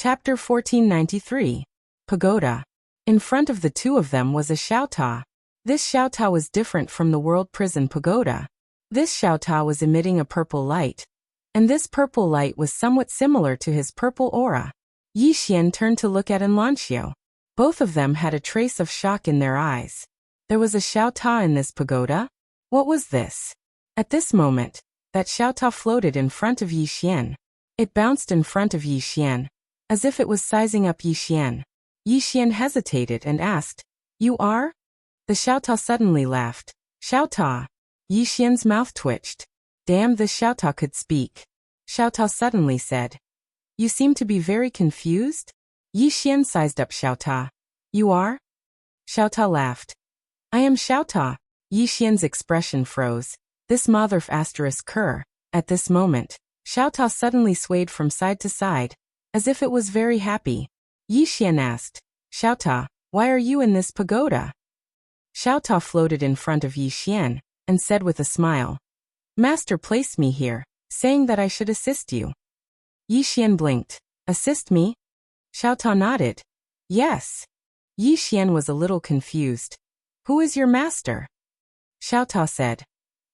Chapter 1493. Pagoda. In front of the two of them was a xiaota. This xiaota was different from the world prison pagoda. This xiaota was emitting a purple light, and this purple light was somewhat similar to his purple aura. Yi Xian turned to look at Enlancio. Both of them had a trace of shock in their eyes. There was a xiaota in this pagoda? What was this? At this moment, that xiaota floated in front of Yi Xian. It bounced in front of Yi Xian, as if it was sizing up Yi Xian. Yi Xian hesitated and asked, "You are?" The xiaota suddenly laughed. "Xiaota." Yi Xian's mouth twitched. Damn, this xiaota could speak. Xiaota suddenly said, "You seem to be very confused?" Yi Xian sized up xiaota. "You are?" Xiaota laughed. "I am xiaota." Yi Xian's expression froze. This motherf asterisk cur. At this moment, xiaota suddenly swayed from side to side, as if it was very happy. Yi Xian asked, "Xiaota, why are you in this pagoda?" Xiaota floated in front of Yi Xian, and said with a smile, "Master placed me here, saying that I should assist you." Yi Xian blinked. "Assist me?" Xiaota nodded. "Yes." Yi Xian was a little confused. "Who is your master?" Xiaota said,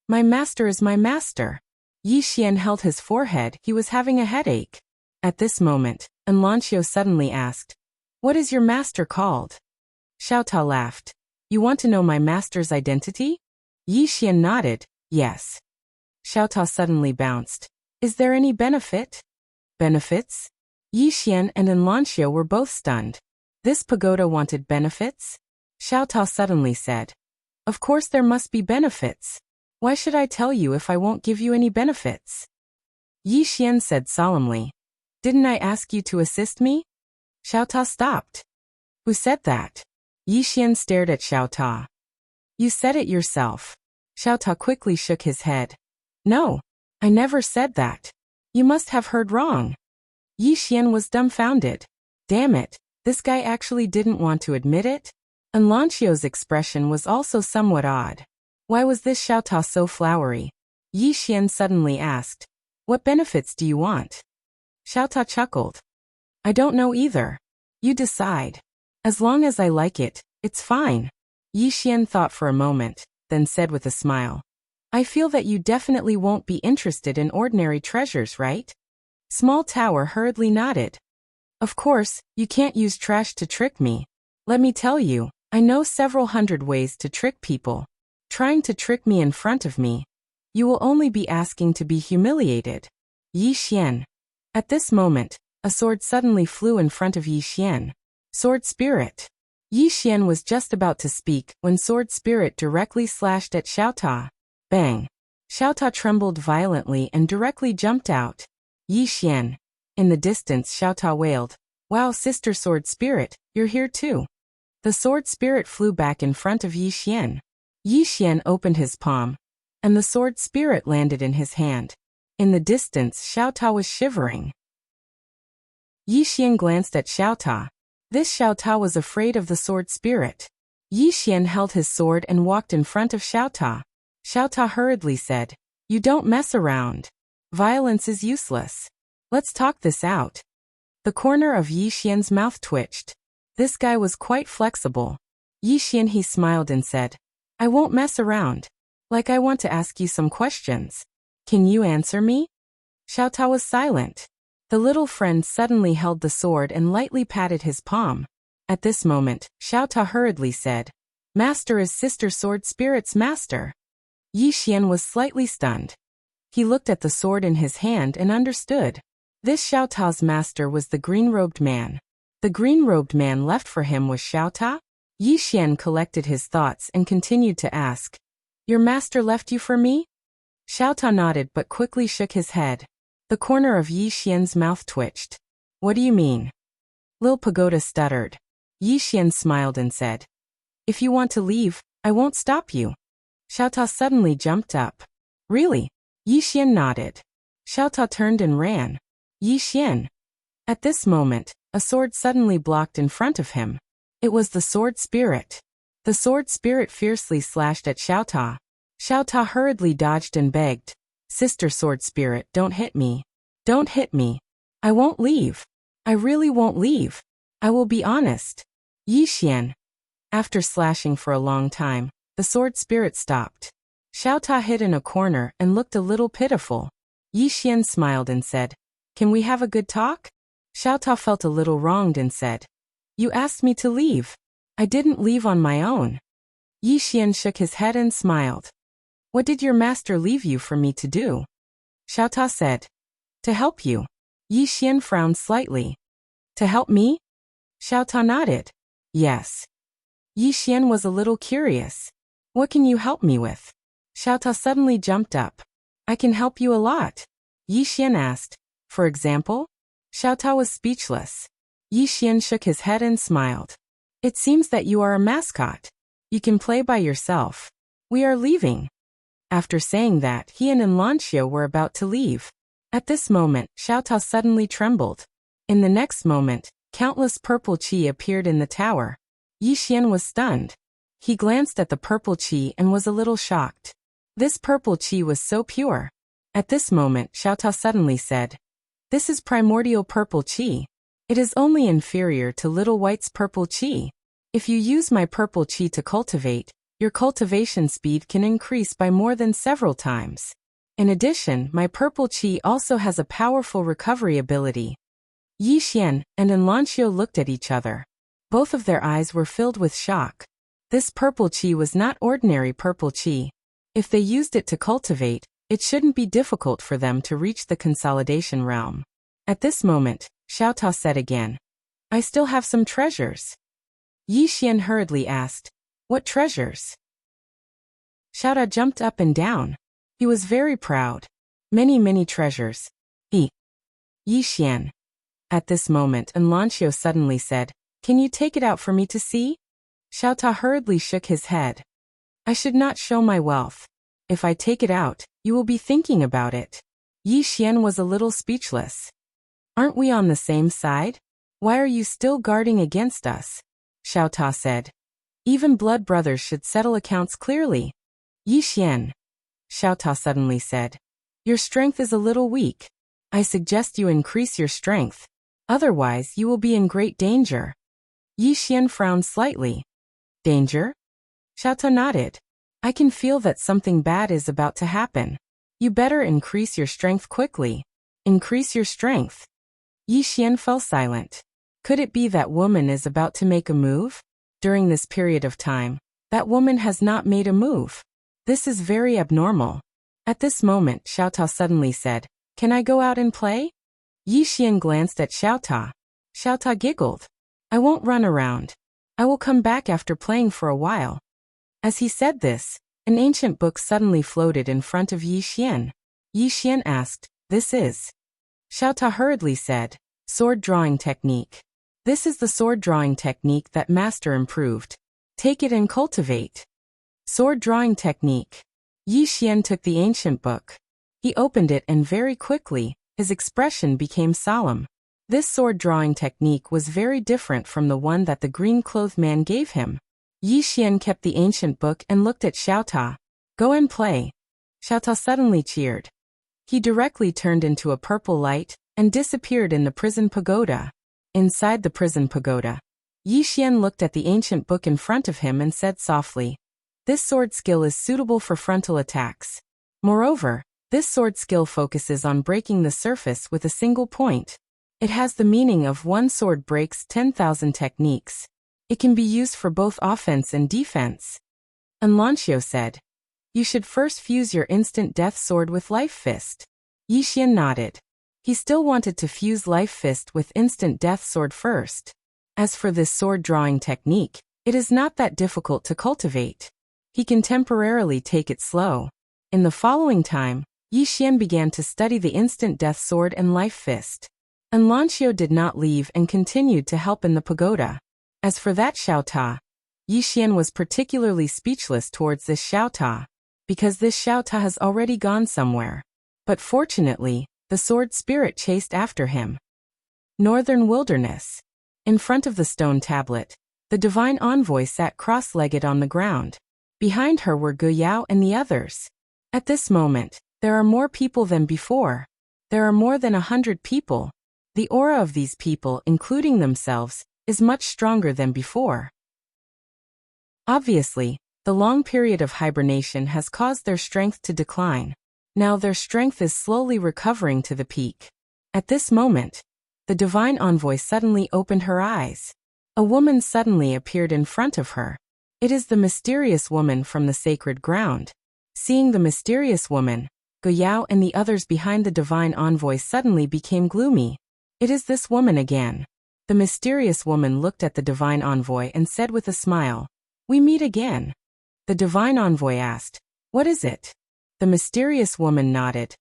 "My master is my master." Yi Xian held his forehead. He was having a headache. At this moment, Enlancio suddenly asked, "What is your master called?" Xiaota laughed. "You want to know my master's identity?" Yi Xian nodded. "Yes." Xiaota suddenly bounced. "Is there any benefit?" "Benefits?" Yi Xian and Enlancio were both stunned. This pagoda wanted benefits? Xiaota suddenly said, "Of course there must be benefits. Why should I tell you if I won't give you any benefits?" Yi Xian said solemnly, "Didn't I ask you to assist me?" Xiaota stopped. "Who said that?" Yi Xian stared at Xiaota. "You said it yourself." Xiaota quickly shook his head. "No, I never said that. You must have heard wrong." Yi Xian was dumbfounded. Damn it, this guy actually didn't want to admit it? Enlancio's expression was also somewhat odd. Why was this xiaota so flowery? Yi Xian suddenly asked, "What benefits do you want?" Xiaota chuckled. "I don't know either. You decide. As long as I like it, it's fine." Yi Xian thought for a moment, then said with a smile, "I feel that you definitely won't be interested in ordinary treasures, right?" Small Tower hurriedly nodded. "Of course, you can't use trash to trick me. Let me tell you, I know several hundred ways to trick people. Trying to trick me in front of me, you will only be asking to be humiliated." Yi Xian. At this moment, a sword suddenly flew in front of Yi Xian. Sword Spirit. Yi Xian was just about to speak when Sword Spirit directly slashed at Xiaota. Bang. Xiaota trembled violently and directly jumped out. Yi Xian. In the distance, Xiaota wailed, "Wow, Sister Sword Spirit, you're here too." The Sword Spirit flew back in front of Yi Xian. Yi Xian opened his palm, and the Sword Spirit landed in his hand. In the distance, Xiaota was shivering. Yi Xian glanced at Xiaota. This xiaota was afraid of the Sword Spirit. Yi Xian held his sword and walked in front of Xiaota. Xiaota hurriedly said, "You don't mess around. Violence is useless. Let's talk this out." The corner of Yi Xian's mouth twitched. This guy was quite flexible. Yi Xian, he smiled and said, "I won't mess around. Like, I want to ask you some questions. Can you answer me?" Xiaota was silent. The little friend suddenly held the sword and lightly patted his palm. At this moment, Xiaota hurriedly said, "Master is Sister Sword Spirit's master." Yi Xian was slightly stunned. He looked at the sword in his hand and understood. This xiaota's master was the green-robed man. The green-robed man left for him was xiaota? Yi Xian collected his thoughts and continued to ask, "Your master left you for me?" Xiaota nodded but quickly shook his head. The corner of Yi Xian's mouth twitched. "What do you mean?" Lil Pagoda stuttered. Yi Xian smiled and said, "If you want to leave, I won't stop you." Xiaota suddenly jumped up. "Really?" Yi Xian nodded. Xiaota turned and ran. Yi Xian. At this moment, a sword suddenly blocked in front of him. It was the Sword Spirit. The Sword Spirit fiercely slashed at Xiaota. Xiaota hurriedly dodged and begged, "Sister Sword Spirit, don't hit me. Don't hit me. I won't leave. I really won't leave. I will be honest. Yi Xian. After slashing for a long time, the sword spirit stopped. Xiao Ta hid in a corner and looked a little pitiful. Yi Xian smiled and said, "Can we have a good talk?" Xiao Ta felt a little wronged and said, "You asked me to leave. I didn't leave on my own." Yi Xian shook his head and smiled. "What did your master leave you for me to do?" Xiao Ta said, "To help you." Yi Xian frowned slightly. "To help me?" Xiao Ta nodded. "Yes." Yi Xian was a little curious. "What can you help me with?" Xiao Ta suddenly jumped up. "I can help you a lot." Yi Xian asked, "For example?" Xiao Ta was speechless. Yi Xian shook his head and smiled. "It seems that you are a mascot. You can play by yourself. We are leaving." After saying that, he and Enlancio were about to leave. At this moment, Xiao Ta suddenly trembled. In the next moment, countless purple qi appeared in the tower. Yi Xian was stunned. He glanced at the purple qi and was a little shocked. This purple qi was so pure. At this moment, Xiao Ta suddenly said, "This is primordial purple qi. It is only inferior to Little White's purple qi. If you use my purple qi to cultivate, your cultivation speed can increase by more than several times. In addition, my purple qi also has a powerful recovery ability." Yi Xian and Enlancio looked at each other. Both of their eyes were filled with shock. This purple qi was not ordinary purple qi. If they used it to cultivate, it shouldn't be difficult for them to reach the consolidation realm. At this moment, Xiao Ta said again, "I still have some treasures." Yi Xian hurriedly asked, "What treasures?" Xiao Ta jumped up and down. He was very proud. Many treasures. Yi Xian. At this moment, Enlancio suddenly said, "Can you take it out for me to see?" Xiao Ta hurriedly shook his head. "I should not show my wealth. If I take it out, you will be thinking about it." Yi Xian was a little speechless. "Aren't we on the same side? Why are you still guarding against us?" Xiao Ta said. "Even blood brothers should settle accounts clearly." Yi Xian. Xiao Ta suddenly said, "Your strength is a little weak. I suggest you increase your strength. Otherwise, you will be in great danger." Yi Xian frowned slightly. "Danger?" Xiao Ta nodded. "I can feel that something bad is about to happen. You better increase your strength quickly. Increase your strength." Yi Xian fell silent. Could it be that woman is about to make a move? During this period of time, that woman has not made a move. This is very abnormal. At this moment, Xiao Ta suddenly said, "Can I go out and play?" Yi Xian glanced at Xiao Ta. Xiao Ta giggled. "I won't run around. I will come back after playing for a while." As he said this, an ancient book suddenly floated in front of Yi Xian. Yi Xian asked, "This is?" Xiao Ta hurriedly said, "Sword drawing technique. This is the sword drawing technique that Master improved. Take it and cultivate." Sword drawing technique. Yi Xian took the ancient book. He opened it and very quickly, his expression became solemn. This sword drawing technique was very different from the one that the green-clothed man gave him. Yi Xian kept the ancient book and looked at Xiao Ta. "Go and play." Xiao Ta suddenly cheered. He directly turned into a purple light and disappeared in the prison pagoda. Inside the prison pagoda, Yi Xian looked at the ancient book in front of him and said softly, "This sword skill is suitable for frontal attacks. Moreover, this sword skill focuses on breaking the surface with a single point. It has the meaning of one sword breaks 10,000 techniques. It can be used for both offense and defense." Enlancio said, "You should first fuse your instant death sword with Life Fist." Yi Xian nodded. He still wanted to fuse Life Fist with instant death sword first. As for this sword drawing technique, it is not that difficult to cultivate. He can temporarily take it slow. In the following time, Yi Xian began to study the instant death sword and Life Fist. Enlancio did not leave and continued to help in the pagoda. As for that Xiao Ta, Yi Xian was particularly speechless towards this Xiao Ta, because this Xiao Ta has already gone somewhere. But fortunately, the sword spirit chased after him. Northern Wilderness. In front of the stone tablet, the divine envoy sat cross-legged on the ground. Behind her were Guyao and the others. At this moment, there are more people than before. There are more than 100 people. The aura of these people, including themselves, is much stronger than before. Obviously, the long period of hibernation has caused their strength to decline. Now their strength is slowly recovering to the peak. At this moment, the divine envoy suddenly opened her eyes. A woman suddenly appeared in front of her. It is the mysterious woman from the sacred ground. Seeing the mysterious woman, Guo and the others behind the divine envoy suddenly became gloomy. It is this woman again. The mysterious woman looked at the divine envoy and said with a smile, "We meet again." The divine envoy asked, "What is it?" The mysterious woman nodded.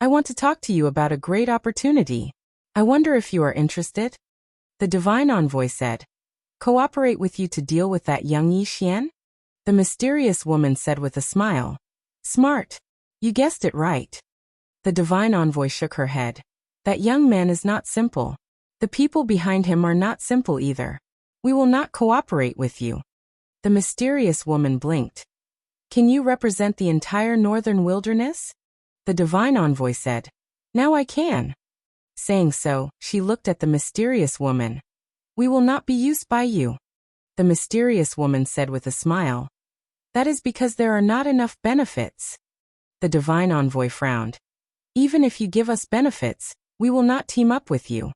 "I want to talk to you about a great opportunity. I wonder if you are interested?" The divine envoy said, "Cooperate with you to deal with that young Yi Xian?" The mysterious woman said with a smile, "Smart. You guessed it right." The divine envoy shook her head. "That young man is not simple. The people behind him are not simple either. We will not cooperate with you." The mysterious woman blinked. "Can you represent the entire northern wilderness?" The divine envoy said, "Now I can." Saying so, she looked at the mysterious woman. "We will not be used by you." The mysterious woman said with a smile, "That is because there are not enough benefits." The divine envoy frowned. "Even if you give us benefits, we will not team up with you."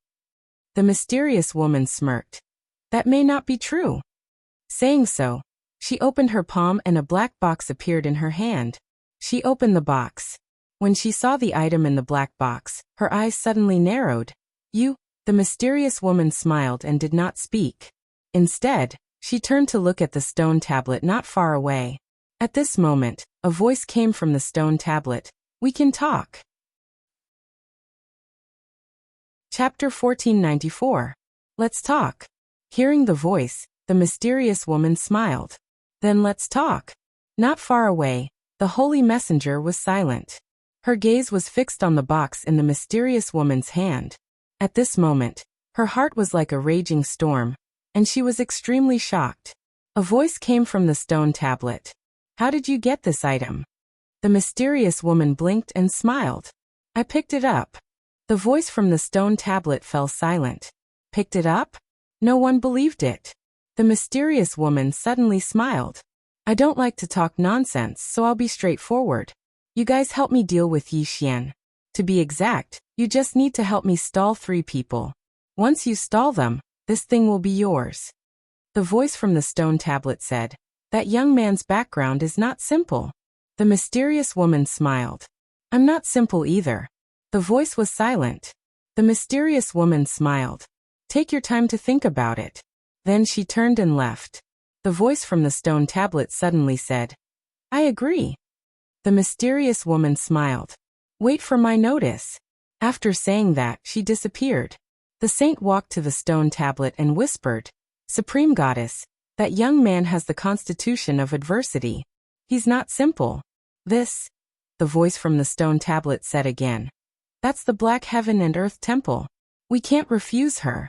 The mysterious woman smirked. "That may not be true." Saying so, she opened her palm and a black box appeared in her hand. She opened the box. When she saw the item in the black box, her eyes suddenly narrowed. "You?" The mysterious woman smiled and did not speak. Instead, she turned to look at the stone tablet not far away. At this moment, a voice came from the stone tablet. "We can talk." Chapter 1494. Let's talk. Hearing the voice, the mysterious woman smiled. "Then let's talk." Not far away, the holy messenger was silent. Her gaze was fixed on the box in the mysterious woman's hand. At this moment, her heart was like a raging storm, and she was extremely shocked. A voice came from the stone tablet. "How did you get this item?" The mysterious woman blinked and smiled. "I picked it up." The voice from the stone tablet fell silent. "Picked it up?" No one believed it. The mysterious woman suddenly smiled. "I don't like to talk nonsense, so I'll be straightforward. You guys help me deal with Yi Xian. To be exact, you just need to help me stall 3 people. Once you stall them, this thing will be yours." The voice from the stone tablet said, "That young man's background is not simple." The mysterious woman smiled. "I'm not simple either." The voice was silent. The mysterious woman smiled. "Take your time to think about it." Then she turned and left. The voice from the stone tablet suddenly said, "I agree." The mysterious woman smiled. "Wait for my notice." After saying that, she disappeared. The saint walked to the stone tablet and whispered, "Supreme Goddess, that young man has the constitution of adversity. He's not simple." "This," the voice from the stone tablet said again. "That's the Black Heaven and Earth Temple. We can't refuse her."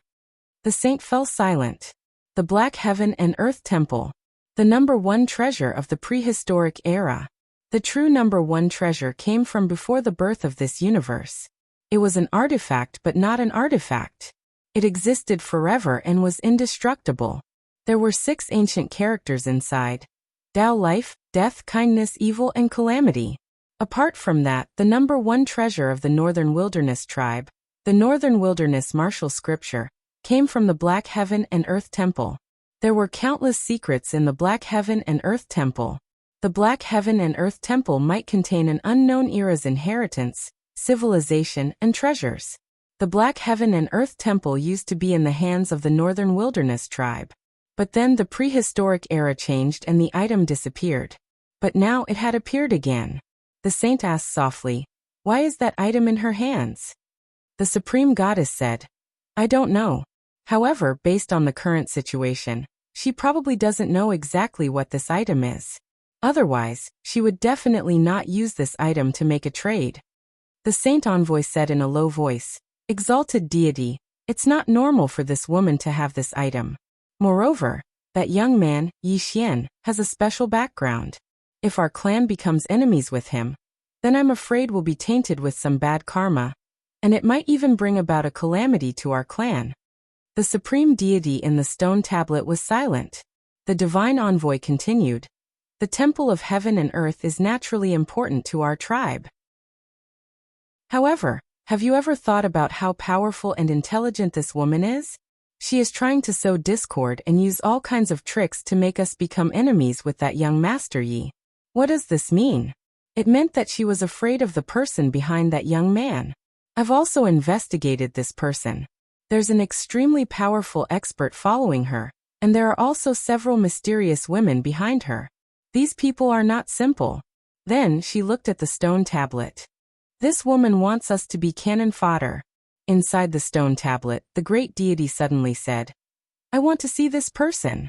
The saint fell silent. The Black Heaven and Earth Temple. The #1 treasure of the prehistoric era. The true #1 treasure came from before the birth of this universe. It was an artifact but not an artifact. It existed forever and was indestructible. There were 6 ancient characters inside. Tao, life, death, kindness, evil, and calamity. Apart from that, the #1 treasure of the Northern Wilderness tribe, the Northern Wilderness martial scripture, came from the Black Heaven and Earth Temple. There were countless secrets in the Black Heaven and Earth Temple. The Black Heaven and Earth Temple might contain an unknown era's inheritance, civilization, and treasures. The Black Heaven and Earth Temple used to be in the hands of the Northern Wilderness tribe. But then the prehistoric era changed and the item disappeared. But now it had appeared again. The saint asked softly, "Why is that item in her hands?" The Supreme Goddess said, "I don't know. However, based on the current situation, she probably doesn't know exactly what this item is. Otherwise, she would definitely not use this item to make a trade." The saint envoy said in a low voice, "Exalted deity, it's not normal for this woman to have this item. Moreover, that young man, Yi Xian, has a special background. If our clan becomes enemies with him, then I'm afraid we'll be tainted with some bad karma. and it might even bring about a calamity to our clan. The supreme deity in the stone tablet was silent. The divine envoy continued. The temple of heaven and earth is naturally important to our tribe. However, have you ever thought about how powerful and intelligent this woman is? She is trying to sow discord and use all kinds of tricks to make us become enemies with that young Master Yi. What does this mean? It meant that she was afraid of the person behind that young man. I've also investigated this person. There's an extremely powerful expert following her, and there are also several mysterious women behind her. These people are not simple. Then she looked at the stone tablet. This woman wants us to be cannon fodder. Inside the stone tablet, the great deity suddenly said, I want to see this person.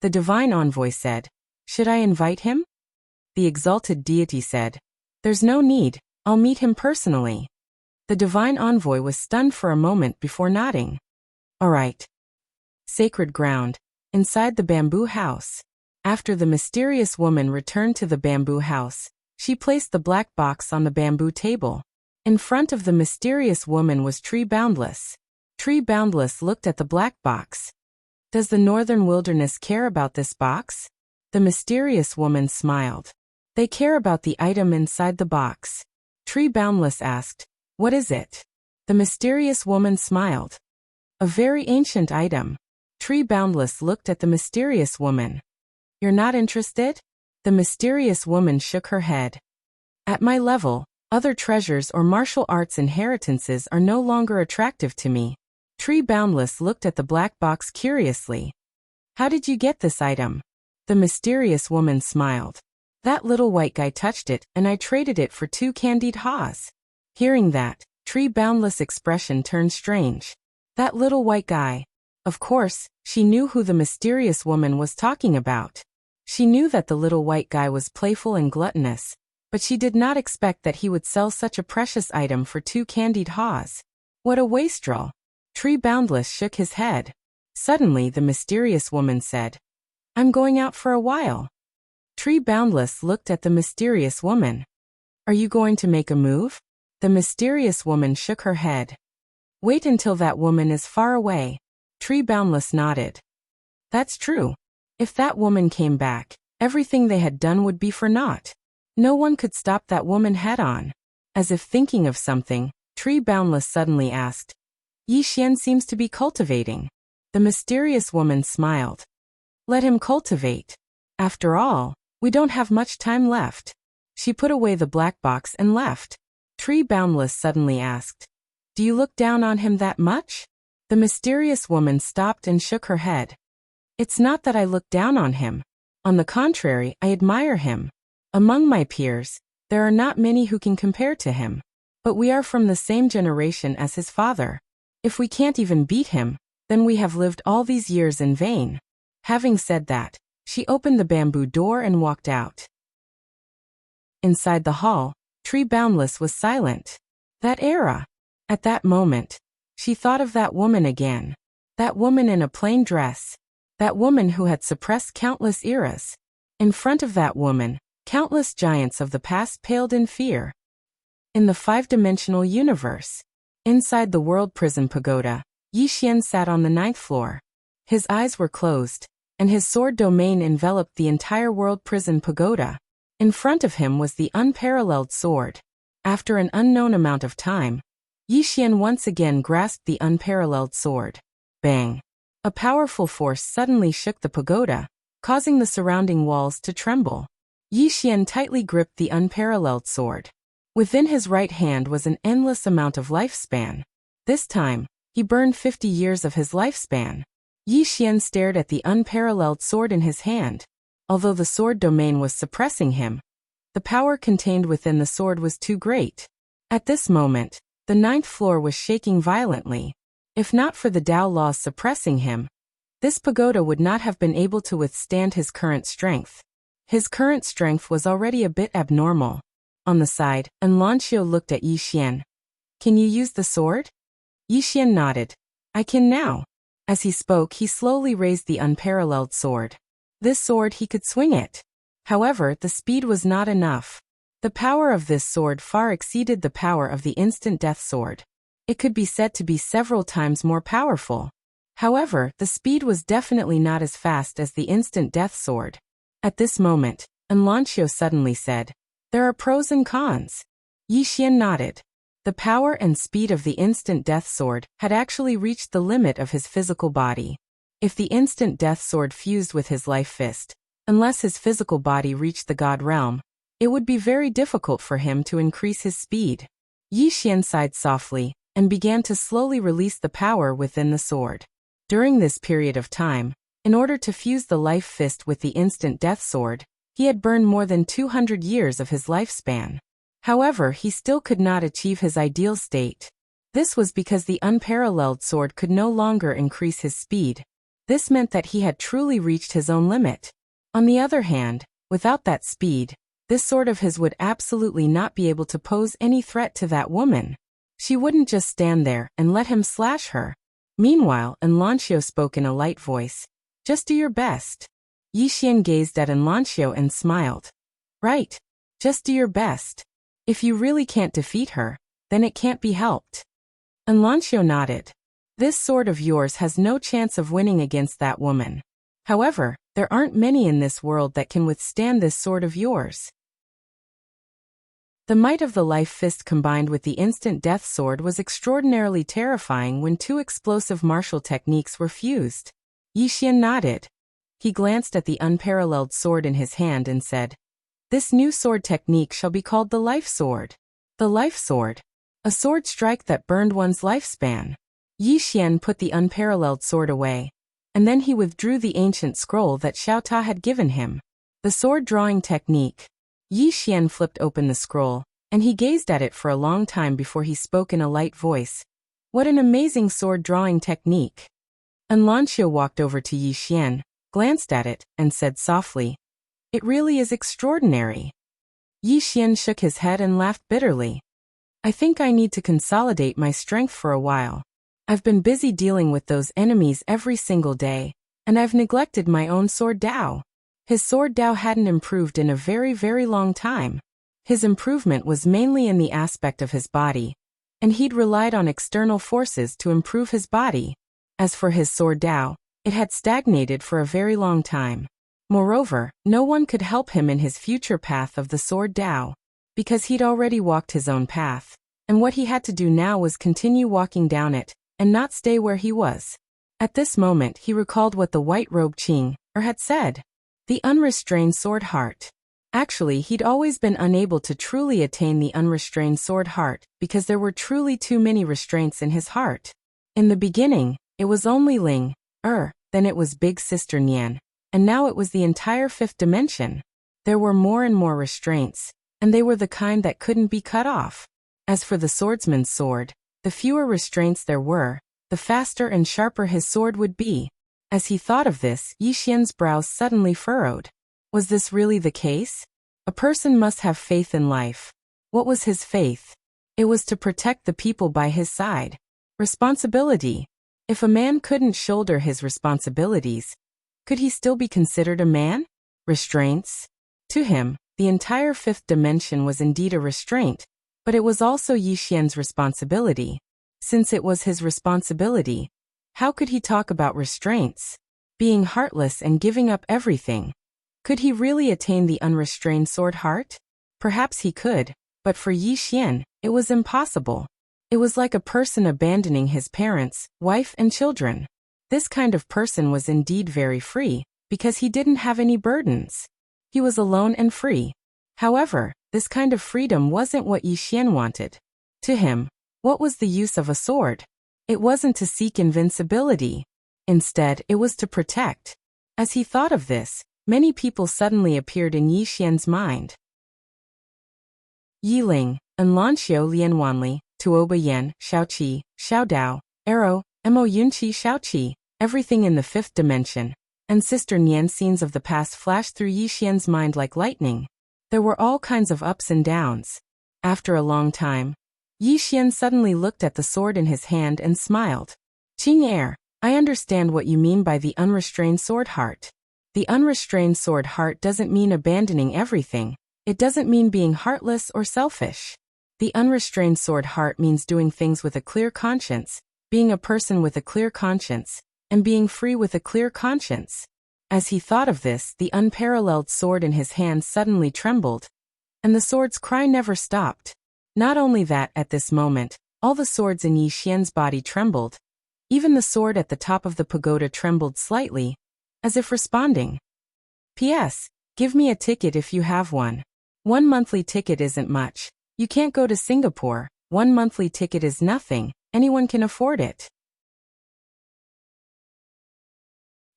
The divine envoy said, should I invite him? The exalted deity said, there's no need, I'll meet him personally. The divine envoy was stunned for a moment before nodding. All right. Sacred ground, inside the bamboo house. After the mysterious woman returned to the bamboo house, she placed the black box on the bamboo table. In front of the mysterious woman was Tree Boundless. Tree Boundless looked at the black box. Does the northern wilderness care about this box? The mysterious woman smiled. They care about the item inside the box. Tree Boundless asked, what is it? The mysterious woman smiled. A very ancient item. Tree Boundless looked at the mysterious woman. You're not interested? The mysterious woman shook her head. At my level, other treasures or martial arts inheritances are no longer attractive to me. Tree Boundless looked at the black box curiously. How did you get this item? The mysterious woman smiled. That little white guy touched it, and I traded it for 2 candied haws. Hearing that, Tree Boundless' expression turned strange. That little white guy. Of course, she knew who the mysterious woman was talking about. She knew that the little white guy was playful and gluttonous, but she did not expect that he would sell such a precious item for 2 candied haws. What a wastrel! Tree Boundless shook his head. Suddenly the mysterious woman said, I'm going out for a while. Tree Boundless looked at the mysterious woman. Are you going to make a move? The mysterious woman shook her head. Wait until that woman is far away. Tree Boundless nodded. That's true. If that woman came back, everything they had done would be for naught. No one could stop that woman head on. As if thinking of something, Tree Boundless suddenly asked, Yi Xian seems to be cultivating. The mysterious woman smiled. Let him cultivate. After all, we don't have much time left. She put away the black box and left. Tree Boundless suddenly asked, Do you look down on him that much? The mysterious woman stopped and shook her head. It's not that I look down on him. On the contrary, I admire him. Among my peers, there are not many who can compare to him. But we are from the same generation as his father. If we can't even beat him, then we have lived all these years in vain. Having said that, she opened the bamboo door and walked out. Inside the hall, Tree Boundless was silent. That era. At that moment, she thought of that woman again. That woman in a plain dress. That woman who had suppressed countless eras. In front of that woman, countless giants of the past paled in fear. In the 5-dimensional universe, inside the world prison pagoda, Yi Xian sat on the 9th floor. His eyes were closed, and his sword domain enveloped the entire world prison pagoda. In front of him was the unparalleled sword. After an unknown amount of time, Yi Xian once again grasped the unparalleled sword. Bang! A powerful force suddenly shook the pagoda, causing the surrounding walls to tremble. Yi Xian tightly gripped the unparalleled sword. Within his right hand was an endless amount of lifespan. This time, he burned 50 years of his lifespan. Yi Xian stared at the unparalleled sword in his hand. Although the sword domain was suppressing him, the power contained within the sword was too great. At this moment, the 9th floor was shaking violently. If not for the Tao laws suppressing him, this pagoda would not have been able to withstand his current strength. His current strength was already a bit abnormal. On the side, Anlanxiu looked at Yi Xian. Can you use the sword? Yi Xian nodded. I can now. As he spoke, he slowly raised the unparalleled sword. This sword he could swing it. However, the speed was not enough. The power of this sword far exceeded the power of the instant death sword. It could be said to be several times more powerful. However, the speed was definitely not as fast as the instant death sword. At this moment, Enlancio suddenly said, "There are pros and cons." Yi Xian nodded. The power and speed of the instant death sword had actually reached the limit of his physical body. If the instant death sword fused with his life fist, unless his physical body reached the god realm, it would be very difficult for him to increase his speed. Yi Xian sighed softly and began to slowly release the power within the sword. During this period of time, in order to fuse the life fist with the instant death sword, he had burned more than 200 years of his lifespan. However, he still could not achieve his ideal state. This was because the unparalleled sword could no longer increase his speed. This meant that he had truly reached his own limit. On the other hand, without that speed, this sword of his would absolutely not be able to pose any threat to that woman. She wouldn't just stand there and let him slash her. Meanwhile, Enlancio spoke in a light voice. "Just do your best." Yi Xian gazed at Enlancio and smiled. "Right. Just do your best. If you really can't defeat her, then it can't be helped." Enlancio nodded. "This sword of yours has no chance of winning against that woman. However, there aren't many in this world that can withstand this sword of yours." The might of the life fist combined with the instant death sword was extraordinarily terrifying when two explosive martial techniques were fused. Yi Xian nodded. He glanced at the unparalleled sword in his hand and said, "This new sword technique shall be called the life sword." The life sword. A sword strike that burned one's lifespan. Yi Xian put the unparalleled sword away, and then he withdrew the ancient scroll that Xiao Ta had given him. The sword drawing technique. Yi Xian flipped open the scroll, and he gazed at it for a long time before he spoke in a light voice. "What an amazing sword drawing technique." Enlancio walked over to Yi Xian, glanced at it, and said softly, "It really is extraordinary." Yi Xian shook his head and laughed bitterly. "I think I need to consolidate my strength for a while. I've been busy dealing with those enemies every single day, and I've neglected my own sword Dao." His sword Dao hadn't improved in a very, very long time. His improvement was mainly in the aspect of his body, and he'd relied on external forces to improve his body. As for his sword Dao, it had stagnated for a very long time. Moreover, no one could help him in his future path of the sword Dao, because he'd already walked his own path, and what he had to do now was continue walking down it, and not stay where he was. At this moment he recalled what the white-robed Qing had said. The unrestrained sword heart. Actually, he'd always been unable to truly attain the unrestrained sword heart because there were truly too many restraints in his heart. In the beginning, it was only Ling, then it was Big Sister Nian, and now it was the entire fifth dimension. There were more and more restraints, and they were the kind that couldn't be cut off. As for the swordsman's sword, the fewer restraints there were, the faster and sharper his sword would be. As he thought of this, Yi Xian's brows suddenly furrowed. Was this really the case? A person must have faith in life. What was his faith? It was to protect the people by his side. Responsibility. If a man couldn't shoulder his responsibilities, could he still be considered a man? Restraints. To him, the entire fifth dimension was indeed a restraint, but it was also Yi Xian's responsibility. Since it was his responsibility, how could he talk about restraints? Being heartless and giving up everything. Could he really attain the unrestrained sword heart? Perhaps he could, but for Yi Xian, it was impossible. It was like a person abandoning his parents, wife and children. This kind of person was indeed very free, because he didn't have any burdens. He was alone and free. However, this kind of freedom wasn't what Yi Xian wanted. To him, what was the use of a sword? It wasn't to seek invincibility. Instead, it was to protect. As he thought of this, many people suddenly appeared in Yi Xian's mind. Yi Ling, Enlancio Lianwanli, Tuoba Yan, Xiaoqi, Xiao Dao, Arrow, Mo Yunqi Xiaoqi, everything in the fifth dimension, and Sister Nian. Scenes of the past flashed through Yi Xian's mind like lightning. There were all kinds of ups and downs. After a long time, Yi Xian suddenly looked at the sword in his hand and smiled. Qing, I understand what you mean by the unrestrained sword heart. The unrestrained sword heart doesn't mean abandoning everything. It doesn't mean being heartless or selfish. The unrestrained sword heart means doing things with a clear conscience, being a person with a clear conscience, and being free with a clear conscience. As he thought of this, the unparalleled sword in his hand suddenly trembled, and the sword's cry never stopped. Not only that, at this moment, all the swords in Yi Xian's body trembled. Even the sword at the top of the pagoda trembled slightly, as if responding. P.S. Give me a ticket if you have one. 1 monthly ticket isn't much. You can't go to Singapore. 1 monthly ticket is nothing. Anyone can afford it.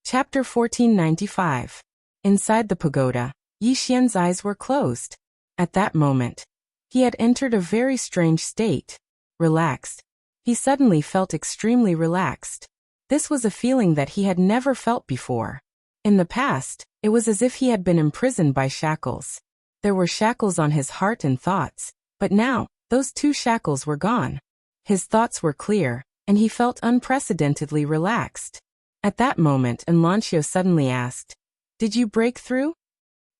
Chapter 1495. Inside the pagoda, Yi Xian's eyes were closed. At that moment, he had entered a very strange state. Relaxed. He suddenly felt extremely relaxed. This was a feeling that he had never felt before. In the past, it was as if he had been imprisoned by shackles. There were shackles on his heart and thoughts, but now, those 2 shackles were gone. His thoughts were clear, and he felt unprecedentedly relaxed. At that moment, Enlancio suddenly asked, "Did you break through?"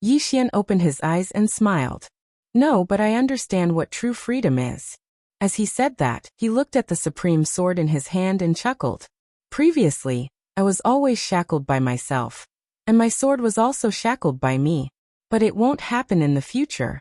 Yi Xian opened his eyes and smiled. "No, but I understand what true freedom is." As he said that, he looked at the supreme sword in his hand and chuckled. "Previously, I was always shackled by myself, and my sword was also shackled by me. But it won't happen in the future."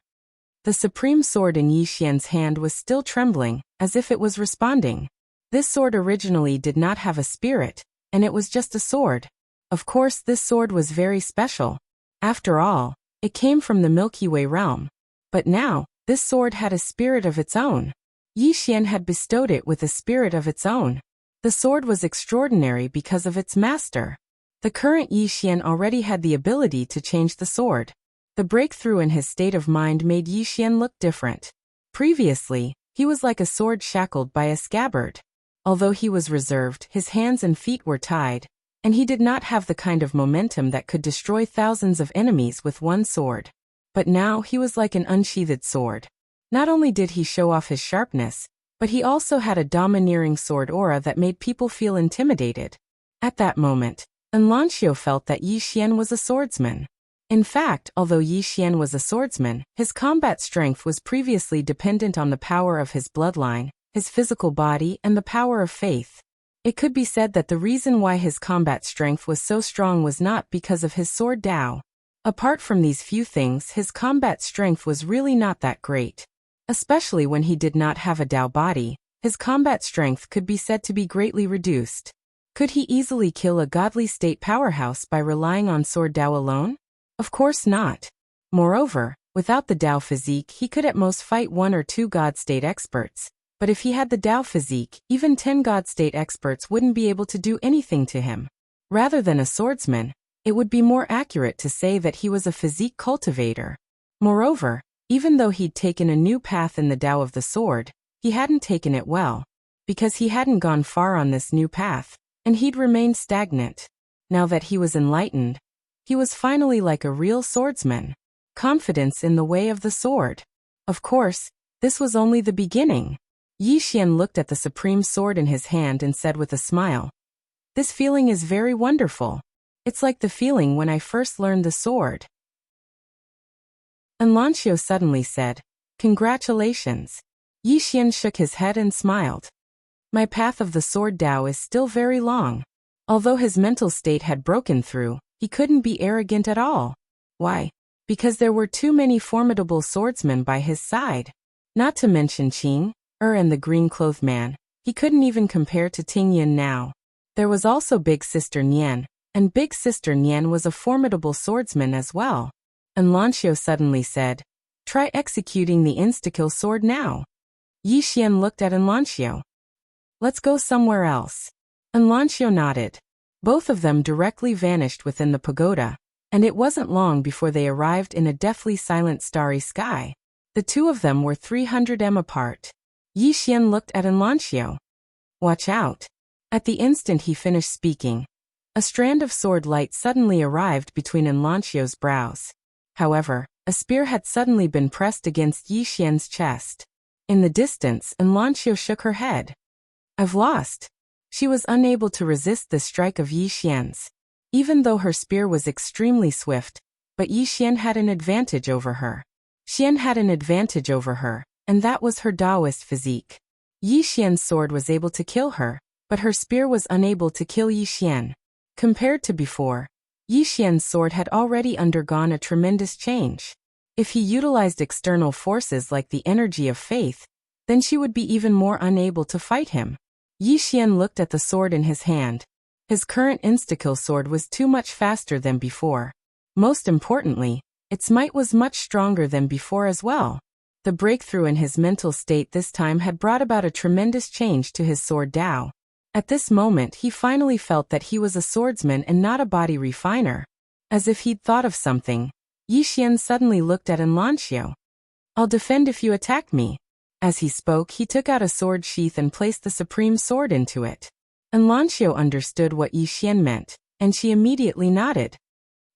The supreme sword in Yi Xian's hand was still trembling, as if it was responding. This sword originally did not have a spirit, and it was just a sword. Of course, this sword was very special. After all, it came from the Milky Way realm. But now, this sword had a spirit of its own. Yi Xian had bestowed it with a spirit of its own. The sword was extraordinary because of its master. The current Yi Xian already had the ability to change the sword. The breakthrough in his state of mind made Yi Xian look different. Previously, he was like a sword shackled by a scabbard. Although he was reserved, his hands and feet were tied, and he did not have the kind of momentum that could destroy thousands of enemies with one sword. But now he was like an unsheathed sword. Not only did he show off his sharpness, but he also had a domineering sword aura that made people feel intimidated. At that moment, Enlancio felt that Yi Xian was a swordsman. In fact, although Yi Xian was a swordsman, his combat strength was previously dependent on the power of his bloodline, his physical body, and the power of faith. It could be said that the reason why his combat strength was so strong was not because of his sword Dao. Apart from these few things, his combat strength was really not that great. Especially when he did not have a Dao body, his combat strength could be said to be greatly reduced. Could he easily kill a godly state powerhouse by relying on sword Dao alone? Of course not. Moreover, without the Dao physique, he could at most fight 1 or 2 god state experts. But if he had the Dao physique, even 10 god state experts wouldn't be able to do anything to him. Rather than a swordsman, it would be more accurate to say that he was a physique cultivator. Moreover, even though he'd taken a new path in the Dao of the sword, he hadn't taken it well, because he hadn't gone far on this new path, and he'd remained stagnant. Now that he was enlightened, he was finally like a real swordsman. Confidence in the way of the sword. Of course, this was only the beginning. Yi Xian looked at the supreme sword in his hand and said with a smile, "This feeling is very wonderful. It's like the feeling when I first learned the sword." Enlancio suddenly said, "Congratulations." Yi Xian shook his head and smiled. "My path of the sword Dao is still very long." Although his mental state had broken through, he couldn't be arrogant at all. Why? Because there were too many formidable swordsmen by his side. Not to mention Qing, and the green-clothed man. He couldn't even compare to Ting Yin now. There was also Big Sister Nian, and Big Sister Nian was a formidable swordsman as well. Enlancio suddenly said, "Try executing the insta-kill sword now." Yi Xian looked at Enlancio. "Let's go somewhere else." Enlancio nodded. Both of them directly vanished within the pagoda, and it wasn't long before they arrived in a deathly silent starry sky. The two of them were 300 m apart. Yi Xian looked at Enlancio. "Watch out." At the instant he finished speaking, a strand of sword light suddenly arrived between Enlancio's brows. However, a spear had suddenly been pressed against Yi Xian's chest. In the distance, Enlancio shook her head. "I've lost." She was unable to resist the strike of Yi Xian's. Even though her spear was extremely swift, but Yi Xian had an advantage over her. Xian had an advantage over her, and that was her Taoist physique. Yi Xian's sword was able to kill her, but her spear was unable to kill Yi Xian. Compared to before, Yi Xian's sword had already undergone a tremendous change. If he utilized external forces like the energy of faith, then she would be even more unable to fight him. Yi Xian looked at the sword in his hand. His current insta-kill sword was too much faster than before. Most importantly, its might was much stronger than before as well. The breakthrough in his mental state this time had brought about a tremendous change to his sword Dao. At this moment he finally felt that he was a swordsman and not a body refiner. As if he'd thought of something, Yi Xian suddenly looked at Enlancio. "I'll defend if you attack me." As he spoke, he took out a sword sheath and placed the supreme sword into it. Enlancio understood what Yi Xian meant, and she immediately nodded.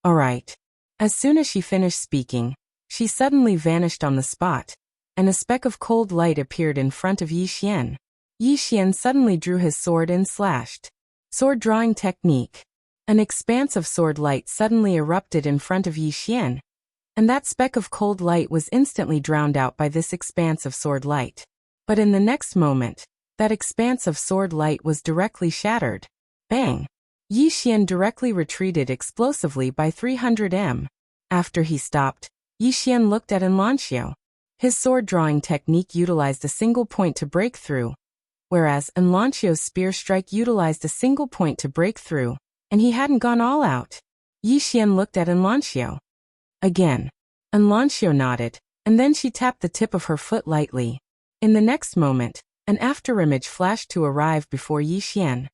"All right." As soon as she finished speaking, she suddenly vanished on the spot, and a speck of cold light appeared in front of Yi Xian. Yi Xian suddenly drew his sword and slashed. Sword drawing technique. An expanse of sword light suddenly erupted in front of Yi Xian, and that speck of cold light was instantly drowned out by this expanse of sword light. But in the next moment, that expanse of sword light was directly shattered. Bang! Yi Xian directly retreated explosively by 300 m. After he stopped, Yi Xian looked at Enlancio. His sword drawing technique utilized a single point to break through, whereas Enlancio's spear strike utilized a single point to break through, and he hadn't gone all out. Yi Xian looked at Enlancio. Again. Enlancio nodded, and then she tapped the tip of her foot lightly. In the next moment, an afterimage flashed to arrive before Yi Xian.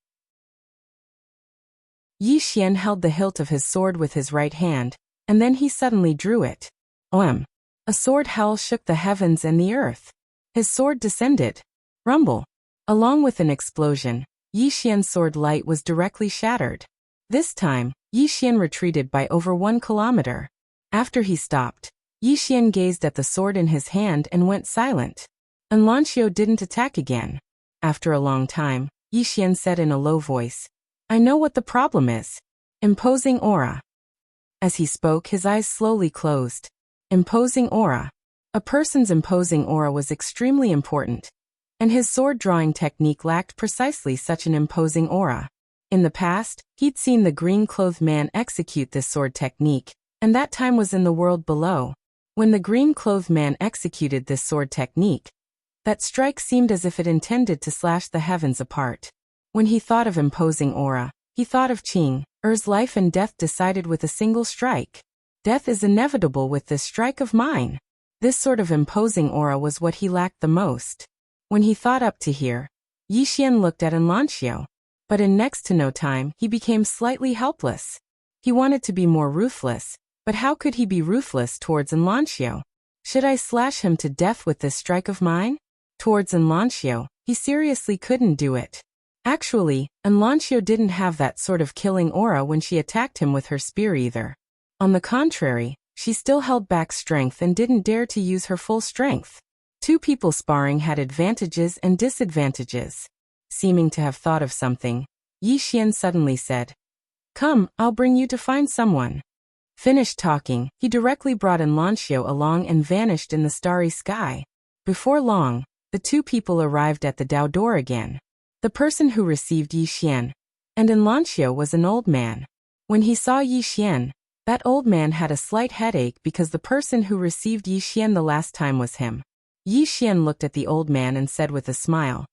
Yi Xian held the hilt of his sword with his right hand, and then he suddenly drew it. Oem! A sword howl shook the heavens and the earth. His sword descended. Rumble! Along with an explosion, Yi Xian's sword light was directly shattered. This time, Yi Xian retreated by over 1 kilometer. After he stopped, Yi Xian gazed at the sword in his hand and went silent. Enlancio didn't attack again. After a long time, Yi Xian said in a low voice, "I know what the problem is. Imposing aura." As he spoke, his eyes slowly closed. Imposing aura. A person's imposing aura was extremely important, and his sword drawing technique lacked precisely such an imposing aura. In the past, he'd seen the green-clothed man execute this sword technique, and that time was in the world below. When the green-clothed man executed this sword technique, that strike seemed as if it intended to slash the heavens apart. When he thought of imposing aura, he thought of Qing Er's life and death decided with a single strike. Death is inevitable with this strike of mine. This sort of imposing aura was what he lacked the most. When he thought up to here, Yi Xian looked at Enlancio. But in next to no time, he became slightly helpless. He wanted to be more ruthless, but how could he be ruthless towards Enlancio? Should I slash him to death with this strike of mine? Towards Enlancio, he seriously couldn't do it. Actually, Enlancio didn't have that sort of killing aura when she attacked him with her spear either. On the contrary, she still held back strength and didn't dare to use her full strength. Two people sparring had advantages and disadvantages. Seeming to have thought of something, Yi Xian suddenly said, "Come, I'll bring you to find someone." Finished talking, he directly brought Enlancio along and vanished in the starry sky. Before long, the two people arrived at the Dao door again. The person who received Yi Xian and Enlancio was an old man. When he saw Yi Xian, that old man had a slight headache because the person who received Yi Xian the last time was him. Yi Xian looked at the old man and said with a smile,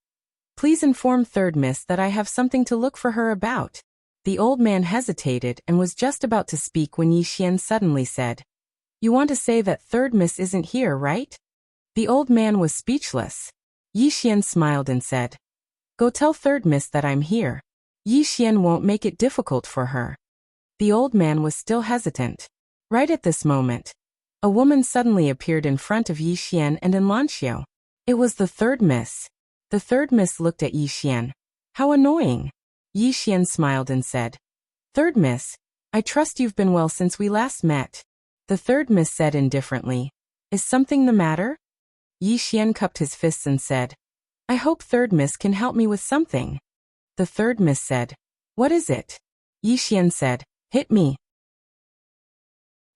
"Please inform Third Miss that I have something to look for her about." The old man hesitated and was just about to speak when Yi Xian suddenly said, "You want to say that Third Miss isn't here, right?" The old man was speechless. Yi Xian smiled and said, "Go tell Third Miss that I'm here. Yi Xian won't make it difficult for her." The old man was still hesitant. Right at this moment, a woman suddenly appeared in front of Yi Xian and Enlancio. It was the Third Miss. The Third Miss looked at Yi Xian. "How annoying." Yi Xian smiled and said, "Third Miss, I trust you've been well since we last met." The Third Miss said indifferently, "Is something the matter?" Yi Xian cupped his fists and said, "I hope Third Miss can help me with something." The Third Miss said, "What is it?" Yi Xian said, "Hit me."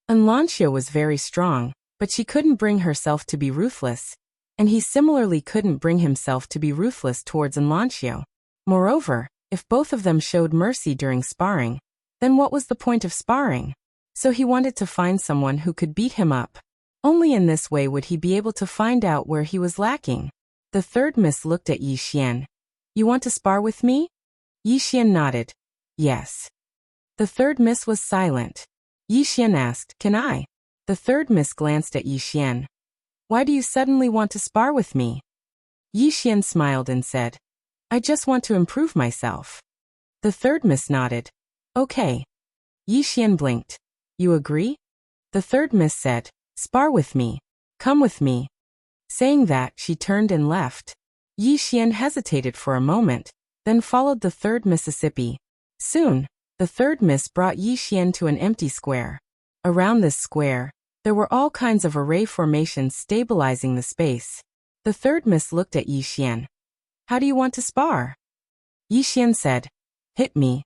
Enlancio was very strong, but she couldn't bring herself to be ruthless. and he similarly couldn't bring himself to be ruthless towards Enlancio. Moreover, if both of them showed mercy during sparring, then what was the point of sparring? So he wanted to find someone who could beat him up. Only in this way would he be able to find out where he was lacking. The third miss looked at Yi Xian. You want to spar with me? Yi Xian nodded. Yes. The third miss was silent. Yi Xian asked, Can I? The third miss glanced at Yi Xian. Why do you suddenly want to spar with me? Yi Xian smiled and said, I just want to improve myself. The third miss nodded. Okay. Yi Xian blinked. You agree? The third miss said, Spar with me. Come with me. Saying that, she turned and left. Yi Xian hesitated for a moment, then followed the third Mississippi. Soon, the third miss brought Yi Xian to an empty square. Around this square, there were all kinds of array formations stabilizing the space. The third miss looked at Yi Xian. How do you want to spar? Yi Xian said, Hit me.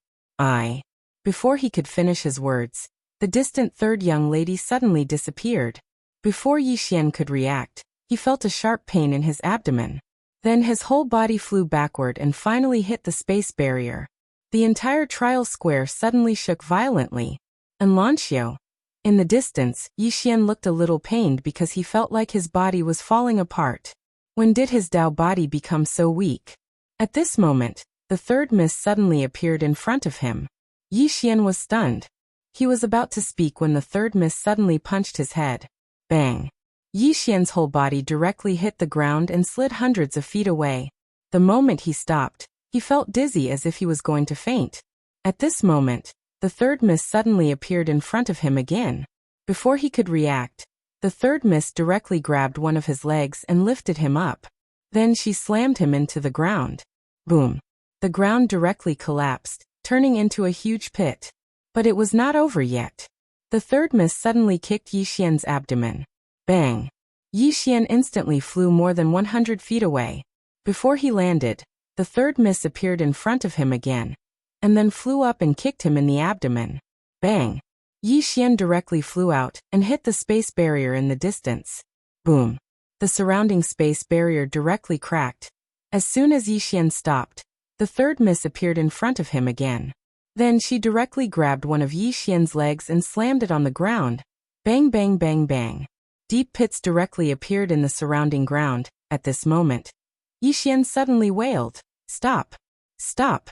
Before he could finish his words, the distant third young lady suddenly disappeared. Before Yi Xian could react, he felt a sharp pain in his abdomen. Then his whole body flew backward and finally hit the space barrier. The entire trial square suddenly shook violently. Enlancio. In the distance, Yi Xian looked a little pained because he felt like his body was falling apart. When did his Dao body become so weak? At this moment, the third miss suddenly appeared in front of him. Yi Xian was stunned. He was about to speak when the third miss suddenly punched his head. Bang! Yi Xian's whole body directly hit the ground and slid hundreds of feet away. The moment he stopped, he felt dizzy as if he was going to faint. At this moment, the third miss suddenly appeared in front of him again. Before he could react, the third miss directly grabbed one of his legs and lifted him up. Then she slammed him into the ground. Boom! The ground directly collapsed, turning into a huge pit. But it was not over yet. The third miss suddenly kicked Yi Xian's abdomen. Bang! Yi Xian instantly flew more than 100 feet away. Before he landed, the third miss appeared in front of him again, and then flew up and kicked him in the abdomen. Bang! Yi Xian directly flew out and hit the space barrier in the distance. Boom! The surrounding space barrier directly cracked. As soon as Yi Xian stopped, the third miss appeared in front of him again. Then she directly grabbed one of Yi Xian's legs and slammed it on the ground. Bang bang bang bang. Deep pits directly appeared in the surrounding ground. At this moment, Yi Xian suddenly wailed. Stop! Stop!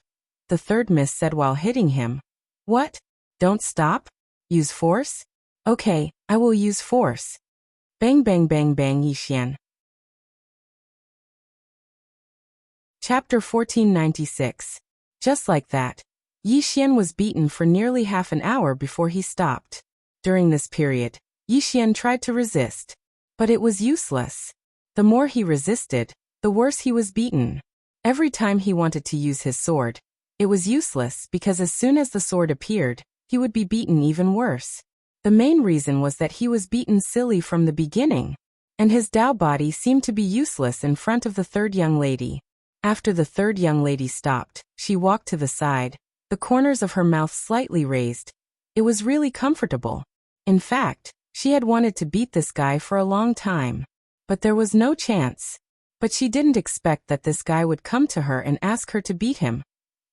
The third miss said while hitting him. What? Don't stop? Use force? Okay, I will use force. Bang bang bang bang Yi Xian. Chapter 1496. Just like that, Yi Xian was beaten for nearly half an hour before he stopped. During this period, Yi Xian tried to resist, but it was useless. The more he resisted, the worse he was beaten. Every time he wanted to use his sword, it was useless because as soon as the sword appeared, he would be beaten even worse. The main reason was that he was beaten silly from the beginning, and his Dao body seemed to be useless in front of the third young lady. After the third young lady stopped, she walked to the side, the corners of her mouth slightly raised. It was really comfortable. In fact, she had wanted to beat this guy for a long time. But there was no chance. But she didn't expect that this guy would come to her and ask her to beat him.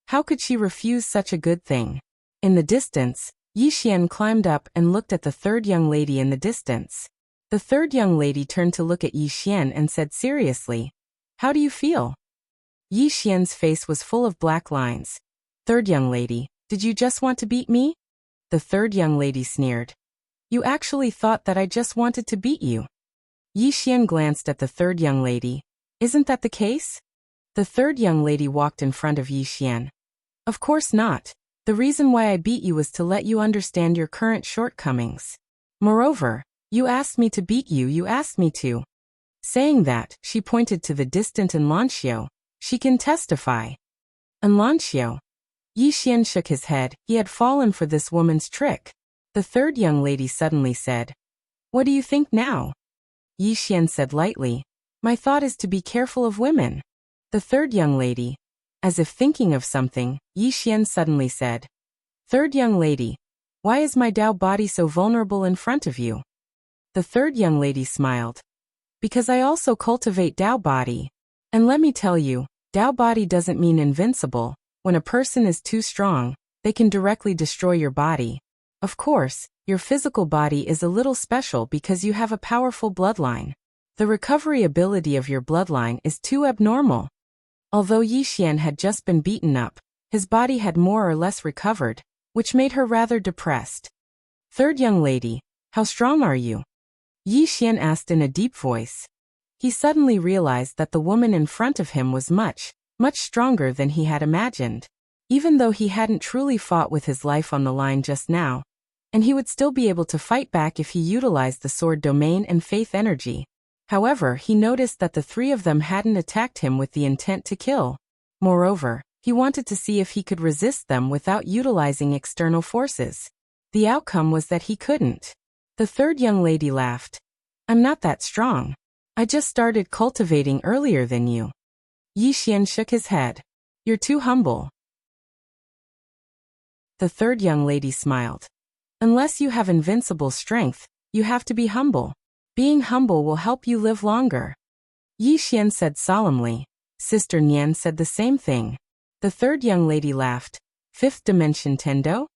How could she refuse such a good thing? In the distance, Yi Xian climbed up and looked at the third young lady in the distance. The third young lady turned to look at Yi Xian and said seriously, How do you feel? Yi Xian's face was full of black lines. Third young lady, did you just want to beat me? The third young lady sneered. You actually thought that I just wanted to beat you. Yi Xian glanced at the third young lady. Isn't that the case? The third young lady walked in front of Yi Xian. Of course not. The reason why I beat you was to let you understand your current shortcomings. Moreover, you asked me to beat you, you asked me to. Saying that, she pointed to the distant Enlancio. She can testify. Enlancio. Yi Xian shook his head. He had fallen for this woman's trick. The third young lady suddenly said, What do you think now? Yi Xian said lightly, My thought is to be careful of women. The third young lady, as if thinking of something, Yi Xian suddenly said, Third young lady, why is my Dao body so vulnerable in front of you? The third young lady smiled. Because I also cultivate Tao body. And let me tell you, Tao body doesn't mean invincible. When a person is too strong, they can directly destroy your body. Of course, your physical body is a little special because you have a powerful bloodline. The recovery ability of your bloodline is too abnormal. Although Yi Xian had just been beaten up, his body had more or less recovered, which made her rather depressed. Third young lady, how strong are you? Yi Xian asked in a deep voice. He suddenly realized that the woman in front of him was much stronger than he had imagined. Even though he hadn't truly fought with his life on the line just now, and he would still be able to fight back if he utilized the sword domain and faith energy. However, he noticed that the three of them hadn't attacked him with the intent to kill. Moreover, he wanted to see if he could resist them without utilizing external forces. The outcome was that he couldn't. The third young lady laughed. I'm not that strong. I just started cultivating earlier than you. Yi Xian shook his head. You're too humble. The third young lady smiled. Unless you have invincible strength, you have to be humble. Being humble will help you live longer. Yi Xian said solemnly. Sister Nian said the same thing. The third young lady laughed. Fifth dimension Tendo?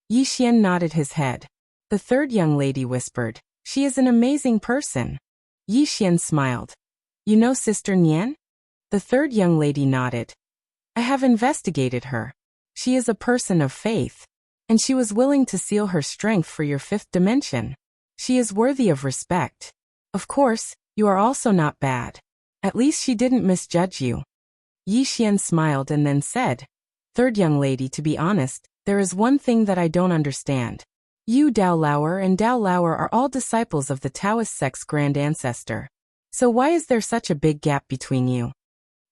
Yi Xian nodded his head. The third young lady whispered, she is an amazing person. Yi Xian smiled. You know Sister Nian? The third young lady nodded. I have investigated her. She is a person of faith. And she was willing to seal her strength for your fifth dimension. She is worthy of respect. Of course, you are also not bad. At least she didn't misjudge you. Yi Xian smiled and then said, Third young lady, to be honest, there is one thing that I don't understand. You Dao Lauer and Dao Lauer are all disciples of the Taoist sect's grand ancestor. So why is there such a big gap between you?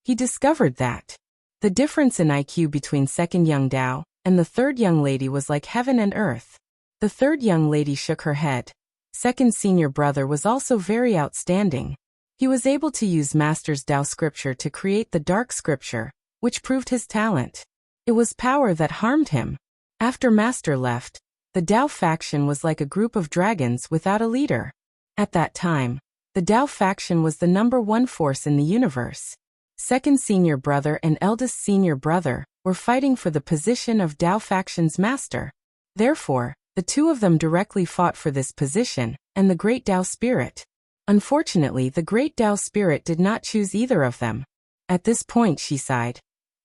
He discovered that the difference in IQ between second young Dao and the third young lady was like heaven and earth. The third young lady shook her head. Second senior brother was also very outstanding. He was able to use Master's Dao scripture to create the dark scripture, which proved his talent. It was power that harmed him. After Master left, the Dao faction was like a group of dragons without a leader. At that time, the Dao faction was the #1 force in the universe. Second senior brother and eldest senior brother were fighting for the position of Dao faction's master. Therefore, the two of them directly fought for this position, and the Great Dao Spirit. Unfortunately, the Great Dao Spirit did not choose either of them. At this point, she sighed.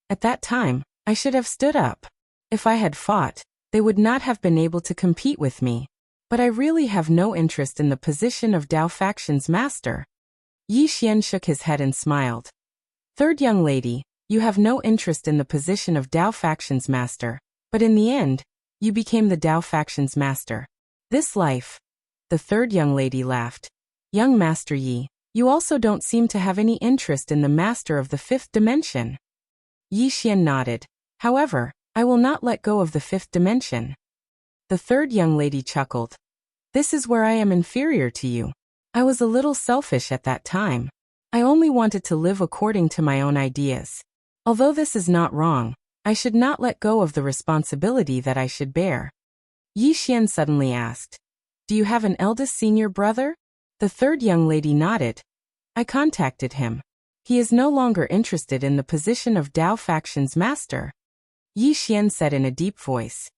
At that time, I should have stood up. If I had fought, they would not have been able to compete with me. But I really have no interest in the position of Dao faction's master. Yi Xian shook his head and smiled. Third young lady, you have no interest in the position of Dao faction's master, but in the end, you became the Dao faction's master. This life. The third young lady laughed. Young Master Yi, you also don't seem to have any interest in the master of the fifth dimension. Yi Xian nodded. However, I will not let go of the fifth dimension. The third young lady chuckled. This is where I am inferior to you. I was a little selfish at that time. I only wanted to live according to my own ideas. Although this is not wrong, I should not let go of the responsibility that I should bear. Yi Xian suddenly asked, Do you have an eldest senior brother? The third young lady nodded. I contacted him. He is no longer interested in the position of Dao faction's master. Yi Xian said in a deep voice.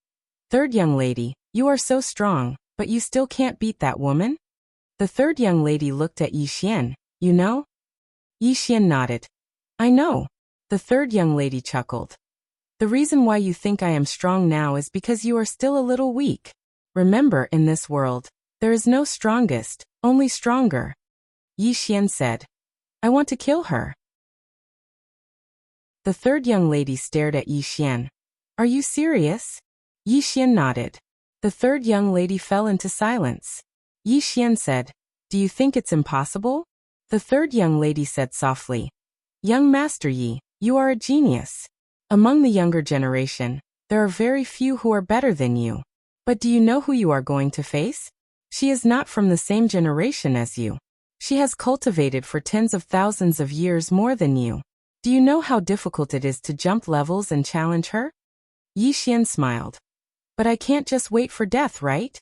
Third young lady, you are so strong, but you still can't beat that woman? The third young lady looked at Yi Xian. You know? Yi Xian nodded. I know. The third young lady chuckled. The reason why you think I am strong now is because you are still a little weak. Remember, in this world, there is no strongest, only stronger. Yi Xian said. I want to kill her. The third young lady stared at Yi Xian. Are you serious? Yi Xian nodded. The third young lady fell into silence. Yi Xian said, Do you think it's impossible? The third young lady said softly. Young Master Yi, you are a genius. Among the younger generation, there are very few who are better than you. But do you know who you are going to face? She is not from the same generation as you. She has cultivated for tens of thousands of years more than you. Do you know how difficult it is to jump levels and challenge her? Yi Xian smiled. But I can't just wait for death, right?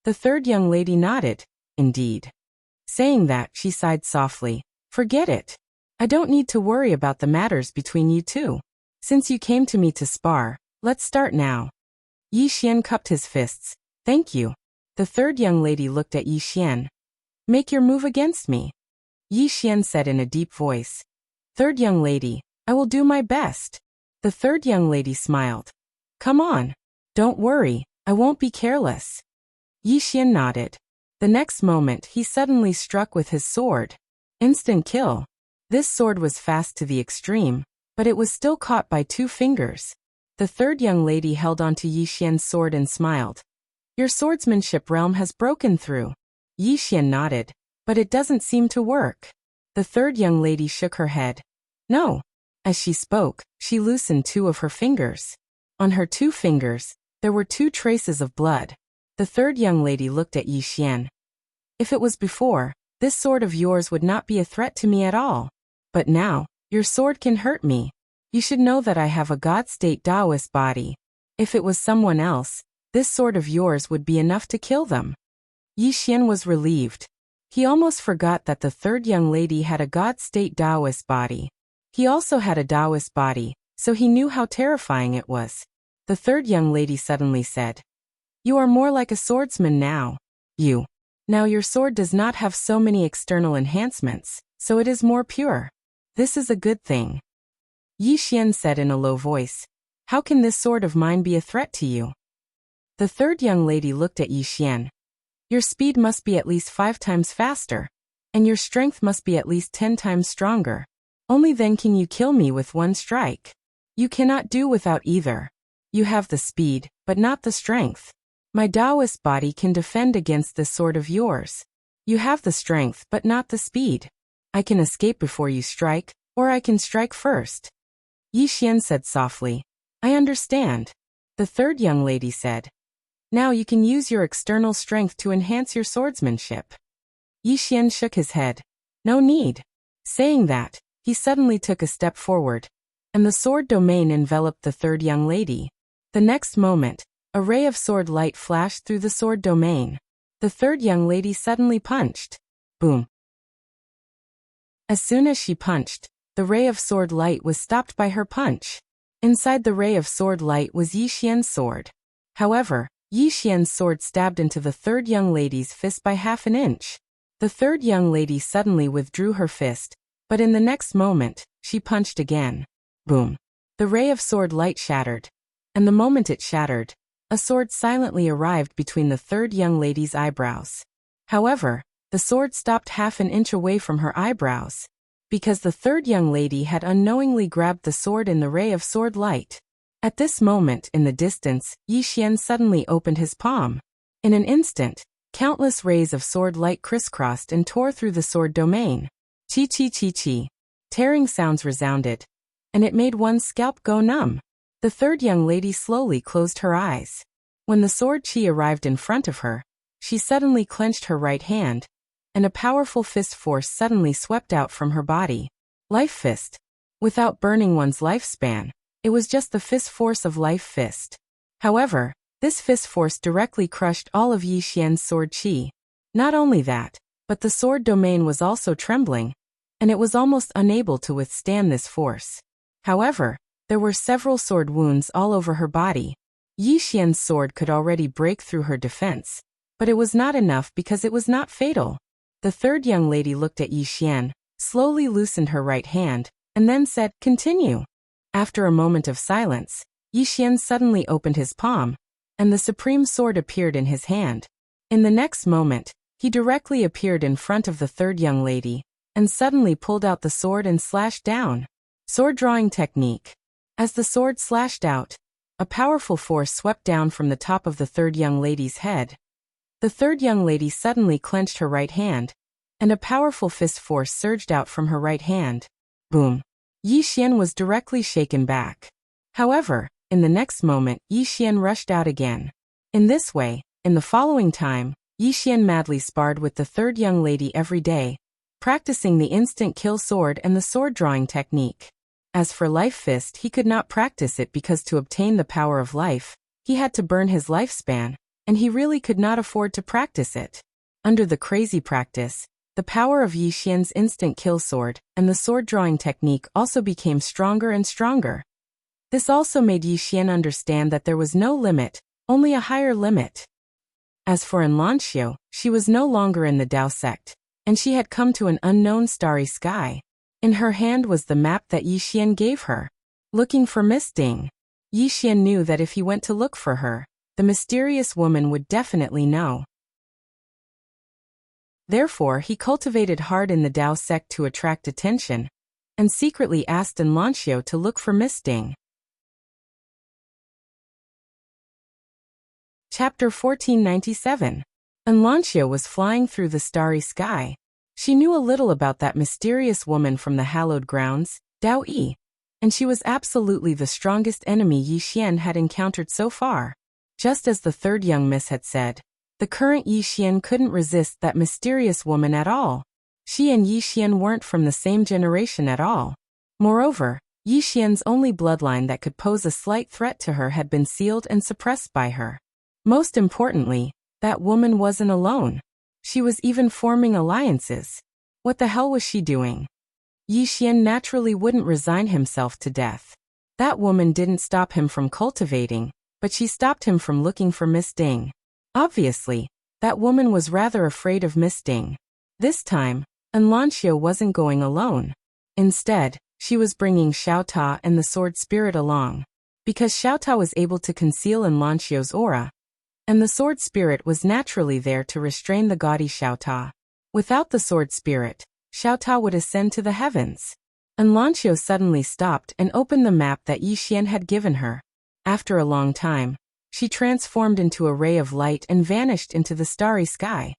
The third young lady nodded. Indeed. Saying that, she sighed softly. Forget it. I don't need to worry about the matters between you two. Since you came to me to spar, let's start now. Yi Xian cupped his fists. Thank you. The third young lady looked at Yi Xian. Make your move against me. Yi Xian said in a deep voice. Third young lady, I will do my best. The third young lady smiled. Come on. Don't worry, I won't be careless. Yi Xian nodded. The next moment he suddenly struck with his sword. Instant kill. This sword was fast to the extreme, but it was still caught by 2 fingers. The third young lady held onto Yi Xian's sword and smiled. Your swordsmanship realm has broken through. Yi Xian nodded. But it doesn't seem to work. The third young lady shook her head. No. As she spoke, she loosened 2 of her fingers. On her 2 fingers, there were 2 traces of blood. The third young lady looked at Yi Xian. If it was before, this sword of yours would not be a threat to me at all. But now, your sword can hurt me. You should know that I have a God-state Taoist body. If it was someone else, this sword of yours would be enough to kill them. Yi Xian was relieved. He almost forgot that the third young lady had a God-state Taoist body. He also had a Taoist body, so he knew how terrifying it was. The third young lady suddenly said, You are more like a swordsman now. Now your sword does not have so many external enhancements, so it is more pure. This is a good thing. Yi Xian said in a low voice, How can this sword of mine be a threat to you? The third young lady looked at Yi Xian. Your speed must be at least 5 times faster, and your strength must be at least 10 times stronger. Only then can you kill me with 1 strike. You cannot do without either. You have the speed, but not the strength. My Taoist body can defend against this sword of yours. You have the strength, but not the speed. I can escape before you strike, or I can strike first. Yi Xian said softly. I understand. The third young lady said. Now you can use your external strength to enhance your swordsmanship. Yi Xian shook his head. No need. Saying that, he suddenly took a step forward, and the sword domain enveloped the third young lady. The next moment, a ray of sword light flashed through the sword domain. The third young lady suddenly punched. Boom. As soon as she punched, the ray of sword light was stopped by her punch. Inside the ray of sword light was Yi Xian's sword. However, Yi Xian's sword stabbed into the third young lady's fist by half an inch. The third young lady suddenly withdrew her fist, but in the next moment, she punched again. Boom. The ray of sword light shattered. And the moment it shattered, a sword silently arrived between the third young lady's eyebrows. However, the sword stopped half an inch away from her eyebrows, because the third young lady had unknowingly grabbed the sword in the ray of sword light. At this moment in the distance, Yi Xian suddenly opened his palm. In an instant, countless rays of sword light crisscrossed and tore through the sword domain. Chi chi chi chi. Tearing sounds resounded, and it made one's scalp go numb. The third young lady slowly closed her eyes. When the sword chi arrived in front of her, she suddenly clenched her right hand, and a powerful fist force suddenly swept out from her body. Life fist. Without burning one's lifespan, it was just the fist force of life fist. However, this fist force directly crushed all of Yi Xian's sword chi. Not only that, but the sword domain was also trembling, and it was almost unable to withstand this force. However, there were several sword wounds all over her body. Yi Xian's sword could already break through her defense, but it was not enough because it was not fatal. The third young lady looked at Yi Xian, slowly loosened her right hand, and then said, Continue. After a moment of silence, Yi Xian suddenly opened his palm, and the supreme sword appeared in his hand. In the next moment, he directly appeared in front of the third young lady, and suddenly pulled out the sword and slashed down. Sword drawing technique. As the sword slashed out, a powerful force swept down from the top of the third young lady's head. The third young lady suddenly clenched her right hand, and a powerful fist force surged out from her right hand. Boom. Yi Xian was directly shaken back. However, in the next moment, Yi Xian rushed out again. In this way, in the following time, Yi Xian madly sparred with the third young lady every day, practicing the instant kill sword and the sword drawing technique. As for Life Fist, he could not practice it because to obtain the power of life, he had to burn his lifespan, and he really could not afford to practice it. Under the crazy practice, The power of Yi Xian's instant kill sword and the sword-drawing technique also became stronger and stronger. This also made Yi Xian understand that there was no limit, only a higher limit. As for Enlancio, she was no longer in the Dao sect, and she had come to an unknown starry sky. In her hand was the map that Yi Xian gave her. Looking for Miss Ding. Yi Xian knew that if he went to look for her, the mysterious woman would definitely know. Therefore, he cultivated hard in the Dao sect to attract attention, and secretly asked Enlancio to look for Miss Ding. Chapter 1497. Enlancio was flying through the starry sky. She knew a little about that mysterious woman from the hallowed grounds, Dao Yi, and she was absolutely the strongest enemy Yi Xian had encountered so far. Just as the third young miss had said, the current Yi Xian couldn't resist that mysterious woman at all. She and Yi Xian weren't from the same generation at all. Moreover, Yi Xian's only bloodline that could pose a slight threat to her had been sealed and suppressed by her. Most importantly, that woman wasn't alone. She was even forming alliances. What the hell was she doing? Yi Xian naturally wouldn't resign himself to death. That woman didn't stop him from cultivating, but she stopped him from looking for Miss Ding. Obviously, that woman was rather afraid of Miss Ding. This time, Enlancio wasn't going alone. Instead, she was bringing Xiao Ta and the sword spirit along. Because Xiao Ta was able to conceal Enlancio's aura, and the sword spirit was naturally there to restrain the gaudy Xiao Ta. Without the sword spirit, Xiao Ta would ascend to the heavens. Enlancio suddenly stopped and opened the map that Yi Xian had given her. After a long time, she transformed into a ray of light and vanished into the starry sky.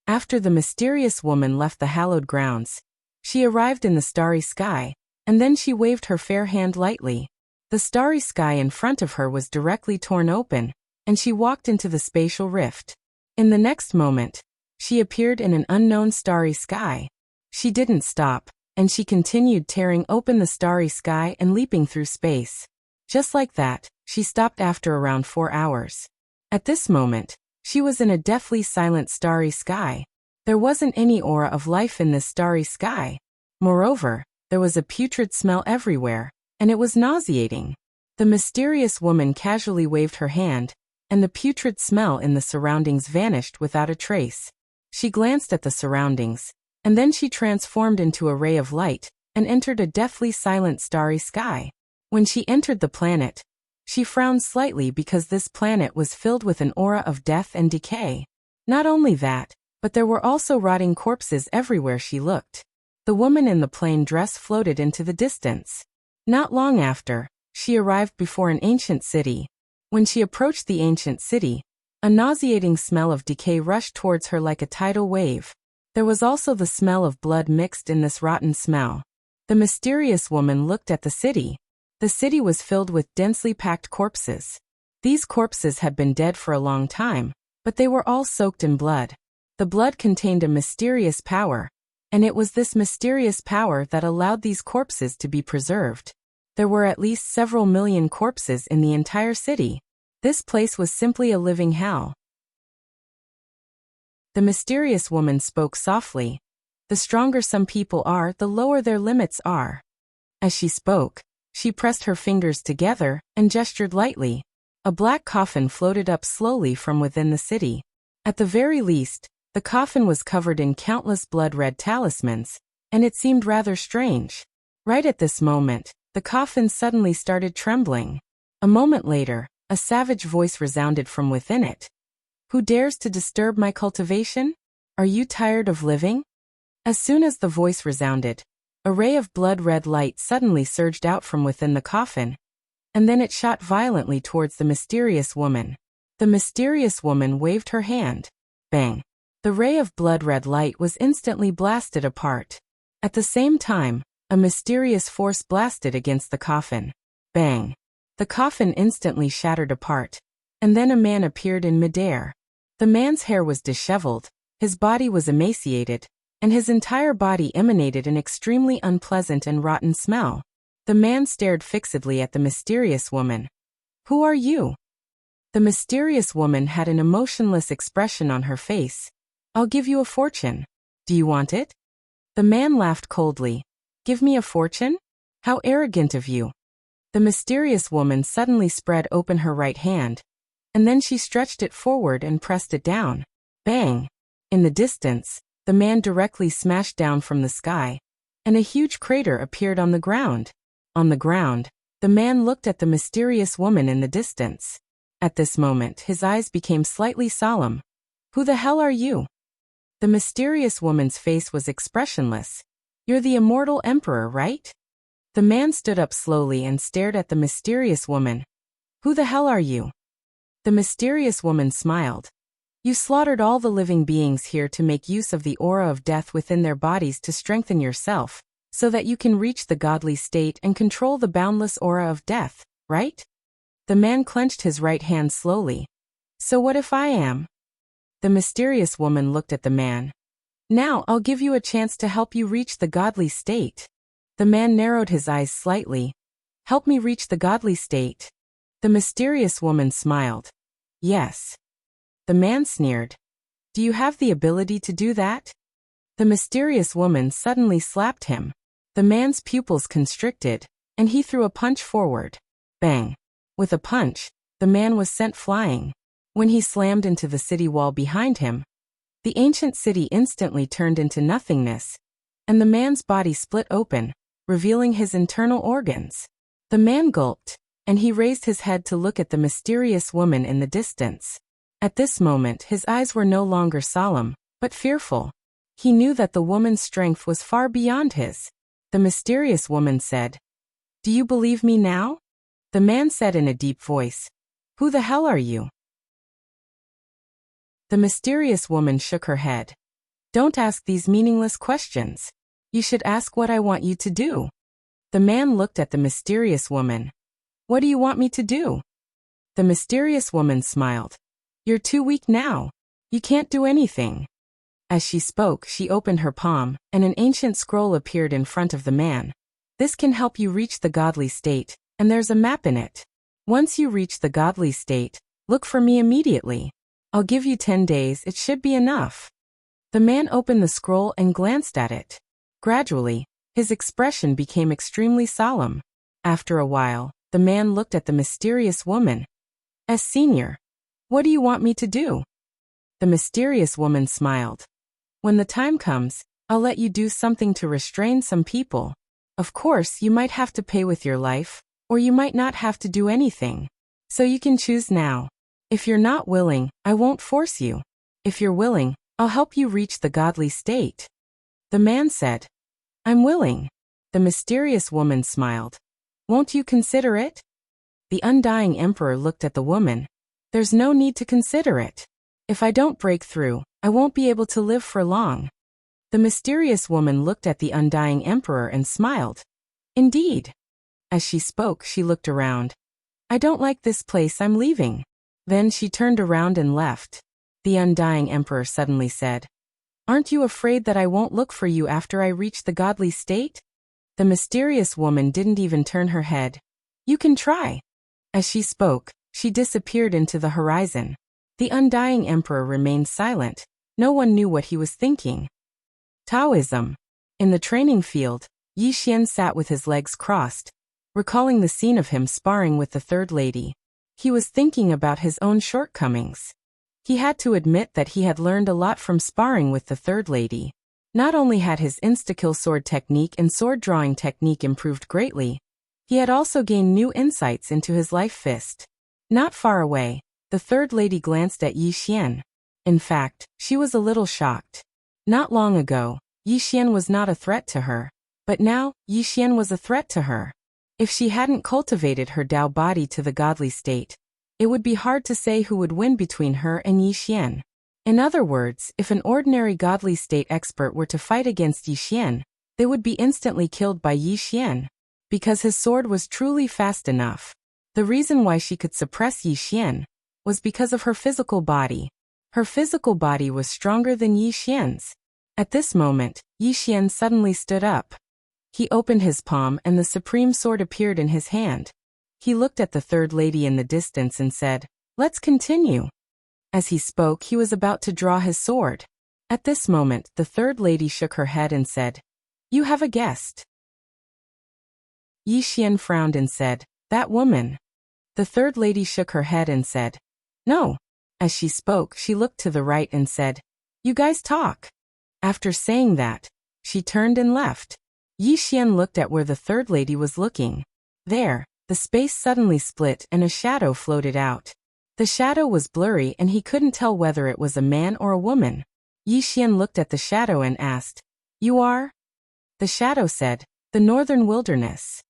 After the mysterious woman left the hallowed grounds, she arrived in the starry sky, and then she waved her fair hand lightly. The starry sky in front of her was directly torn open, and she walked into the spatial rift. In the next moment, she appeared in an unknown starry sky. She didn't stop, and she continued tearing open the starry sky and leaping through space. Just like that, she stopped after around 4 hours. At this moment, she was in a deathly silent starry sky. There wasn't any aura of life in this starry sky. Moreover, there was a putrid smell everywhere, and it was nauseating. The mysterious woman casually waved her hand, and the putrid smell in the surroundings vanished without a trace. She glanced at the surroundings, and then she transformed into a ray of light, and entered a deathly silent starry sky. When she entered the planet, she frowned slightly because this planet was filled with an aura of death and decay. Not only that, but there were also rotting corpses everywhere she looked. The woman in the plain dress floated into the distance. Not long after, she arrived before an ancient city. When she approached the ancient city, a nauseating smell of decay rushed towards her like a tidal wave. There was also the smell of blood mixed in this rotten smell. The mysterious woman looked at the city. The city was filled with densely packed corpses. These corpses had been dead for a long time, but they were all soaked in blood. The blood contained a mysterious power, and it was this mysterious power that allowed these corpses to be preserved. There were at least several million corpses in the entire city. This place was simply a living hell. The mysterious woman spoke softly. The stronger some people are, the lower their limits are. As she spoke, she pressed her fingers together and gestured lightly. A black coffin floated up slowly from within the city. At the very least, the coffin was covered in countless blood-red talismans, and it seemed rather strange. Right at this moment, the coffin suddenly started trembling. A moment later, a savage voice resounded from within it. "Who dares to disturb my cultivation? Are you tired of living?" As soon as the voice resounded, a ray of blood-red light suddenly surged out from within the coffin, and then it shot violently towards the mysterious woman. The mysterious woman waved her hand. Bang! The ray of blood-red light was instantly blasted apart. At the same time, a mysterious force blasted against the coffin. Bang! The coffin instantly shattered apart, and then a man appeared in midair. The man's hair was disheveled, his body was emaciated, and his entire body emanated an extremely unpleasant and rotten smell. The man stared fixedly at the mysterious woman. "Who are you?" The mysterious woman had an emotionless expression on her face. "I'll give you a fortune. Do you want it? The man laughed coldly. Give me a fortune? How arrogant of you. The mysterious woman suddenly spread open her right hand, and then she stretched it forward and pressed it down. Bang! In the distance, the man directly smashed down from the sky, and a huge crater appeared on the ground. On the ground, the man looked at the mysterious woman in the distance. At this moment, his eyes became slightly solemn. Who the hell are you? The mysterious woman's face was expressionless. You're the immortal emperor, right? The man stood up slowly and stared at the mysterious woman. Who the hell are you? The mysterious woman smiled. You slaughtered all the living beings here to make use of the aura of death within their bodies to strengthen yourself, so that you can reach the godly state and control the boundless aura of death, right? The man clenched his right hand slowly. So what if I am? The mysterious woman looked at the man. Now I'll give you a chance to help you reach the godly state. The man narrowed his eyes slightly. Help me reach the godly state. The mysterious woman smiled. Yes. The man sneered. Do you have the ability to do that? The mysterious woman suddenly slapped him. The man's pupils constricted, and he threw a punch forward. Bang. With a punch, the man was sent flying. When he slammed into the city wall behind him, the ancient city instantly turned into nothingness, and the man's body split open, revealing his internal organs. The man gulped, and he raised his head to look at the mysterious woman in the distance. At this moment, his eyes were no longer solemn, but fearful. He knew that the woman's strength was far beyond his. The mysterious woman said, Do you believe me now? The man said in a deep voice, Who the hell are you? The mysterious woman shook her head. Don't ask these meaningless questions. You should ask what I want you to do. The man looked at the mysterious woman. What do you want me to do? The mysterious woman smiled. You're too weak now. You can't do anything. As she spoke, she opened her palm, and an ancient scroll appeared in front of the man. This can help you reach the godly state, and there's a map in it. Once you reach the godly state, look for me immediately. I'll give you 10 days, it should be enough. The man opened the scroll and glanced at it. Gradually, his expression became extremely solemn. After a while, the man looked at the mysterious woman. As senior, what do you want me to do? The mysterious woman smiled. When the time comes, I'll let you do something to restrain some people. Of course, you might have to pay with your life, or you might not have to do anything. So you can choose now. If you're not willing, I won't force you. If you're willing, I'll help you reach the godly state. The man said, I'm willing. The mysterious woman smiled. Won't you consider it? The undying emperor looked at the woman. There's no need to consider it. If I don't break through, I won't be able to live for long. The mysterious woman looked at the undying emperor and smiled. Indeed. As she spoke, she looked around. I don't like this place, I'm leaving. Then she turned around and left. The undying emperor suddenly said, Aren't you afraid that I won't look for you after I reach the godly state? The mysterious woman didn't even turn her head. You can try. As she spoke, she disappeared into the horizon. The undying emperor remained silent. No one knew what he was thinking. Taoism. In the training field, Yi Xian sat with his legs crossed, recalling the scene of him sparring with the third lady. He was thinking about his own shortcomings. He had to admit that he had learned a lot from sparring with the third lady. Not only had his insta-kill sword technique and sword drawing technique improved greatly, he had also gained new insights into his life fist. Not far away, the third lady glanced at Yi Xian. In fact, she was a little shocked. Not long ago, Yi Xian was not a threat to her, but now, Yi Xian was a threat to her. If she hadn't cultivated her Dao body to the godly state, it would be hard to say who would win between her and Yi Xian. In other words, if an ordinary godly state expert were to fight against Yi Xian, they would be instantly killed by Yi Xian, because his sword was truly fast enough. The reason why she could suppress Yi Xian was because of her physical body. Her physical body was stronger than Yi Xian's. At this moment, Yi Xian suddenly stood up. He opened his palm and the supreme sword appeared in his hand. He looked at the third lady in the distance and said, Let's continue. As he spoke, he was about to draw his sword. At this moment, the third lady shook her head and said, "You have a guest." Yi Xian frowned and said, "That woman." The third lady shook her head and said, "No." As she spoke, she looked to the right and said, "You guys talk." After saying that, she turned and left. Yi Xian looked at where the third lady was looking. There, the space suddenly split and a shadow floated out. The shadow was blurry and he couldn't tell whether it was a man or a woman. Yi Xian looked at the shadow and asked, "You are?" The shadow said, "The Northern Wilderness."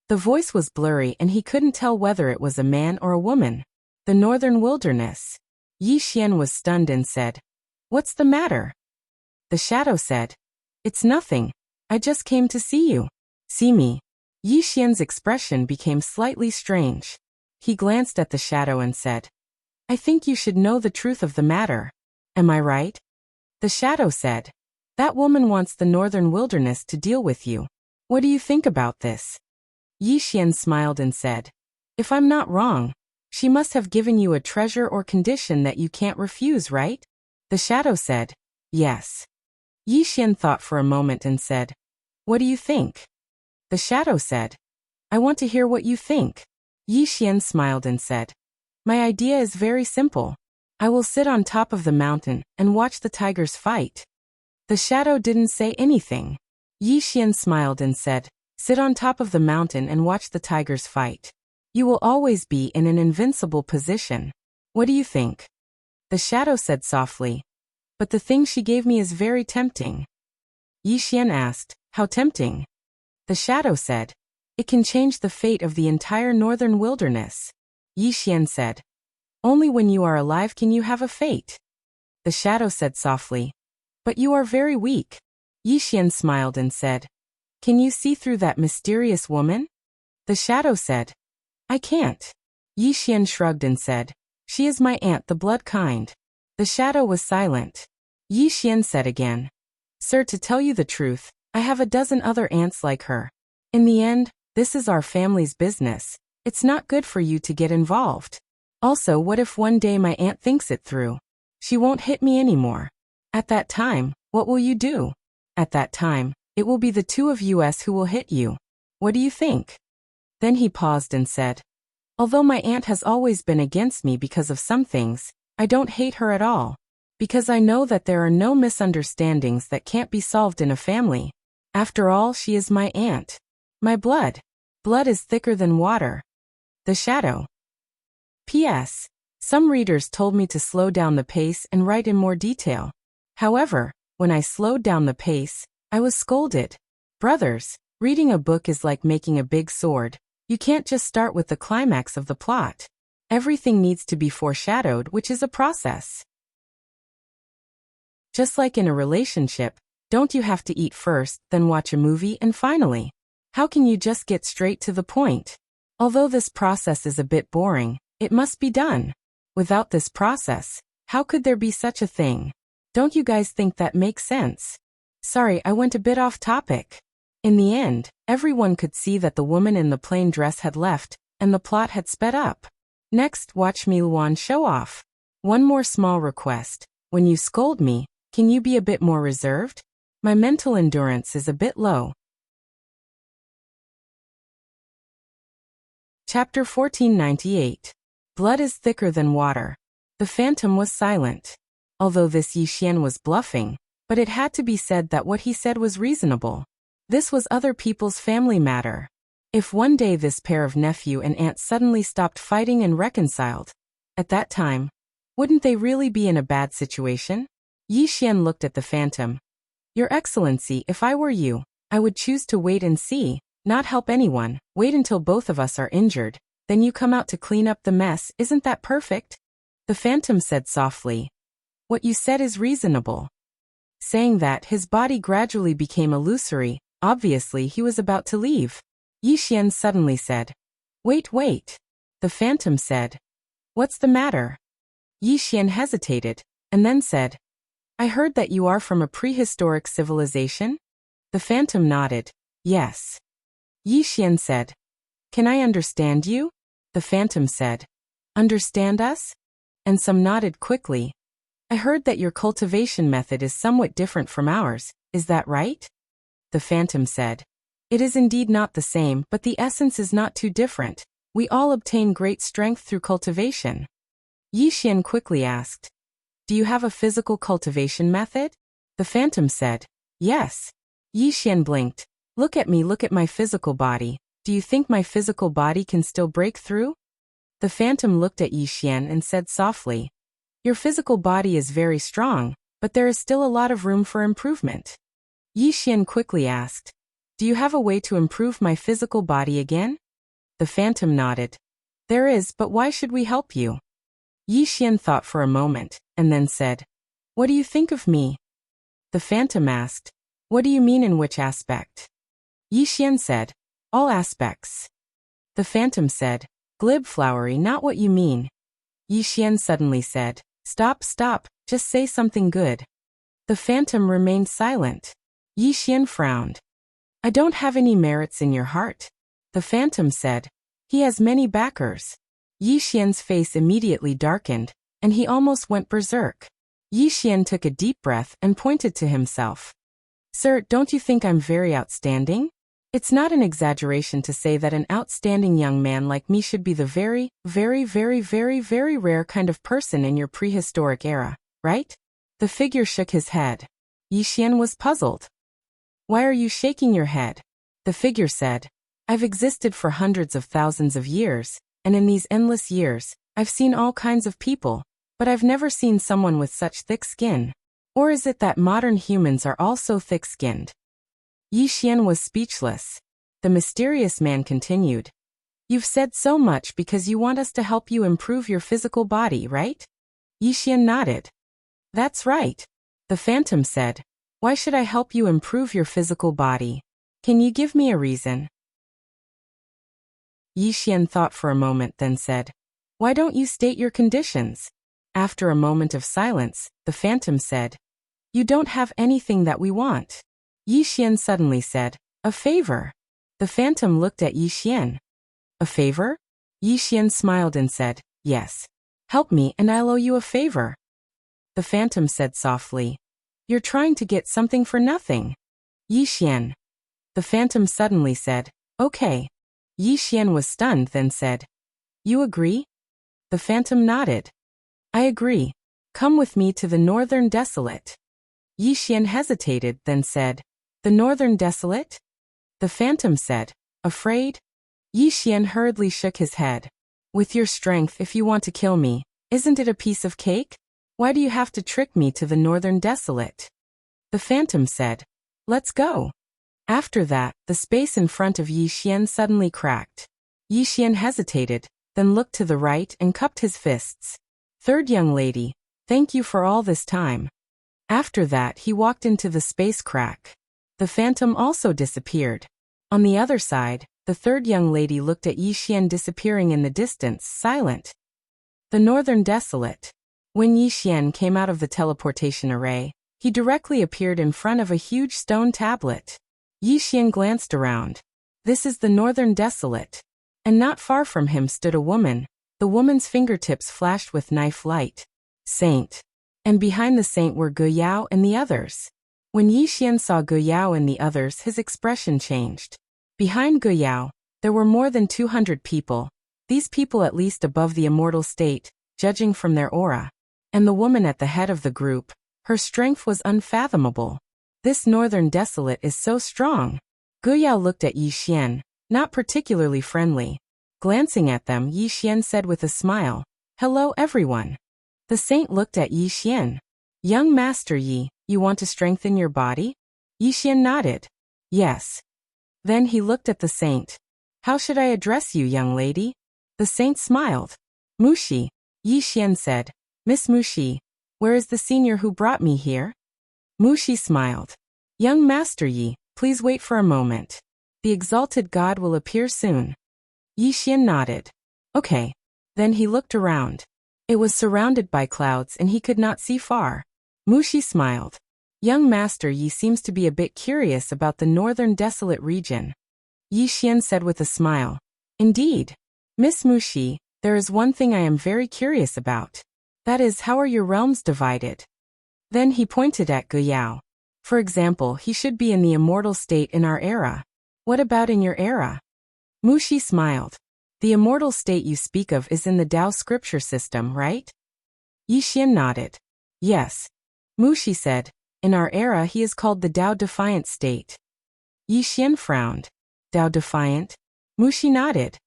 The voice was blurry and he couldn't tell whether it was a man or a woman. The Northern Wilderness. Yi Xian was stunned and said, "What's the matter?" The shadow said, "It's nothing. I just came to see you." "See me?" Yi Xian's expression became slightly strange. He glanced at the shadow and said, "I think you should know the truth of the matter. Am I right?" The shadow said, "That woman wants the Northern Wilderness to deal with you. What do you think about this?" Yi Xian smiled and said, "If I'm not wrong, she must have given you a treasure or condition that you can't refuse, right?" The shadow said, "Yes." Yi Xian thought for a moment and said, "What do you think?" The shadow said, "I want to hear what you think." Yi Xian smiled and said, "My idea is very simple. I will sit on top of the mountain and watch the tigers fight." The shadow didn't say anything. Yi Xian smiled and said, "Sit on top of the mountain and watch the tigers fight. You will always be in an invincible position. What do you think?" The shadow said softly, "But the thing she gave me is very tempting." Yi Xian asked, "How tempting?" The shadow said, "It can change the fate of the entire Northern Wilderness." Yi Xian said, "Only when you are alive can you have a fate." The shadow said softly, "But you are very weak." Yi Xian smiled and said, "Can you see through that mysterious woman?" The shadow said, "I can't." Yi Xian shrugged and said, "She is my aunt, the blood kind." The shadow was silent. Yi Xian said again, "Sir, to tell you the truth, I have a dozen other aunts like her. In the end, this is our family's business. It's not good for you to get involved. Also, what if one day my aunt thinks it through? She won't hit me anymore. At that time, what will you do? At that time, it will be the two of us who will hit you. What do you think?" Then he paused and said, "Although my aunt has always been against me because of some things, I don't hate her at all. Because I know that there are no misunderstandings that can't be solved in a family. After all, she is my aunt. My blood. Blood is thicker than water." The shadow. P.S. Some readers told me to slow down the pace and write in more detail. However, when I slowed down the pace, I was scolded. Brothers, reading a book is like making a big sword. You can't just start with the climax of the plot. Everything needs to be foreshadowed, which is a process. Just like in a relationship, don't you have to eat first, then watch a movie, and finally? How can you just get straight to the point? Although this process is a bit boring, it must be done. Without this process, how could there be such a thing? Don't you guys think that makes sense? Sorry, I went a bit off topic. In the end, everyone could see that the woman in the plain dress had left, and the plot had sped up. Next, watch me Luan show off. One more small request. When you scold me, can you be a bit more reserved? My mental endurance is a bit low. Chapter 1498. Blood is thicker than water. The phantom was silent. Although this Yi Xian was bluffing, but it had to be said that what he said was reasonable. This was other people's family matter. If one day this pair of nephew and aunt suddenly stopped fighting and reconciled, at that time, wouldn't they really be in a bad situation? Yi Xian looked at the phantom. "Your Excellency, if I were you, I would choose to wait and see, not help anyone, wait until both of us are injured, then you come out to clean up the mess, isn't that perfect?" The phantom said softly, "What you said is reasonable." Saying that, his body gradually became illusory. Obviously, he was about to leave. Yi Xian suddenly said, "Wait, wait." The phantom said, "What's the matter?" Yi Xian hesitated, and then said, "I heard that you are from a prehistoric civilization?" The phantom nodded, "Yes." Yi Xian said, "Can I understand you?" The phantom said, "Understand us?" And some nodded quickly. I heard that your cultivation method is somewhat different from ours, is that right? The phantom said. It is indeed not the same, but the essence is not too different. We all obtain great strength through cultivation. Yi Xian quickly asked. Do you have a physical cultivation method? The phantom said. Yes. Yi Xian blinked. Look at me, look at my physical body. Do you think my physical body can still break through? The phantom looked at Yi Xian and said softly. Your physical body is very strong, but there is still a lot of room for improvement. Yi Xian quickly asked. Do you have a way to improve my physical body again? The phantom nodded. There is, but why should we help you? Yi Xian thought for a moment, and then said. What do you think of me? The phantom asked. What do you mean, in which aspect? Yi Xian said. All aspects. The phantom said. Glib, flowery, not what you mean. Yi Xian suddenly said. Stop, stop, just say something good. The phantom remained silent. Yi Xian frowned. I don't have any merits in your heart. The phantom said. He has many backers. Yi Xian's face immediately darkened, and he almost went berserk. Yi Xian took a deep breath and pointed to himself. Sir, don't you think I'm very outstanding? It's not an exaggeration to say that an outstanding young man like me should be the very, very, very, very, very rare kind of person in your prehistoric era, right? The figure shook his head. Yi Xian was puzzled. Why are you shaking your head? The figure said. I've existed for hundreds of thousands of years, and in these endless years, I've seen all kinds of people, but I've never seen someone with such thick skin. Or is it that modern humans are all so thick-skinned? Yi Xian was speechless. The mysterious man continued. You've said so much because you want us to help you improve your physical body, right? Yi Xian nodded. That's right. The phantom said. Why should I help you improve your physical body? Can you give me a reason? Yi Xian thought for a moment, then said. Why don't you state your conditions? After a moment of silence, the phantom said. You don't have anything that we want. Yi Xian suddenly said. A favor. The phantom looked at Yi Xian. A favor? Yi Xian smiled and said. Yes. Help me and I'll owe you a favor. The phantom said softly. You're trying to get something for nothing. Yi Xian. The phantom suddenly said. Okay. Yi Xian was stunned, then said. You agree? The phantom nodded. I agree. Come with me to the Northern Desolate. Yi Xian hesitated, then said. The Northern Desolate? The phantom said. Afraid? Yi Xian hurriedly shook his head. With your strength, if you want to kill me, isn't it a piece of cake? Why do you have to trick me to the Northern Desolate? The phantom said. Let's go. After that, the space in front of Yi Xian suddenly cracked. Yi Xian hesitated, then looked to the right and cupped his fists. Third young lady, thank you for all this time. After that, he walked into the space crack. The phantom also disappeared. On the other side, the third young lady looked at Yi Xian disappearing in the distance, silent. The Northern Desolate. When Yi Xian came out of the teleportation array, he directly appeared in front of a huge stone tablet. Yi Xian glanced around. This is the Northern Desolate. And not far from him stood a woman. The woman's fingertips flashed with knife light. Saint. And behind the saint were Gu Yao and the others. When Yi Xian saw Gu Yao and the others, his expression changed. Behind Gu Yao, there were more than 200 people. These people at least above the immortal state, judging from their aura. And the woman at the head of the group, her strength was unfathomable. This Northern Desolate is so strong. Gu Yao looked at Yi Xian, not particularly friendly. Glancing at them, Yi Xian said with a smile, Hello everyone. The saint looked at Yi Xian. Young Master Yi, you want to strengthen your body? Yi Xian nodded. Yes. Then he looked at the saint. How should I address you, young lady? The saint smiled. Mushi. Yi Xian said. Miss Mushi, where is the senior who brought me here? Mushi smiled. Young Master Yi, please wait for a moment. The exalted god will appear soon. Yi Xian nodded. Okay. Then he looked around. It was surrounded by clouds and he could not see far. Mushi smiled. Young Master Yi seems to be a bit curious about the Northern Desolate region. Yi Xian said with a smile. Indeed. Miss Mushi, there is one thing I am very curious about. That is, how are your realms divided? Then he pointed at Guyao. For example, he should be in the immortal state in our era. What about in your era? Muxi smiled. The immortal state you speak of is in the Tao scripture system, right? Yixian nodded. Yes. Muxi said, in our era he is called the Tao defiant state. Yixian frowned. Tao defiant? Muxi nodded.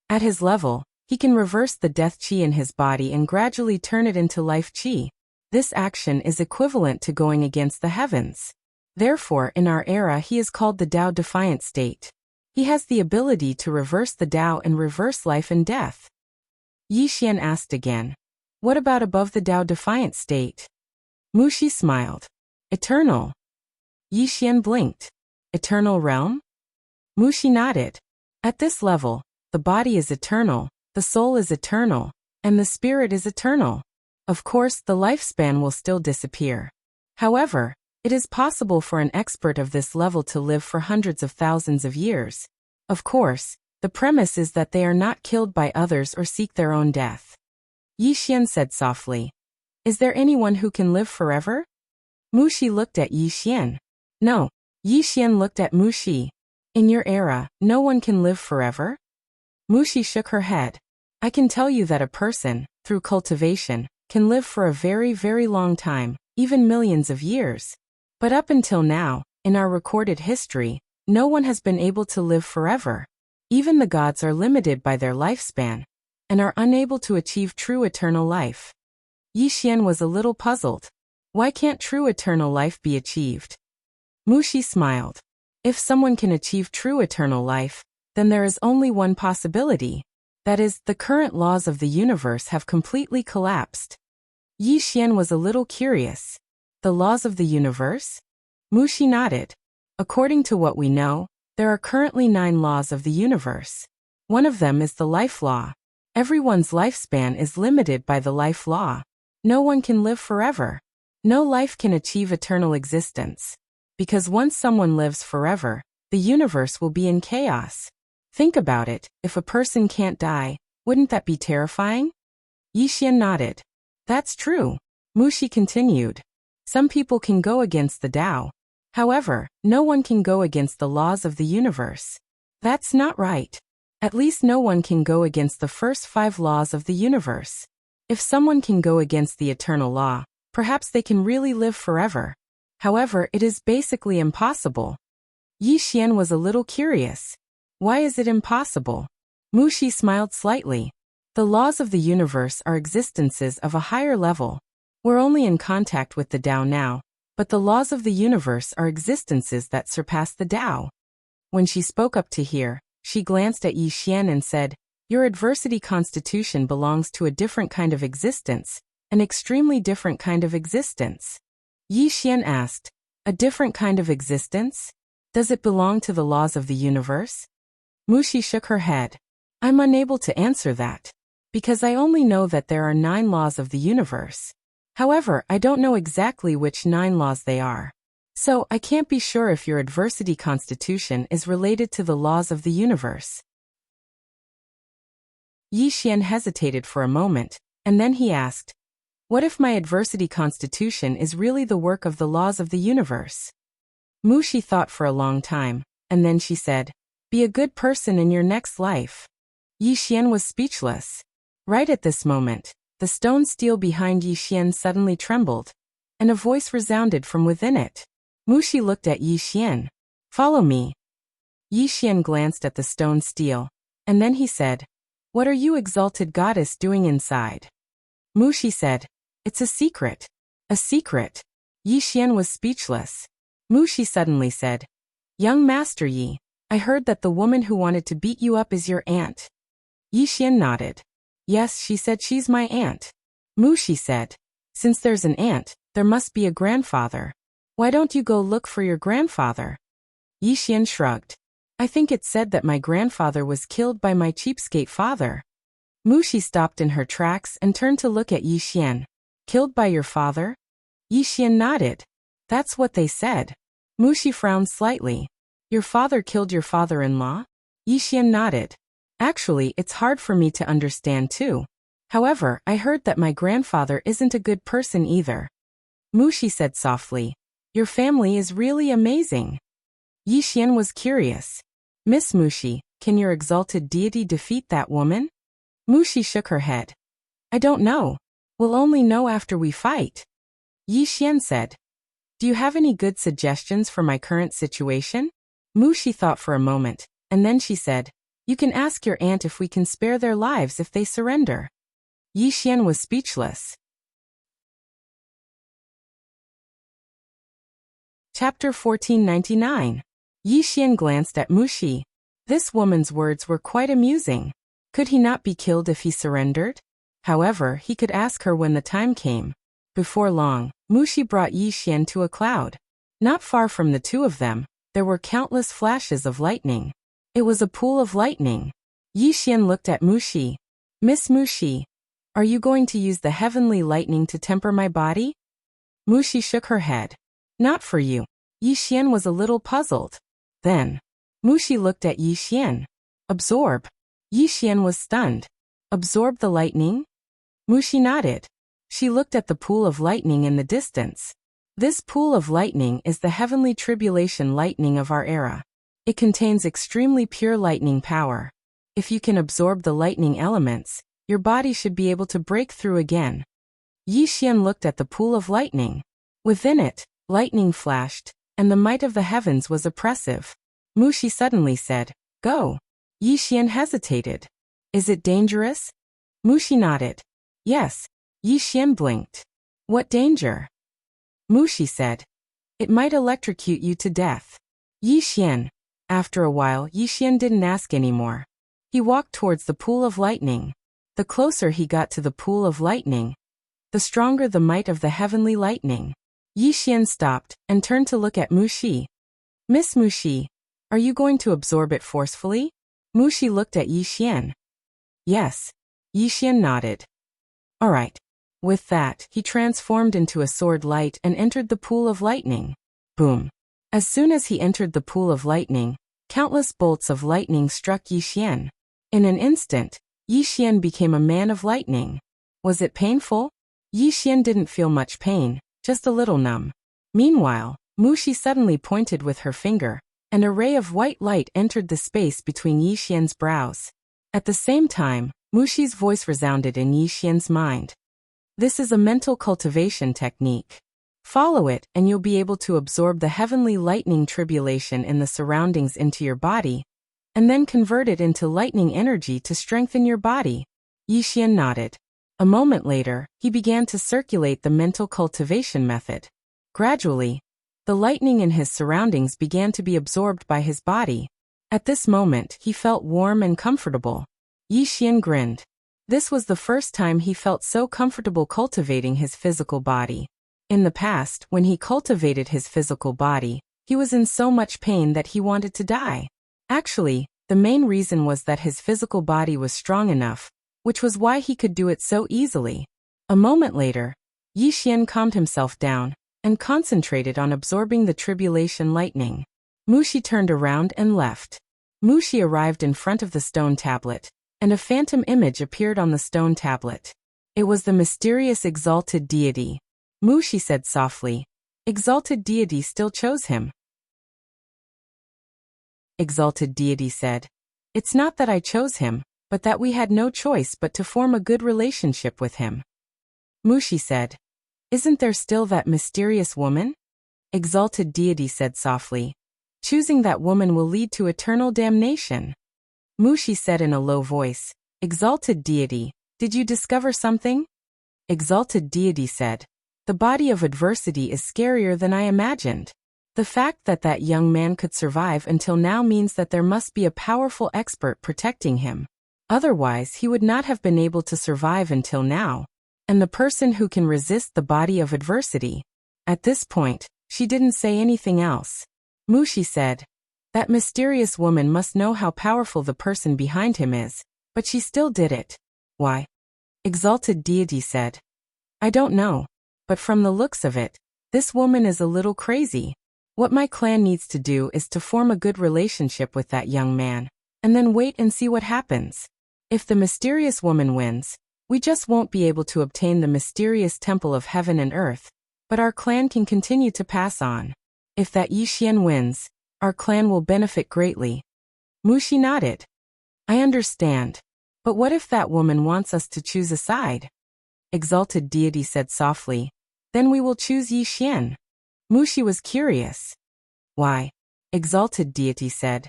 At his level, he can reverse the death qi in his body and gradually turn it into life qi. This action is equivalent to going against the heavens. Therefore, in our era he is called the Tao defiant state. He has the ability to reverse the Tao and reverse life and death. Yixian asked again. What about above the Tao defiant state? Muxi smiled. Eternal. Yixian blinked. Eternal realm? Muxi nodded. At this level, the body is eternal, the soul is eternal, and the spirit is eternal. Of course, the lifespan will still disappear. However, it is possible for an expert of this level to live for hundreds of thousands of years. Of course, the premise is that they are not killed by others or seek their own death. Yixian said softly. Is there anyone who can live forever? Muxi looked at Yixian. No. Yixian looked at Muxi. In your era, no one can live forever? Muxi shook her head. I can tell you that a person, through cultivation, can live for a very, very long time, even millions of years. But up until now, in our recorded history, no one has been able to live forever. Even the gods are limited by their lifespan, and are unable to achieve true eternal life. Yixian was a little puzzled. Why can't true eternal life be achieved? Muxi smiled. If someone can achieve true eternal life, then there is only one possibility. That is, the current laws of the universe have completely collapsed. Yixian was a little curious. The laws of the universe? Muxi nodded. According to what we know, there are currently 9 laws of the universe. One of them is the life law. Everyone's lifespan is limited by the life law. No one can live forever. No life can achieve eternal existence. Because once someone lives forever, the universe will be in chaos. Think about it, if a person can't die, wouldn't that be terrifying? Yixian nodded. That's true. Muxi continued. Some people can go against the Tao. However, no one can go against the laws of the universe. That's not right. At least no one can go against the first 5 laws of the universe. If someone can go against the eternal law, perhaps they can really live forever. However, it is basically impossible. Yixian was a little curious. Why is it impossible? Muxi smiled slightly. The laws of the universe are existences of a higher level. We're only in contact with the Tao now, but the laws of the universe are existences that surpass the Tao. When she spoke up to hear, she glanced at Yixian and said, Your adversity constitution belongs to a different kind of existence, an extremely different kind of existence. Yixian asked, A different kind of existence? Does it belong to the laws of the universe? Muxi shook her head. I'm unable to answer that. Because I only know that there are 9 laws of the universe. However, I don't know exactly which 9 laws they are. So, I can't be sure if your adversity constitution is related to the laws of the universe. Yixian hesitated for a moment, and then he asked, What if my adversity constitution is really the work of the laws of the universe? Muxi thought for a long time, and then she said, Be a good person in your next life. Yixian was speechless. Right at this moment, the stone steel behind Yixian suddenly trembled, and a voice resounded from within it. Muxi looked at Yixian. Follow me. Yixian glanced at the stone steel, and then he said, What are you, exalted goddess, doing inside? Muxi said, It's a secret. A secret. Yixian was speechless. Muxi suddenly said, Young Master Yi, I heard that the woman who wanted to beat you up is your aunt. Yixian nodded. Yes, she said she's my aunt. Muxi said, Since there's an aunt, there must be a grandfather. Why don't you go look for your grandfather? Yixian shrugged. I think it said that my grandfather was killed by my cheapskate father. Muxi stopped in her tracks and turned to look at Yixian. Killed by your father? Yixian nodded. That's what they said. Muxi frowned slightly. Your father killed your father-in-law? Yixian nodded. Actually, it's hard for me to understand too. However, I heard that my grandfather isn't a good person either. Mushi said softly. Your family is really amazing. Yi Xian was curious. Miss Mushi, can your exalted deity defeat that woman? Mushi shook her head. I don't know. We'll only know after we fight. Yi Xian said. Do you have any good suggestions for my current situation? Mushi thought for a moment, and then she said, you can ask your aunt if we can spare their lives if they surrender. Yi Xian was speechless. Chapter 1499. Yi Xian glanced at Mushi. This woman's words were quite amusing. Could he not be killed if he surrendered? However, he could ask her when the time came. Before long, Mushi brought Yi Xian to a cloud. Not far from the two of them, there were countless flashes of lightning. It was a pool of lightning. Yi Xian looked at Mushi. Miss Mushi, are you going to use the heavenly lightning to temper my body? Mushi shook her head. Not for you. Yi Xian was a little puzzled. Then, Mushi looked at Yi Xian. Absorb. Yi Xian was stunned. Absorb the lightning? Mushi nodded. She looked at the pool of lightning in the distance. This pool of lightning is the heavenly tribulation lightning of our era. It contains extremely pure lightning power. If you can absorb the lightning elements, your body should be able to break through again. Yi Xian looked at the pool of lightning. Within it, lightning flashed, and the might of the heavens was oppressive. Mushi suddenly said, Go. Yi Xian hesitated. Is it dangerous? Mushi nodded. Yes. Yi Xian blinked. What danger? Mushi said. It might electrocute you to death. Yi Xian. After a while, Yi Xian didn't ask anymore. He walked towards the pool of lightning. The closer he got to the pool of lightning, the stronger the might of the heavenly lightning. Yi Xian stopped and turned to look at Mushi. Miss Mushi, are you going to absorb it forcefully? Mushi looked at Yi Xian. Yes. Yi Xian nodded. All right. With that, he transformed into a sword light and entered the pool of lightning. Boom. As soon as he entered the pool of lightning, countless bolts of lightning struck Yi Xian. In an instant, Yi Xian became a man of lightning. Was it painful? Yi Xian didn't feel much pain, just a little numb. Meanwhile, Mushi suddenly pointed with her finger, and a ray of white light entered the space between Yi Xian's brows. At the same time, Mushi's voice resounded in Yi Xian's mind. This is a mental cultivation technique. Follow it and you'll be able to absorb the heavenly lightning tribulation in the surroundings into your body, and then convert it into lightning energy to strengthen your body. Yi Xian nodded. A moment later, he began to circulate the mental cultivation method. Gradually, the lightning in his surroundings began to be absorbed by his body. At this moment, he felt warm and comfortable. Yi Xian grinned. This was the first time he felt so comfortable cultivating his physical body. In the past, when he cultivated his physical body, he was in so much pain that he wanted to die. Actually, the main reason was that his physical body was strong enough, which was why he could do it so easily. A moment later, Yi Xian calmed himself down and concentrated on absorbing the tribulation lightning. Mushi turned around and left. Mushi arrived in front of the stone tablet, and a phantom image appeared on the stone tablet. It was the mysterious exalted deity. Mushi said softly, Exalted deity still chose him. Exalted deity said, It's not that I chose him, but that we had no choice but to form a good relationship with him. Mushi said, Isn't there still that mysterious woman? Exalted deity said softly, Choosing that woman will lead to eternal damnation. Mushi said in a low voice, Exalted deity, did you discover something? Exalted deity said, The body of adversity is scarier than I imagined. The fact that that young man could survive until now means that there must be a powerful expert protecting him. Otherwise, he would not have been able to survive until now. And the person who can resist the body of adversity. At this point, she didn't say anything else. Mushi said, That mysterious woman must know how powerful the person behind him is, but she still did it. Why? Exalted deity said, I don't know. But from the looks of it, this woman is a little crazy. What my clan needs to do is to form a good relationship with that young man, and then wait and see what happens. If the mysterious woman wins, We just won't be able to obtain the mysterious temple of heaven and earth, but our clan can continue to pass on. If that Yixian wins, our clan will benefit greatly. Mushi nodded. I understand. But what if that woman wants us to choose a side? Exalted deity said softly. Then we will choose Yixian. Mushi was curious. Why? Exalted deity said.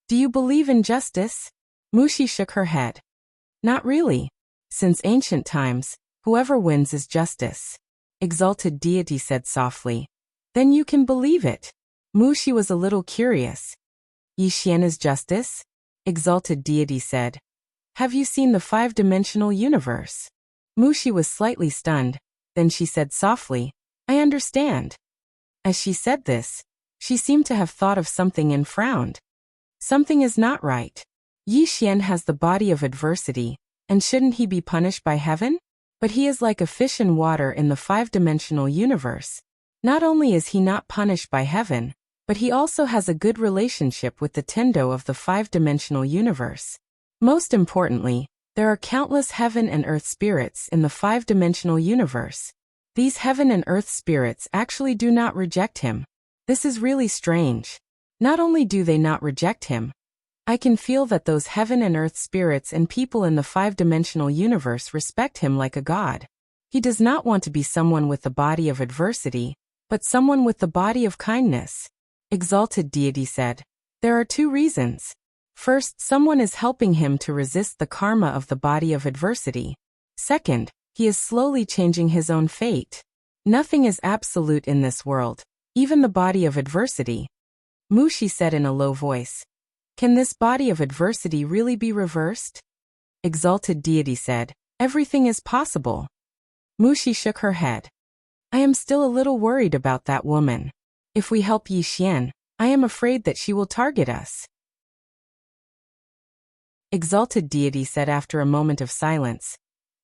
Do you believe in justice? Mushi shook her head. Not really. Since ancient times, whoever wins is justice. Exalted deity said softly. Then you can believe it. Mushi was a little curious. Yixian is justice? Exalted deity said. Have you seen the five-dimensional universe? Mushi was slightly stunned, then she said softly, I understand. As she said this, she seemed to have thought of something and frowned. Something is not right. Yixian has the body of adversity, and shouldn't he be punished by heaven? But he is like a fish in water in the five-dimensional universe. Not only is he not punished by heaven, but he also has a good relationship with the Tendo of the five-dimensional universe. Most importantly, there are countless heaven and earth spirits in the five-dimensional universe. These heaven and earth spirits actually do not reject him. This is really strange. Not only do they not reject him, I can feel that those heaven and earth spirits and people in the five-dimensional universe respect him like a god. He does not want to be someone with the body of adversity, but someone with the body of kindness. Exalted deity said. There are two reasons. First, someone is helping him to resist the karma of the body of adversity. Second, he is slowly changing his own fate. Nothing is absolute in this world, even the body of adversity. Mushi said in a low voice. Can this body of adversity really be reversed? Exalted deity said. Everything is possible. Mushi shook her head. I am still a little worried about that woman. If we help Yixian, I am afraid that she will target us. Exalted deity said after a moment of silence.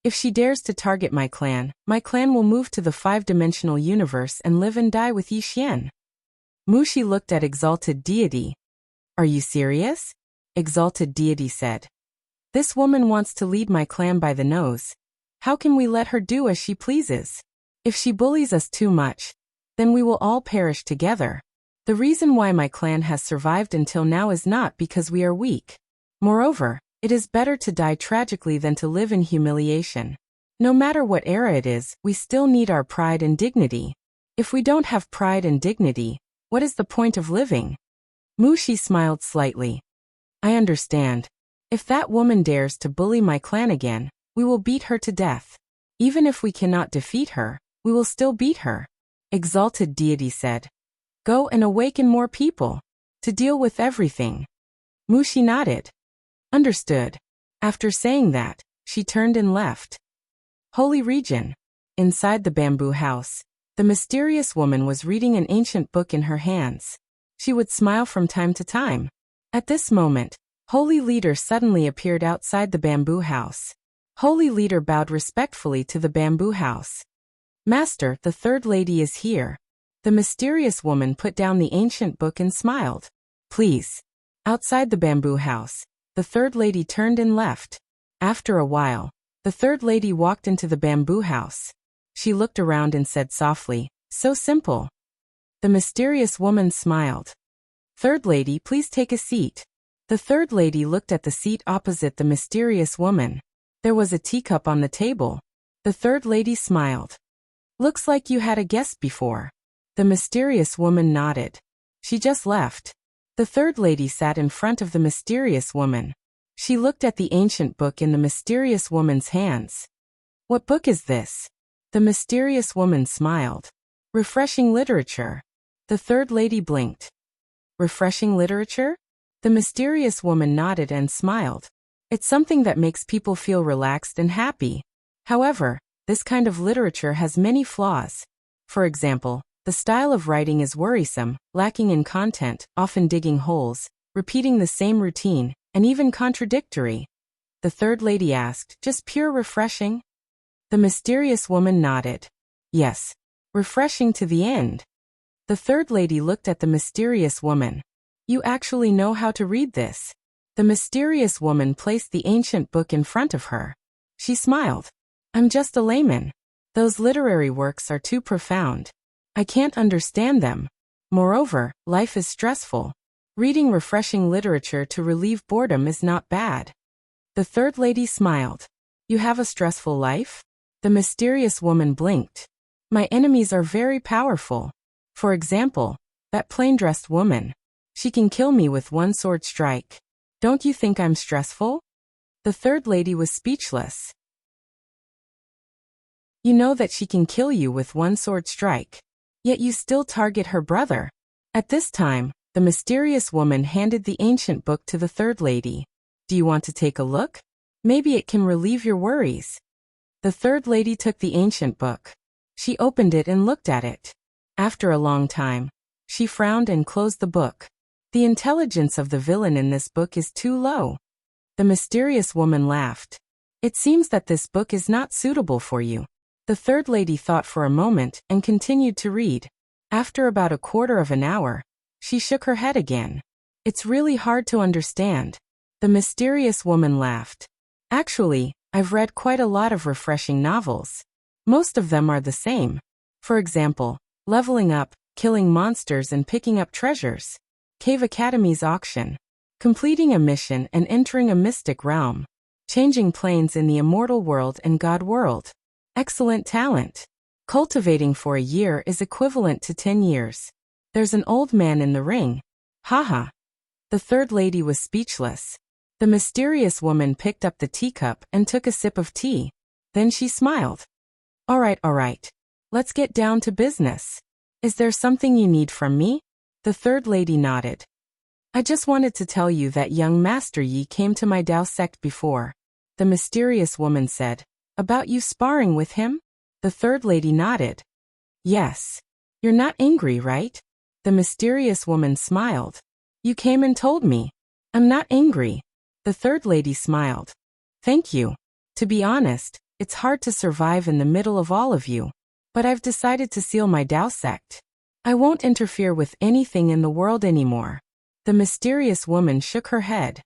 If she dares to target my clan will move to the five-dimensional universe and live and die with Yixian. Mushi looked at Exalted deity. Are you serious? Exalted deity said. This woman wants to lead my clan by the nose. How can we let her do as she pleases? If she bullies us too much, then we will all perish together. The reason why my clan has survived until now is not because we are weak. Moreover, it is better to die tragically than to live in humiliation. No matter what era it is, we still need our pride and dignity. If we don't have pride and dignity, what is the point of living? Mushi smiled slightly. I understand. If that woman dares to bully my clan again, we will beat her to death. Even if we cannot defeat her, we will still beat her. Exalted deity said. Go and awaken more people. To deal with everything. Mushi nodded. Understood. After saying that, she turned and left. Holy region. Inside the bamboo house, the mysterious woman was reading an ancient book in her hands. She would smile from time to time. At this moment, Holy Leader suddenly appeared outside the bamboo house. Holy Leader bowed respectfully to the bamboo house. Master, the third lady is here. The mysterious woman put down the ancient book and smiled. Please. Outside the bamboo house, the third lady turned and left. After a while, the third lady walked into the bamboo house. She looked around and said softly, so simple. The mysterious woman smiled. Third lady, please take a seat. The third lady looked at the seat opposite the mysterious woman. There was a teacup on the table. The third lady smiled. Looks like you had a guest before. The mysterious woman nodded. She just left. The third lady sat in front of the mysterious woman. She looked at the ancient book in the mysterious woman's hands. What book is this? The mysterious woman smiled. Refreshing literature. The third lady blinked. Refreshing literature? The mysterious woman nodded and smiled. It's something that makes people feel relaxed and happy. However, this kind of literature has many flaws. For example, the style of writing is worrisome, lacking in content, often digging holes, repeating the same routine, and even contradictory. The third lady asked, just pure refreshing? The mysterious woman nodded. Yes. Refreshing to the end. The third lady looked at the mysterious woman. You actually know how to read this. The mysterious woman placed the ancient book in front of her. She smiled. I'm just a layman. Those literary works are too profound. I can't understand them. Moreover, life is stressful. Reading refreshing literature to relieve boredom is not bad. The third lady smiled. You have a stressful life? The mysterious woman blinked. My enemies are very powerful. For example, that plain-dressed woman. She can kill me with one sword strike. Don't you think I'm stressful? The third lady was speechless. You know that she can kill you with one sword strike. Yet you still target her brother. At this time, the mysterious woman handed the ancient book to the third lady. Do you want to take a look? Maybe it can relieve your worries. The third lady took the ancient book. She opened it and looked at it. After a long time, she frowned and closed the book. The intelligence of the villain in this book is too low. The mysterious woman laughed. It seems that this book is not suitable for you. The third lady thought for a moment and continued to read. After about a quarter of an hour, she shook her head again. It's really hard to understand. The mysterious woman laughed. Actually, I've read quite a lot of refreshing novels. Most of them are the same. For example, leveling up, killing monsters and picking up treasures. Cave Academy's auction. Completing a mission and entering a mystic realm. Changing planes in the immortal world and God world. Excellent talent. Cultivating for a year is equivalent to 10 years. There's an old man in the ring. Haha. The third lady was speechless. The mysterious woman picked up the teacup and took a sip of tea. Then she smiled. All right. Let's get down to business. Is there something you need from me? The third lady nodded. I just wanted to tell you that young Master Yi came to my Dao sect before. The mysterious woman said. About you sparring with him? The third lady nodded. Yes. You're not angry, right? The mysterious woman smiled. You came and told me. I'm not angry. The third lady smiled. Thank you. To be honest, it's hard to survive in the middle of all of you. But I've decided to seal my Dao sect. I won't interfere with anything in the world anymore. The mysterious woman shook her head.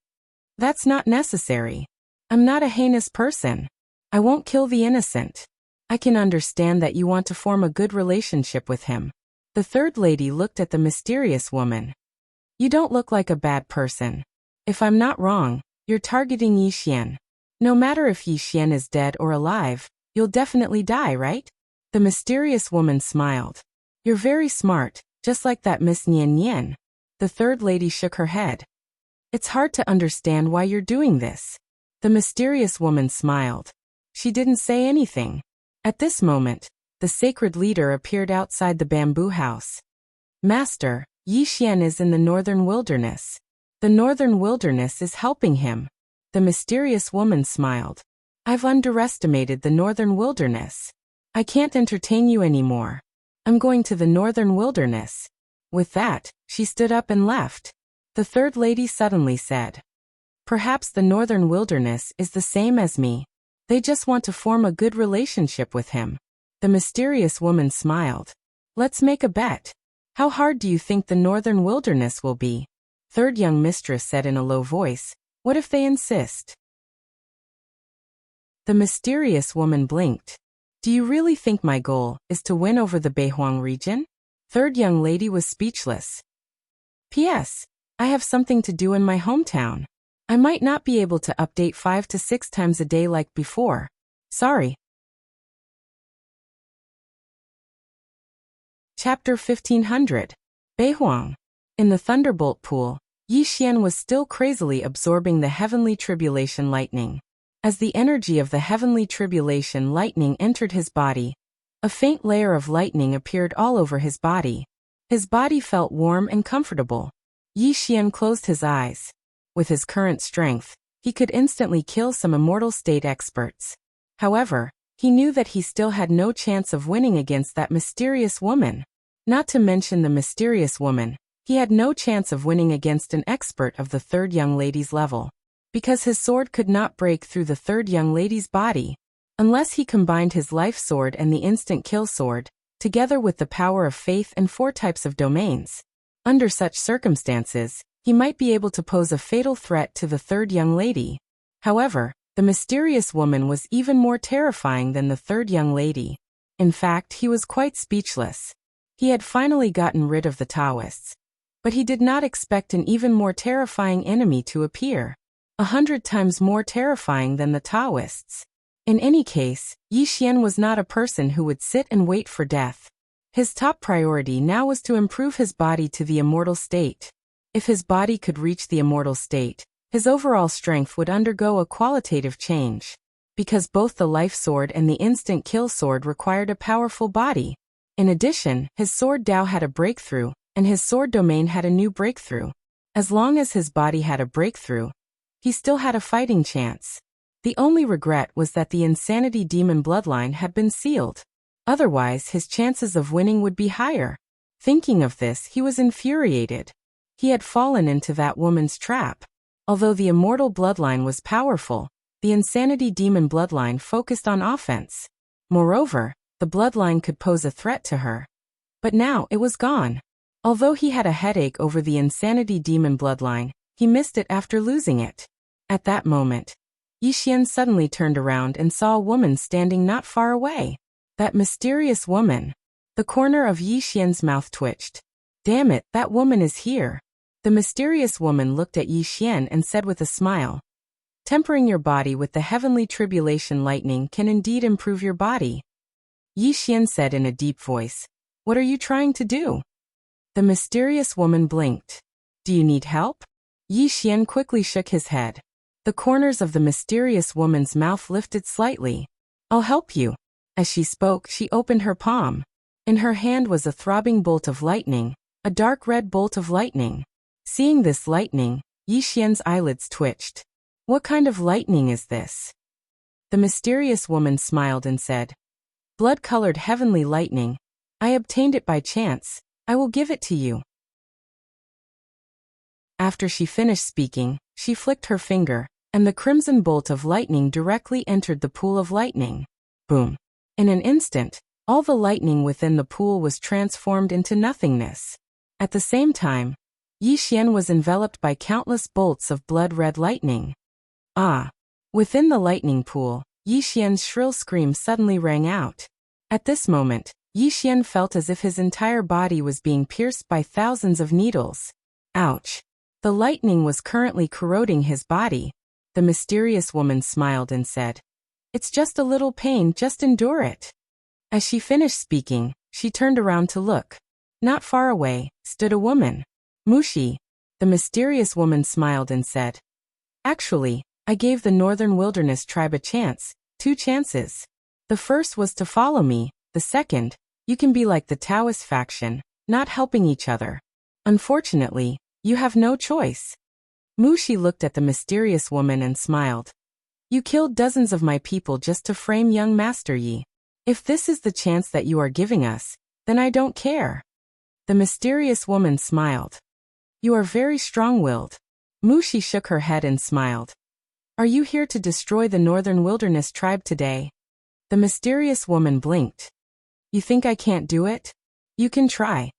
That's not necessary. I'm not a heinous person. I won't kill the innocent. I can understand that you want to form a good relationship with him. The third lady looked at the mysterious woman. You don't look like a bad person. If I'm not wrong, you're targeting Yi Xian. No matter if Yi Xian is dead or alive, you'll definitely die, right? The mysterious woman smiled. You're very smart, just like that Miss Nian Nian. The third lady shook her head. It's hard to understand why you're doing this. The mysterious woman smiled. She didn't say anything. At this moment, the sacred leader appeared outside the bamboo house. Master, Yi Xian is in the northern wilderness. The northern wilderness is helping him. The mysterious woman smiled. I've underestimated the northern wilderness. I can't entertain you anymore. I'm going to the northern wilderness. With that, she stood up and left. The third lady suddenly said. Perhaps the northern wilderness is the same as me. They just want to form a good relationship with him. The mysterious woman smiled. Let's make a bet. How hard do you think the northern wilderness will be? Third young mistress said in a low voice. What if they insist? The mysterious woman blinked. Do you really think my goal is to win over the Beihuang region? Third young lady was speechless. P.S. I have something to do in my hometown. I might not be able to update 5 to 6 times a day like before. Sorry. Chapter 1500. Beihuang. In the thunderbolt pool, Yi Xian was still crazily absorbing the heavenly tribulation lightning. As the energy of the heavenly tribulation lightning entered his body, a faint layer of lightning appeared all over his body. His body felt warm and comfortable. Yi Xian closed his eyes. With his current strength, he could instantly kill some immortal state experts. However, he knew that he still had no chance of winning against that mysterious woman. Not to mention the mysterious woman, he had no chance of winning against an expert of the third young lady's level. Because his sword could not break through the third young lady's body. Unless he combined his life sword and the instant kill sword, together with the power of faith and 4 types of domains. Under such circumstances, he might be able to pose a fatal threat to the third young lady. However, The mysterious woman was even more terrifying than the third young lady. In fact, he was quite speechless. He had finally gotten rid of the Taoists. But he did not expect an even more terrifying enemy to appear. 100 times more terrifying than the Taoists. In any case, Yi Xian was not a person who would sit and wait for death. His top priority now was to improve his body to the immortal state. If his body could reach the immortal state, his overall strength would undergo a qualitative change. Because both the life sword and the instant kill sword required a powerful body. In addition, his sword Dao had a breakthrough, and his sword domain had a new breakthrough. As long as his body had a breakthrough, he still had a fighting chance. The only regret was that the insanity demon bloodline had been sealed. Otherwise, his chances of winning would be higher. Thinking of this, he was infuriated. He had fallen into that woman's trap. Although the immortal bloodline was powerful, the insanity demon bloodline focused on offense. Moreover, the bloodline could pose a threat to her. But now it was gone. Although he had a headache over the insanity demon bloodline, he missed it after losing it. At that moment, Yi Xian suddenly turned around and saw a woman standing not far away. That mysterious woman. The corner of Yi Xian's mouth twitched. Damn it, that woman is here. The mysterious woman looked at Yi Xian and said with a smile, tempering your body with the heavenly tribulation lightning can indeed improve your body. Yi Xian said in a deep voice, what are you trying to do? The mysterious woman blinked. Do you need help? Yi Xian quickly shook his head. The corners of the mysterious woman's mouth lifted slightly. I'll help you. As she spoke, she opened her palm. In her hand was a throbbing bolt of lightning, a dark red bolt of lightning. Seeing this lightning, Yi Xian's eyelids twitched. What kind of lightning is this? The mysterious woman smiled and said, blood-colored heavenly lightning. I obtained it by chance. I will give it to you. After she finished speaking, she flicked her finger, and the crimson bolt of lightning directly entered the pool of lightning. Boom. In an instant, all the lightning within the pool was transformed into nothingness. At the same time, Yi Xian was enveloped by countless bolts of blood-red lightning. Ah! Within the lightning pool, Yi Xian's shrill scream suddenly rang out. At this moment, Yi Xian felt as if his entire body was being pierced by thousands of needles. Ouch! The lightning was currently corroding his body. The mysterious woman smiled and said, it's just a little pain, just endure it. As she finished speaking, she turned around to look. Not far away, stood a woman. Mushi. The mysterious woman smiled and said, actually, I gave the Northern Wilderness tribe a chance, 2 chances. The first was to follow me, the second, you can be like the Taoist faction, not helping each other. Unfortunately, you have no choice. Mushi looked at the mysterious woman and smiled. You killed dozens of my people just to frame young Master Yi. If this is the chance that you are giving us, then I don't care. The mysterious woman smiled. You are very strong-willed. Mushi shook her head and smiled. Are you here to destroy the Northern Wilderness tribe today? The mysterious woman blinked. You think I can't do it? You can try.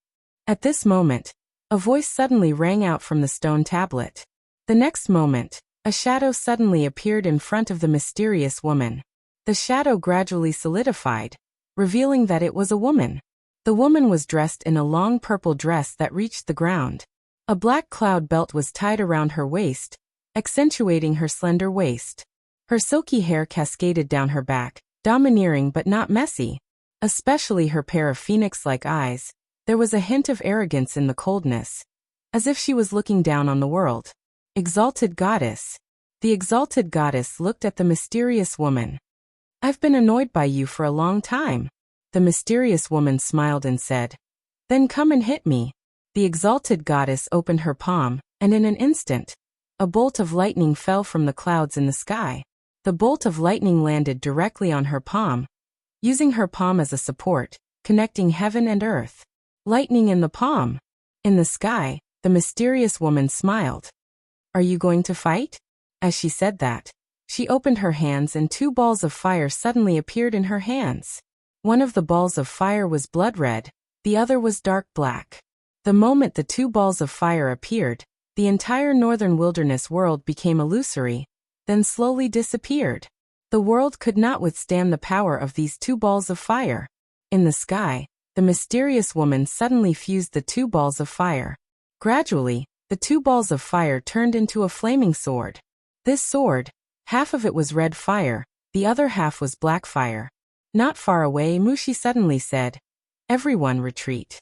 At this moment, a voice suddenly rang out from the stone tablet. The next moment, a shadow suddenly appeared in front of the mysterious woman. The shadow gradually solidified, revealing that it was a woman. The woman was dressed in a long purple dress that reached the ground. A black cloud belt was tied around her waist, accentuating her slender waist. Her silky hair cascaded down her back, domineering but not messy. Especially her pair of phoenix-like eyes. There was a hint of arrogance in the coldness, as if she was looking down on the world. Exalted goddess. The exalted goddess looked at the mysterious woman. I've been annoyed by you for a long time. The mysterious woman smiled and said, then come and hit me. The exalted goddess opened her palm, and in an instant, a bolt of lightning fell from the clouds in the sky. The bolt of lightning landed directly on her palm, using her palm as a support, connecting heaven and earth. Lightning in the palm. In the sky, the mysterious woman smiled. Are you going to fight? As she said that, she opened her hands and 2 balls of fire suddenly appeared in her hands. One of the balls of fire was blood red, the other was dark black. The moment the 2 balls of fire appeared, the entire Northern Wilderness world became illusory. then slowly disappeared. The world could not withstand the power of these two balls of fire. In the sky, the mysterious woman suddenly fused the two balls of fire. Gradually, the two balls of fire turned into a flaming sword. This sword, half of it was red fire, the other half was black fire. Not far away, Mushi suddenly said, "Everyone retreat."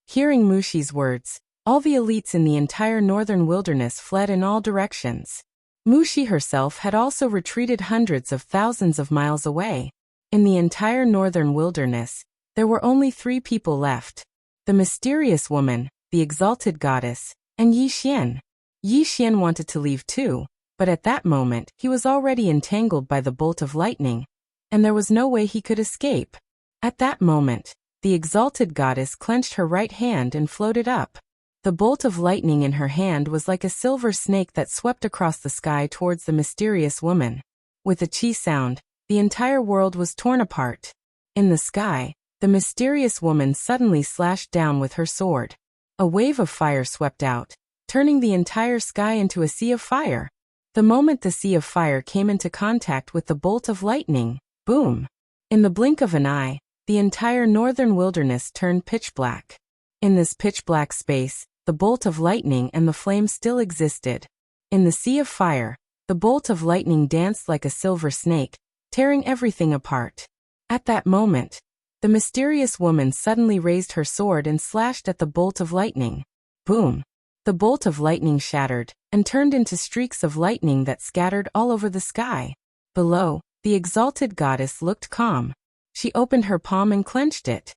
Hearing Mushi's words, all the elites in the entire northern wilderness fled in all directions. Mushi herself had also retreated hundreds of thousands of miles away. In the entire northern wilderness, there were only 3 people left: the mysterious woman, the exalted goddess, and Yi Xian. Yi Xian wanted to leave too, but at that moment he was already entangled by the bolt of lightning, and there was no way he could escape. At that moment, the exalted goddess clenched her right hand and floated up. The bolt of lightning in her hand was like a silver snake that swept across the sky towards the mysterious woman. With a chi sound, the entire world was torn apart. In the sky, the mysterious woman suddenly slashed down with her sword. A wave of fire swept out, turning the entire sky into a sea of fire. The moment the sea of fire came into contact with the bolt of lightning, boom! In the blink of an eye, the entire northern wilderness turned pitch black. In this pitch black space, the bolt of lightning and the flame still existed. In the sea of fire, the bolt of lightning danced like a silver snake, tearing everything apart. At that moment, the mysterious woman suddenly raised her sword and slashed at the bolt of lightning. Boom! The bolt of lightning shattered and turned into streaks of lightning that scattered all over the sky. Below, the exalted goddess looked calm. She opened her palm and clenched it.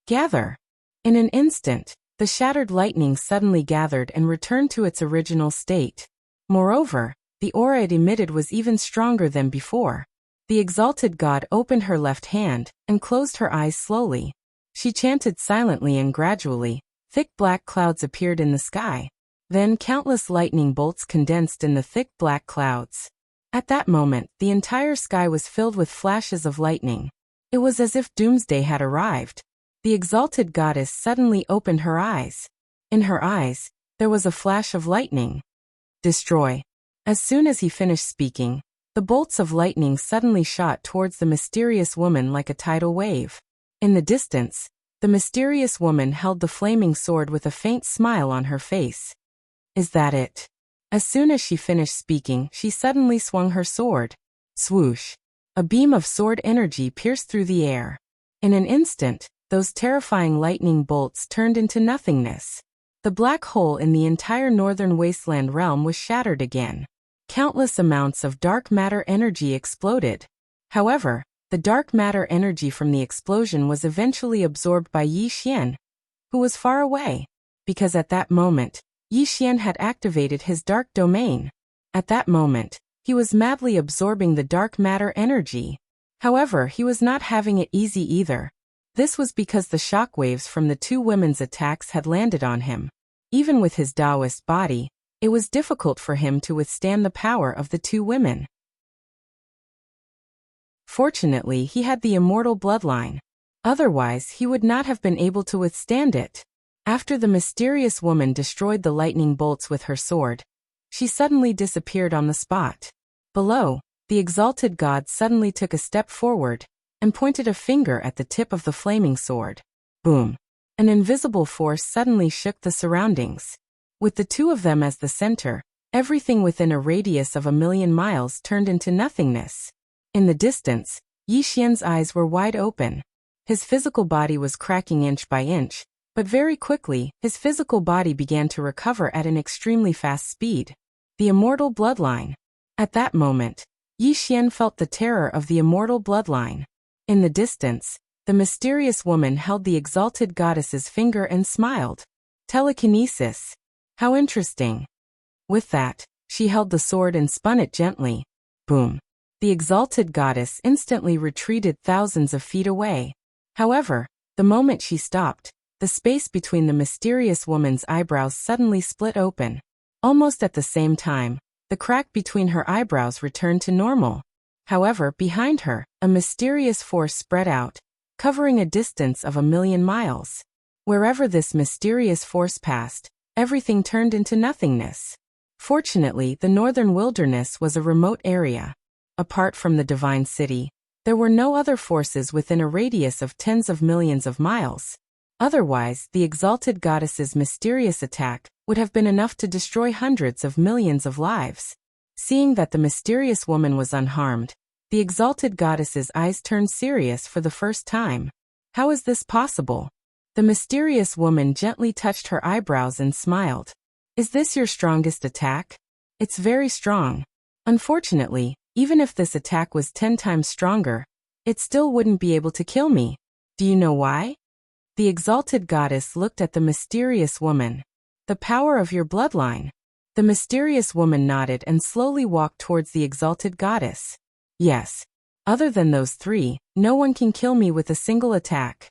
Gather! In an instant, the shattered lightning suddenly gathered and returned to its original state. Moreover, the aura it emitted was even stronger than before. The exalted god opened her left hand and closed her eyes slowly. She chanted silently, and gradually, thick black clouds appeared in the sky. Then countless lightning bolts condensed in the thick black clouds. At that moment, the entire sky was filled with flashes of lightning. It was as if doomsday had arrived. The exalted goddess suddenly opened her eyes. In her eyes, there was a flash of lightning. Destroy. As soon as he finished speaking, the bolts of lightning suddenly shot towards the mysterious woman like a tidal wave. In the distance, the mysterious woman held the flaming sword with a faint smile on her face. Is that it? As soon as she finished speaking, she suddenly swung her sword. Swoosh! A beam of sword energy pierced through the air. In an instant, those terrifying lightning bolts turned into nothingness. The black hole in the entire northern wasteland realm was shattered again. Countless amounts of dark matter energy exploded. However, the dark matter energy from the explosion was eventually absorbed by Yi Xian, who was far away, because at that moment, Yi Xian had activated his dark domain. At that moment, he was madly absorbing the dark matter energy. However, he was not having it easy either. This was because the shockwaves from the 2 women's attacks had landed on him. Even with his Taoist body, it was difficult for him to withstand the power of the 2 women. Fortunately, he had the immortal bloodline. Otherwise, he would not have been able to withstand it. After the mysterious woman destroyed the lightning bolts with her sword, she suddenly disappeared on the spot. Below, the exalted god suddenly took a step forward and pointed a finger at the tip of the flaming sword. Boom! An invisible force suddenly shook the surroundings. With the 2 of them as the center, everything within a radius of 1,000,000 miles turned into nothingness. In the distance, Yi Xian's eyes were wide open. His physical body was cracking inch by inch, but very quickly, his physical body began to recover at an extremely fast speed. The immortal bloodline. At that moment, Yi Xian felt the terror of the immortal bloodline. In the distance, the mysterious woman held the exalted goddess's finger and smiled. Telekinesis. How interesting. With that, she held the sword and spun it gently. Boom. The exalted goddess instantly retreated thousands of feet away. However, the moment she stopped, the space between the mysterious woman's eyebrows suddenly split open. Almost at the same time, the crack between her eyebrows returned to normal. However, behind her, a mysterious force spread out, covering a distance of 1,000,000 miles. Wherever this mysterious force passed, everything turned into nothingness. Fortunately, the northern wilderness was a remote area. Apart from the divine city, there were no other forces within a radius of tens of millions of miles. Otherwise, the exalted goddess's mysterious attack would have been enough to destroy hundreds of millions of lives. Seeing that the mysterious woman was unharmed, the exalted goddess's eyes turned serious for the first time. How is this possible? The mysterious woman gently touched her eyebrows and smiled. Is this your strongest attack? It's very strong. Unfortunately, even if this attack was 10 times stronger, it still wouldn't be able to kill me. Do you know why? The exalted goddess looked at the mysterious woman. The power of your bloodline. The mysterious woman nodded and slowly walked towards the exalted goddess. Yes. Other than those three, no one can kill me with a single attack.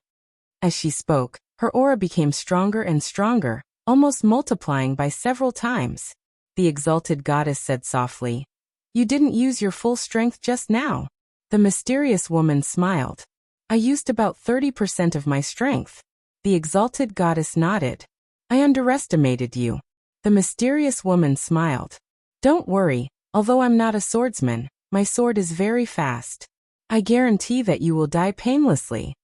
As she spoke, her aura became stronger and stronger, almost multiplying by several times. The exalted goddess said softly, "You didn't use your full strength just now." The mysterious woman smiled. "I used about 30% of my strength." The exalted goddess nodded. "I underestimated you." The mysterious woman smiled. "Don't worry, although I'm not a swordsman, my sword is very fast. I guarantee that you will die painlessly."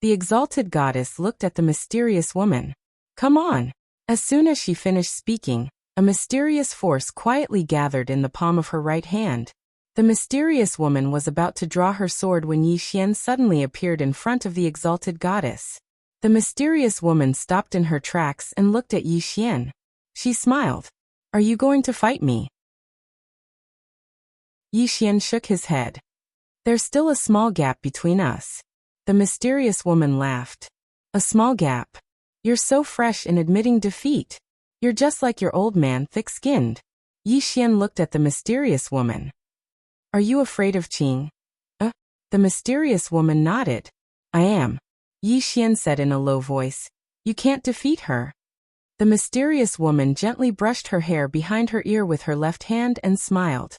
The exalted goddess looked at the mysterious woman. "Come on." As soon as she finished speaking, a mysterious force quietly gathered in the palm of her right hand. The mysterious woman was about to draw her sword when Yi Xian suddenly appeared in front of the exalted goddess. The mysterious woman stopped in her tracks and looked at Yi Xian. She smiled. "Are you going to fight me?" Yi Xian shook his head. "There's still a small gap between us." The mysterious woman laughed. "A small gap? You're so fresh in admitting defeat. You're just like your old man, thick-skinned." Yi Xian looked at the mysterious woman. "Are you afraid of Qing?" The mysterious woman nodded. "I am." Yi Xian said in a low voice. "You can't defeat her." The mysterious woman gently brushed her hair behind her ear with her left hand and smiled.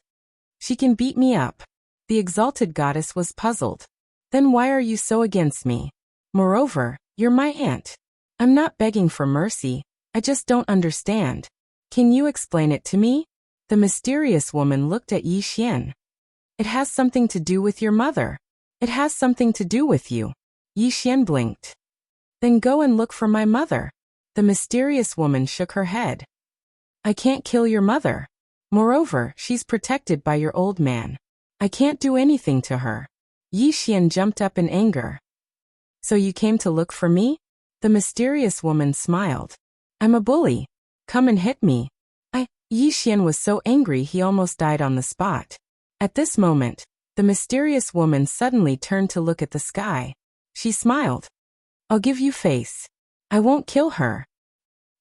"She can beat me up." The exalted goddess was puzzled. "Then why are you so against me? Moreover, you're my aunt." "I'm not begging for mercy, I just don't understand. Can you explain it to me?" The mysterious woman looked at Yi Xian. "It has something to do with your mother. It has something to do with you." Yi Xian blinked. "Then go and look for my mother." The mysterious woman shook her head. "I can't kill your mother. Moreover, she's protected by your old man. I can't do anything to her." Yi Xian jumped up in anger. "So you came to look for me?" The mysterious woman smiled. "I'm a bully. Come and hit me." Yi Xian was so angry he almost died on the spot. At this moment, the mysterious woman suddenly turned to look at the sky. She smiled. "I'll give you face. I won't kill her."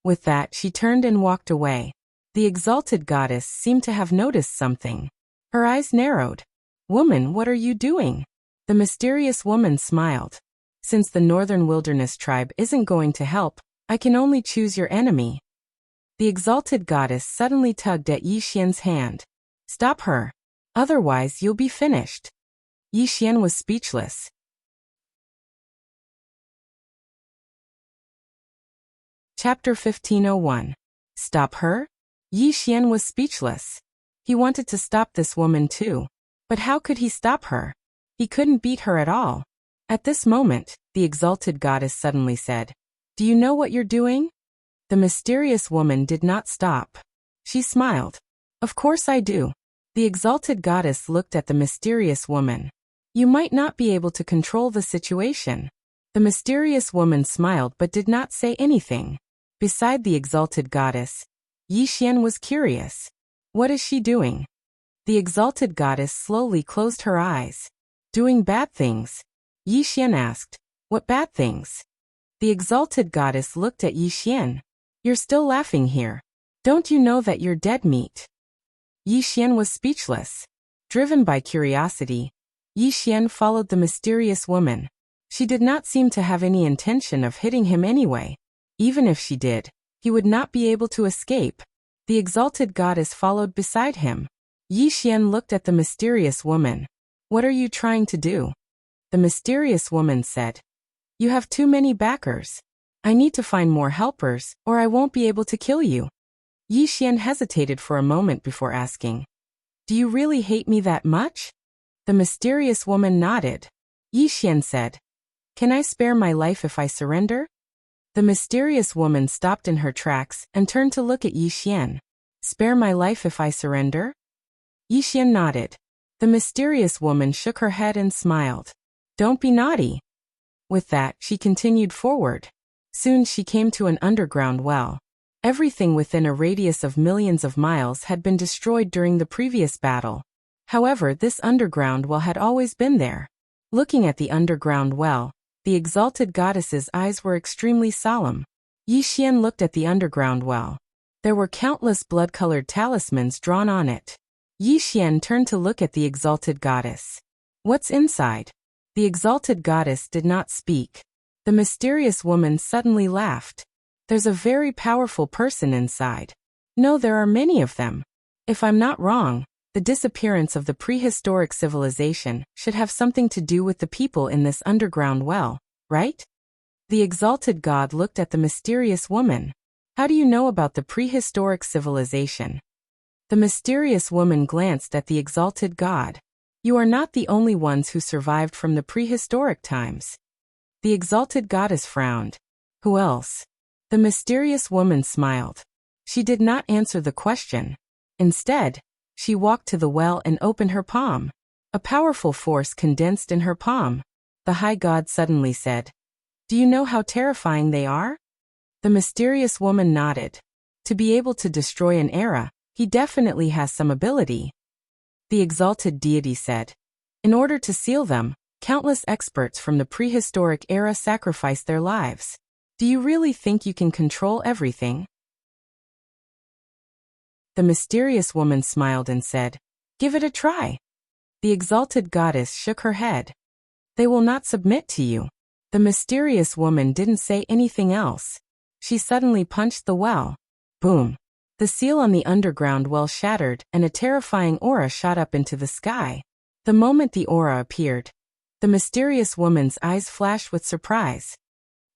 With that, she turned and walked away. The exalted goddess seemed to have noticed something. Her eyes narrowed. "Woman, what are you doing?" The mysterious woman smiled. "Since the northern wilderness tribe isn't going to help, I can only choose your enemy." The exalted goddess suddenly tugged at Yi Xian's hand. "Stop her. Otherwise you'll be finished." Yi Xian was speechless. Chapter 1501. Stop her? Yi Xian was speechless. He wanted to stop this woman too. But how could he stop her? He couldn't beat her at all. At this moment, the exalted goddess suddenly said, "Do you know what you're doing?" The mysterious woman did not stop. She smiled. "Of course I do." The exalted goddess looked at the mysterious woman. "You might not be able to control the situation." The mysterious woman smiled but did not say anything. Beside the exalted goddess, Yi Xian was curious. What is she doing? The exalted goddess slowly closed her eyes. "Doing bad things?" Yi Xian asked. "What bad things?" The exalted goddess looked at Yi Xian. "You're still laughing here. Don't you know that you're dead meat?" Yi Xian was speechless. Driven by curiosity, Yi Xian followed the mysterious woman. She did not seem to have any intention of hitting him anyway. Even if she did, he would not be able to escape. The exalted goddess followed beside him. Yi Xian looked at the mysterious woman. "What are you trying to do?" The mysterious woman said, "You have too many backers. I need to find more helpers, or I won't be able to kill you." Yi Xian hesitated for a moment before asking, "Do you really hate me that much?" The mysterious woman nodded. Yi Xian said, "Can I spare my life if I surrender?" The mysterious woman stopped in her tracks and turned to look at Yi Xian. "Spare my life if I surrender?" Yi Xian nodded. The mysterious woman shook her head and smiled. "Don't be naughty." With that, she continued forward. Soon she came to an underground well. Everything within a radius of millions of miles had been destroyed during the previous battle. However, this underground well had always been there. Looking at the underground well, the exalted goddess's eyes were extremely solemn. Yi Xian looked at the underground well. There were countless blood-colored talismans drawn on it. Yi Xian turned to look at the exalted goddess. "What's inside?" The exalted goddess did not speak. The mysterious woman suddenly laughed. "There's a very powerful person inside. No, there are many of them. If I'm not wrong, the disappearance of the prehistoric civilization should have something to do with the people in this underground well, right?" The exalted god looked at the mysterious woman. "How do you know about the prehistoric civilization?" The mysterious woman glanced at the exalted god. "You are not the only ones who survived from the prehistoric times." The exalted goddess frowned. "Who else?" The mysterious woman smiled. She did not answer the question. Instead, she walked to the well and opened her palm. A powerful force condensed in her palm. The high god suddenly said, "Do you know how terrifying they are?" The mysterious woman nodded. To be able to destroy an era, he definitely has some ability. The exalted deity said, "In order to seal them, countless experts from the prehistoric era sacrificed their lives. Do you really think you can control everything?" The mysterious woman smiled and said, "Give it a try." The exalted goddess shook her head. "They will not submit to you." The mysterious woman didn't say anything else. She suddenly punched the well. Boom. The seal on the underground well shattered and a terrifying aura shot up into the sky. The moment the aura appeared, the mysterious woman's eyes flashed with surprise.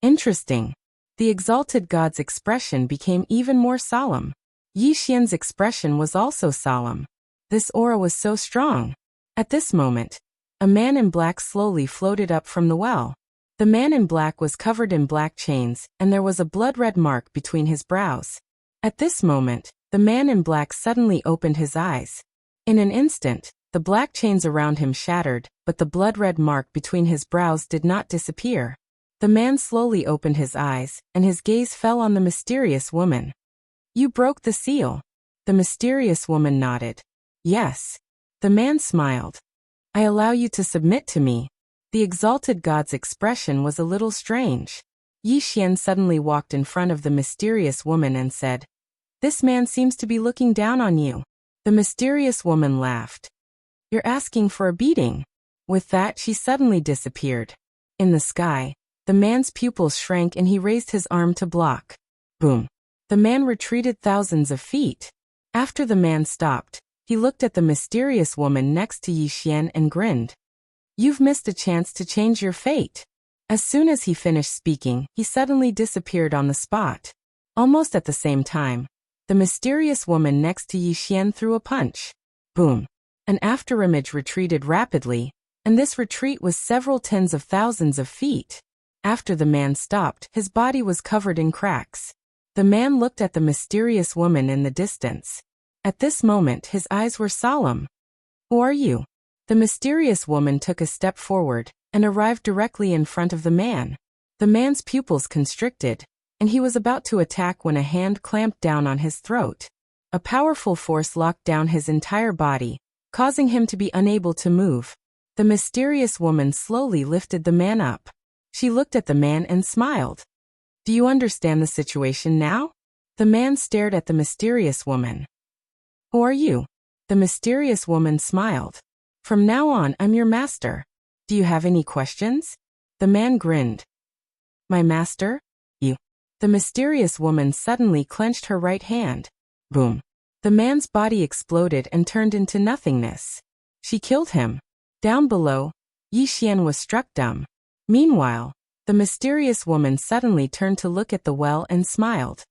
Interesting. The exalted god's expression became even more solemn. Yi Xian's expression was also solemn. This aura was so strong. At this moment, a man in black slowly floated up from the well. The man in black was covered in black chains, and there was a blood-red mark between his brows. At this moment, the man in black suddenly opened his eyes. In an instant, the black chains around him shattered, but the blood-red mark between his brows did not disappear. The man slowly opened his eyes, and his gaze fell on the mysterious woman. "You broke the seal." The mysterious woman nodded. "Yes." The man smiled. "I allow you to submit to me." The exalted god's expression was a little strange. Yi Xian suddenly walked in front of the mysterious woman and said, "This man seems to be looking down on you." The mysterious woman laughed. "You're asking for a beating." With that, she suddenly disappeared. In the sky, the man's pupils shrank and he raised his arm to block. Boom. The man retreated thousands of feet. After the man stopped, he looked at the mysterious woman next to Yi Xian and grinned. "You've missed a chance to change your fate." As soon as he finished speaking, he suddenly disappeared on the spot. Almost at the same time, the mysterious woman next to Yi Xian threw a punch. Boom. An afterimage retreated rapidly, and this retreat was several tens of thousands of feet. After the man stopped, his body was covered in cracks. The man looked at the mysterious woman in the distance. At this moment, his eyes were solemn. "Who are you?" The mysterious woman took a step forward and arrived directly in front of the man. The man's pupils constricted, and he was about to attack when a hand clamped down on his throat. A powerful force locked down his entire body, causing him to be unable to move. The mysterious woman slowly lifted the man up. She looked at the man and smiled. "Do you understand the situation now?" The man stared at the mysterious woman. "Who are you?" The mysterious woman smiled. "From now on, I'm your master. Do you have any questions?" The man grinned. "My master? You?" The mysterious woman suddenly clenched her right hand. Boom. The man's body exploded and turned into nothingness. She killed him. Down below, Yi Xian was struck dumb. Meanwhile, the mysterious woman suddenly turned to look at the well and smiled.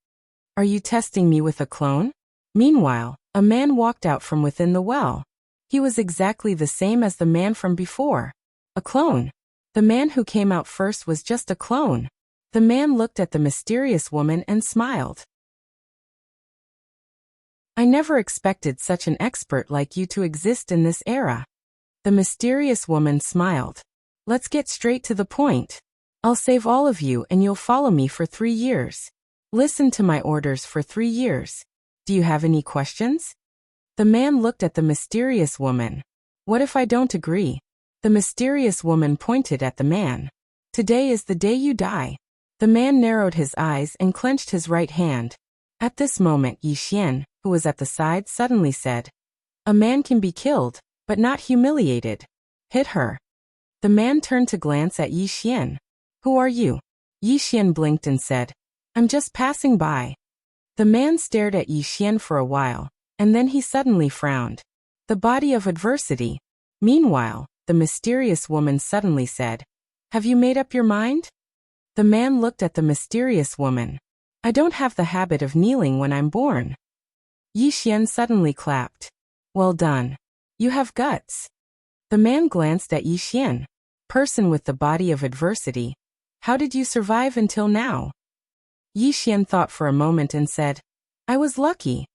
"Are you testing me with a clone?" Meanwhile, a man walked out from within the well. He was exactly the same as the man from before. A clone. The man who came out first was just a clone. The man looked at the mysterious woman and smiled. I never expected such an expert like you to exist in this era. The mysterious woman smiled. Let's get straight to the point. I'll save all of you and you'll follow me for 3 years. Listen to my orders for 3 years. Do you have any questions? The man looked at the mysterious woman. What if I don't agree? The mysterious woman pointed at the man. Today is the day you die. The man narrowed his eyes and clenched his right hand. At this moment, Yi Xian, who was at the side, suddenly said, "A man can be killed, but not humiliated. Hit her." The man turned to glance at Yi Xian. "Who are you?" Yi Xian blinked and said, "I'm just passing by." The man stared at Yi Xian for a while, and then he suddenly frowned. The body of adversity. Meanwhile, the mysterious woman suddenly said, "Have you made up your mind?" The man looked at the mysterious woman. "I don't have the habit of kneeling when I'm born." Yi Xian suddenly clapped. "Well done. You have guts." The man glanced at Yi Xian. "Person with the body of adversity. How did you survive until now?" Yi Xian thought for a moment and said, "I was lucky."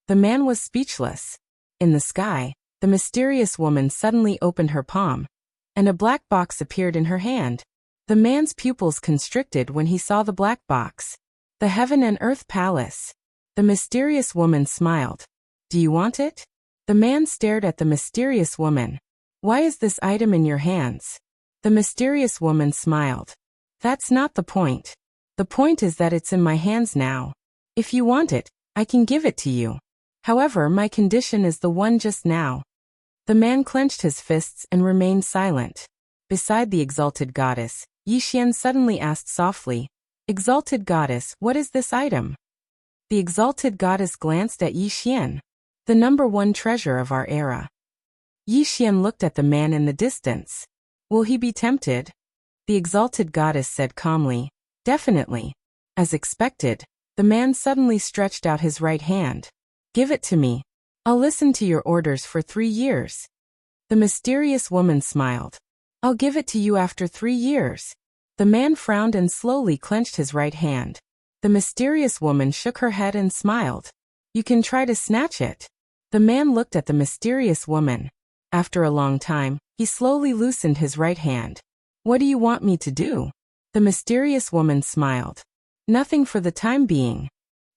The man was speechless. In the sky, the mysterious woman suddenly opened her palm, and a black box appeared in her hand. The man's pupils constricted when he saw the black box. The Heaven and Earth Palace. The mysterious woman smiled. "Do you want it?" The man stared at the mysterious woman. "Why is this item in your hands?" The mysterious woman smiled. "That's not the point. The point is that it's in my hands now. If you want it, I can give it to you. However, my condition is the one just now." The man clenched his fists and remained silent. Beside the exalted goddess, Yi Xian suddenly asked softly, "Exalted goddess, what is this item?" The exalted goddess glanced at Yi Xian. "The #1 treasure of our era." Yi Xian looked at the man in the distance. "Will he be tempted?" The exalted goddess said calmly, "Definitely." As expected, the man suddenly stretched out his right hand. "Give it to me. I'll listen to your orders for 3 years." The mysterious woman smiled. "I'll give it to you after 3 years." The man frowned and slowly clenched his right hand. The mysterious woman shook her head and smiled. "You can try to snatch it." The man looked at the mysterious woman. After a long time, he slowly loosened his right hand. "What do you want me to do?" The mysterious woman smiled. "Nothing for the time being."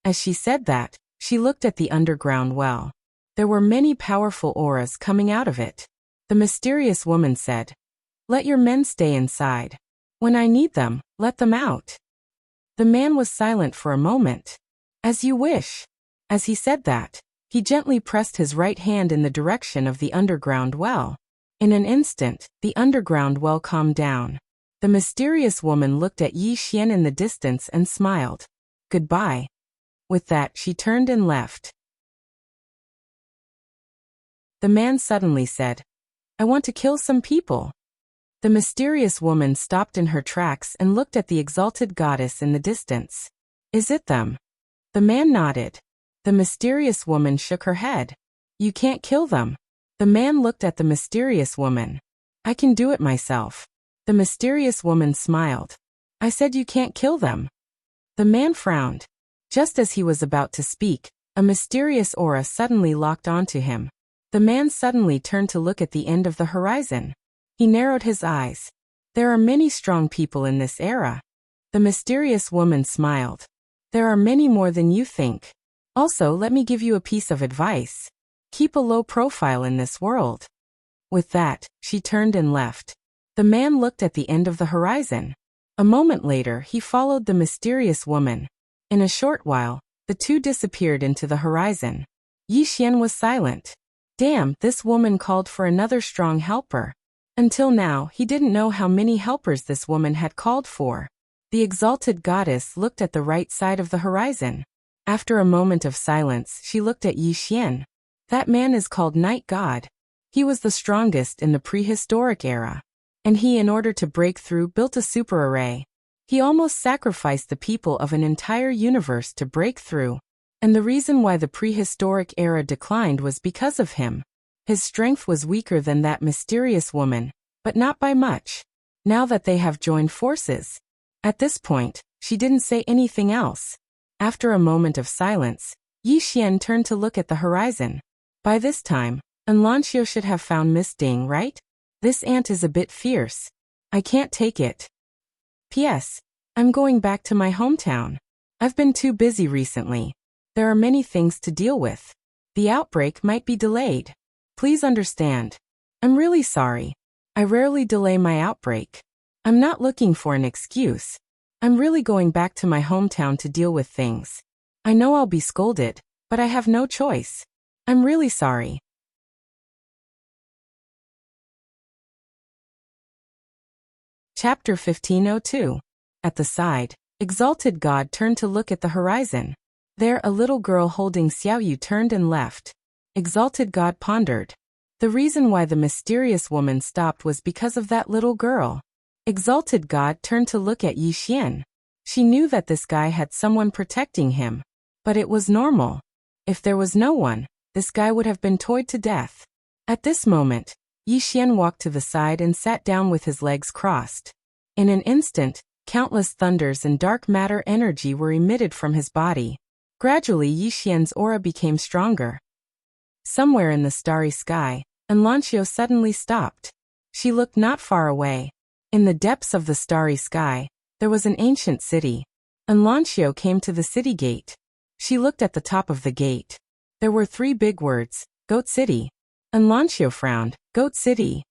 As she said that, she looked at the underground well. There were many powerful auras coming out of it. The mysterious woman said, "Let your men stay inside. When I need them, let them out." The man was silent for a moment. "As you wish." As he said that, he gently pressed his right hand in the direction of the underground well. In an instant, the underground well calmed down. The mysterious woman looked at Yi Xian in the distance and smiled. "Goodbye." With that, she turned and left. The man suddenly said, "I want to kill some people." The mysterious woman stopped in her tracks and looked at the exalted goddess in the distance. "Is it them?" The man nodded. The mysterious woman shook her head. "You can't kill them." The man looked at the mysterious woman. "I can do it myself." The mysterious woman smiled. "I said you can't kill them." The man frowned. Just as he was about to speak, a mysterious aura suddenly locked onto him. The man suddenly turned to look at the end of the horizon. He narrowed his eyes. "There are many strong people in this era." The mysterious woman smiled. "There are many more than you think. Also, let me give you a piece of advice. Keep a low profile in this world." With that, she turned and left. The man looked at the end of the horizon. A moment later, he followed the mysterious woman. In a short while, the two disappeared into the horizon. Yi Xian was silent. Damn, this woman called for another strong helper. Until now, he didn't know how many helpers this woman had called for. The exalted goddess looked at the right side of the horizon. After a moment of silence, she looked at Yi Xian. That man is called Night God. He was the strongest in the prehistoric era. And he, in order to break through, built a super array. He almost sacrificed the people of an entire universe to break through. And the reason why the prehistoric era declined was because of him. His strength was weaker than that mysterious woman, but not by much. Now that they have joined forces. At this point, she didn't say anything else. After a moment of silence, Yi Xian turned to look at the horizon. By this time, Enlancio should have found Miss Ding, right? This ant is a bit fierce. I can't take it. P.S. I'm going back to my hometown. I've been too busy recently. There are many things to deal with. The outbreak might be delayed. Please understand. I'm really sorry. I rarely delay my outbreak. I'm not looking for an excuse. I'm really going back to my hometown to deal with things. I know I'll be scolded, but I have no choice. I'm really sorry. Chapter 1502. At the side, Exalted God turned to look at the horizon. There a little girl holding Xiaoyu turned and left. Exalted God pondered. The reason why the mysterious woman stopped was because of that little girl. Exalted God turned to look at Yi Xian. She knew that this guy had someone protecting him. But it was normal. If there was no one, this guy would have been toyed to death. At this moment, Yi Xian walked to the side and sat down with his legs crossed. In an instant, countless thunders and dark matter energy were emitted from his body. Gradually Yi Xian's aura became stronger. Somewhere in the starry sky, Enlancio suddenly stopped. She looked not far away. In the depths of the starry sky, there was an ancient city. Enlancio came to the city gate. She looked at the top of the gate. There were 3 big words, Goat City. Enlancio frowned, Goat City.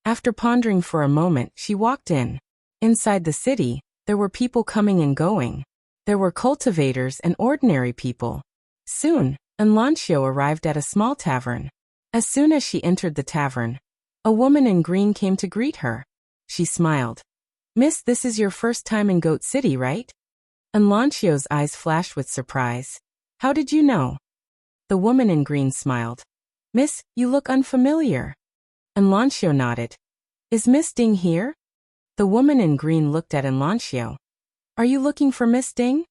After pondering for a moment, she walked in. Inside the city, there were people coming and going. There were cultivators and ordinary people. Soon, Enlancio arrived at a small tavern. As soon as she entered the tavern, a woman in green came to greet her. She smiled. Miss, this is your first time in Goat City, right? Enlancio's eyes flashed with surprise. How did you know? The woman in green smiled. Miss, you look unfamiliar. Enlancio nodded. Is Miss Ding here? The woman in green looked at Enlancio. Are you looking for Miss Ding?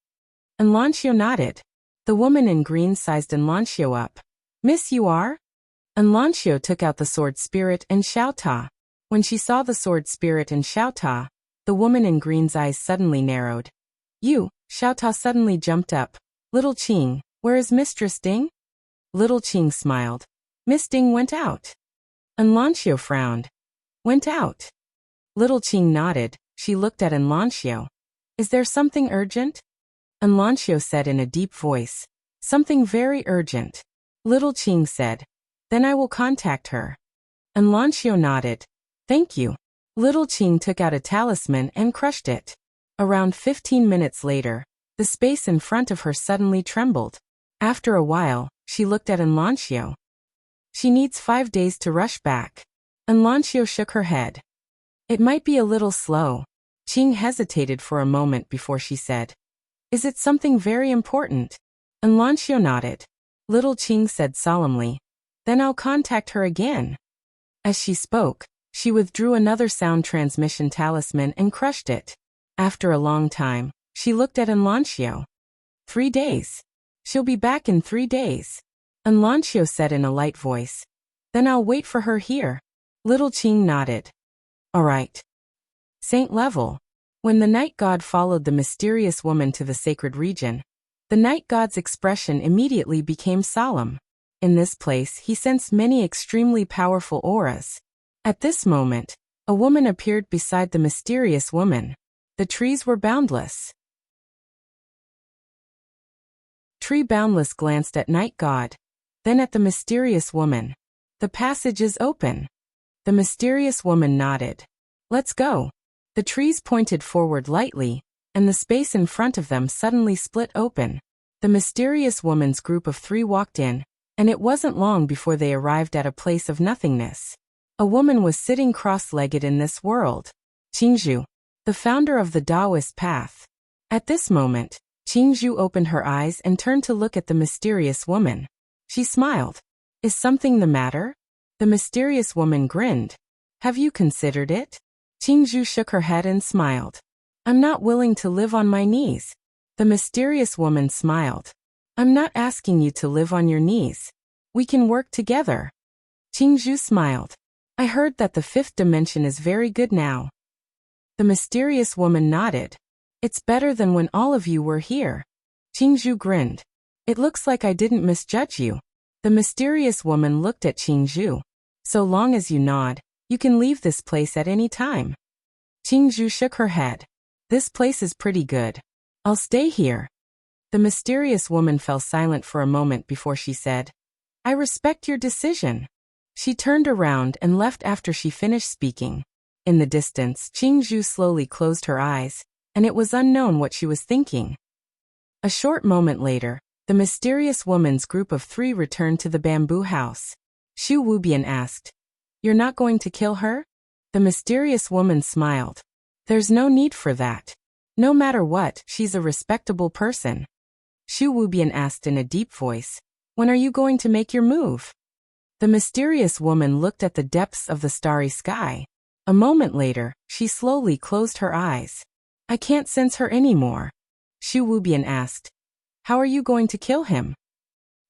Enlancio nodded. The woman in green sized Enlancio up. Miss, you are? Enlancio took out the sword spirit and Xiaota. When she saw the sword spirit and Xiaota, the woman in green's eyes suddenly narrowed. You, Xiaota suddenly jumped up. Little Qing, where is Mistress Ding? Little Qing smiled. Miss Ding went out. Enlancio frowned. Went out. Little Qing nodded. She looked at Enlancio. Is there something urgent? Enlancio said in a deep voice. Something very urgent. Little Qing said. Then I will contact her. Enlancio nodded. Thank you. Little Qing took out a talisman and crushed it. Around 15 minutes later, the space in front of her suddenly trembled. After a while, she looked at Enlancio. She needs 5 days to rush back. Enlancio shook her head. It might be a little slow. Qing hesitated for a moment before she said. Is it something very important? Enlancio nodded. Little Qing said solemnly. Then I'll contact her again. As she spoke, she withdrew another sound transmission talisman and crushed it. After a long time, she looked at Enlancio. 3 days. She'll be back in 3 days. Enlancio said in a light voice. Then I'll wait for her here. Little Qing nodded. All right. Saint level. When the night god followed the mysterious woman to the sacred region, the night god's expression immediately became solemn. In this place, he sensed many extremely powerful auras. At this moment, a woman appeared beside the mysterious woman. The trees were boundless. Tree Boundless glanced at Night God, then at the mysterious woman. The passage is open. The mysterious woman nodded. Let's go. The trees pointed forward lightly, and the space in front of them suddenly split open. The mysterious woman's group of 3 walked in, and it wasn't long before they arrived at a place of nothingness. A woman was sitting cross-legged in this world. Qingzhu, the founder of the Taoist path. At this moment, Qingzhu opened her eyes and turned to look at the mysterious woman. She smiled. Is something the matter? The mysterious woman grinned. Have you considered it? Qingzhu shook her head and smiled. I'm not willing to live on my knees. The mysterious woman smiled. I'm not asking you to live on your knees. We can work together. Qingzhu smiled. I heard that the fifth dimension is very good now. The mysterious woman nodded. It's better than when all of you were here. Qingzhu grinned. It looks like I didn't misjudge you. The mysterious woman looked at Qingzhu. So long as you nod, you can leave this place at any time. Qingzhu shook her head. This place is pretty good. I'll stay here. The mysterious woman fell silent for a moment before she said, I respect your decision. She turned around and left after she finished speaking. In the distance, Qingzhu slowly closed her eyes, and it was unknown what she was thinking. A short moment later, the mysterious woman's group of 3 returned to the bamboo house. Xu Wubian asked, You're not going to kill her? The mysterious woman smiled. There's no need for that. No matter what, she's a respectable person. Xu Wubian asked in a deep voice, When are you going to make your move? The mysterious woman looked at the depths of the starry sky. A moment later, she slowly closed her eyes. I can't sense her anymore. Xu Wubian asked, How are you going to kill him?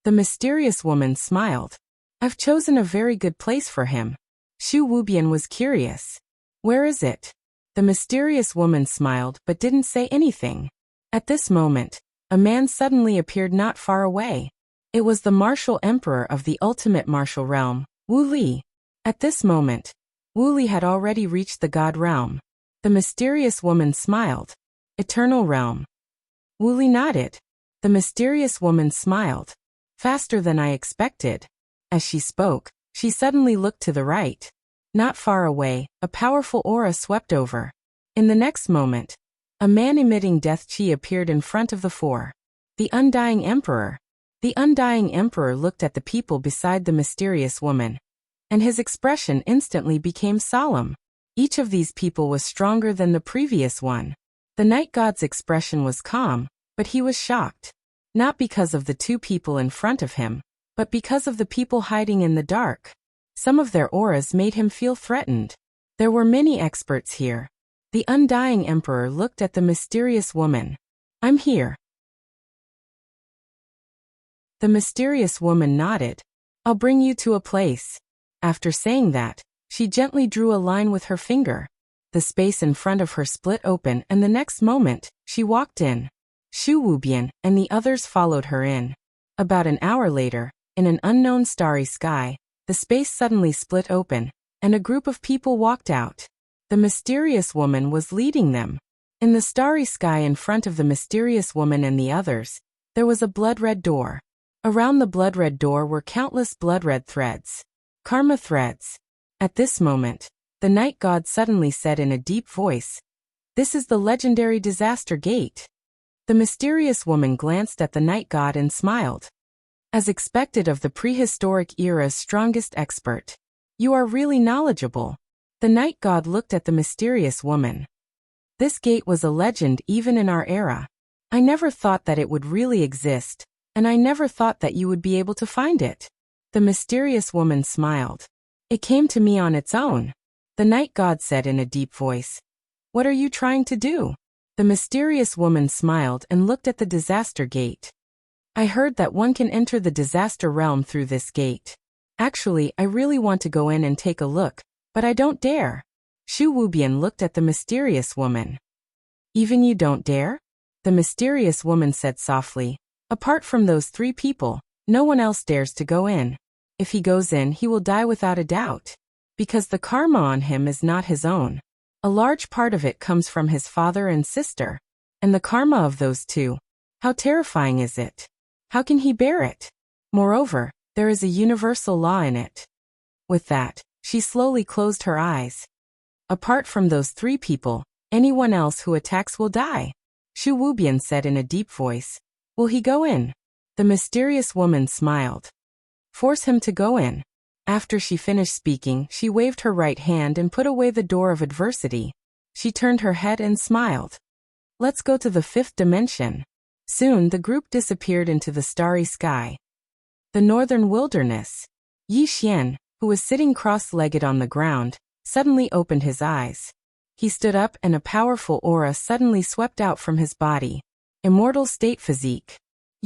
The mysterious woman smiled. I've chosen a very good place for him. Xu Wubian was curious. Where is it? The mysterious woman smiled but didn't say anything. At this moment, a man suddenly appeared not far away. It was the martial emperor of the ultimate martial realm, Wu Li. At this moment, Wu Li had already reached the god realm. The mysterious woman smiled. Eternal realm. Wu Li nodded. The mysterious woman smiled. Faster than I expected. As she spoke, she suddenly looked to the right. Not far away, a powerful aura swept over. In the next moment, a man emitting death chi appeared in front of the 4. The Undying Emperor. The Undying Emperor looked at the people beside the mysterious woman, and his expression instantly became solemn. Each of these people was stronger than the previous one. The night god's expression was calm, but he was shocked. Not because of the 2 people in front of him, but because of the people hiding in the dark. Some of their auras made him feel threatened. There were many experts here. The Undying Emperor looked at the mysterious woman. I'm here. The mysterious woman nodded. I'll bring you to a place. After saying that, she gently drew a line with her finger. The space in front of her split open and the next moment, she walked in. Xu Wubian and the others followed her in. About an hour later, in an unknown starry sky, the space suddenly split open, and a group of people walked out. The mysterious woman was leading them. In the starry sky in front of the mysterious woman and the others, there was a blood-red door. Around the blood-red door were countless blood-red threads. Karma threads. At this moment, the night god suddenly said in a deep voice, This is the legendary disaster gate. The mysterious woman glanced at the night god and smiled. As expected of the prehistoric era's strongest expert, you are really knowledgeable. The night god looked at the mysterious woman. This gate was a legend even in our era. I never thought that it would really exist, and I never thought that you would be able to find it. The mysterious woman smiled. It came to me on its own. The night god said in a deep voice. What are you trying to do? The mysterious woman smiled and looked at the disaster gate. I heard that one can enter the disaster realm through this gate. Actually, I really want to go in and take a look, but I don't dare. Xu Wubian looked at the mysterious woman. Even you don't dare? The mysterious woman said softly. Apart from those 3 people, no one else dares to go in. If he goes in, he will die without a doubt. Because the karma on him is not his own. A large part of it comes from his father and sister. And the karma of those 2. How terrifying is it? How can he bear it? Moreover, there is a universal law in it. With that, she slowly closed her eyes. Apart from those 3 people, anyone else who attacks will die. Xu Wubian said in a deep voice. Will he go in? The mysterious woman smiled. Force him to go in. After she finished speaking, she waved her right hand and put away the door of adversity. She turned her head and smiled. Let's go to the 5th dimension. Soon the group disappeared into the starry sky. The northern wilderness. Yi Xian, who was sitting cross-legged on the ground, suddenly opened his eyes. He stood up and a powerful aura suddenly swept out from his body. Immortal state physique.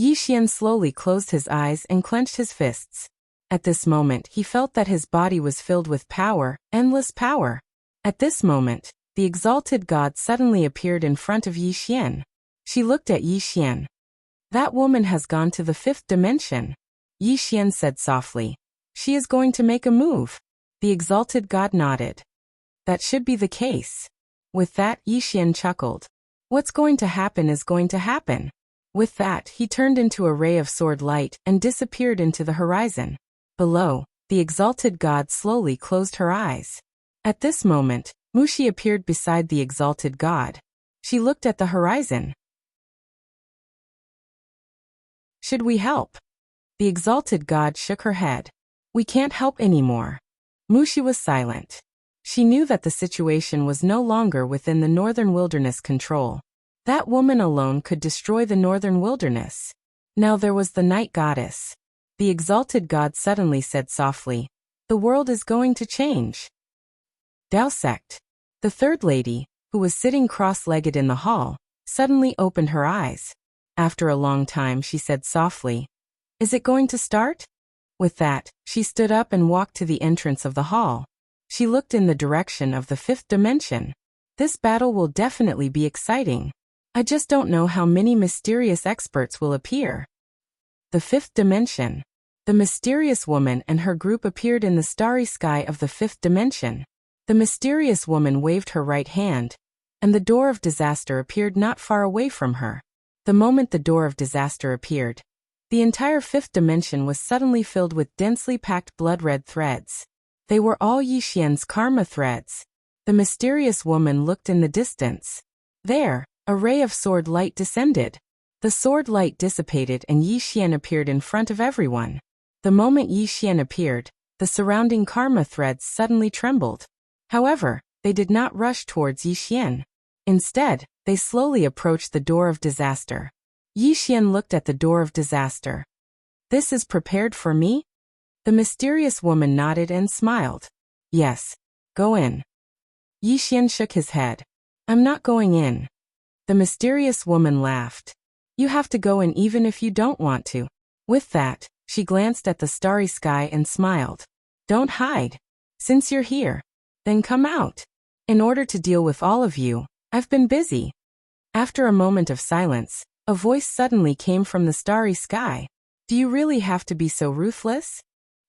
Yi Xian slowly closed his eyes and clenched his fists. At this moment, he felt that his body was filled with power, endless power. At this moment, the exalted god suddenly appeared in front of Yi Xian. She looked at Yi Xian. That woman has gone to the 5th dimension. Yi Xian said softly. She is going to make a move. The exalted god nodded. That should be the case. With that, Yi Xian chuckled. What's going to happen is going to happen. With that, he turned into a ray of sword light and disappeared into the horizon. Below, the exalted god slowly closed her eyes. At this moment, Mushi appeared beside the exalted god. She looked at the horizon. Should we help? The exalted god shook her head. We can't help anymore. Mushi was silent. She knew that the situation was no longer within the northern wilderness control. That woman alone could destroy the northern wilderness. Now there was the night goddess. The exalted god suddenly said softly, the world is going to change. Dao sect. The third lady, who was sitting cross-legged in the hall, suddenly opened her eyes. After a long time she said softly, is it going to start? With that, she stood up and walked to the entrance of the hall. She looked in the direction of the 5th dimension. This battle will definitely be exciting. I just don't know how many mysterious experts will appear. The 5th dimension. The mysterious woman and her group appeared in the starry sky of the 5th dimension. The mysterious woman waved her right hand, and the door of disaster appeared not far away from her. The moment the door of disaster appeared, the entire 5th dimension was suddenly filled with densely packed blood-red threads. They were all Yi Xian's karma threads. The mysterious woman looked in the distance. There, a ray of sword light descended. The sword light dissipated and Yi Xian appeared in front of everyone. The moment Yi Xian appeared, the surrounding karma threads suddenly trembled. However, they did not rush towards Yi Xian. Instead, they slowly approached the door of disaster. Yi Xian looked at the door of disaster. This is prepared for me? The mysterious woman nodded and smiled. Yes. Go in. Yi Xian shook his head. I'm not going in. The mysterious woman laughed. You have to go in even if you don't want to. With that, she glanced at the starry sky and smiled. Don't hide. Since you're here, then come out. In order to deal with all of you, I've been busy. After a moment of silence, a voice suddenly came from the starry sky. Do you really have to be so ruthless?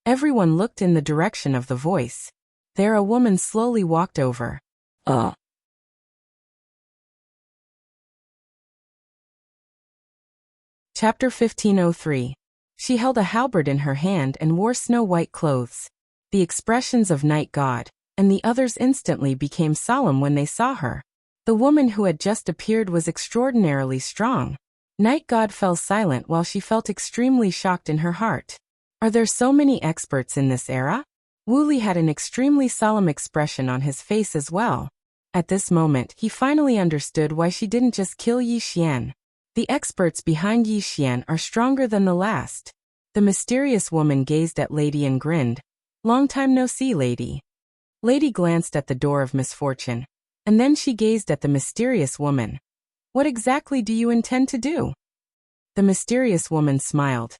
Everyone looked in the direction of the voice. There a woman slowly walked over. Chapter 1503. She held a halberd in her hand and wore snow-white clothes. The expressions of Night God and the others instantly became solemn when they saw her. The woman who had just appeared was extraordinarily strong. Night God fell silent while she felt extremely shocked in her heart. Are there so many experts in this era? Wu Li had an extremely solemn expression on his face as well. At this moment, he finally understood why she didn't just kill Yi Xian. The experts behind Yi Xian are stronger than the last. The mysterious woman gazed at Lady and grinned. Long time no see, Lady. Lady glanced at the door of misfortune, and then she gazed at the mysterious woman. What exactly do you intend to do? The mysterious woman smiled.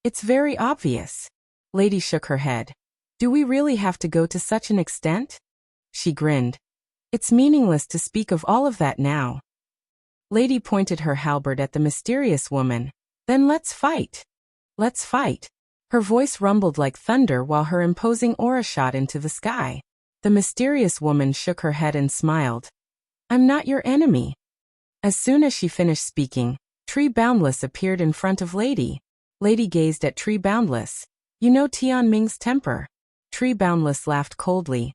It's very obvious. Lady shook her head. Do we really have to go to such an extent? She grinned. It's meaningless to speak of all of that now. Lady pointed her halberd at the mysterious woman. Then let's fight. Let's fight. Her voice rumbled like thunder while her imposing aura shot into the sky. The mysterious woman shook her head and smiled. I'm not your enemy. As soon as she finished speaking, Tree Boundless appeared in front of Lady. Lady gazed at Tree Boundless. You know Tian Ming's temper. Tree Boundless laughed coldly.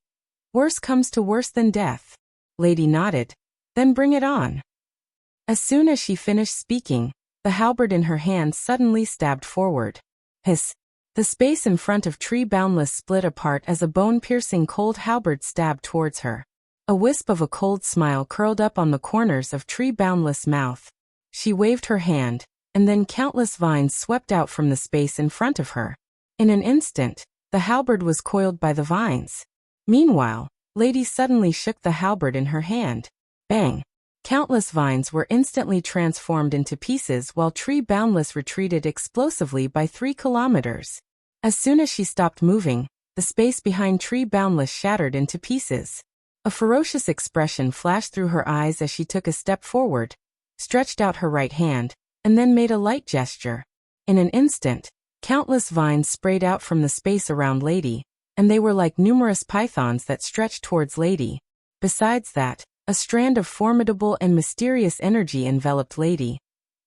Worse comes to worse than death. Lady nodded. Then bring it on. As soon as she finished speaking, the halberd in her hand suddenly stabbed forward. Hiss. The space in front of Tree Boundless split apart as a bone-piercing cold halberd stabbed towards her. A wisp of a cold smile curled up on the corners of Tree Boundless' mouth. She waved her hand, and then countless vines swept out from the space in front of her. In an instant, the halberd was coiled by the vines. Meanwhile, Lady suddenly shook the halberd in her hand. Bang! Countless vines were instantly transformed into pieces while Tree Boundless retreated explosively by 3 kilometers. As soon as she stopped moving, the space behind Tree Boundless shattered into pieces. A ferocious expression flashed through her eyes as she took a step forward, stretched out her right hand, and then made a light gesture. In an instant, countless vines sprayed out from the space around Lady, and they were like numerous pythons that stretched towards Lady. Besides that, a strand of formidable and mysterious energy enveloped Lady,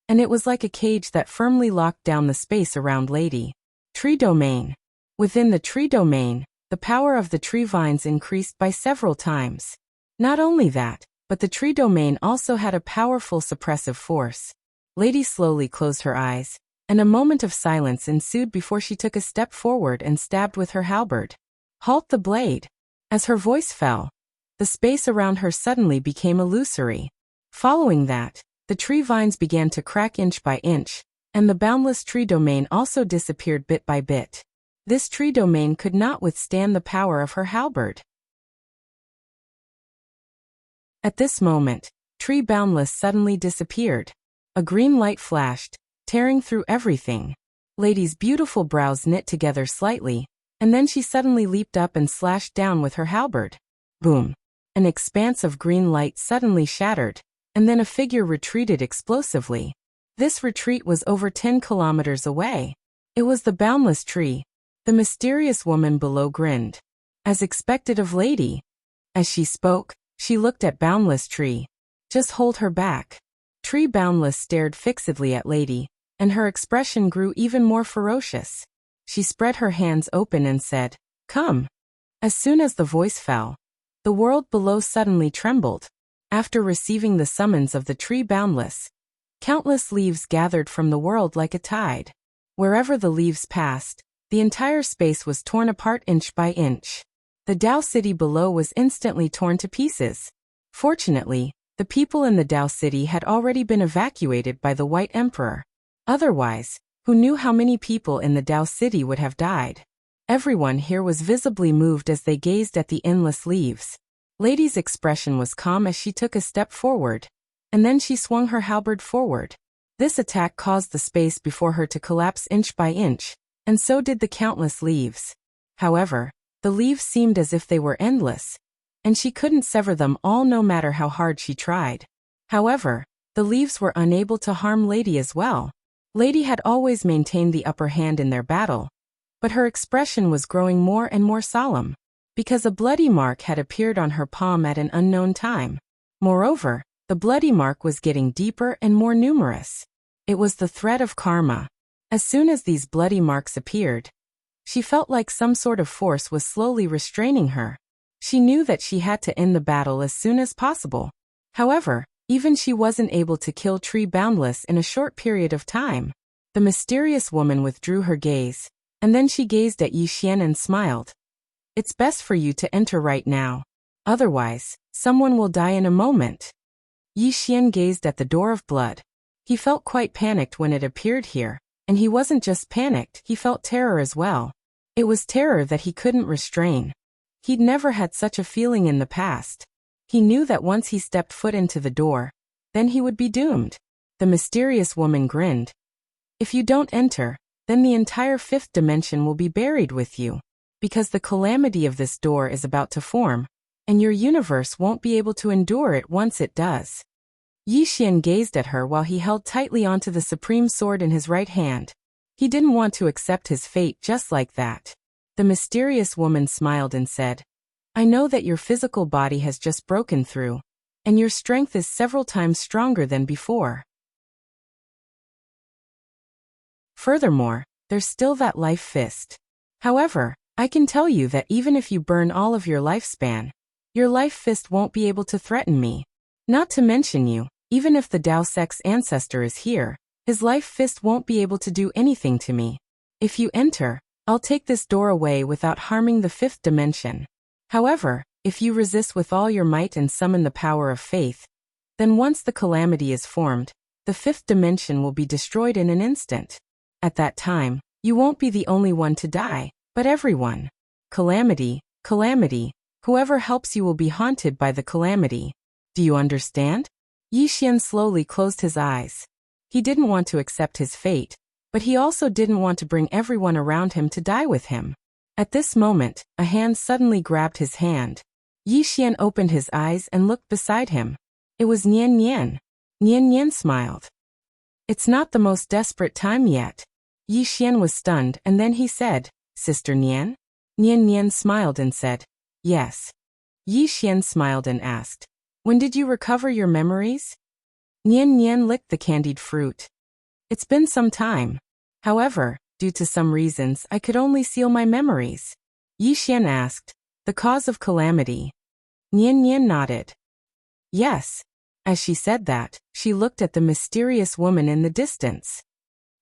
and it was like a cage that firmly locked down the space around Lady. Tree Domain. Within the Tree Domain, the power of the tree vines increased by several times. Not only that, but the Tree Domain also had a powerful suppressive force. Lady slowly closed her eyes, and a moment of silence ensued before she took a step forward and stabbed with her halberd. Halt the blade! As her voice fell, the space around her suddenly became illusory. Following that, the tree vines began to crack inch by inch, and the boundless Tree Domain also disappeared bit by bit. This Tree Domain could not withstand the power of her halberd. At this moment, Tree Boundless suddenly disappeared. A green light flashed, tearing through everything. Lady's beautiful brows knit together slightly, and then she suddenly leaped up and slashed down with her halberd. Boom! An expanse of green light suddenly shattered, and then a figure retreated explosively. This retreat was over 10 kilometers away. It was the boundless tree. The mysterious woman below grinned. As expected of Lady. As she spoke, she looked at boundless tree. Just hold her back. Tree Boundless stared fixedly at Lady, and her expression grew even more ferocious. She spread her hands open and said, "Come." As soon as the voice fell, the world below suddenly trembled. After receiving the summons of the Tree Boundless, countless leaves gathered from the world like a tide. Wherever the leaves passed, the entire space was torn apart inch by inch. The Tao City below was instantly torn to pieces. Fortunately, the people in the Tao City had already been evacuated by the White Emperor. Otherwise, who knew how many people in the Tao City would have died? Everyone here was visibly moved as they gazed at the endless leaves. Lady's expression was calm as she took a step forward, and then she swung her halberd forward. This attack caused the space before her to collapse inch by inch, and so did the countless leaves. However, the leaves seemed as if they were endless, and she couldn't sever them all no matter how hard she tried. However, the leaves were unable to harm Lady as well. Lady had always maintained the upper hand in their battle, but her expression was growing more and more solemn, because a bloody mark had appeared on her palm at an unknown time. Moreover, the bloody mark was getting deeper and more numerous. It was the thread of karma. As soon as these bloody marks appeared, she felt like some sort of force was slowly restraining her. She knew that she had to end the battle as soon as possible. However, even she wasn't able to kill Tree Boundless in a short period of time. The mysterious woman withdrew her gaze, and then she gazed at Yi Xian and smiled. "It's best for you to enter right now. Otherwise, someone will die in a moment." Yi Xian gazed at the door of blood. He felt quite panicked when it appeared here, and he wasn't just panicked, he felt terror as well. It was terror that he couldn't restrain. He'd never had such a feeling in the past. He knew that once he stepped foot into the door, then he would be doomed. The mysterious woman grinned. "If you don't enter, then the entire fifth dimension will be buried with you, because the calamity of this door is about to form, and your universe won't be able to endure it once it does." Yi Xian gazed at her while he held tightly onto the supreme sword in his right hand. He didn't want to accept his fate just like that. The mysterious woman smiled and said, "I know that your physical body has just broken through, and your strength is several times stronger than before. Furthermore, there's still that life fist. However, I can tell you that even if you burn all of your lifespan, your life fist won't be able to threaten me. Not to mention you, even if the Dao Sect's ancestor is here, his life fist won't be able to do anything to me. If you enter, I'll take this door away without harming the fifth dimension. However, if you resist with all your might and summon the power of faith, then once the calamity is formed, the fifth dimension will be destroyed in an instant. At that time, you won't be the only one to die, but everyone. Calamity, calamity, whoever helps you will be haunted by the calamity. Do you understand?" Yi Xian slowly closed his eyes. He didn't want to accept his fate, but he also didn't want to bring everyone around him to die with him. At this moment, a hand suddenly grabbed his hand. Yi Xian opened his eyes and looked beside him. It was Nian Nian. Nian Nian smiled. It's not the most desperate time yet. Yi Xian was stunned and then he said, Sister Nian? Nian Nian smiled and said, yes. Yi Xian smiled and asked, when did you recover your memories? Nian Nian licked the candied fruit. It's been some time. However, due to some reasons I could only seal my memories. Yi Xian asked, the cause of calamity. Nian Nian nodded. Yes. As she said that, she looked at the mysterious woman in the distance.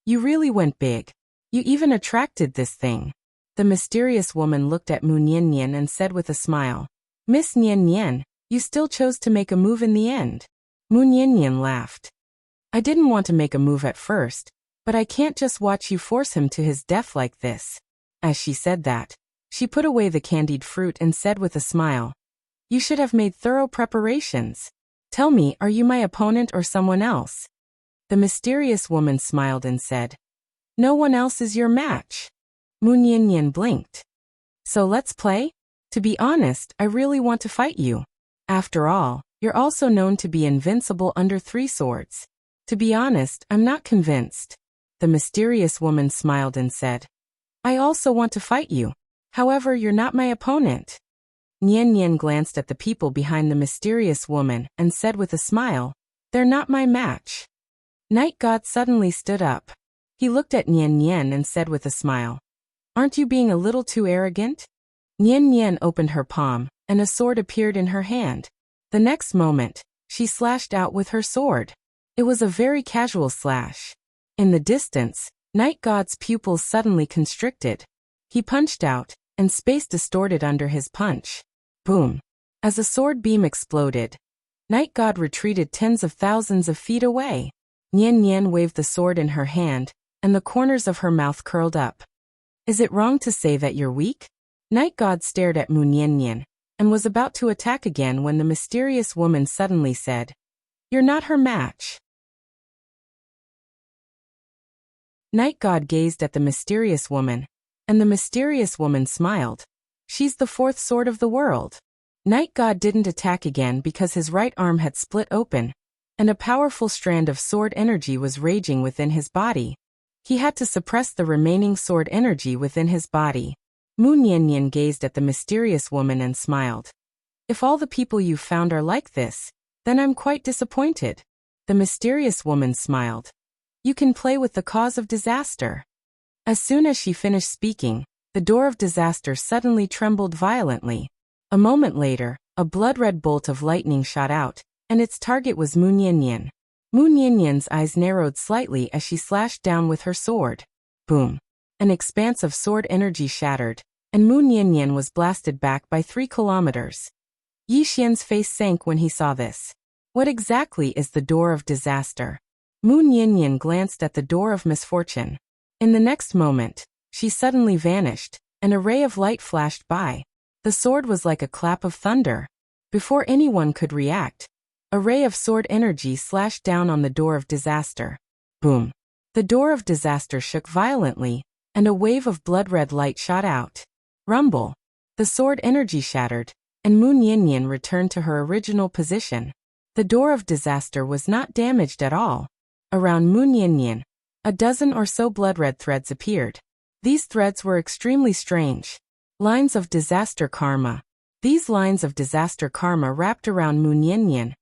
You really went big. You even attracted this thing. The mysterious woman looked at Mu Nian Nian and said with a smile, Miss Nian Nian, you still chose to make a move in the end. Mu Nian Nian laughed. I didn't want to make a move at first, but I can't just watch you force him to his death like this. As she said that, she put away the candied fruit and said with a smile, you should have made thorough preparations. Tell me, are you my opponent or someone else? The mysterious woman smiled and said, no one else is your match. Mu Nian Nian blinked. So let's play? To be honest, I really want to fight you. After all, you're also known to be invincible under 3 swords. To be honest, I'm not convinced. The mysterious woman smiled and said, I also want to fight you. However, you're not my opponent. Nian Nian glanced at the people behind the mysterious woman and said with a smile, they're not my match. Night God suddenly stood up. He looked at Nian Nian and said with a smile, aren't you being a little too arrogant? Nian Nian opened her palm, and a sword appeared in her hand. The next moment, she slashed out with her sword. It was a very casual slash. In the distance, Night God's pupils suddenly constricted. He punched out, and space distorted under his punch. Boom. As a sword beam exploded, Night God retreated tens of thousands of feet away. Nian Nian waved the sword in her hand, and the corners of her mouth curled up. Is it wrong to say that you're weak? Night God stared at Mu Nian Nian, and was about to attack again when the mysterious woman suddenly said, you're not her match. Night God gazed at the mysterious woman, and the mysterious woman smiled. She's the 4th sword of the world. Night God didn't attack again because his right arm had split open, and a powerful strand of sword energy was raging within his body. He had to suppress the remaining sword energy within his body. Mu Nian Nian gazed at the mysterious woman and smiled. If all the people you've found are like this, then I'm quite disappointed. The mysterious woman smiled. You can play with the cause of disaster. As soon as she finished speaking, the door of disaster suddenly trembled violently. A moment later, a blood-red bolt of lightning shot out, and its target was Mu Nian Nian. Mu Nian Nian's eyes narrowed slightly as she slashed down with her sword. Boom. An expanse of sword energy shattered, and Mu Nian Nian was blasted back by 3 kilometers. Yi Xian's face sank when he saw this. What exactly is the door of disaster? Mu Nian Nian glanced at the door of misfortune. In the next moment, she suddenly vanished, and a ray of light flashed by. The sword was like a clap of thunder. Before anyone could react, a ray of sword energy slashed down on the door of disaster. Boom. The door of disaster shook violently, and a wave of blood-red light shot out. Rumble. The sword energy shattered, and Mu Nian Nian returned to her original position. The door of disaster was not damaged at all. Around Mu Nian Nian, a dozen or so blood-red threads appeared. These threads were extremely strange. Lines of disaster karma. These lines of disaster karma wrapped around Mu Nian Nian,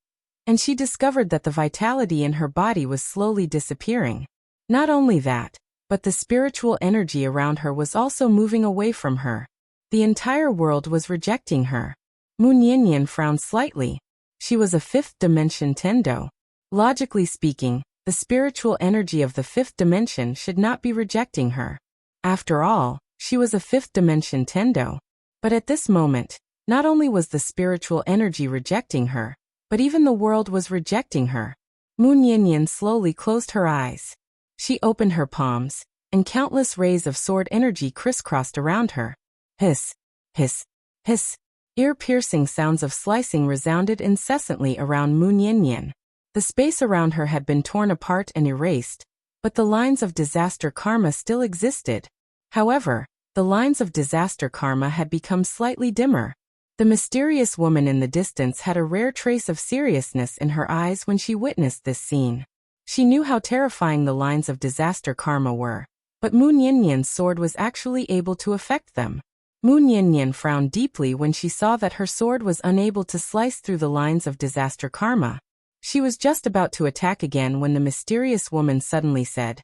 and she discovered that the vitality in her body was slowly disappearing. Not only that, but the spiritual energy around her was also moving away from her. The entire world was rejecting her. Mu Nian Nian frowned slightly. She was a 5th dimension Tendo. Logically speaking, the spiritual energy of the 5th dimension should not be rejecting her. After all, she was a 5th dimension Tendo. But at this moment, not only was the spiritual energy rejecting her, but even the world was rejecting her. Mu Nian Nian slowly closed her eyes. She opened her palms, and countless rays of sword energy crisscrossed around her. Hiss, hiss, hiss. Ear-piercing sounds of slicing resounded incessantly around Mu Nian Nian. The space around her had been torn apart and erased, but the lines of disaster karma still existed. However, the lines of disaster karma had become slightly dimmer. The mysterious woman in the distance had a rare trace of seriousness in her eyes when she witnessed this scene. She knew how terrifying the lines of disaster karma were, but Mu Niannian's sword was actually able to affect them. Mu Niannian frowned deeply when she saw that her sword was unable to slice through the lines of disaster karma. She was just about to attack again when the mysterious woman suddenly said,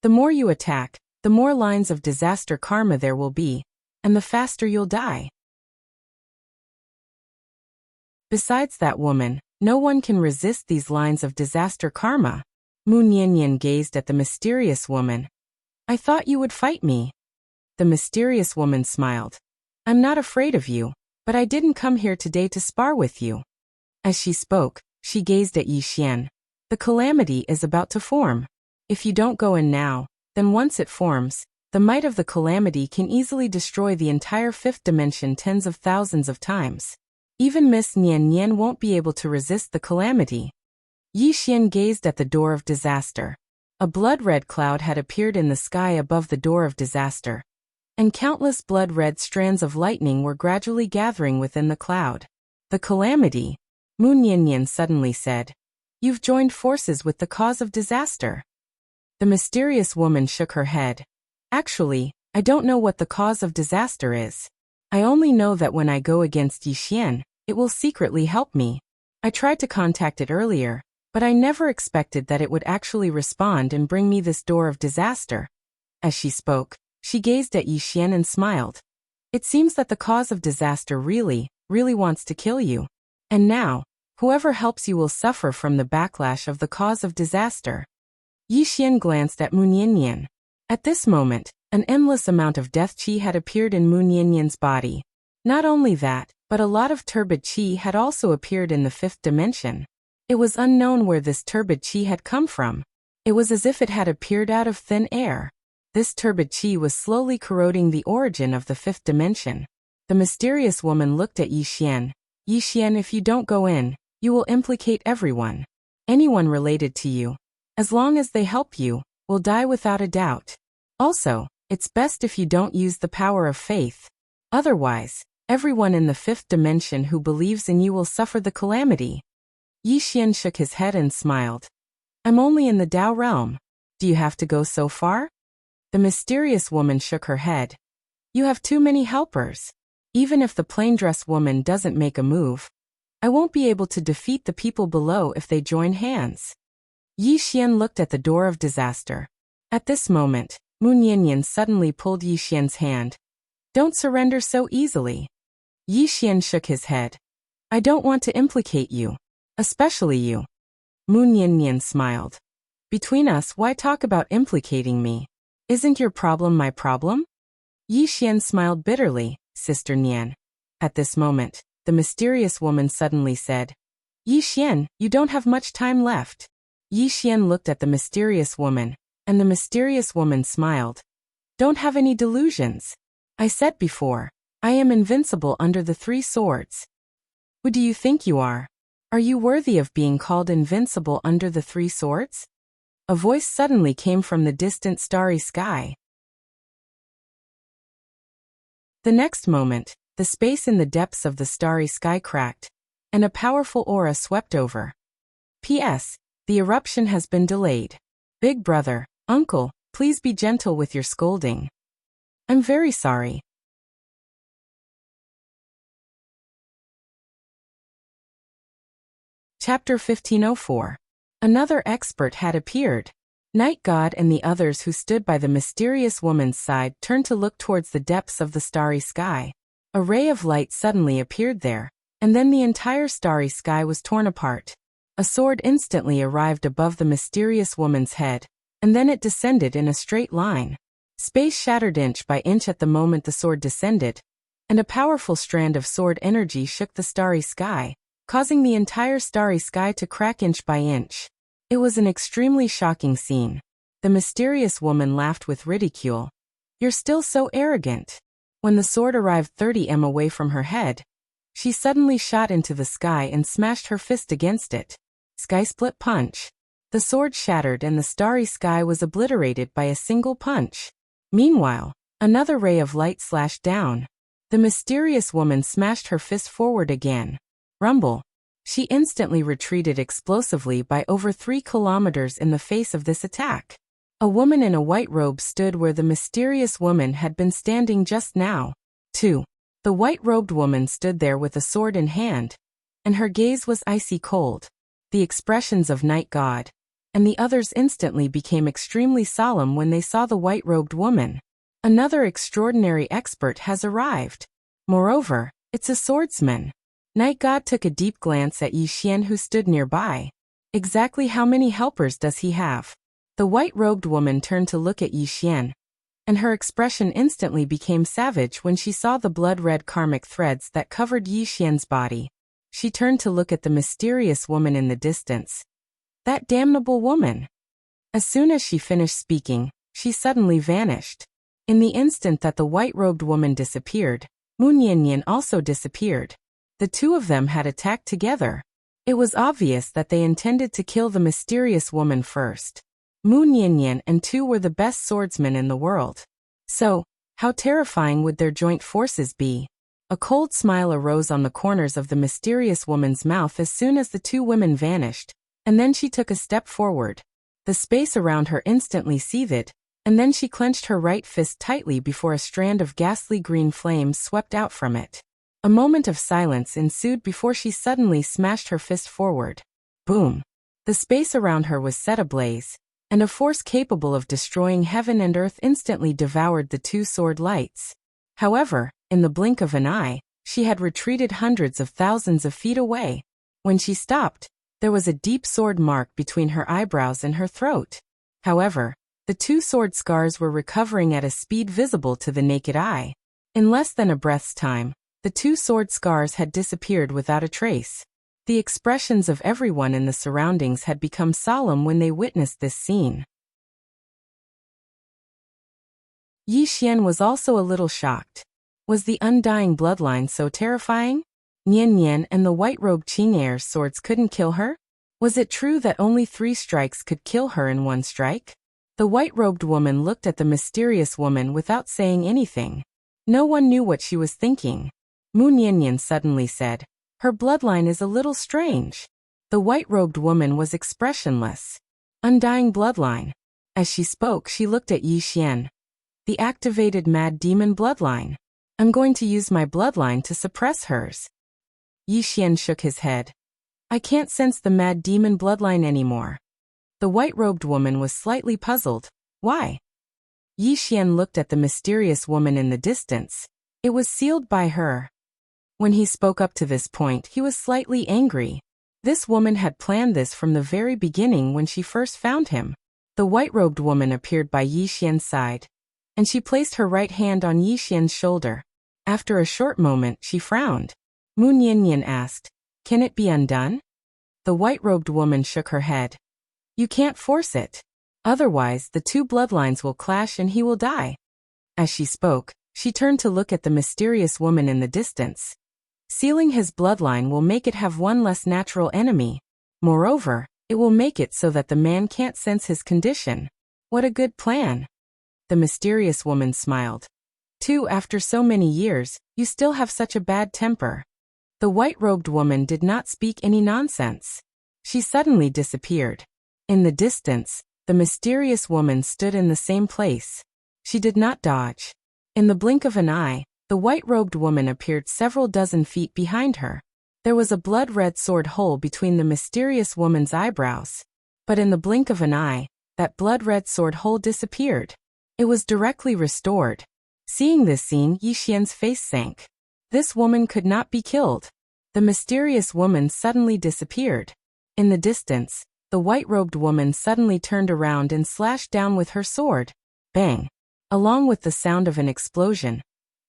"The more you attack, the more lines of disaster karma there will be, and the faster you'll die." Besides that woman, no one can resist these lines of disaster karma. Mu Niannian gazed at the mysterious woman. "I thought you would fight me." The mysterious woman smiled. "I'm not afraid of you, but I didn't come here today to spar with you." As she spoke, she gazed at Yi Xian. "The calamity is about to form. If you don't go in now, then once it forms, the might of the calamity can easily destroy the entire fifth dimension tens of thousands of times. Even Miss Nian won't be able to resist the calamity." Yi Xian gazed at the door of disaster. A blood-red cloud had appeared in the sky above the door of disaster, and countless blood-red strands of lightning were gradually gathering within the cloud. "The calamity," Mu Niannian suddenly said. "You've joined forces with the cause of disaster." The mysterious woman shook her head. "Actually, I don't know what the cause of disaster is. I only know that when I go against Yi Xian, it will secretly help me. I tried to contact it earlier, but I never expected that it would actually respond and bring me this door of disaster." As she spoke, she gazed at Yi Xian and smiled. "It seems that the cause of disaster really wants to kill you. And now, whoever helps you will suffer from the backlash of the cause of disaster." Yi Xian glanced at Mu Niannian. At this moment, an endless amount of death qi had appeared in Mu Niannian's body. Not only that, but a lot of turbid qi had also appeared in the fifth dimension. It was unknown where this turbid qi had come from. It was as if it had appeared out of thin air. This turbid qi was slowly corroding the origin of the fifth dimension. The mysterious woman looked at Yi Xian. "Yi Xian, if you don't go in, you will implicate everyone. Anyone related to you, as long as they help you, will die without a doubt. Also, it's best if you don't use the power of faith. Otherwise, everyone in the fifth dimension who believes in you will suffer the calamity." Yi Xian shook his head and smiled. "I'm only in the Dao realm. Do you have to go so far?" The mysterious woman shook her head. "You have too many helpers. Even if the plain dress woman doesn't make a move, I won't be able to defeat the people below if they join hands." Yi Xian looked at the door of disaster. At this moment, Mu Niannian suddenly pulled Yi Xian's hand. "Don't surrender so easily." Yi Xian shook his head. "I don't want to implicate you. Especially you." Mu Niannian smiled. "Between us, why talk about implicating me? Isn't your problem my problem?" Yi Xian smiled bitterly. "Sister Nian." At this moment, the mysterious woman suddenly said, "Yi Xian, you don't have much time left." Yi Xian looked at the mysterious woman, and the mysterious woman smiled. "Don't have any delusions. I said before, I am invincible under the three swords. Who do you think you are? Are you worthy of being called invincible under the three swords?" A voice suddenly came from the distant starry sky. The next moment, the space in the depths of the starry sky cracked, and a powerful aura swept over. P.S. The eruption has been delayed. Big brother, uncle, please be gentle with your scolding. I'm very sorry. Chapter 1504. Another expert had appeared. Night God and the others who stood by the mysterious woman's side turned to look towards the depths of the starry sky. A ray of light suddenly appeared there, and then the entire starry sky was torn apart. A sword instantly arrived above the mysterious woman's head, and then it descended in a straight line. Space shattered inch by inch at the moment the sword descended, and a powerful strand of sword energy shook the starry sky, causing the entire starry sky to crack inch by inch. It was an extremely shocking scene. The mysterious woman laughed with ridicule. "You're still so arrogant." When the sword arrived 30 m away from her head, she suddenly shot into the sky and smashed her fist against it. Sky split punch. The sword shattered and the starry sky was obliterated by a single punch. Meanwhile, another ray of light slashed down. The mysterious woman smashed her fist forward again. Rumble. She instantly retreated explosively by over 3 kilometers in the face of this attack. A woman in a white robe stood where the mysterious woman had been standing just now. 2. The white-robed woman stood there with a sword in hand, and her gaze was icy cold. The expressions of night god, and the others instantly became extremely solemn when they saw the white-robed woman. Another extraordinary expert has arrived. Moreover, it's a swordsman. Night god took a deep glance at Yi Xian who stood nearby. Exactly how many helpers does he have? The white-robed woman turned to look at Yi Xian, and her expression instantly became savage when she saw the blood-red karmic threads that covered Yi Xian's body. She turned to look at the mysterious woman in the distance. That damnable woman! As soon as she finished speaking, she suddenly vanished. In the instant that the white-robed woman disappeared, Mu Niannian also disappeared. The two of them had attacked together. It was obvious that they intended to kill the mysterious woman first. Mu Niannian and Tu were the best swordsmen in the world. So, how terrifying would their joint forces be? A cold smile arose on the corners of the mysterious woman's mouth as soon as the two women vanished, and then she took a step forward. The space around her instantly seethed, and then she clenched her right fist tightly before a strand of ghastly green flames swept out from it. A moment of silence ensued before she suddenly smashed her fist forward. Boom! The space around her was set ablaze, and a force capable of destroying heaven and earth instantly devoured the two sword lights. However, in the blink of an eye, she had retreated hundreds of thousands of feet away. When she stopped, there was a deep sword mark between her eyebrows and her throat. However, the two sword scars were recovering at a speed visible to the naked eye. In less than a breath's time, the two sword scars had disappeared without a trace. The expressions of everyone in the surroundings had become solemn when they witnessed this scene. Yi Xian was also a little shocked. Was the undying bloodline so terrifying? Nian Nian and the white-robed Qing'er's swords couldn't kill her? Was it true that only 3 strikes could kill her in one strike? The white-robed woman looked at the mysterious woman without saying anything. No one knew what she was thinking. Mu Niannian suddenly said, "Her bloodline is a little strange." The white-robed woman was expressionless. Undying bloodline. As she spoke, she looked at Yi Xian. The activated mad demon bloodline. I'm going to use my bloodline to suppress hers. Yi Xian shook his head. I can't sense the mad demon bloodline anymore. The white-robed woman was slightly puzzled. Why? Yi Xian looked at the mysterious woman in the distance. It was sealed by her. When he spoke up to this point, he was slightly angry. This woman had planned this from the very beginning when she first found him. The white-robed woman appeared by Yi Xian's side, and she placed her right hand on Yi Xian's shoulder. After a short moment, she frowned. Mu Niannian asked, "Can it be undone?" The white-robed woman shook her head. You can't force it. Otherwise, the two bloodlines will clash and he will die. As she spoke, she turned to look at the mysterious woman in the distance. Sealing his bloodline will make it have one less natural enemy. Moreover, it will make it so that the man can't sense his condition. What a good plan. The mysterious woman smiled. Too, after so many years, you still have such a bad temper. The white-robed woman did not speak any nonsense. She suddenly disappeared. In the distance, the mysterious woman stood in the same place. She did not dodge. In the blink of an eye, the white-robed woman appeared several dozen feet behind her. There was a blood-red sword hole between the mysterious woman's eyebrows. But in the blink of an eye, that blood-red sword hole disappeared. It was directly restored. Seeing this scene, Yi Xian's face sank. This woman could not be killed. The mysterious woman suddenly disappeared. In the distance, the white-robed woman suddenly turned around and slashed down with her sword. Bang! Along with the sound of an explosion,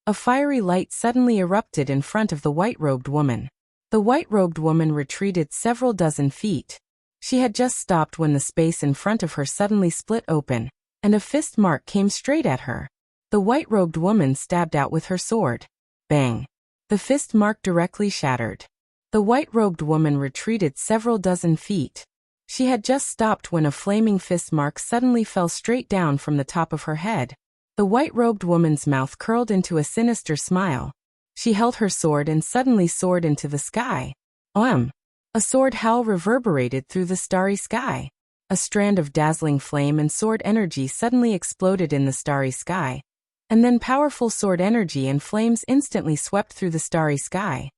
a fiery light suddenly erupted in front of the white-robed woman. The white-robed woman retreated several dozen feet. She had just stopped when the space in front of her suddenly split open, and a fist mark came straight at her. The white-robed woman stabbed out with her sword. Bang! The fist mark directly shattered. The white-robed woman retreated several dozen feet. She had just stopped when a flaming fist mark suddenly fell straight down from the top of her head. The white-robed woman's mouth curled into a sinister smile. She held her sword and suddenly soared into the sky. A sword howl reverberated through the starry sky. A strand of dazzling flame and sword energy suddenly exploded in the starry sky. And then powerful sword energy and flames instantly swept through the starry sky.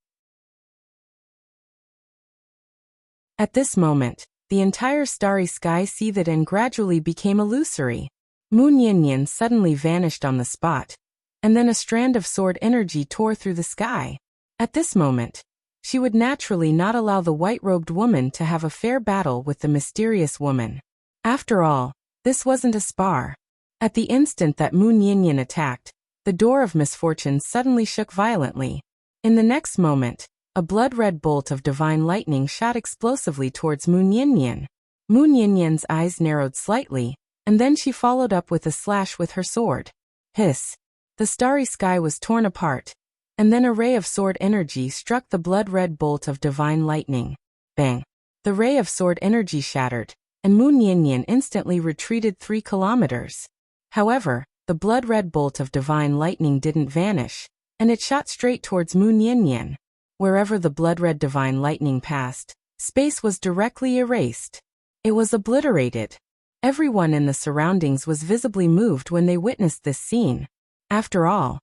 At this moment, the entire starry sky seethed and gradually became illusory. Moon Yin suddenly vanished on the spot, and then a strand of sword energy tore through the sky. At this moment, she would naturally not allow the white-robed woman to have a fair battle with the mysterious woman. After all, this wasn't a spar. At the instant that Moon Yin attacked, the door of misfortune suddenly shook violently. In the next moment, a blood-red bolt of divine lightning shot explosively towards Moon Yin. Moon Yin's eyes narrowed slightly, and then she followed up with a slash with her sword. Hiss! The starry sky was torn apart, and then a ray of sword energy struck the blood-red bolt of divine lightning. Bang! The ray of sword energy shattered, and Moon Yin instantly retreated 3 kilometers. However, the blood-red bolt of divine lightning didn't vanish, and it shot straight towards Moon Yin. Wherever the blood-red divine lightning passed, space was directly erased. It was obliterated. Everyone in the surroundings was visibly moved when they witnessed this scene. After all,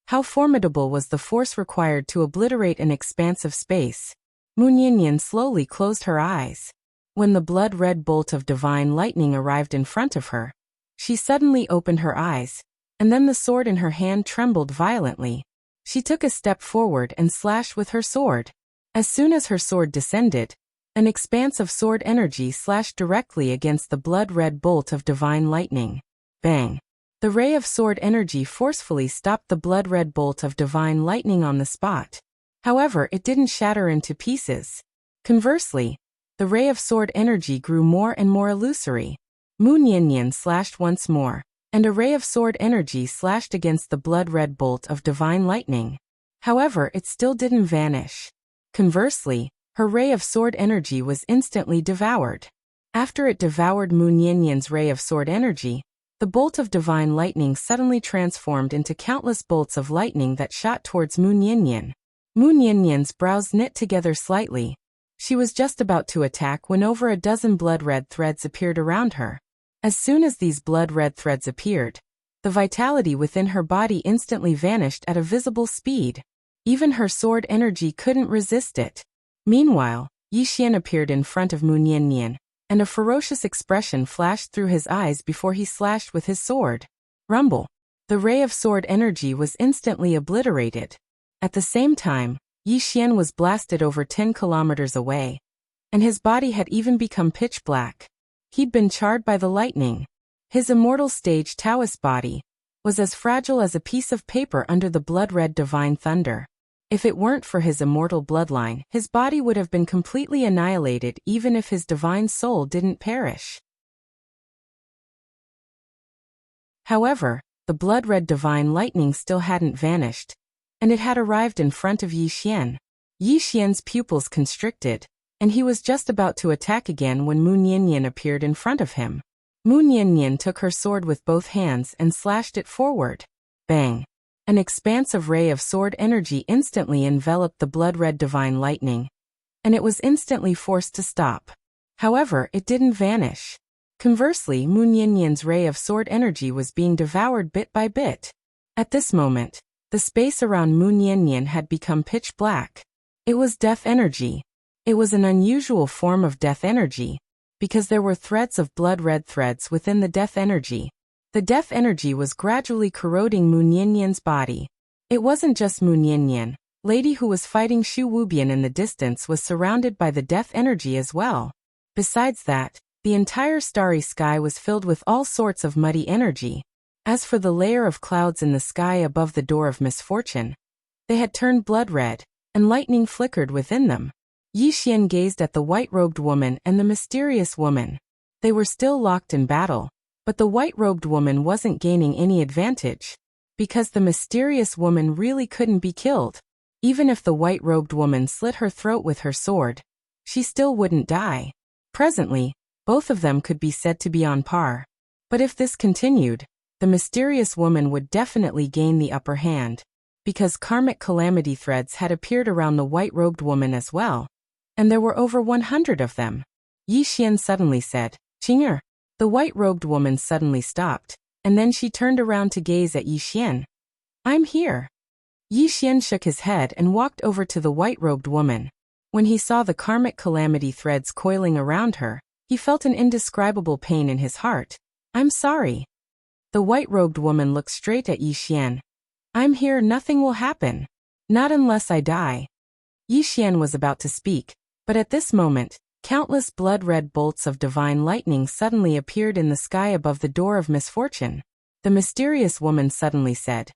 how formidable was the force required to obliterate an expanse of space? Moon Yin slowly closed her eyes. When the blood-red bolt of divine lightning arrived in front of her, she suddenly opened her eyes, and then the sword in her hand trembled violently. She took a step forward and slashed with her sword. As soon as her sword descended, an expanse of sword energy slashed directly against the blood-red bolt of divine lightning. Bang! The ray of sword energy forcefully stopped the blood-red bolt of divine lightning on the spot. However, it didn't shatter into pieces. Conversely, the ray of sword energy grew more and more illusory. Moon Yin slashed once more, and a ray of sword energy slashed against the blood-red bolt of divine lightning. However, it still didn't vanish. Conversely, her ray of sword energy was instantly devoured. After it devoured Moon Yin's ray of sword energy, the bolt of divine lightning suddenly transformed into countless bolts of lightning that shot towards Moon Yin. Moon Yin's brows knit together slightly. She was just about to attack when over a dozen blood-red threads appeared around her. As soon as these blood-red threads appeared, the vitality within her body instantly vanished at a visible speed. Even her sword energy couldn't resist it. Meanwhile, Yixian appeared in front of Moon Yin, and a ferocious expression flashed through his eyes before he slashed with his sword. Rumble! The ray of sword energy was instantly obliterated. At the same time, Yixian was blasted over 10 kilometers away, and his body had even become pitch black. He'd been charred by the lightning. His immortal stage Taoist body was as fragile as a piece of paper under the blood-red divine thunder. If it weren't for his immortal bloodline, his body would have been completely annihilated even if his divine soul didn't perish. However, the blood-red divine lightning still hadn't vanished, and it had arrived in front of Yixian. Yixian's pupils constricted, and he was just about to attack again when Moon Yin appeared in front of him. Moon Yin took her sword with both hands and slashed it forward. Bang! An expansive ray of sword energy instantly enveloped the blood-red divine lightning, and it was instantly forced to stop. However, it didn't vanish. Conversely, Moon Yin's ray of sword energy was being devoured bit by bit. At this moment, the space around Moon Yin had become pitch black. It was death energy. It was an unusual form of death energy, because there were threads of blood-red threads within the death energy. The death energy was gradually corroding Moon Yin's body. It wasn't just Moon Yin. Lady who was fighting Shu Wubian in the distance was surrounded by the death energy as well. Besides that, the entire starry sky was filled with all sorts of muddy energy. As for the layer of clouds in the sky above the door of misfortune, they had turned blood-red, and lightning flickered within them. Yixian gazed at the white-robed woman and the mysterious woman. They were still locked in battle. But the white-robed woman wasn't gaining any advantage, because the mysterious woman really couldn't be killed. Even if the white-robed woman slit her throat with her sword, she still wouldn't die. Presently, both of them could be said to be on par. But if this continued, the mysterious woman would definitely gain the upper hand, because karmic calamity threads had appeared around the white-robed woman as well, and there were over 100 of them. Yi Xian suddenly said, "Qing'er." The white-robed woman suddenly stopped, and then she turned around to gaze at Yi Xian. "I'm here." Yi Xian shook his head and walked over to the white-robed woman. When he saw the karmic calamity threads coiling around her, he felt an indescribable pain in his heart. "I'm sorry." The white-robed woman looked straight at Yi Xian. "I'm here, nothing will happen. Not unless I die." Yi Xian was about to speak, but at this moment, countless blood-red bolts of divine lightning suddenly appeared in the sky above the door of misfortune. The mysterious woman suddenly said,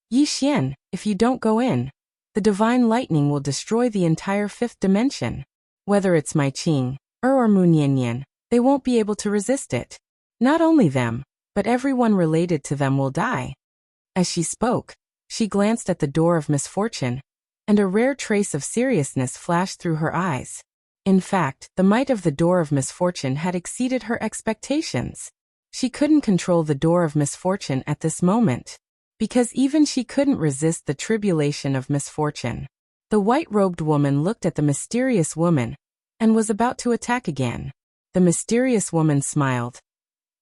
"Yi Xian, if you don't go in, the divine lightning will destroy the entire fifth dimension. Whether it's my Qing, or Mu Nian, they won't be able to resist it. Not only them, but everyone related to them will die." As she spoke, she glanced at the door of misfortune, and a rare trace of seriousness flashed through her eyes. In fact, the might of the door of misfortune had exceeded her expectations. She couldn't control the door of misfortune at this moment, because even she couldn't resist the tribulation of misfortune. The white-robed woman looked at the mysterious woman, and was about to attack again. The mysterious woman smiled.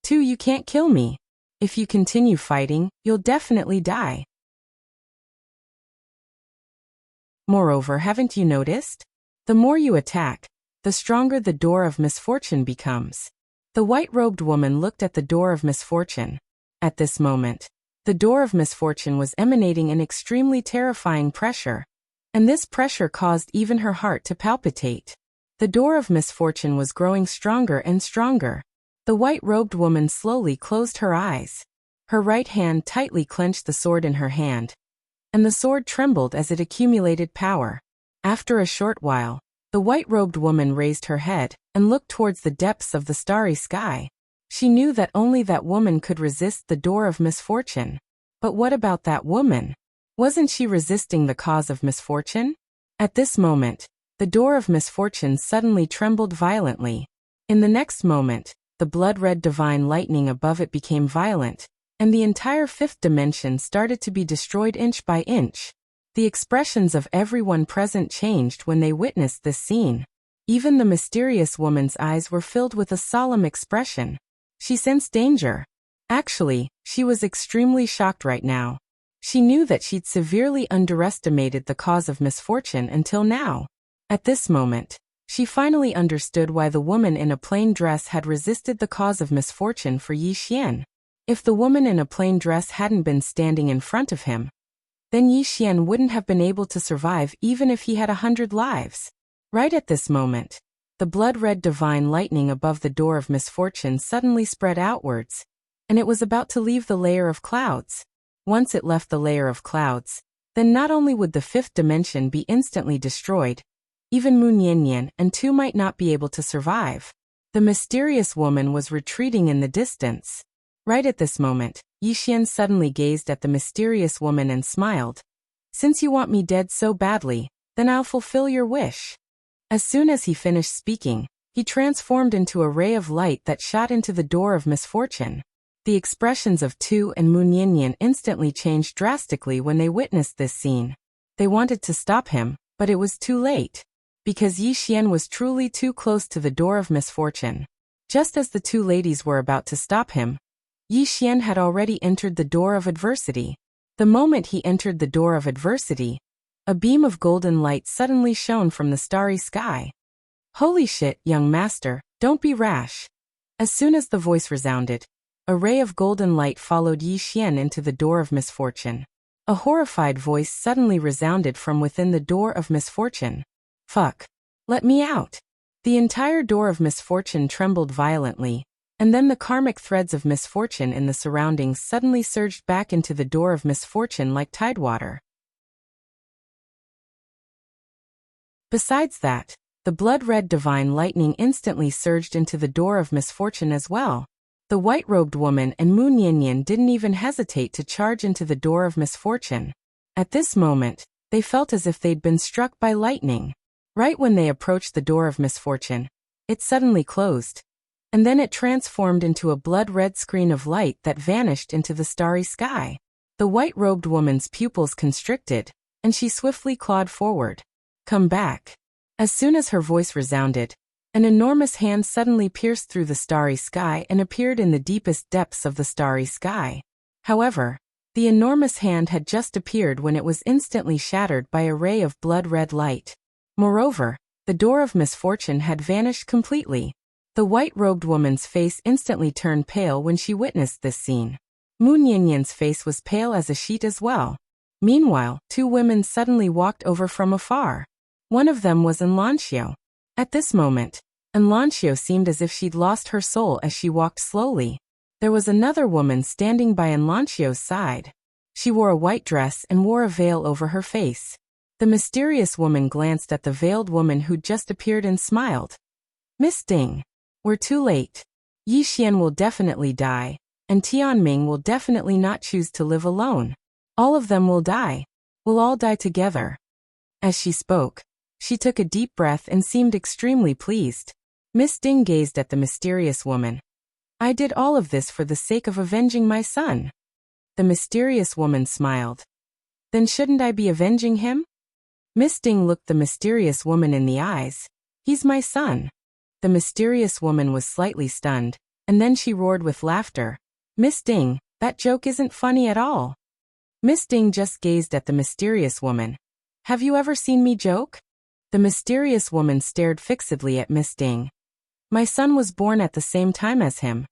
You can't kill me. If you continue fighting, you'll definitely die. Moreover, haven't you noticed? The more you attack, the stronger the door of misfortune becomes." The white-robed woman looked at the door of misfortune. At this moment, the door of misfortune was emanating an extremely terrifying pressure, and this pressure caused even her heart to palpitate. The door of misfortune was growing stronger and stronger. The white-robed woman slowly closed her eyes. Her right hand tightly clenched the sword in her hand, and the sword trembled as it accumulated power. After a short while, the white-robed woman raised her head and looked towards the depths of the starry sky. She knew that only that woman could resist the door of misfortune. But what about that woman? Wasn't she resisting the cause of misfortune? At this moment, the door of misfortune suddenly trembled violently. In the next moment, the blood-red divine lightning above it became violent, and the entire fifth dimension started to be destroyed inch by inch. The expressions of everyone present changed when they witnessed this scene. Even the mysterious woman's eyes were filled with a solemn expression. She sensed danger. Actually, she was extremely shocked right now. She knew that she'd severely underestimated the cause of misfortune until now. At this moment, she finally understood why the woman in a plain dress had resisted the cause of misfortune for Yi Xian. If the woman in a plain dress hadn't been standing in front of him, then Yi Xian wouldn't have been able to survive even if he had 100 lives. Right at this moment, the blood-red divine lightning above the door of misfortune suddenly spread outwards, and it was about to leave the layer of clouds. Once it left the layer of clouds, then not only would the fifth dimension be instantly destroyed, even Mu Nian and Tu might not be able to survive. The mysterious woman was retreating in the distance. Right at this moment, Yi Xian suddenly gazed at the mysterious woman and smiled. "Since you want me dead so badly, then I'll fulfill your wish." As soon as he finished speaking, he transformed into a ray of light that shot into the door of misfortune. The expressions of Tu and Mu Nian instantly changed drastically when they witnessed this scene. They wanted to stop him, but it was too late, because Yi Xian was truly too close to the door of misfortune. Just as the two ladies were about to stop him, Yi Xian had already entered the door of adversity. The moment he entered the door of adversity, a beam of golden light suddenly shone from the starry sky. "Holy shit, young master, don't be rash." As soon as the voice resounded, a ray of golden light followed Yi Xian into the door of misfortune. A horrified voice suddenly resounded from within the door of misfortune. "Fuck. Let me out." The entire door of misfortune trembled violently, and then the karmic threads of misfortune in the surroundings suddenly surged back into the door of misfortune like tidewater. Besides that, the blood-red divine lightning instantly surged into the door of misfortune as well. The white-robed woman and Mu Nian didn't even hesitate to charge into the door of misfortune. At this moment, They felt as if they'd been struck by lightning. Right when they approached the door of misfortune, it suddenly closed. And then it transformed into a blood-red screen of light that vanished into the starry sky. The white-robed woman's pupils constricted, and she swiftly clawed forward. Come back. As soon as her voice resounded, an enormous hand suddenly pierced through the starry sky and appeared in the deepest depths of the starry sky. However, the enormous hand had just appeared when it was instantly shattered by a ray of blood-red light. Moreover, the door of misfortune had vanished completely. The white-robed woman's face instantly turned pale when she witnessed this scene. Mu Nyanyan's face was pale as a sheet as well. Meanwhile, two women suddenly walked over from afar. One of them was Enlancio. At this moment, Enlancio seemed as if she'd lost her soul as she walked slowly. There was another woman standing by Enlancio's side. She wore a white dress and wore a veil over her face. The mysterious woman glanced at the veiled woman who'd just appeared and smiled. Miss Ding. We're too late. Yi Xian will definitely die, and Tianming will definitely not choose to live alone. All of them will die. We'll all die together. As she spoke, she took a deep breath and seemed extremely pleased. Miss Ding gazed at the mysterious woman. I did all of this for the sake of avenging my son. The mysterious woman smiled. Then shouldn't I be avenging him? Miss Ding looked the mysterious woman in the eyes. He's my son. The mysterious woman was slightly stunned, and then she roared with laughter. Miss Ding, that joke isn't funny at all. Miss Ding just gazed at the mysterious woman. Have you ever seen me joke? The mysterious woman stared fixedly at Miss Ding. My son was born at the same time as him.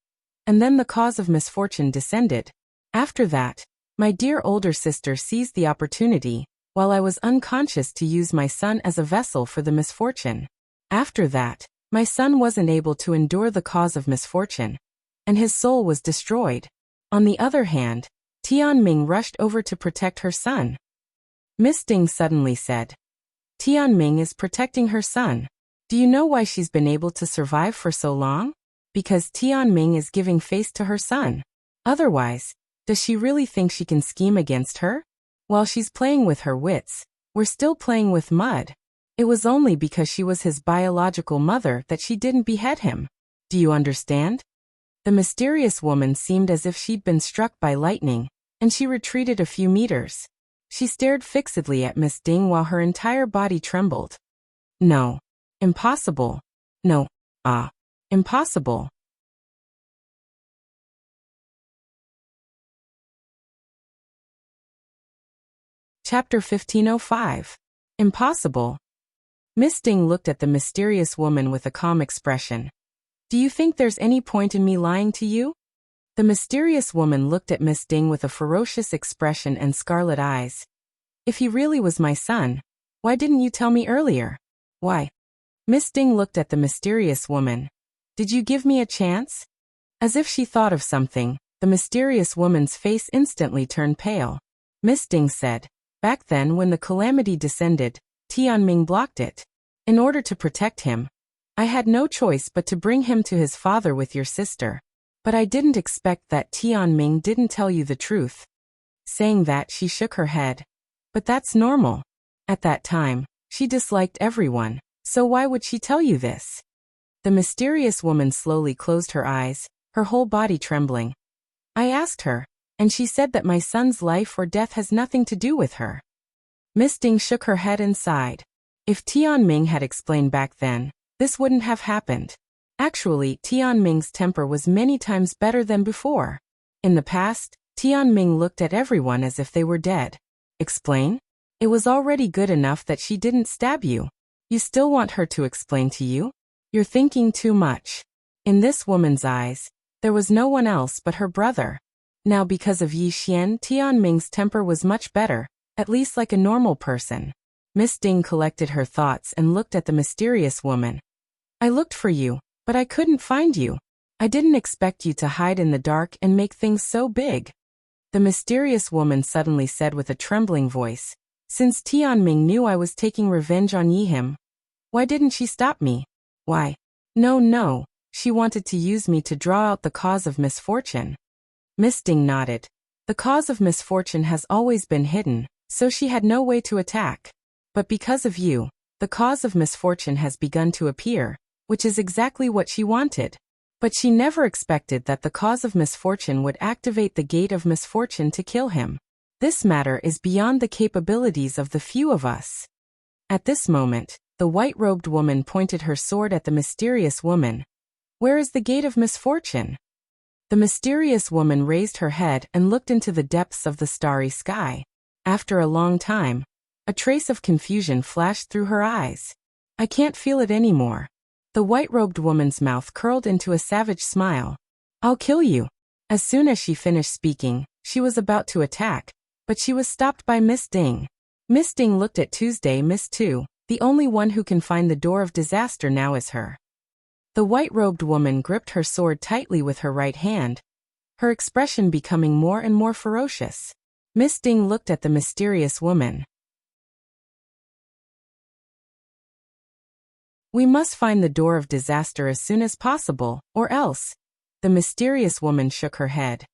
And then the cause of misfortune descended. After that, my dear older sister seized the opportunity, while I was unconscious, to use my son as a vessel for the misfortune. After that, my son wasn't able to endure the cause of misfortune, and his soul was destroyed. On the other hand, Tianming rushed over to protect her son. Miss Ding suddenly said, Tianming is protecting her son. Do you know why she's been able to survive for so long? Because Tianming is giving face to her son. Otherwise, does she really think she can scheme against her? While she's playing with her wits, we're still playing with mud. It was only because she was his biological mother that she didn't behead him. Do you understand? The mysterious woman seemed as if she'd been struck by lightning, and she retreated a few meters. She stared fixedly at Miss Ding while her entire body trembled. No. Impossible. No. Impossible. Chapter 1505. Impossible. Miss Ding looked at the mysterious woman with a calm expression. Do you think there's any point in me lying to you? The mysterious woman looked at Miss Ding with a ferocious expression and scarlet eyes. If he really was my son, why didn't you tell me earlier? Why? Miss Ding looked at the mysterious woman. Did you give me a chance? As if she thought of something, the mysterious woman's face instantly turned pale. Miss Ding said, back then when the calamity descended, Tianming blocked it. In order to protect him, I had no choice but to bring him to his father with your sister. But I didn't expect that Tianming didn't tell you the truth. Saying that, she shook her head. But that's normal. At that time, she disliked everyone, so why would she tell you this? The mysterious woman slowly closed her eyes, her whole body trembling. I asked her, and she said that my son's life or death has nothing to do with her. Miss Ding shook her head and sighed. If Tianming had explained back then, this wouldn't have happened. Actually, Tianming's temper was many times better than before. In the past, Tianming looked at everyone as if they were dead. Explain? It was already good enough that she didn't stab you. You still want her to explain to you? You're thinking too much. In this woman's eyes, there was no one else but her brother. Now because of Yi Xian, Tianming's temper was much better, at least like a normal person. Miss Ding collected her thoughts and looked at the mysterious woman. I looked for you, but I couldn't find you. I didn't expect you to hide in the dark and make things so big. The mysterious woman suddenly said with a trembling voice, since Tianming knew I was taking revenge on Yihim, why didn't she stop me? Why? No, she wanted to use me to draw out the cause of misfortune. Miss Ding nodded. The cause of misfortune has always been hidden, so she had no way to attack. But because of you, the cause of misfortune has begun to appear, which is exactly what she wanted. But she never expected that the cause of misfortune would activate the gate of misfortune to kill him. This matter is beyond the capabilities of the few of us. At this moment, the white-robed woman pointed her sword at the mysterious woman. Where is the gate of misfortune? The mysterious woman raised her head and looked into the depths of the starry sky. After a long time, a trace of confusion flashed through her eyes. I can't feel it anymore. The white-robed woman's mouth curled into a savage smile. I'll kill you. As soon as she finished speaking, she was about to attack, but she was stopped by Miss Ding. Miss Ding looked at Tuesday. Miss Tu, the only one who can find the door of disaster now is her. The white-robed woman gripped her sword tightly with her right hand, her expression becoming more and more ferocious. Miss Ding looked at the mysterious woman. We must find the door of disaster as soon as possible, or else. The mysterious woman shook her head.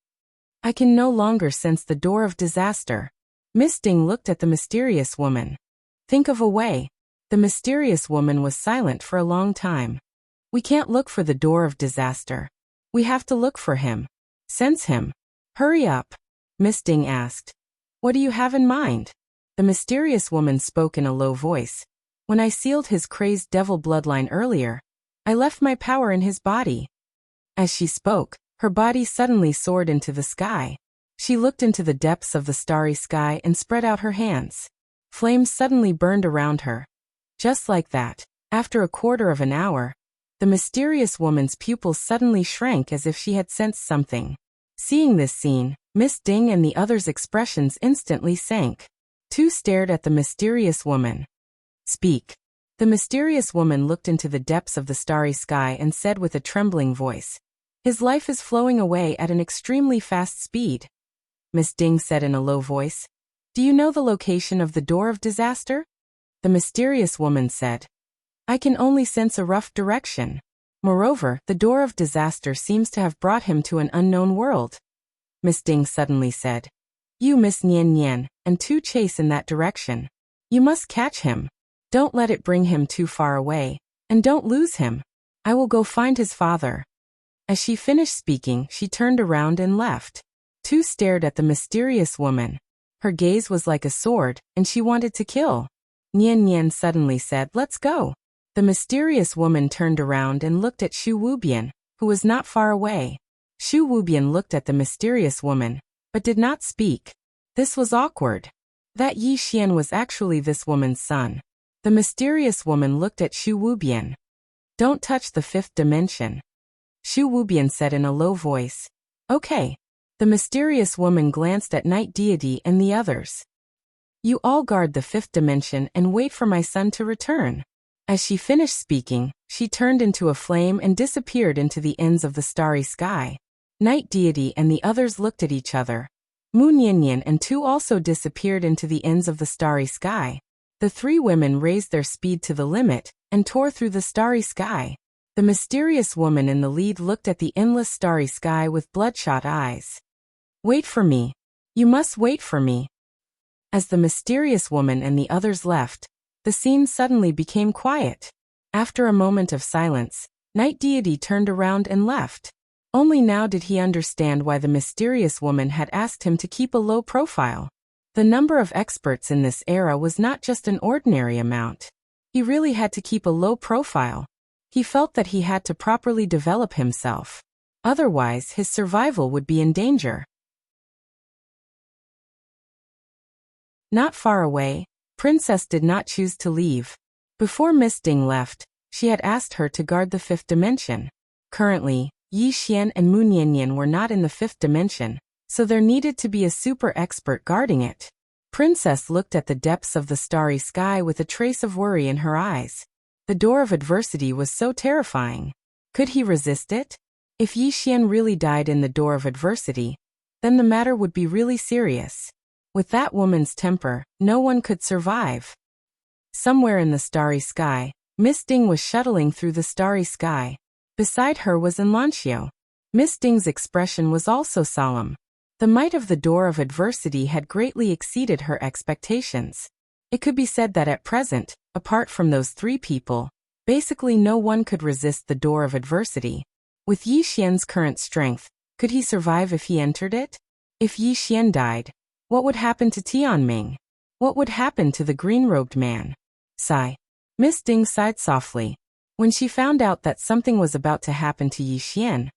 I can no longer sense the door of disaster. Miss Ding looked at the mysterious woman. Think of a way. The mysterious woman was silent for a long time. We can't look for the door of disaster. We have to look for him. Sense him. Hurry up. Miss Ding asked. What do you have in mind? The mysterious woman spoke in a low voice. When I sealed his crazed devil bloodline earlier, I left my power in his body. As she spoke, her body suddenly soared into the sky. She looked into the depths of the starry sky and spread out her hands. Flames suddenly burned around her. Just like that, after a quarter of an hour, the mysterious woman's pupils suddenly shrank as if she had sensed something. Seeing this scene, Miss Ding and the others' expressions instantly sank. Two stared at the mysterious woman. Speak. The mysterious woman looked into the depths of the starry sky and said with a trembling voice, His life is flowing away at an extremely fast speed. Miss Ding said in a low voice, Do you know the location of the door of disaster? The mysterious woman said, I can only sense a rough direction. Moreover, the door of disaster seems to have brought him to an unknown world. Miss Ding suddenly said, You Miss Nian Nian, and Tu chase in that direction. You must catch him. Don't let it bring him too far away, and don't lose him. I will go find his father. As she finished speaking, she turned around and left. Tu stared at the mysterious woman. Her gaze was like a sword, and she wanted to kill. Nian Nian suddenly said, Let's go. The mysterious woman turned around and looked at Shu Wubian, who was not far away. Shu Wubian looked at the mysterious woman, but did not speak. This was awkward. That Yi Xian was actually this woman's son. The mysterious woman looked at Shu Wubian. Don't touch the fifth dimension. Shu Wubian said in a low voice. Okay. The mysterious woman glanced at Night Deity and the others. You all guard the fifth dimension and wait for my son to return. As she finished speaking, she turned into a flame and disappeared into the ends of the starry sky. Night Deity and the others looked at each other. Mu Niannian and Tu also disappeared into the ends of the starry sky. The three women raised their speed to the limit and tore through the starry sky. The mysterious woman in the lead looked at the endless starry sky with bloodshot eyes. Wait for me. You must wait for me. As the mysterious woman and the others left, the scene suddenly became quiet. After a moment of silence, Night Deity turned around and left. Only now did he understand why the mysterious woman had asked him to keep a low profile. The number of experts in this era was not just an ordinary amount. He really had to keep a low profile. He felt that he had to properly develop himself. Otherwise, his survival would be in danger. Not far away, Princess did not choose to leave. Before Miss Ding left, she had asked her to guard the fifth dimension. Currently, Yi Xian and Mu Niannian were not in the fifth dimension, so there needed to be a super expert guarding it. Princess looked at the depths of the starry sky with a trace of worry in her eyes. The door of adversity was so terrifying. Could he resist it? If Yi Xian really died in the door of adversity, then the matter would be really serious. With that woman's temper, no one could survive. Somewhere in the starry sky, Miss Ding was shuttling through the starry sky. Beside her was Enlancio. Miss Ding's expression was also solemn. The might of the door of adversity had greatly exceeded her expectations. It could be said that at present, apart from those 3 people, basically no one could resist the door of adversity. With Yi Xian's current strength, could he survive if he entered it? If Yi Xian died, what would happen to Tianming? What would happen to the green-robed man? Sigh. Miss Ding sighed softly. When she found out that something was about to happen to Yi Xian,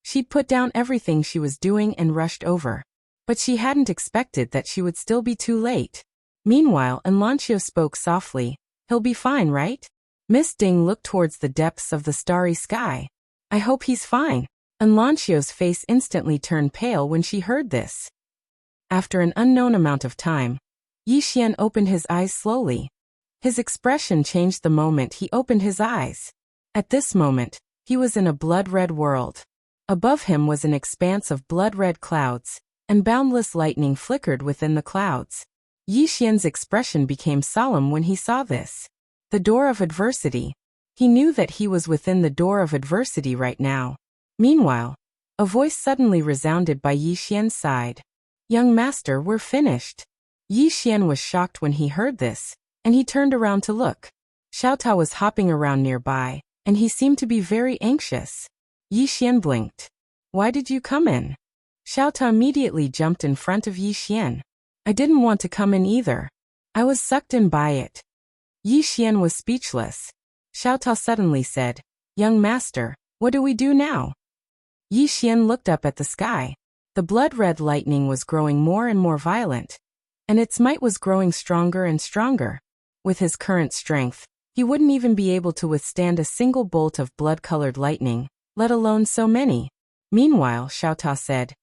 she'd put down everything she was doing and rushed over. But she hadn't expected that she would still be too late. Meanwhile, Enlancio spoke softly. He'll be fine, right? Miss Ding looked towards the depths of the starry sky. I hope he's fine. Enlancio's face instantly turned pale when she heard this. After an unknown amount of time, Yi Xian opened his eyes slowly. His expression changed the moment he opened his eyes. At this moment, he was in a blood-red world. Above him was an expanse of blood-red clouds, and boundless lightning flickered within the clouds. Yi Xian's expression became solemn when he saw this. The door of adversity. He knew that he was within the door of adversity right now. Meanwhile, a voice suddenly resounded by Yi Xian's side. Young master, we're finished. Yi Xian was shocked when he heard this, and he turned around to look. Xiao Tao was hopping around nearby, and he seemed to be very anxious. Yi Xian blinked. Why did you come in? Xiao Tao immediately jumped in front of Yi Xian. I didn't want to come in either. I was sucked in by it. Yi Xian was speechless. Xiao Tao suddenly said, Young master, what do we do now? Yi Xian looked up at the sky. The blood-red lightning was growing more and more violent, and its might was growing stronger and stronger. With his current strength, he wouldn't even be able to withstand a single bolt of blood-colored lightning, let alone so many. Meanwhile, Xiao Tao said,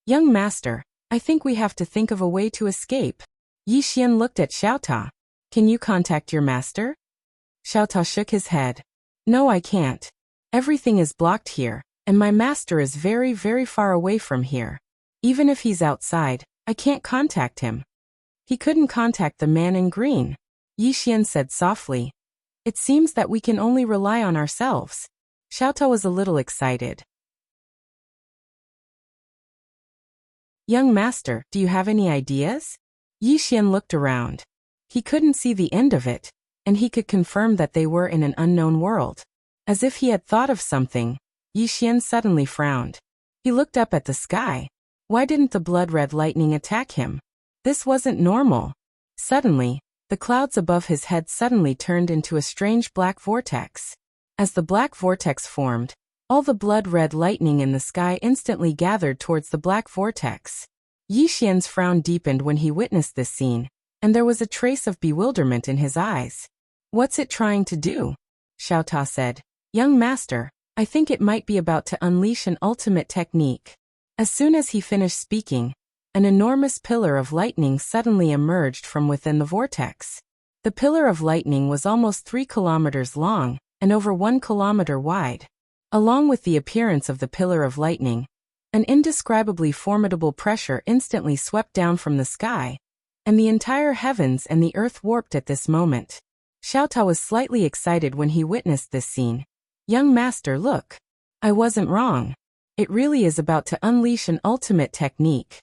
Young master, I think we have to think of a way to escape. Yi Xian looked at Xiao Tao. Can you contact your master? Xiao Tao shook his head. No, I can't. Everything is blocked here, and my master is very, very far away from here. Even if he's outside, I can't contact him. He couldn't contact the man in green. Yi Xian said softly. It seems that we can only rely on ourselves. Xiao Tao was a little excited. Young master, do you have any ideas? Yi Xian looked around. He couldn't see the end of it, and he could confirm that they were in an unknown world. As if he had thought of something, Yi Xian suddenly frowned. He looked up at the sky. Why didn't the blood-red lightning attack him? This wasn't normal. Suddenly, the clouds above his head suddenly turned into a strange black vortex. As the black vortex formed, all the blood-red lightning in the sky instantly gathered towards the black vortex. Yi Xian's frown deepened when he witnessed this scene, and there was a trace of bewilderment in his eyes. What's it trying to do? Xiao Tao said. Young master, I think it might be about to unleash an ultimate technique. As soon as he finished speaking, an enormous pillar of lightning suddenly emerged from within the vortex. The pillar of lightning was almost 3 kilometers long and over 1 kilometer wide. Along with the appearance of the pillar of lightning, an indescribably formidable pressure instantly swept down from the sky, and the entire heavens and the earth warped at this moment. Xiao Tao was slightly excited when he witnessed this scene. Young master, look. I wasn't wrong. It really is about to unleash an ultimate technique.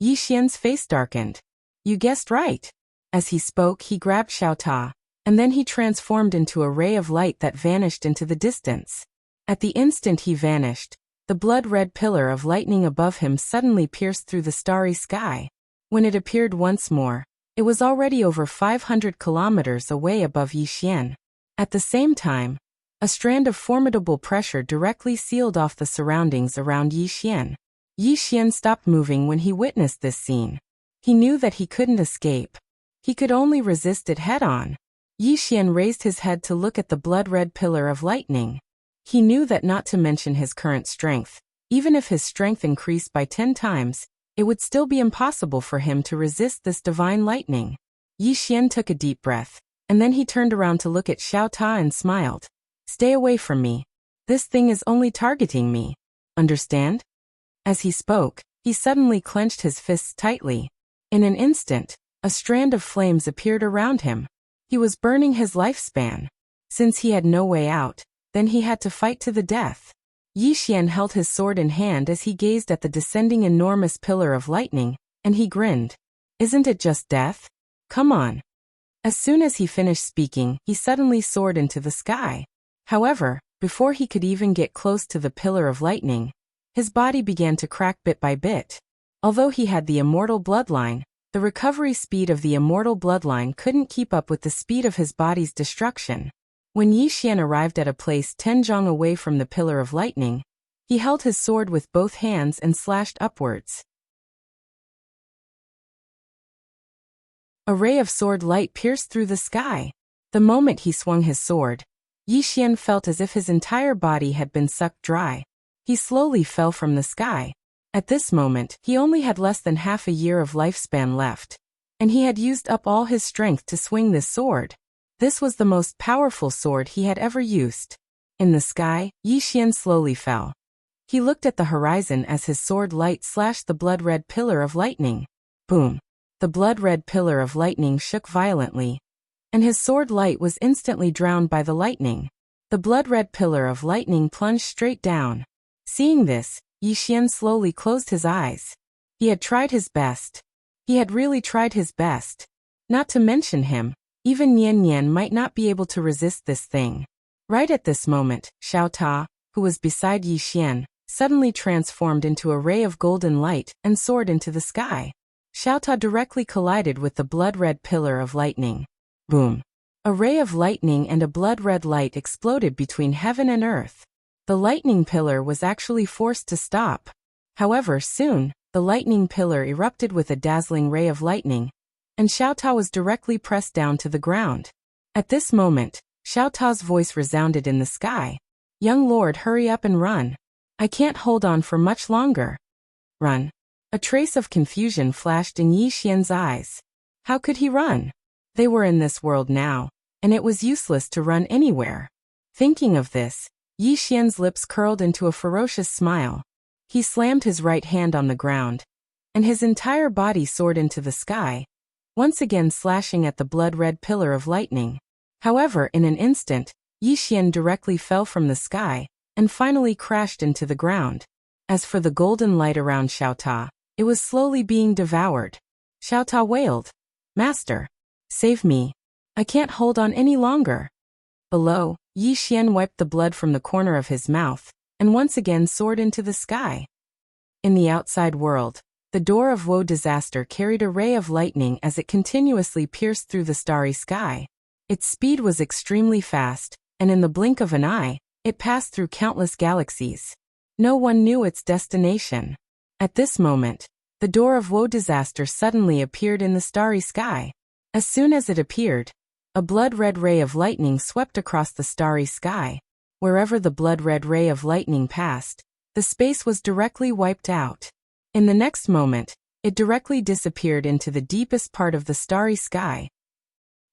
Yi Xian's face darkened. You guessed right. As he spoke, he grabbed Xiao Tao, and then he transformed into a ray of light that vanished into the distance. At the instant he vanished, the blood-red pillar of lightning above him suddenly pierced through the starry sky. When it appeared once more, it was already over 500 kilometers away above Yi Xian. At the same time, a strand of formidable pressure directly sealed off the surroundings around Yi Xian. Yi Xian stopped moving when he witnessed this scene. He knew that he couldn't escape. He could only resist it head-on. Yi Xian raised his head to look at the blood-red pillar of lightning. He knew that not to mention his current strength, even if his strength increased by 10 times, it would still be impossible for him to resist this divine lightning. Yi Xian took a deep breath, and then he turned around to look at Xiao Tao and smiled. Stay away from me. This thing is only targeting me. Understand? As he spoke, he suddenly clenched his fists tightly. In an instant, a strand of flames appeared around him. He was burning his lifespan. Since he had no way out, then he had to fight to the death. Yi Xian held his sword in hand as he gazed at the descending enormous pillar of lightning, and he grinned. Isn't it just death? Come on. As soon as he finished speaking, he suddenly soared into the sky. However, before he could even get close to the pillar of lightning, his body began to crack bit by bit. Although he had the immortal bloodline, the recovery speed of the immortal bloodline couldn't keep up with the speed of his body's destruction. When Yi Xian arrived at a place 10 zhang away from the pillar of lightning, he held his sword with both hands and slashed upwards. A ray of sword light pierced through the sky. The moment he swung his sword, Yi Xian felt as if his entire body had been sucked dry. He slowly fell from the sky. At this moment, he only had less than half a year of lifespan left, and he had used up all his strength to swing this sword. This was the most powerful sword he had ever used. In the sky, Yi Xian slowly fell. He looked at the horizon as his sword light slashed the blood-red pillar of lightning. Boom! The blood-red pillar of lightning shook violently, and his sword light was instantly drowned by the lightning. The blood-red pillar of lightning plunged straight down. Seeing this, Yi Xian slowly closed his eyes. He had tried his best. He had really tried his best. Not to mention him, even Nian Nian might not be able to resist this thing. Right at this moment, Xiao Ta, who was beside Yi Xian, suddenly transformed into a ray of golden light and soared into the sky. Xiao Ta directly collided with the blood-red pillar of lightning. Boom! A ray of lightning and a blood-red light exploded between heaven and earth. The lightning pillar was actually forced to stop. However, soon, the lightning pillar erupted with a dazzling ray of lightning, and Xiao Ta was directly pressed down to the ground. At this moment, Xiao Ta's voice resounded in the sky. Young lord, hurry up and run. I can't hold on for much longer. Run. A trace of confusion flashed in Yi Xian's eyes. How could he run? They were in this world now, and it was useless to run anywhere. Thinking of this, Yi Xian's lips curled into a ferocious smile. He slammed his right hand on the ground, and his entire body soared into the sky, once again slashing at the blood-red pillar of lightning. However, in an instant, Yi Xian directly fell from the sky, and finally crashed into the ground. As for the golden light around Xiao Ta, it was slowly being devoured. Xiao Ta wailed, "Master, save me. I can't hold on any longer." Below, Yi Xian wiped the blood from the corner of his mouth, and once again soared into the sky. In the outside world, the door of woe disaster carried a ray of lightning as it continuously pierced through the starry sky. Its speed was extremely fast, and in the blink of an eye, it passed through countless galaxies. No one knew its destination. At this moment, the door of woe disaster suddenly appeared in the starry sky. As soon as it appeared, a blood-red ray of lightning swept across the starry sky. Wherever the blood-red ray of lightning passed, the space was directly wiped out. In the next moment, it directly disappeared into the deepest part of the starry sky.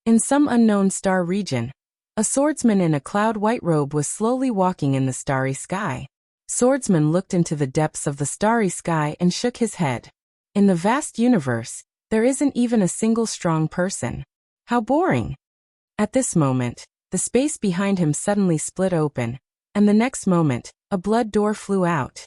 In some unknown star region, a swordsman in a cloud-white robe was slowly walking in the starry sky. Swordsman looked into the depths of the starry sky and shook his head. In the vast universe, there isn't even a single strong person. How boring! At this moment, the space behind him suddenly split open, and the next moment, a blood door flew out.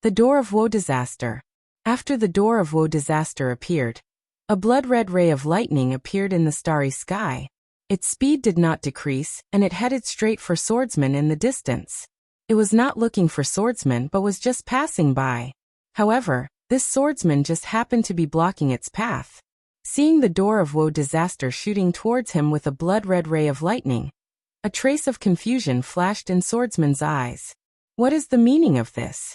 The door of woe disaster. After the door of woe disaster appeared, a blood-red ray of lightning appeared in the starry sky. Its speed did not decrease, and it headed straight for Swordsman in the distance. It was not looking for Swordsman but was just passing by. However, this swordsman just happened to be blocking its path. Seeing the door of woe disaster shooting towards him with a blood-red ray of lightning, a trace of confusion flashed in Swordsman's eyes. What is the meaning of this?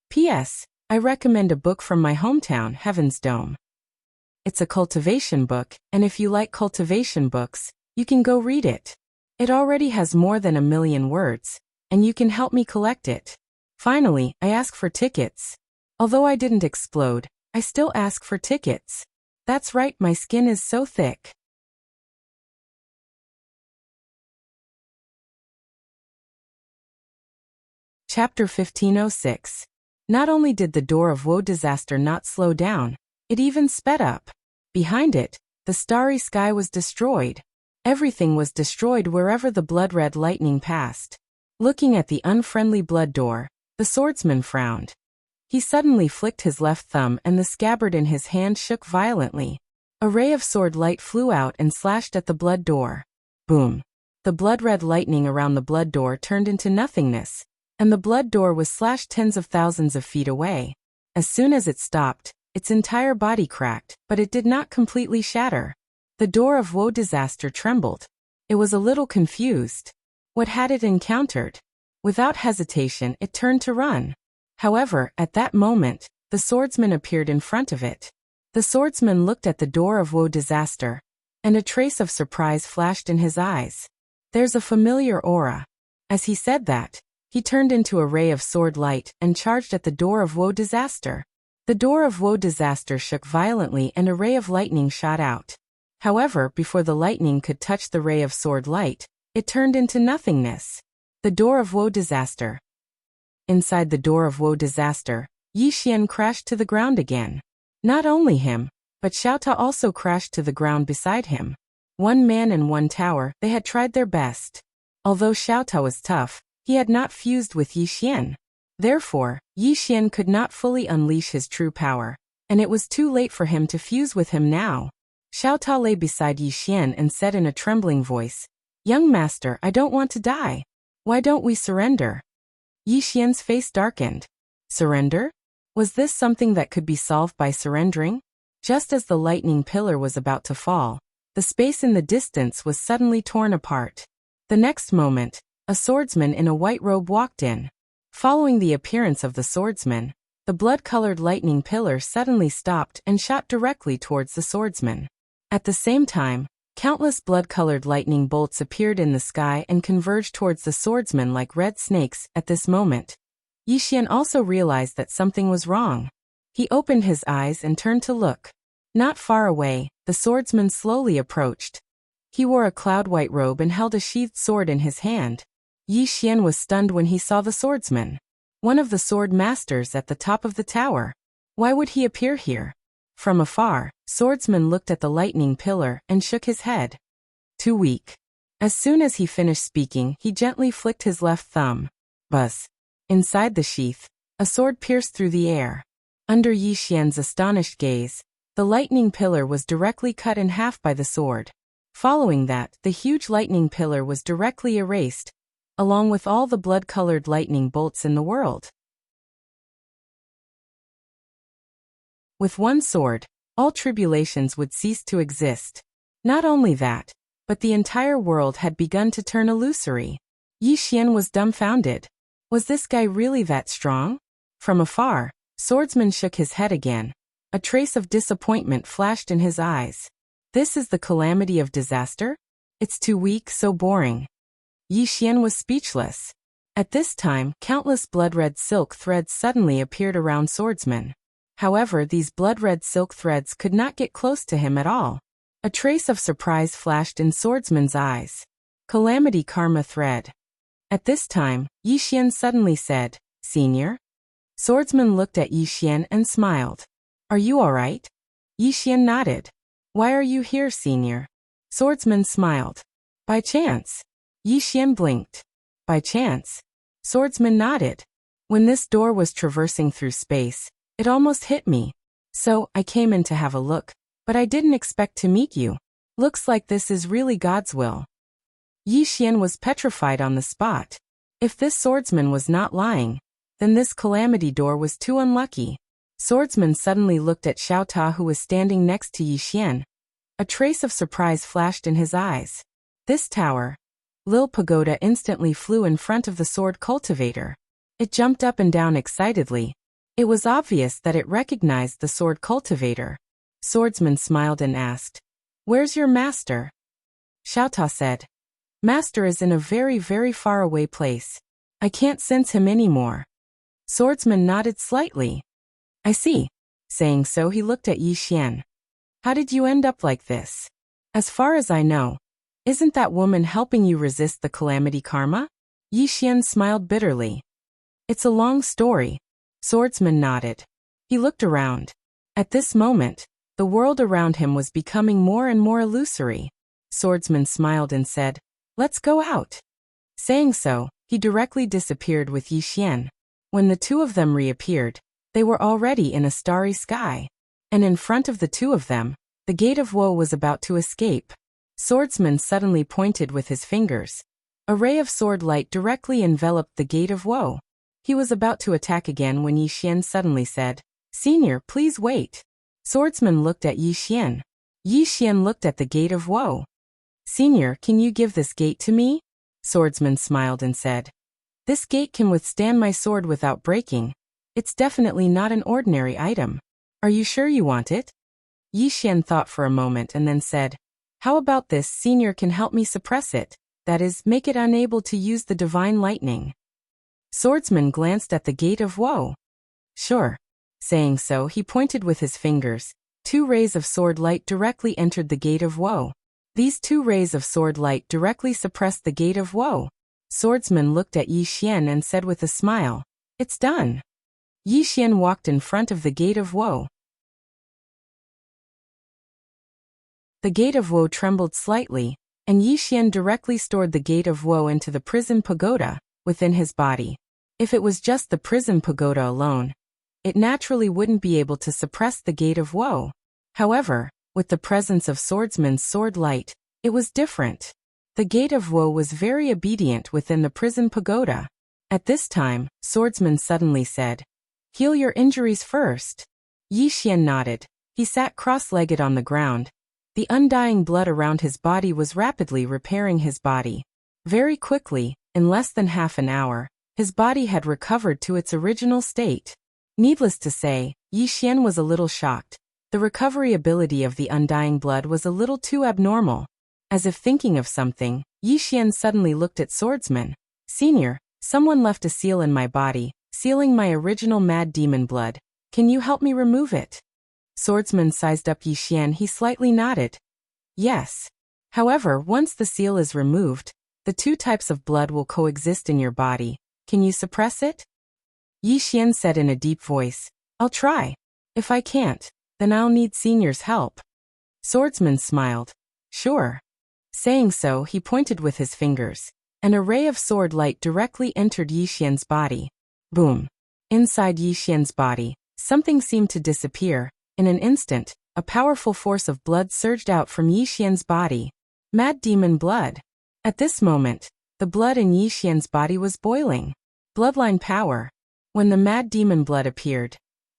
P.S. I recommend a book from my hometown, Heaven's Dome. It's a cultivation book, and if you like cultivation books, you can go read it. It already has more than 1 million words, and you can help me collect it. Finally, I ask for tickets. Although I didn't explode, I still ask for tickets. That's right, my skin is so thick. Chapter 1506. Not only did the door of woe disaster not slow down, it even sped up. Behind it, the starry sky was destroyed. Everything was destroyed wherever the blood-red lightning passed. Looking at the unfriendly blood door, the swordsman frowned. He suddenly flicked his left thumb and the scabbard in his hand shook violently. A ray of sword light flew out and slashed at the blood door. Boom! The blood-red lightning around the blood door turned into nothingness, and the blood door was slashed tens of thousands of feet away. As soon as it stopped, its entire body cracked, but it did not completely shatter. The door of woe disaster trembled. It was a little confused. What had it encountered? Without hesitation, it turned to run. However, at that moment, the swordsman appeared in front of it. The swordsman looked at the door of woe disaster, and a trace of surprise flashed in his eyes. There's a familiar aura. As he said that, he turned into a ray of sword light and charged at the door of woe disaster. The door of woe disaster shook violently and a ray of lightning shot out. However, before the lightning could touch the ray of sword light, it turned into nothingness. The door of woe disaster. Inside the door of woe disaster, Yi Xian crashed to the ground again. Not only him, but Xiaota also crashed to the ground beside him. One man and one tower, they had tried their best. Although Xiaota was tough, he had not fused with Yi Xian. Therefore, Yi Xian could not fully unleash his true power, and it was too late for him to fuse with him now. Xiaota lay beside Yi Xian and said in a trembling voice, "Young master, I don't want to die. Why don't we surrender?" Yi Xian's face darkened. Surrender? Was this something that could be solved by surrendering? Just as the lightning pillar was about to fall, the space in the distance was suddenly torn apart. The next moment, a swordsman in a white robe walked in. Following the appearance of the swordsman, the blood-colored lightning pillar suddenly stopped and shot directly towards the swordsman. At the same time, countless blood-colored lightning bolts appeared in the sky and converged towards the swordsman like red snakes. At this moment, Yi Xian also realized that something was wrong. He opened his eyes and turned to look. Not far away, the swordsman slowly approached. He wore a cloud-white robe and held a sheathed sword in his hand. Yi Xian was stunned when he saw the swordsman. One of the Swordmasters at the top of the tower. Why would he appear here? From afar, swordsman looked at the lightning pillar and shook his head. Too weak. As soon as he finished speaking, he gently flicked his left thumb. Buzz. Inside the sheath, a sword pierced through the air. Under Yi Xian's astonished gaze, the lightning pillar was directly cut in half by the sword. Following that, the huge lightning pillar was directly erased, along with all the blood-colored lightning bolts in the world. With one sword, all tribulations would cease to exist. Not only that, but the entire world had begun to turn illusory. Yi Xian was dumbfounded. Was this guy really that strong? From afar, swordsman shook his head again. A trace of disappointment flashed in his eyes. This is the calamity of disaster? It's too weak, so boring. Yi Xian was speechless. At this time, countless blood-red silk threads suddenly appeared around swordsman. However, these blood-red silk threads could not get close to him at all. A trace of surprise flashed in swordsman's eyes. Calamity Karma thread. At this time, Yi Xian suddenly said, "Senior?" Swordsman looked at Yi Xian and smiled. "Are you all right?" Yi Xian nodded. "Why are you here, senior?" Swordsman smiled. "By chance." Yi Xian blinked. "By chance?" Swordsman nodded. "When this door was traversing through space, it almost hit me. So, I came in to have a look, but I didn't expect to meet you. Looks like this is really God's will." Yi Xian was petrified on the spot. If this swordsman was not lying, then this calamity door was too unlucky. Swordsman suddenly looked at Xiaota, who was standing next to Yi Xian. A trace of surprise flashed in his eyes. This tower, Lil Pagoda, instantly flew in front of the sword cultivator. It jumped up and down excitedly. It was obvious that it recognized the sword cultivator. Swordsman smiled and asked, "Where's your master?" Xiaota said, "Master is in a very, very far away place. I can't sense him anymore." Swordsman nodded slightly. "I see." Saying so, he looked at Yi Xian. "How did you end up like this? As far as I know, isn't that woman helping you resist the calamity karma?" Yi Xian smiled bitterly. "It's a long story." Swordsman nodded. He looked around. At this moment, the world around him was becoming more and more illusory. Swordsman smiled and said, "Let's go out." Saying so, he directly disappeared with Yi Xian. When the two of them reappeared, they were already in a starry sky. And in front of the two of them, the Gate of Woe was about to escape. Swordsman suddenly pointed with his fingers. A ray of sword light directly enveloped the Gate of Woe. He was about to attack again when Yi Xian suddenly said, "Senior, please wait." Swordsman looked at Yi Xian. Yi Xian looked at the Gate of Woe. "Senior, can you give this gate to me?" Swordsman smiled and said, "This gate can withstand my sword without breaking. It's definitely not an ordinary item. Are you sure you want it?" Yi Xian thought for a moment and then said, "How about this? Senior can help me suppress it, that is, make it unable to use the divine lightning." Swordsman glanced at the Gate of Woe. "Sure." Saying so, he pointed with his fingers. 2 rays of sword light directly entered the Gate of Woe. These 2 rays of sword light directly suppressed the Gate of Woe. Swordsman looked at Yi Xian and said with a smile, "It's done." Yi Xian walked in front of the Gate of Woe. The Gate of Woe trembled slightly, and Yi Xian directly stored the Gate of Woe into the prison pagoda within his body. If it was just the prison pagoda alone, it naturally wouldn't be able to suppress the Gate of Woe. However, with the presence of Swordsman's sword light, it was different. The Gate of Woe was very obedient within the prison pagoda. At this time, Swordsman suddenly said, "Heal your injuries first." Yi Xian nodded. He sat cross-legged on the ground. The undying blood around his body was rapidly repairing his body. Very quickly, in less than half an hour, his body had recovered to its original state. Needless to say, Yi Xian was a little shocked. The recovery ability of the undying blood was a little too abnormal. As if thinking of something, Yi Xian suddenly looked at Swordsman. "Senior, someone left a seal in my body, sealing my original mad demon blood. Can you help me remove it?" Swordsman sized up Yi Xian. He slightly nodded. "Yes. However, once the seal is removed, the 2 types of blood will coexist in your body. Can you suppress it?" Yi Xian said in a deep voice, "I'll try. If I can't, then I'll need Senior's help." Swordsman smiled. "Sure." Saying so, he pointed with his fingers. An array of sword light directly entered Yi Xian's body. Boom. Inside Yi Xian's body, something seemed to disappear. In an instant, a powerful force of blood surged out from Yi Xian's body. Mad demon blood. At this moment, the blood in Yi Xian's body was boiling. Bloodline power. When the mad demon blood appeared,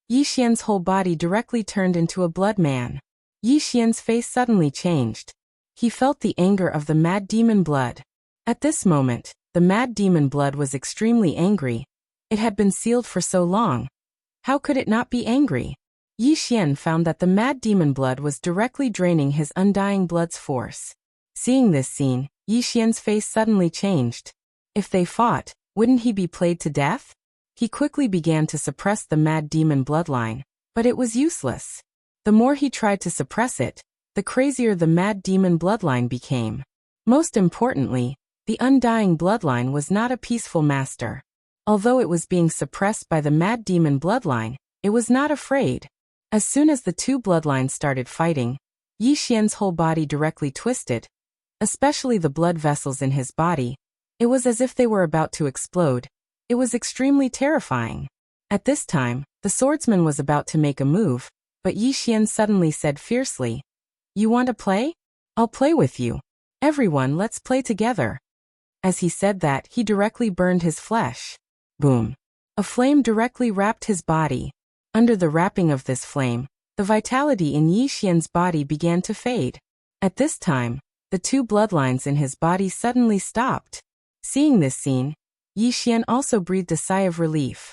Yi Xian's whole body directly turned into a blood man. Yi Xian's face suddenly changed. He felt the anger of the mad demon blood. At this moment, the mad demon blood was extremely angry. It had been sealed for so long. How could it not be angry? Yi Xian found that the mad demon blood was directly draining his undying blood's force. Seeing this scene, Yi Xian's face suddenly changed. If they fought, wouldn't he be played to death? He quickly began to suppress the mad demon bloodline, but it was useless. The more he tried to suppress it, the crazier the mad demon bloodline became. Most importantly, the undying bloodline was not a peaceful master. Although it was being suppressed by the mad demon bloodline, it was not afraid. As soon as the 2 bloodlines started fighting, Yi Xian's whole body directly twisted, especially the blood vessels in his body. It was as if they were about to explode. It was extremely terrifying. At this time, the swordsman was about to make a move, but Yi Xian suddenly said fiercely, "You want to play? I'll play with you. Everyone, let's play together." As he said that, he directly burned his flesh. Boom. A flame directly wrapped his body. Under the wrapping of this flame, the vitality in Yi Xian's body began to fade. At this time, the 2 bloodlines in his body suddenly stopped. Seeing this scene, Yi Xian also breathed a sigh of relief.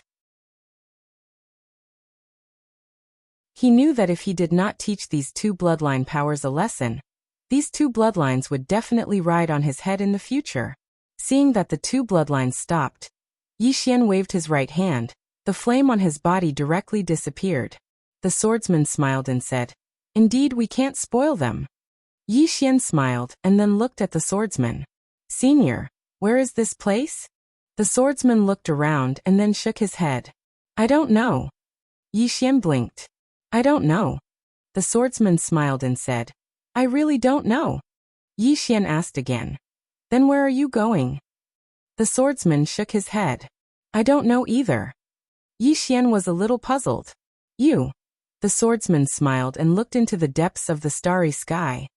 He knew that if he did not teach these 2 bloodline powers a lesson, these 2 bloodlines would definitely ride on his head in the future. Seeing that the 2 bloodlines stopped, Yi Xian waved his right hand. The flame on his body directly disappeared. The swordsman smiled and said, "Indeed, we can't spoil them." Yi Xian smiled and then looked at the swordsman. "Senior, where is this place?" The swordsman looked around and then shook his head. "I don't know." Yi Xian blinked. "I don't know." The swordsman smiled and said, "I really don't know." Yi Xian asked again. Then where are you going? The swordsman shook his head. I don't know either. Yi Xian was a little puzzled. You? The swordsman smiled and looked into the depths of the starry sky.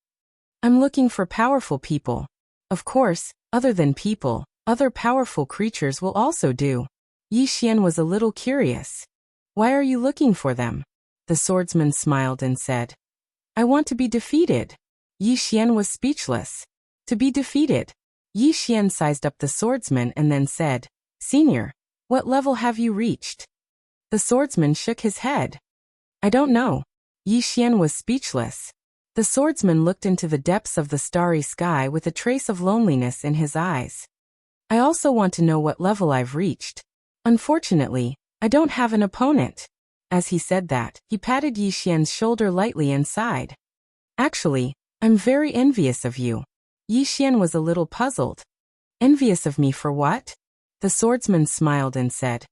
I'm looking for powerful people. Of course, other than people, other powerful creatures will also do. Yi Xian was a little curious. Why are you looking for them? The swordsman smiled and said. I want to be defeated. Yi Xian was speechless. To be defeated. Yi Xian sized up the swordsman and then said, Senior, what level have you reached? The swordsman shook his head. I don't know. Yi Xian was speechless. The swordsman looked into the depths of the starry sky with a trace of loneliness in his eyes. I also want to know what level I've reached. Unfortunately, I don't have an opponent. As he said that, he patted Yi Xian's shoulder lightly and sighed. Actually, I'm very envious of you. Yi Xian was a little puzzled. Envious of me for what? The swordsman smiled and said.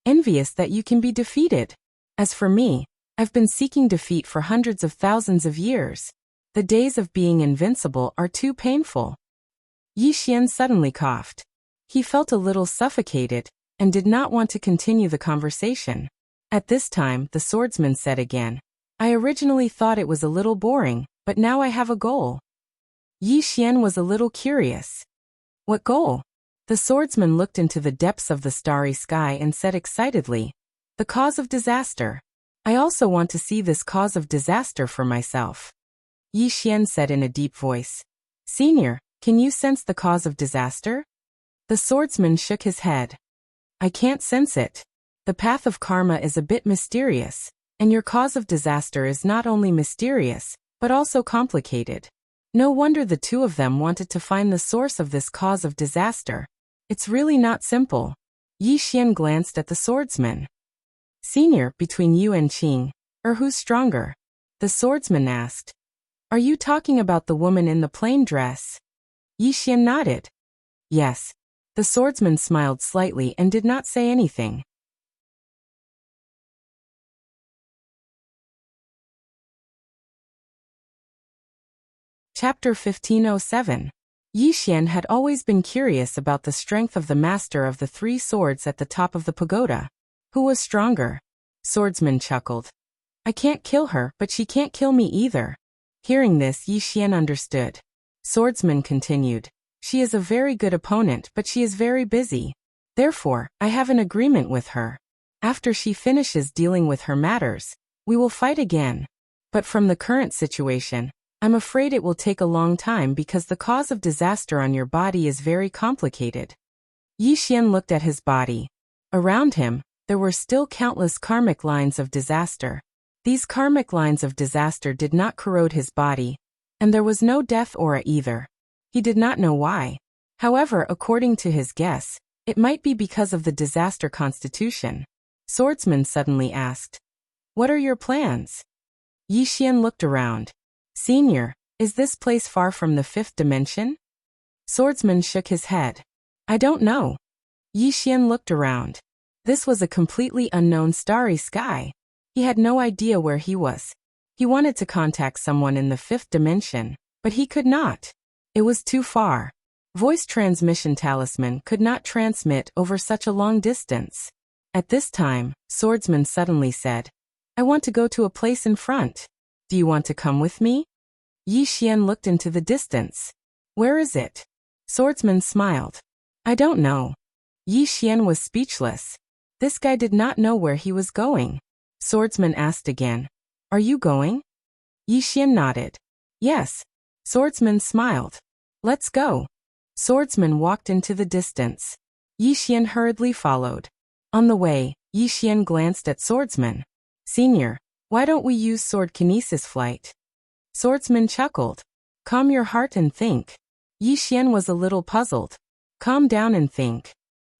Envious that you can be defeated. As for me, I've been seeking defeat for hundreds of thousands of years. The days of being invincible are too painful. Yi Xian suddenly coughed. He felt a little suffocated and did not want to continue the conversation. At this time, the swordsman said again, I originally thought it was a little boring, but now I have a goal. Yi Xian was a little curious. What goal? The swordsman looked into the depths of the starry sky and said excitedly, the cause of disaster. I also want to see this cause of disaster for myself. Yi Xian said in a deep voice. Senior, can you sense the cause of disaster? The swordsman shook his head. I can't sense it. The path of karma is a bit mysterious, and your cause of disaster is not only mysterious, but also complicated. No wonder the two of them wanted to find the source of this cause of disaster. It's really not simple. Yi Xian glanced at the swordsman. Senior, between you and Qing, who's stronger? The swordsman asked. Are you talking about the woman in the plain dress? Yi Xian nodded. Yes. The swordsman smiled slightly and did not say anything. Chapter 1507. Yi Xian had always been curious about the strength of the master of the three swords at the top of the pagoda. Who was stronger? Swordsman chuckled. I can't kill her, but she can't kill me either. Hearing this, Yi Xian understood. Swordsman continued. She is a very good opponent, but she is very busy. Therefore, I have an agreement with her. After she finishes dealing with her matters, we will fight again. But from the current situation, I'm afraid it will take a long time because the cause of disaster on your body is very complicated. Yi Xian looked at his body. Around him, there were still countless karmic lines of disaster. These karmic lines of disaster did not corrode his body, and there was no death aura either. He did not know why. However, according to his guess, it might be because of the disaster constitution. Swordsman suddenly asked, What are your plans? Yi Xian looked around. Senior, is this place far from the fifth dimension? Swordsman shook his head. I don't know. Yi Xian looked around. This was a completely unknown starry sky. He had no idea where he was. He wanted to contact someone in the fifth dimension, but he could not. It was too far. Voice transmission talisman could not transmit over such a long distance. At this time, Swordsman suddenly said, I want to go to a place in front. Do you want to come with me? Yi Xian looked into the distance. Where is it? Swordsman smiled. I don't know. Yi Xian was speechless. This guy did not know where he was going. Swordsman asked again, Are you going? Yi Xian nodded. Yes. Swordsman smiled. Let's go. Swordsman walked into the distance. Yi Xian hurriedly followed. On the way, Yi Xian glanced at Swordsman. Senior, why don't we use sword kinesis flight? Swordsman chuckled. Calm your heart and think. Yi Xian was a little puzzled. Calm down and think.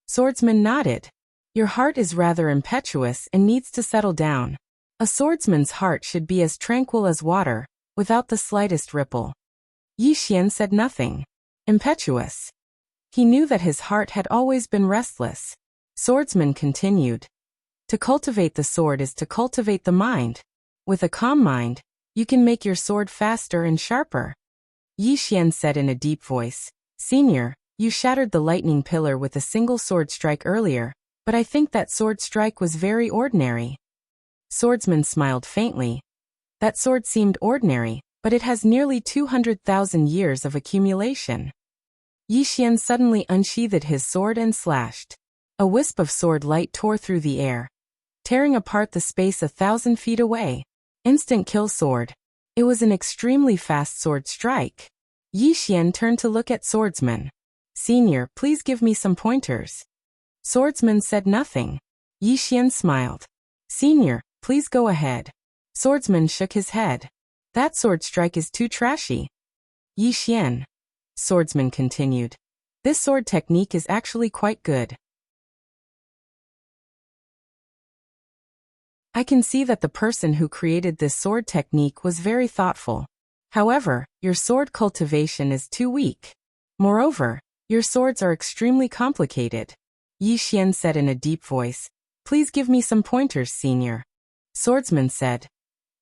Swordsman nodded. Your heart is rather impetuous and needs to settle down. A swordsman's heart should be as tranquil as water, without the slightest ripple. Yi Xian said nothing. Impetuous. He knew that his heart had always been restless. Swordsman continued. To cultivate the sword is to cultivate the mind. With a calm mind, you can make your sword faster and sharper. Yi Xian said in a deep voice. Senior, you shattered the lightning pillar with a single sword strike earlier, but I think that sword strike was very ordinary. Swordsman smiled faintly. That sword seemed ordinary, but it has nearly 200,000 years of accumulation. Yi Xian suddenly unsheathed his sword and slashed. A wisp of sword light tore through the air, tearing apart the space 1,000 feet away. Instant kill sword. It was an extremely fast sword strike. Yi Xian turned to look at Swordsman. Senior, please give me some pointers. Swordsman said nothing. Yi Xian smiled. Senior, please go ahead. Swordsman shook his head. That sword strike is too trashy. Yi Xian. Swordsman continued. This sword technique is actually quite good. I can see that the person who created this sword technique was very thoughtful. However, your sword cultivation is too weak. Moreover, your swords are extremely complicated. Yi Xian said in a deep voice. Please give me some pointers, Senior. Swordsman said.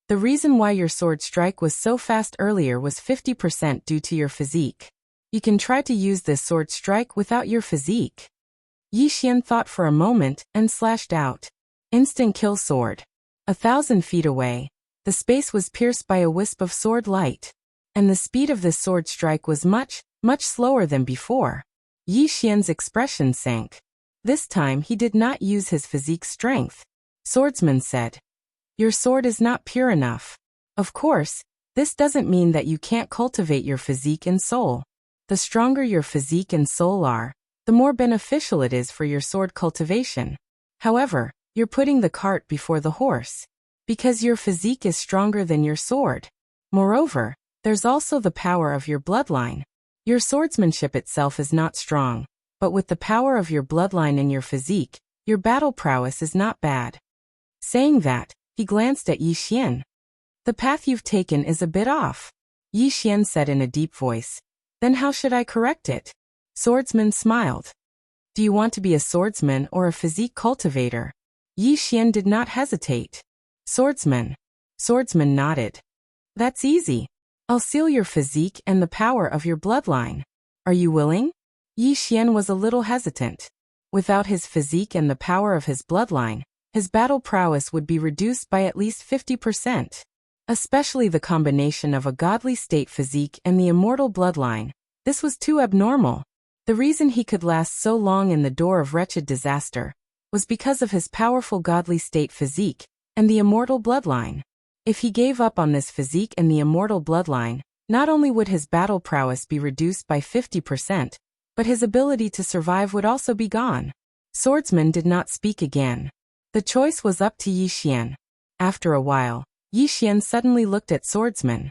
The reason why your sword strike was so fast earlier was 50% due to your physique. You can try to use this sword strike without your physique. Yi Xian thought for a moment and slashed out. Instant kill sword. 1,000 feet away, the space was pierced by a wisp of sword light, and the speed of this sword strike was much slower than before. Yi Xian's expression sank. This time he did not use his physique strength. Swordsman said, your sword is not pure enough. Of course, this doesn't mean that you can't cultivate your physique and soul. The stronger your physique and soul are, the more beneficial it is for your sword cultivation. However, you're putting the cart before the horse, because your physique is stronger than your sword. Moreover, there's also the power of your bloodline. Your swordsmanship itself is not strong, but with the power of your bloodline and your physique, your battle prowess is not bad. Saying that, he glanced at Yi Xian. The path you've taken is a bit off. Yi Xian said in a deep voice. Then how should I correct it? Swordsman smiled. Do you want to be a swordsman or a physique cultivator? Yi Xian did not hesitate. Swordsman. Swordsman nodded. That's easy. I'll seal your physique and the power of your bloodline. Are you willing? Yi Xian was a little hesitant. Without his physique and the power of his bloodline, his battle prowess would be reduced by at least 50%. Especially the combination of a godly state physique and the immortal bloodline. This was too abnormal. The reason he could last so long in the door of wretched disaster was because of his powerful godly state physique and the immortal bloodline. If he gave up on this physique and the immortal bloodline, not only would his battle prowess be reduced by 50%, but his ability to survive would also be gone. Swordsman did not speak again. The choice was up to Yi Xian. After a while, Yi Xian suddenly looked at Swordsman.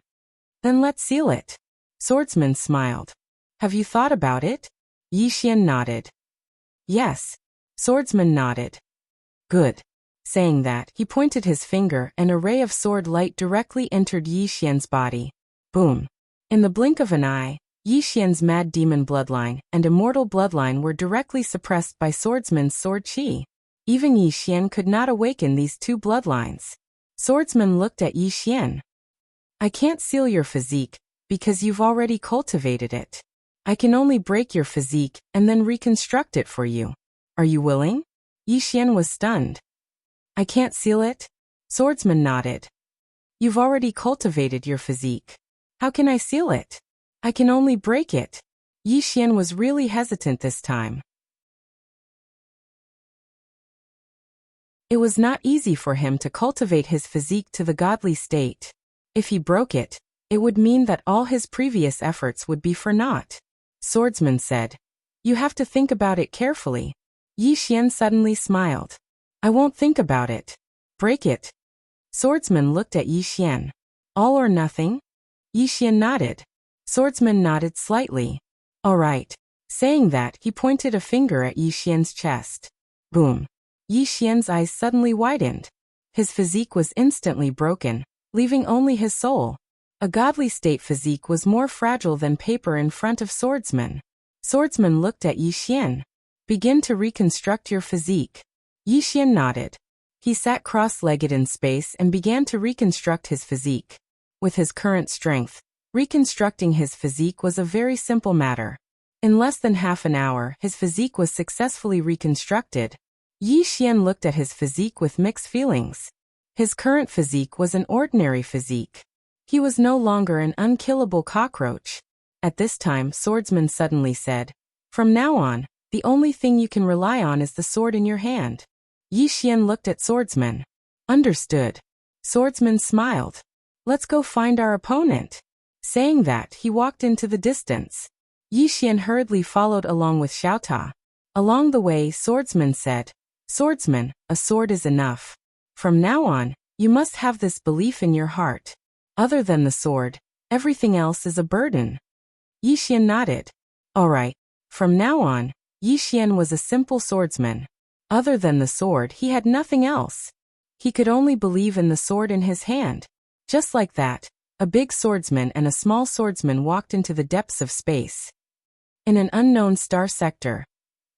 Then let's seal it. Swordsman smiled. Have you thought about it? Yi Xian nodded. Yes. Swordsman nodded. Good. Saying that, he pointed his finger and a ray of sword light directly entered Yi Xian's body. Boom. In the blink of an eye, Yi Xian's mad demon bloodline and immortal bloodline were directly suppressed by Swordsman's sword chi. Even Yi Xian could not awaken these two bloodlines. Swordsman looked at Yi Xian. I can't seal your physique, because you've already cultivated it. I can only break your physique and then reconstruct it for you. Are you willing? Yi Xian was stunned. I can't seal it? Swordsman nodded. You've already cultivated your physique. How can I seal it? I can only break it. Yi Xian was really hesitant this time. It was not easy for him to cultivate his physique to the godly state. If he broke it, it would mean that all his previous efforts would be for naught. Swordsman said, you have to think about it carefully. Yi Xian suddenly smiled. I won't think about it. Break it. Swordsman looked at Yi Xian. All or nothing? Yi Xian nodded. Swordsman nodded slightly. All right. Saying that, he pointed a finger at Yi Xian's chest. Boom. Yi Xian's eyes suddenly widened. His physique was instantly broken, leaving only his soul. A godly state physique was more fragile than paper in front of Swordsman. Swordsman looked at Yi Xian. Begin to reconstruct your physique. Yi Xian nodded. He sat cross-legged in space and began to reconstruct his physique. With his current strength, Reconstructing his physique was a very simple matter. In less than half an hour, his physique was successfully reconstructed. Yi Xian looked at his physique with mixed feelings. His current physique was an ordinary physique. He was no longer an unkillable cockroach. At this time, Swordsman suddenly said, "From now on, the only thing you can rely on is the sword in your hand." Yi Xian looked at Swordsman. "Understood." Swordsman smiled. "Let's go find our opponent." Saying that, he walked into the distance. Yi Xian hurriedly followed along with Xiaota. Along the way, Swordsman said, "Swordsman, a sword is enough. From now on, you must have this belief in your heart. Other than the sword, everything else is a burden." Yi Xian nodded. All right. From now on, Yi Xian was a simple swordsman. Other than the sword, he had nothing else. He could only believe in the sword in his hand. Just like that, a big swordsman and a small swordsman walked into the depths of space. In an unknown star sector,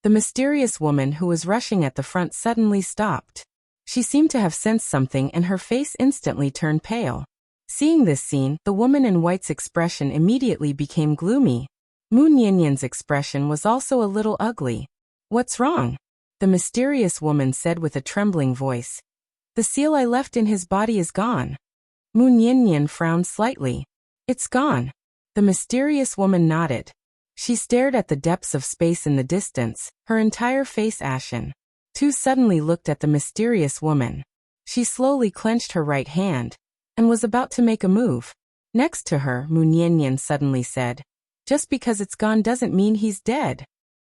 the mysterious woman who was rushing at the front suddenly stopped. She seemed to have sensed something and her face instantly turned pale. Seeing this scene, the woman in white's expression immediately became gloomy. Mu Nianyan's expression was also a little ugly. "What's wrong?" the mysterious woman said with a trembling voice. "The seal I left in his body is gone." Mu Nianyan frowned slightly. "It's gone." The mysterious woman nodded. She stared at the depths of space in the distance, her entire face ashen. Tu suddenly looked at the mysterious woman. She slowly clenched her right hand and was about to make a move. Next to her, Mu Nianyan suddenly said, "Just because it's gone doesn't mean he's dead."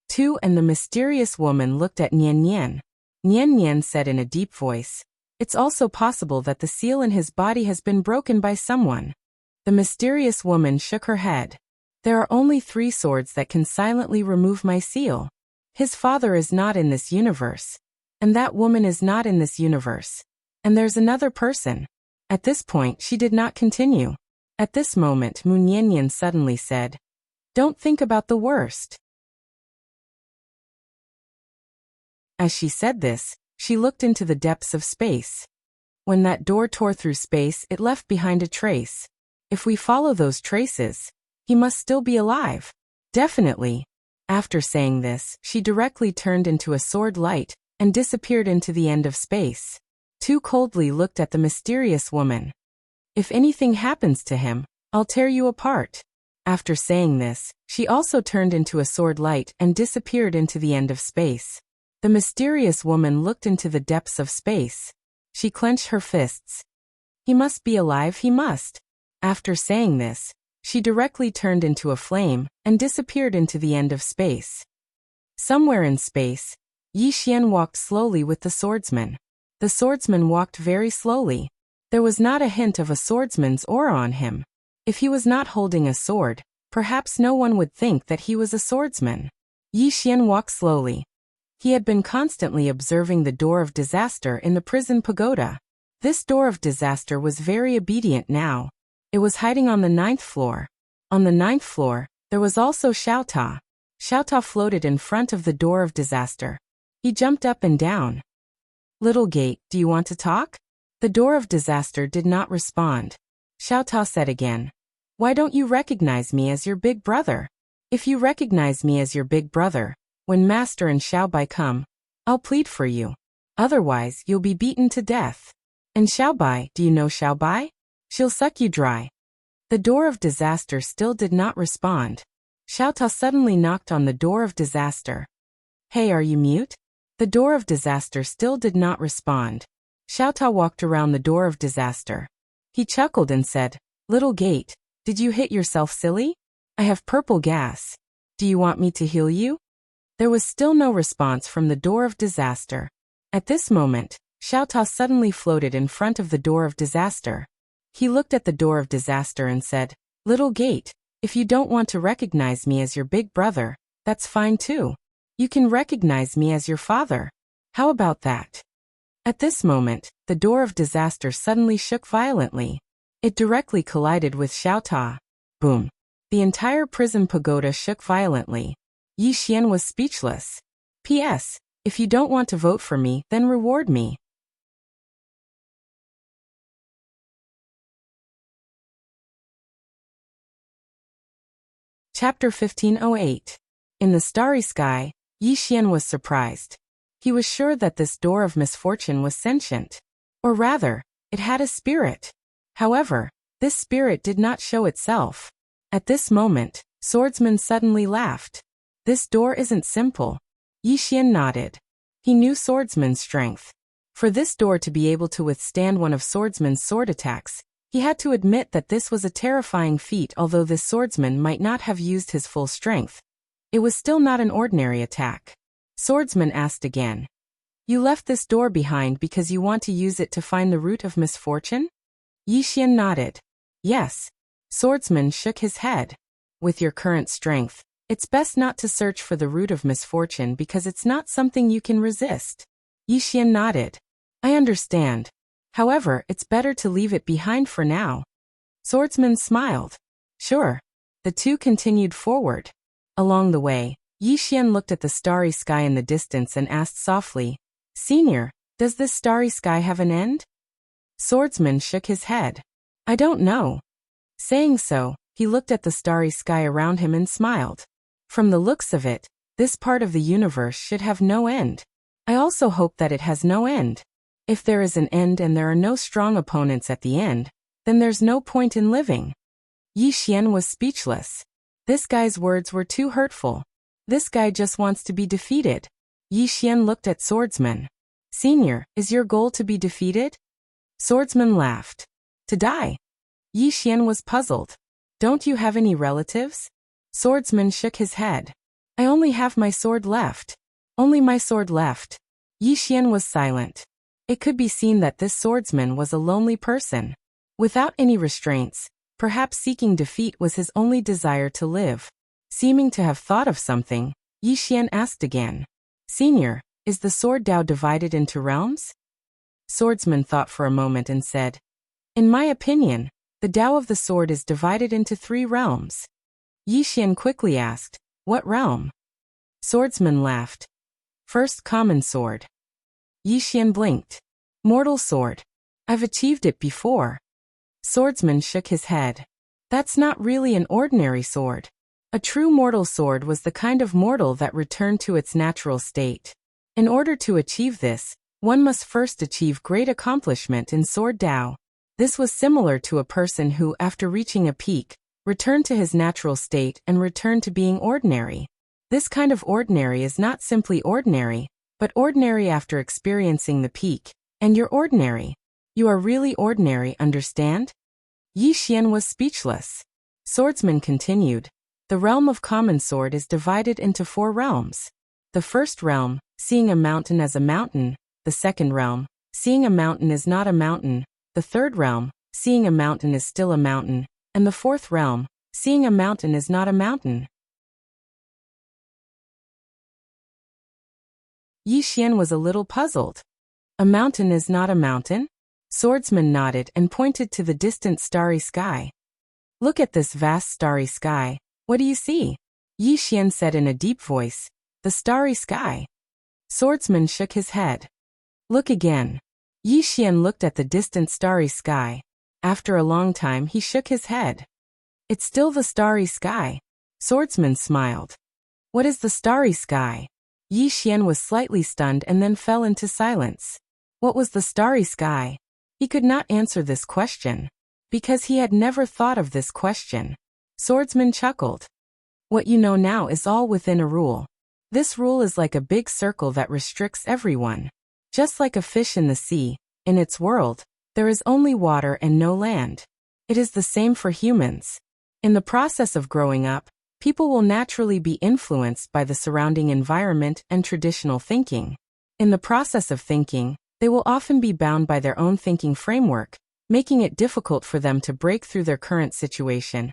Tu and the mysterious woman looked at Nian Nian. Nian Nian said in a deep voice, "It's also possible that the seal in his body has been broken by someone." The mysterious woman shook her head. "There are only 3 swords that can silently remove my seal. His father is not in this universe. And that woman is not in this universe. And there's another person." At this point, she did not continue. At this moment, Mu Nianyan suddenly said, "Don't think about the worst." As she said this, she looked into the depths of space. When that door tore through space, it left behind a trace. If we follow those traces, he must still be alive. Definitely. After saying this, she directly turned into a sword light and disappeared into the end of space. Tu coldly looked at the mysterious woman. "If anything happens to him, I'll tear you apart." After saying this, she also turned into a sword light and disappeared into the end of space. The mysterious woman looked into the depths of space. She clenched her fists. "He must be alive, he must." After saying this, she directly turned into a flame and disappeared into the end of space. Somewhere in space, Yi Xian walked slowly with the swordsman. The swordsman walked very slowly. There was not a hint of a swordsman's aura on him. If he was not holding a sword, perhaps no one would think that he was a swordsman. Yi Xian walked slowly. He had been constantly observing the door of disaster in the prison pagoda. This door of disaster was very obedient now. It was hiding on the 9th floor. On the 9th floor, there was also Xiaota. Xiaota floated in front of the door of disaster. He jumped up and down. "Little gate, do you want to talk?" The door of disaster did not respond. Xiaota said again, "Why don't you recognize me as your big brother? If you recognize me as your big brother, when Master and Xiaobai come, I'll plead for you. Otherwise, you'll be beaten to death. And Xiaobai, do you know Xiaobai? She'll suck you dry." The door of disaster still did not respond. Xiaota suddenly knocked on the door of disaster. "Hey, are you mute?" The door of disaster still did not respond. Xiaota walked around the door of disaster. He chuckled and said, "Little gate, did you hit yourself silly? I have purple gas. Do you want me to heal you?" There was still no response from the door of disaster. At this moment, Xiaota suddenly floated in front of the door of disaster. He looked at the door of disaster and said, "Little gate, if you don't want to recognize me as your big brother, that's fine too. You can recognize me as your father. How about that?" At this moment, the door of disaster suddenly shook violently. It directly collided with Xiaota. Boom. The entire prison pagoda shook violently. Yi Xian was speechless. P.S. If you don't want to vote for me, then reward me. Chapter 1508. In the starry sky, Yi Xian was surprised. He was sure that this door of misfortune was sentient. Or rather, it had a spirit. However, this spirit did not show itself. At this moment, Swordsman suddenly laughed. This door isn't simple. Yi Xian nodded. He knew Swordsman's strength. For this door to be able to withstand one of Swordsman's sword attacks, he had to admit that this was a terrifying feat. Although this swordsman might not have used his full strength, it was still not an ordinary attack. Swordsman asked again. You left this door behind because you want to use it to find the root of misfortune? Yi Xian nodded. Yes. Swordsman shook his head. With your current strength, it's best not to search for the root of misfortune because it's not something you can resist. Yi Xian nodded. I understand. However, it's better to leave it behind for now. Swordsman smiled. Sure. The two continued forward. Along the way, Yi Xian looked at the starry sky in the distance and asked softly, Senior, does this starry sky have an end? Swordsman shook his head. I don't know. Saying so, he looked at the starry sky around him and smiled. From the looks of it, this part of the universe should have no end. I also hope that it has no end. If there is an end and there are no strong opponents at the end, then there's no point in living. Yi Xian was speechless. This guy's words were too hurtful. This guy just wants to be defeated. Yi Xian looked at Swordsman. Senior, is your goal to be defeated? Swordsman laughed. To die. Yi Xian was puzzled. Don't you have any relatives? Swordsman shook his head. I only have my sword left. Only my sword left. Yi Xian was silent. It could be seen that this swordsman was a lonely person. Without any restraints, perhaps seeking defeat was his only desire to live. Seeming to have thought of something, Yi Xian asked again. Senior, is the sword Dao divided into realms? Swordsman thought for a moment and said, In my opinion, the Dao of the sword is divided into 3 realms. Yi Xian quickly asked, What realm? Swordsman laughed. First common sword. Yi Xian blinked. Mortal sword. I've achieved it before. Swordsman shook his head. That's not really an ordinary sword. A true mortal sword was the kind of mortal that returned to its natural state. In order to achieve this, one must first achieve great accomplishment in sword Dao. This was similar to a person who, after reaching a peak, returned to his natural state and returned to being ordinary. This kind of ordinary is not simply ordinary, but ordinary after experiencing the peak. And you're ordinary. You are really ordinary, understand? Yi Xian was speechless. Swordsman continued. The realm of common sword is divided into 4 realms. The first realm, seeing a mountain as a mountain. The second realm, seeing a mountain is not a mountain. The third realm, seeing a mountain is still a mountain. And the fourth realm, seeing a mountain is not a mountain. Yi Xian was a little puzzled. A mountain is not a mountain? Swordsman nodded and pointed to the distant starry sky. Look at this vast starry sky. What do you see? Yi Xian said in a deep voice. The starry sky. Swordsman shook his head. Look again. Yi Xian looked at the distant starry sky. After a long time he shook his head. It's still the starry sky. Swordsman smiled. What is the starry sky? Yi Xian was slightly stunned and then fell into silence. What was the starry sky? He could not answer this question, because he had never thought of this question. Swordsman chuckled. What you know now is all within a rule. This rule is like a big circle that restricts everyone. Just like a fish in the sea, in its world, there is only water and no land. It is the same for humans. In the process of growing up, people will naturally be influenced by the surrounding environment and traditional thinking. In the process of thinking, they will often be bound by their own thinking framework, making it difficult for them to break through their current situation,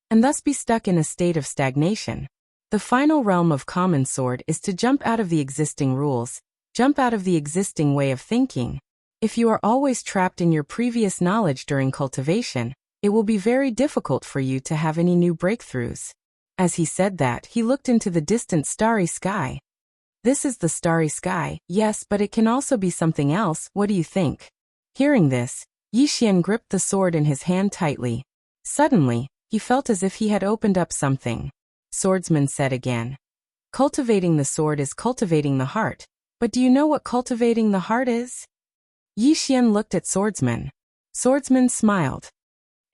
and thus be stuck in a state of stagnation. The final realm of common sword is to jump out of the existing rules, jump out of the existing way of thinking. If you are always trapped in your previous knowledge during cultivation, it will be very difficult for you to have any new breakthroughs. As he said that, he looked into the distant starry sky. This is the starry sky, yes, but it can also be something else, what do you think? Hearing this, Yi Xian gripped the sword in his hand tightly. Suddenly, he felt as if he had opened up something. Swordsman said again. Cultivating the sword is cultivating the heart. But do you know what cultivating the heart is? Yi Xian looked at Swordsman. Swordsman smiled.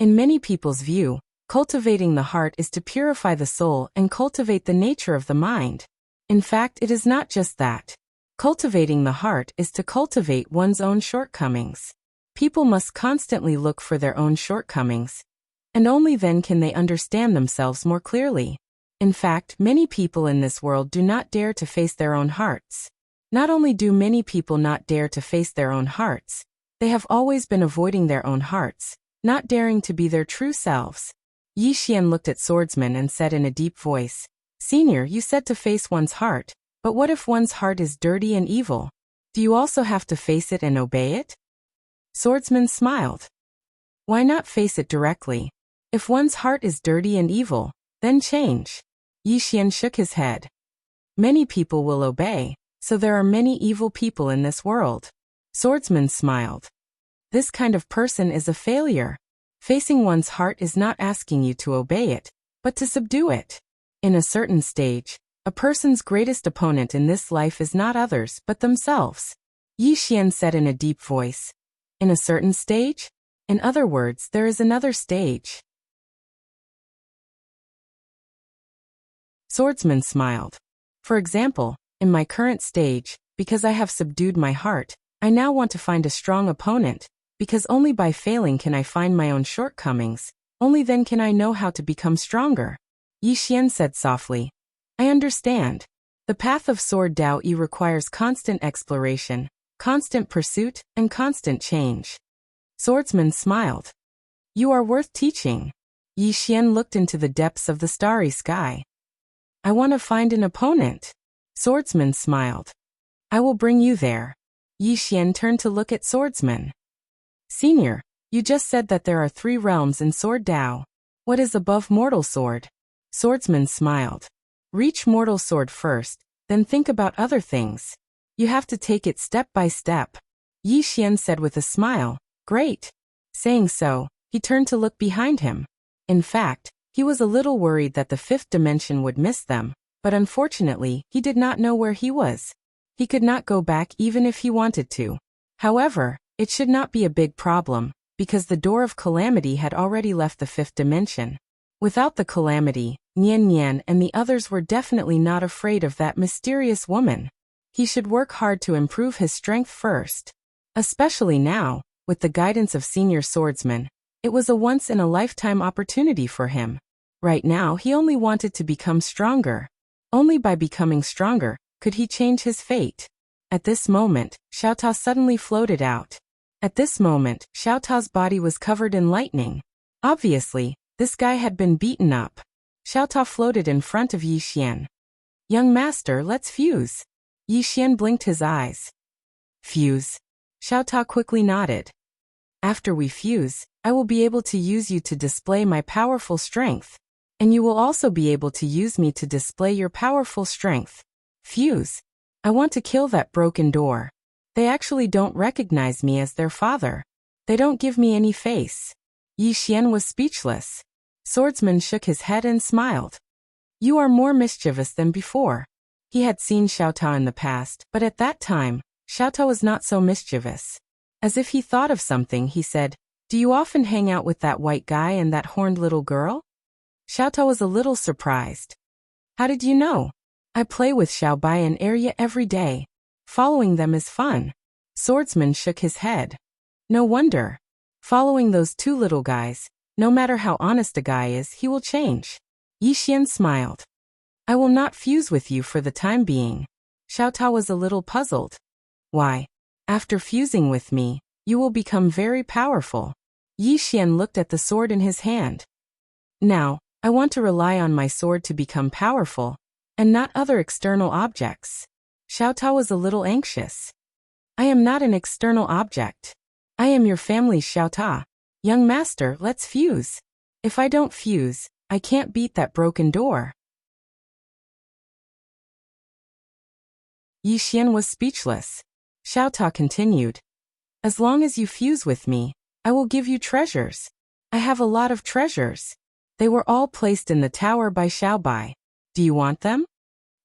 In many people's view, cultivating the heart is to purify the soul and cultivate the nature of the mind. In fact, it is not just that. Cultivating the heart is to cultivate one's own shortcomings. People must constantly look for their own shortcomings, and only then can they understand themselves more clearly. In fact, many people in this world do not dare to face their own hearts. Not only do many people not dare to face their own hearts, they have always been avoiding their own hearts, not daring to be their true selves. Yi Xian looked at Swordsman and said in a deep voice, Senior, you said to face one's heart, but what if one's heart is dirty and evil? Do you also have to face it and obey it? Swordsman smiled. Why not face it directly? If one's heart is dirty and evil, then change. Yi Xian shook his head. Many people will obey, so there are many evil people in this world. Swordsman smiled. This kind of person is a failure. Facing one's heart is not asking you to obey it, but to subdue it. In a certain stage, a person's greatest opponent in this life is not others but themselves. Yi Xian said in a deep voice. In a certain stage? In other words, there is another stage. Swordsman smiled. For example, in my current stage, because I have subdued my heart, I now want to find a strong opponent, because only by failing can I find my own shortcomings, only then can I know how to become stronger. Yi Xian said softly. I understand. The path of Sword Dao Yi requires constant exploration, constant pursuit, and constant change. Swordsman smiled. You are worth teaching. Yi Xian looked into the depths of the starry sky. I want to find an opponent. Swordsman smiled. I will bring you there. Yi Xian turned to look at Swordsman. Senior, you just said that there are 3 realms in Sword Dao. What is above mortal sword? Swordsman smiled. Reach mortal sword first, then think about other things. You have to take it step by step. Yi Xian said with a smile, Great. Saying so, he turned to look behind him. In fact, he was a little worried that the 5th dimension would miss them, but unfortunately, he did not know where he was. He could not go back even if he wanted to. However, it should not be a big problem, because the door of calamity had already left the 5th dimension. Without the calamity, Nian Nian and the others were definitely not afraid of that mysterious woman. He should work hard to improve his strength first. Especially now, with the guidance of Senior Swordsman, it was a once-in-a-lifetime opportunity for him. Right now he only wanted to become stronger. Only by becoming stronger could he change his fate. At this moment, Xiao Ta suddenly floated out. At this moment, Xiao Ta's body was covered in lightning. Obviously, this guy had been beaten up. Xiao Ta floated in front of Yi Xian. Young master, let's fuse. Yi Xian blinked his eyes. Fuse. Xiao Ta quickly nodded. After we fuse, I will be able to use you to display my powerful strength. And you will also be able to use me to display your powerful strength. Fuse. I want to kill that broken door. They actually don't recognize me as their father. They don't give me any face. Yi Xian was speechless. Swordsman shook his head and smiled. You are more mischievous than before. He had seen Xiao Ta in the past, but at that time, Xiao Ta was not so mischievous. As if he thought of something, he said, Do you often hang out with that white guy and that horned little girl? Xiao Ta was a little surprised. How did you know? I play with Xiao Bai and Arya every day. Following them is fun. Swordsman shook his head. No wonder. Following those 2 little guys, no matter how honest a guy is, he will change. Yi Xian smiled. I will not fuse with you for the time being. Xiao Ta was a little puzzled. Why? After fusing with me, you will become very powerful. Yi Xian looked at the sword in his hand. Now, I want to rely on my sword to become powerful, and not other external objects. Xiao Ta was a little anxious. I am not an external object. I am your family's Xiao Ta. Young master, let's fuse. If I don't fuse, I can't beat that broken door. Yi Xian was speechless. Xiao Ta continued. As long as you fuse with me, I will give you treasures. I have a lot of treasures. They were all placed in the tower by Xiao Bai. Do you want them?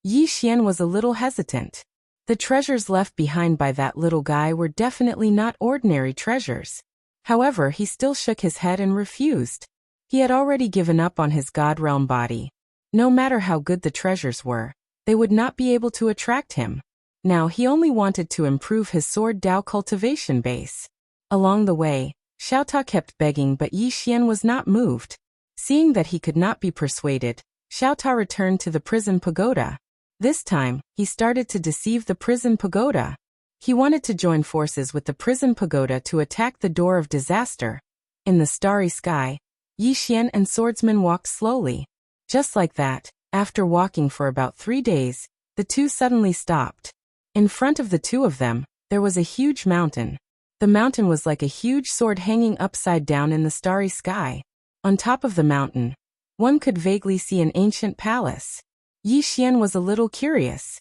Yi Xian was a little hesitant. The treasures left behind by that little guy were definitely not ordinary treasures. However, he still shook his head and refused. He had already given up on his God Realm body. No matter how good the treasures were, they would not be able to attract him. Now he only wanted to improve his sword Dao cultivation base. Along the way, Xiaota kept begging, but Yi Xian was not moved. Seeing that he could not be persuaded, Xiaota returned to the prison pagoda. This time, he started to deceive the prison pagoda. He wanted to join forces with the prison pagoda to attack the door of disaster. In the starry sky, Yi Xian and swordsman walked slowly. Just like that, after walking for about 3 days, the two suddenly stopped. In front of the two of them, there was a huge mountain. The mountain was like a huge sword hanging upside down in the starry sky. On top of the mountain, one could vaguely see an ancient palace. Yi Xian was a little curious.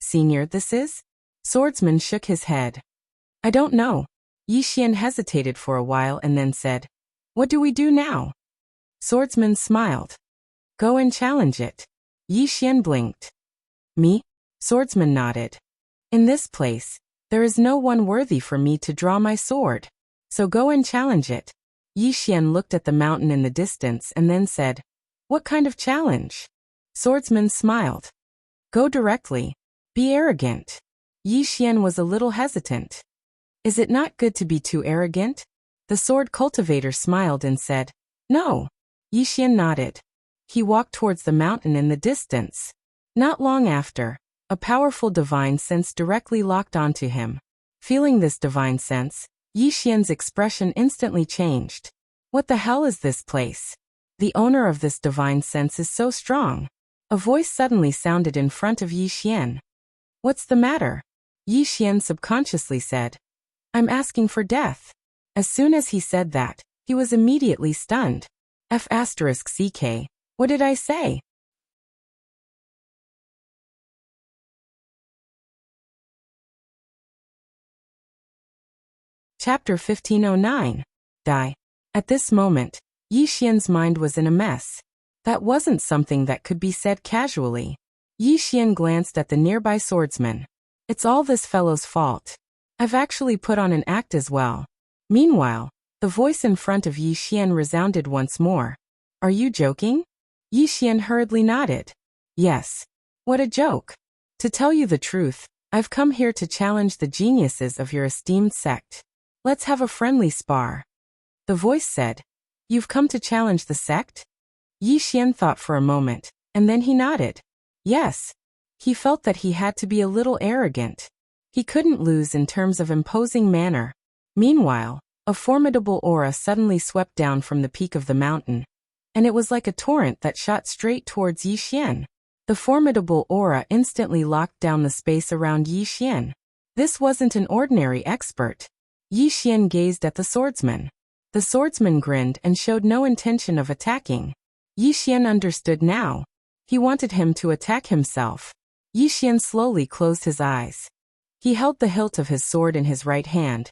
Senior, this is? Swordsman shook his head. I don't know. Yi Xian hesitated for a while and then said, What do we do now? Swordsman smiled. Go and challenge it. Yi Xian blinked. Me? Swordsman nodded. In this place, there is no one worthy for me to draw my sword. So go and challenge it. Yi Xian looked at the mountain in the distance and then said, What kind of challenge? Swordsman smiled. Go directly. Be arrogant. Yi Xian was a little hesitant. Is it not good to be too arrogant? The sword cultivator smiled and said, No. Yi Xian nodded. He walked towards the mountain in the distance. Not long after, a powerful divine sense directly locked onto him. Feeling this divine sense, Yi Xian's expression instantly changed. What the hell is this place? The owner of this divine sense is so strong. A voice suddenly sounded in front of Yi Xian. What's the matter? Yi Xian subconsciously said. I'm asking for death. As soon as he said that, he was immediately stunned. F***CK. What did I say? Chapter 1509. Die. At this moment, Yi Xian's mind was in a mess. That wasn't something that could be said casually. Yi Xian glanced at the nearby swordsman. It's all this fellow's fault. I've actually put on an act as well. Meanwhile, the voice in front of Yi Xian resounded once more. Are you joking? Yi Xian hurriedly nodded. Yes. What a joke. To tell you the truth, I've come here to challenge the geniuses of your esteemed sect. Let's have a friendly spar. The voice said. You've come to challenge the sect? Yi Xian thought for a moment, and then he nodded. Yes. He felt that he had to be a little arrogant. He couldn't lose in terms of imposing manner. Meanwhile, a formidable aura suddenly swept down from the peak of the mountain, and it was like a torrent that shot straight towards Yi Xian. The formidable aura instantly locked down the space around Yi Xian. This wasn't an ordinary expert. Yi Xian gazed at the swordsman. The swordsman grinned and showed no intention of attacking. Yi Xian understood now. He wanted him to attack himself. Yi Xian slowly closed his eyes. He held the hilt of his sword in his right hand,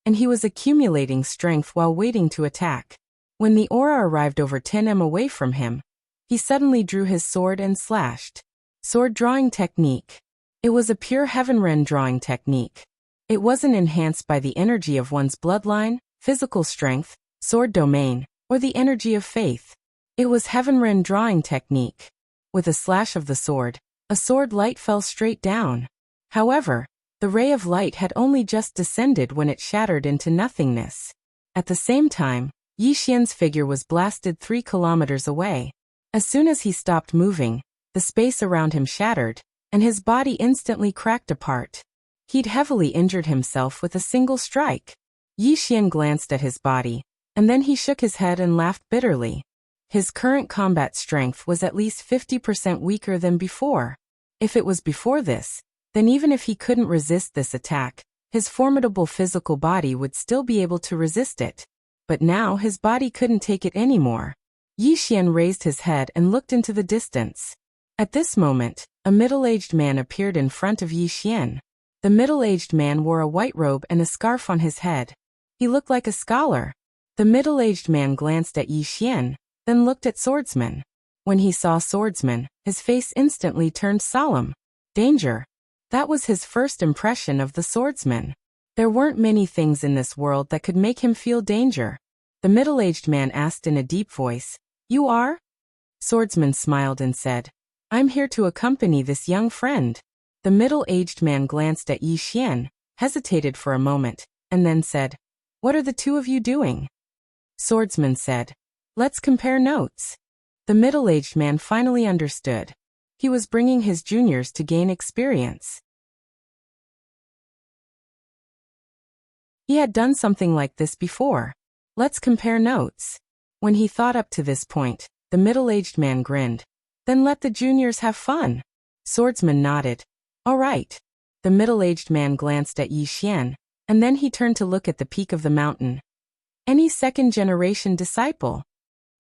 and he was accumulating strength while waiting to attack. When the aura arrived over 10 m away from him, he suddenly drew his sword and slashed. Sword drawing technique. It was a pure Heavenren drawing technique. It wasn't enhanced by the energy of one's bloodline, physical strength, sword domain, or the energy of faith. It was Heavenren drawing technique. With a slash of the sword, a sword light fell straight down. However, the ray of light had only just descended when it shattered into nothingness. At the same time, Yi Xian's figure was blasted 3 kilometers away. As soon as he stopped moving, the space around him shattered, and his body instantly cracked apart. He'd heavily injured himself with a single strike. Yi Xian glanced at his body, and then he shook his head and laughed bitterly. His current combat strength was at least 50% weaker than before. If it was before this, then even if he couldn't resist this attack, his formidable physical body would still be able to resist it. But now his body couldn't take it anymore. Yi Xian raised his head and looked into the distance. At this moment, a middle-aged man appeared in front of Yi Xian. The middle-aged man wore a white robe and a scarf on his head. He looked like a scholar. The middle-aged man glanced at Yi Xian, then looked at Swordsman. When he saw Swordsman, his face instantly turned solemn. Danger. That was his first impression of the swordsman. There weren't many things in this world that could make him feel danger. The middle-aged man asked in a deep voice, "You are?" Swordsman smiled and said, "I'm here to accompany this young friend." The middle-aged man glanced at Yi Xian, hesitated for a moment, and then said, "What are the two of you doing?" Swordsman said, "Let's compare notes." The middle-aged man finally understood. He was bringing his juniors to gain experience. He had done something like this before. Let's compare notes. When he thought up to this point, the middle-aged man grinned. Then let the juniors have fun. Swordsman nodded. All right. The middle-aged man glanced at Yi Xian, and then he turned to look at the peak of the mountain. Any second-generation disciple?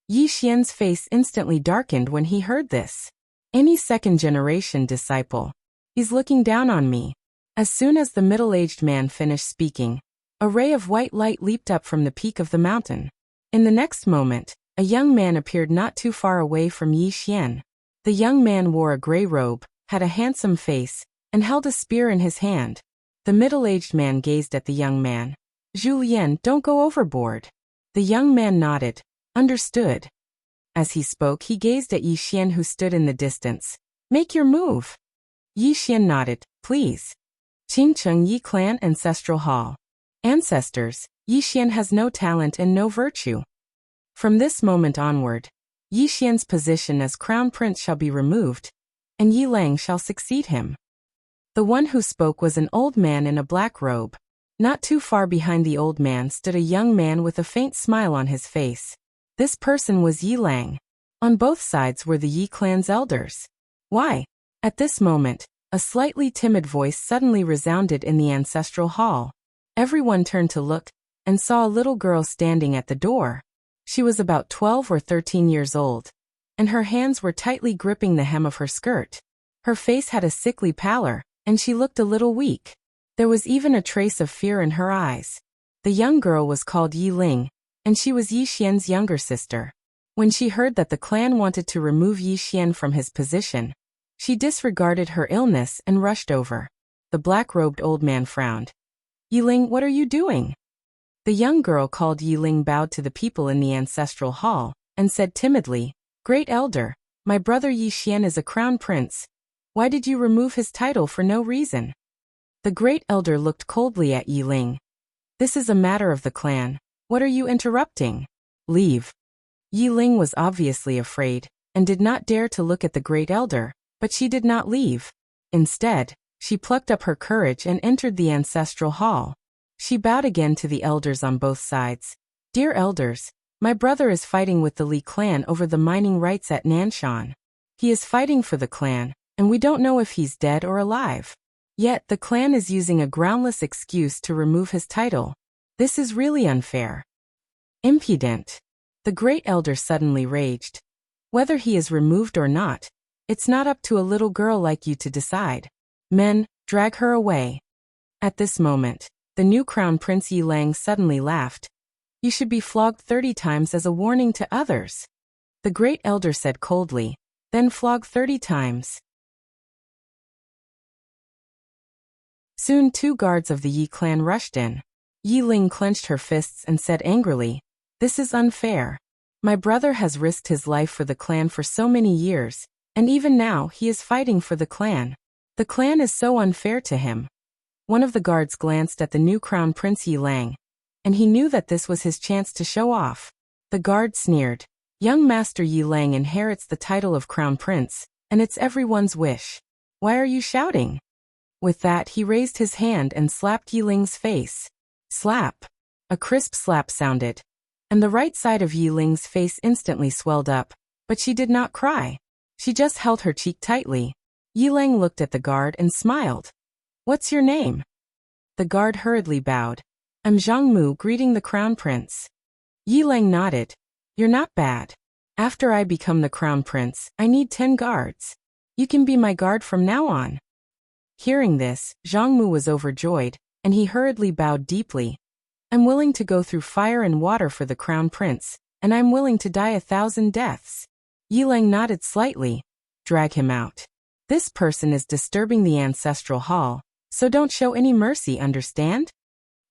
Yi Xian's face instantly darkened when he heard this. Any second-generation disciple? He's looking down on me. As soon as the middle-aged man finished speaking, a ray of white light leaped up from the peak of the mountain. In the next moment, a young man appeared not too far away from Yi Xian. The young man wore a gray robe, had a handsome face, and held a spear in his hand. The middle-aged man gazed at the young man. "Julien, don't go overboard." The young man nodded. Understood. As he spoke, he gazed at Yi Xian, who stood in the distance. "Make your move." Yi Xian nodded. "Please." Qingcheng Yi Clan Ancestral Hall. Ancestors, Yi Xian has no talent and no virtue. From this moment onward, Yi Xian's position as crown prince shall be removed, and Yi Lang shall succeed him. The one who spoke was an old man in a black robe. Not too far behind the old man stood a young man with a faint smile on his face. This person was Yi Lang. On both sides were the Yi clan's elders. Why? At this moment, a slightly timid voice suddenly resounded in the ancestral hall. Everyone turned to look, and saw a little girl standing at the door. She was about 12 or 13 years old, and her hands were tightly gripping the hem of her skirt. Her face had a sickly pallor, and she looked a little weak. There was even a trace of fear in her eyes. The young girl was called Yi Ling, and she was Yi Xian's younger sister. When she heard that the clan wanted to remove Yi Xian from his position, she disregarded her illness and rushed over. The black-robed old man frowned. "Yi Ling, what are you doing?" The young girl called Yi Ling bowed to the people in the ancestral hall, and said timidly, "Great elder, my brother Yi Xian is a crown prince. Why did you remove his title for no reason?" The great elder looked coldly at Yi Ling. "This is a matter of the clan. What are you interrupting? Leave." Yi Ling was obviously afraid, and did not dare to look at the great elder, but she did not leave. Instead, she plucked up her courage and entered the ancestral hall. She bowed again to the elders on both sides. "Dear elders, my brother is fighting with the Li clan over the mining rights at Nanshan. He is fighting for the clan, and we don't know if he's dead or alive. Yet the clan is using a groundless excuse to remove his title. This is really unfair. Impudent." The great elder suddenly raged. "Whether he is removed or not, it's not up to a little girl like you to decide. Men, drag her away." At this moment, the new crown prince Yi Lang suddenly laughed. "You should be flogged 30 times as a warning to others." The great elder said coldly, "Then flog 30 times. Soon 2 guards of the Yi clan rushed in. Yi Ling clenched her fists and said angrily, "This is unfair. My brother has risked his life for the clan for so many years, and even now he is fighting for the clan. The clan is so unfair to him." One of the guards glanced at the new crown prince Yi Lang, and he knew that this was his chance to show off. The guard sneered, "Young Master Yi Lang inherits the title of crown prince, and it's everyone's wish. Why are you shouting?" With that, he raised his hand and slapped Yi Ling's face. Slap. A crisp slap sounded, and the right side of Yi Ling's face instantly swelled up, but she did not cry. She just held her cheek tightly. Yi Lang looked at the guard and smiled. "What's your name?" The guard hurriedly bowed. "I'm Zhang Mu, greeting the crown prince." Yi Lang nodded. "You're not bad. After I become the crown prince, I need 10 guards. You can be my guard from now on." Hearing this, Zhang Mu was overjoyed, and he hurriedly bowed deeply. "I'm willing to go through fire and water for the crown prince, and I'm willing to die 1,000 deaths." Yi Lang nodded slightly. Drag him out. This person is disturbing the ancestral hall, so don't show any mercy, understand?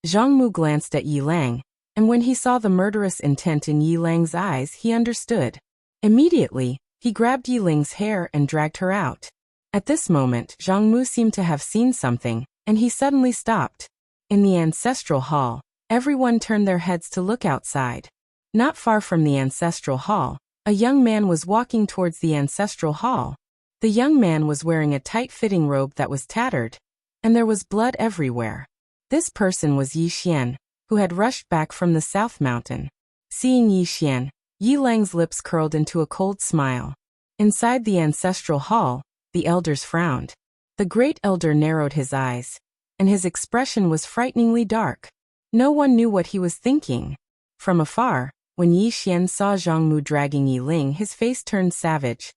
Zhang Mu glanced at Yi Lang, and when he saw the murderous intent in Yi Lang's eyes, he understood. Immediately, he grabbed Yi Ling's hair and dragged her out. At this moment, Zhang Mu seemed to have seen something, and he suddenly stopped. In the ancestral hall, everyone turned their heads to look outside. Not far from the ancestral hall, a young man was walking towards the ancestral hall. The young man was wearing a tight-fitting robe that was tattered, and there was blood everywhere. This person was Yi Xian, who had rushed back from the South Mountain. Seeing Yi Xian, Yi Lang's lips curled into a cold smile. Inside the ancestral hall, the elders frowned. The great elder narrowed his eyes, and his expression was frighteningly dark. No one knew what he was thinking. From afar, when Yi Xian saw Zhang Mu dragging Yi Ling, his face turned savage.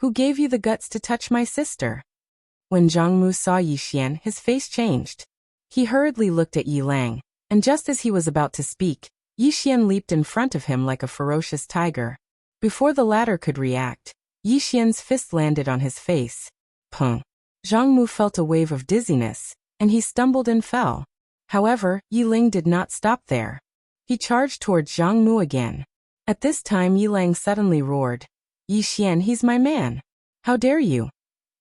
Who gave you the guts to touch my sister? When Zhang Mu saw Yi Xian, his face changed. He hurriedly looked at Yi Lang, and just as he was about to speak, Yi Xian leaped in front of him like a ferocious tiger. Before the latter could react, Yi Xian's fist landed on his face. Pung! Zhang Mu felt a wave of dizziness, and he stumbled and fell. However, Yi Ling did not stop there. He charged towards Zhang Mu again. At this time Yi Lang suddenly roared. Yi Xian, he's my man. How dare you?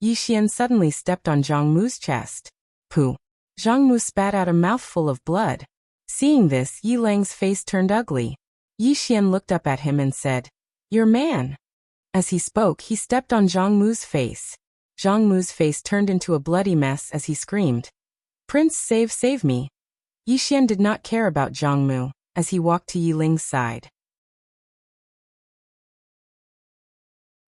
Yi Xian suddenly stepped on Zhang Mu's chest. Pooh! Zhang Mu spat out a mouthful of blood. Seeing this, Yi Lang's face turned ugly. Yi Xian looked up at him and said, Your man. As he spoke, he stepped on Zhang Mu's face. Zhang Mu's face turned into a bloody mess as he screamed. Prince, save me. Yi Xian did not care about Zhang Mu as he walked to Yi Ling's side.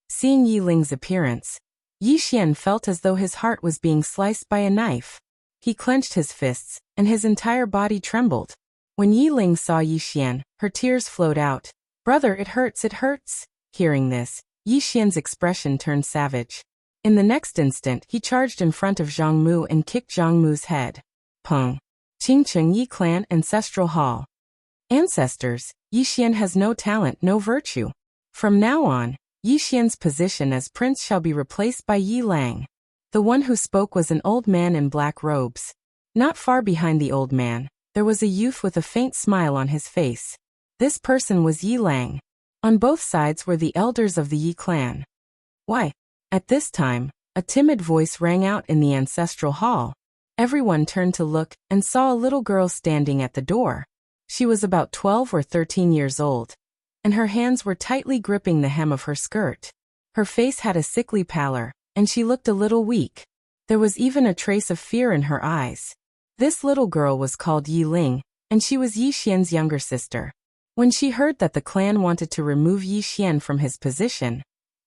Seeing Yi Ling's appearance, Yi Xian felt as though his heart was being sliced by a knife. He clenched his fists, and his entire body trembled. When Yi Ling saw Yi Xian, her tears flowed out. Brother, it hurts, it hurts. Hearing this, Yi Xian's expression turned savage. In the next instant, he charged in front of Zhang Mu and kicked Zhang Mu's head. Peng! Qingcheng Yi Clan Ancestral Hall. Ancestors, Yi Xian has no talent, no virtue. From now on, Yi Xian's position as prince shall be replaced by Yi Lang. The one who spoke was an old man in black robes. Not far behind the old man, there was a youth with a faint smile on his face. This person was Yi Lang. On both sides were the elders of the Yi clan. Why? At this time, a timid voice rang out in the ancestral hall. Everyone turned to look and saw a little girl standing at the door. She was about 12 or 13 years old, and her hands were tightly gripping the hem of her skirt. Her face had a sickly pallor, and she looked a little weak. There was even a trace of fear in her eyes. This little girl was called Yi Ling, and she was Yi Xian's younger sister. When she heard that the clan wanted to remove Yi Xian from his position,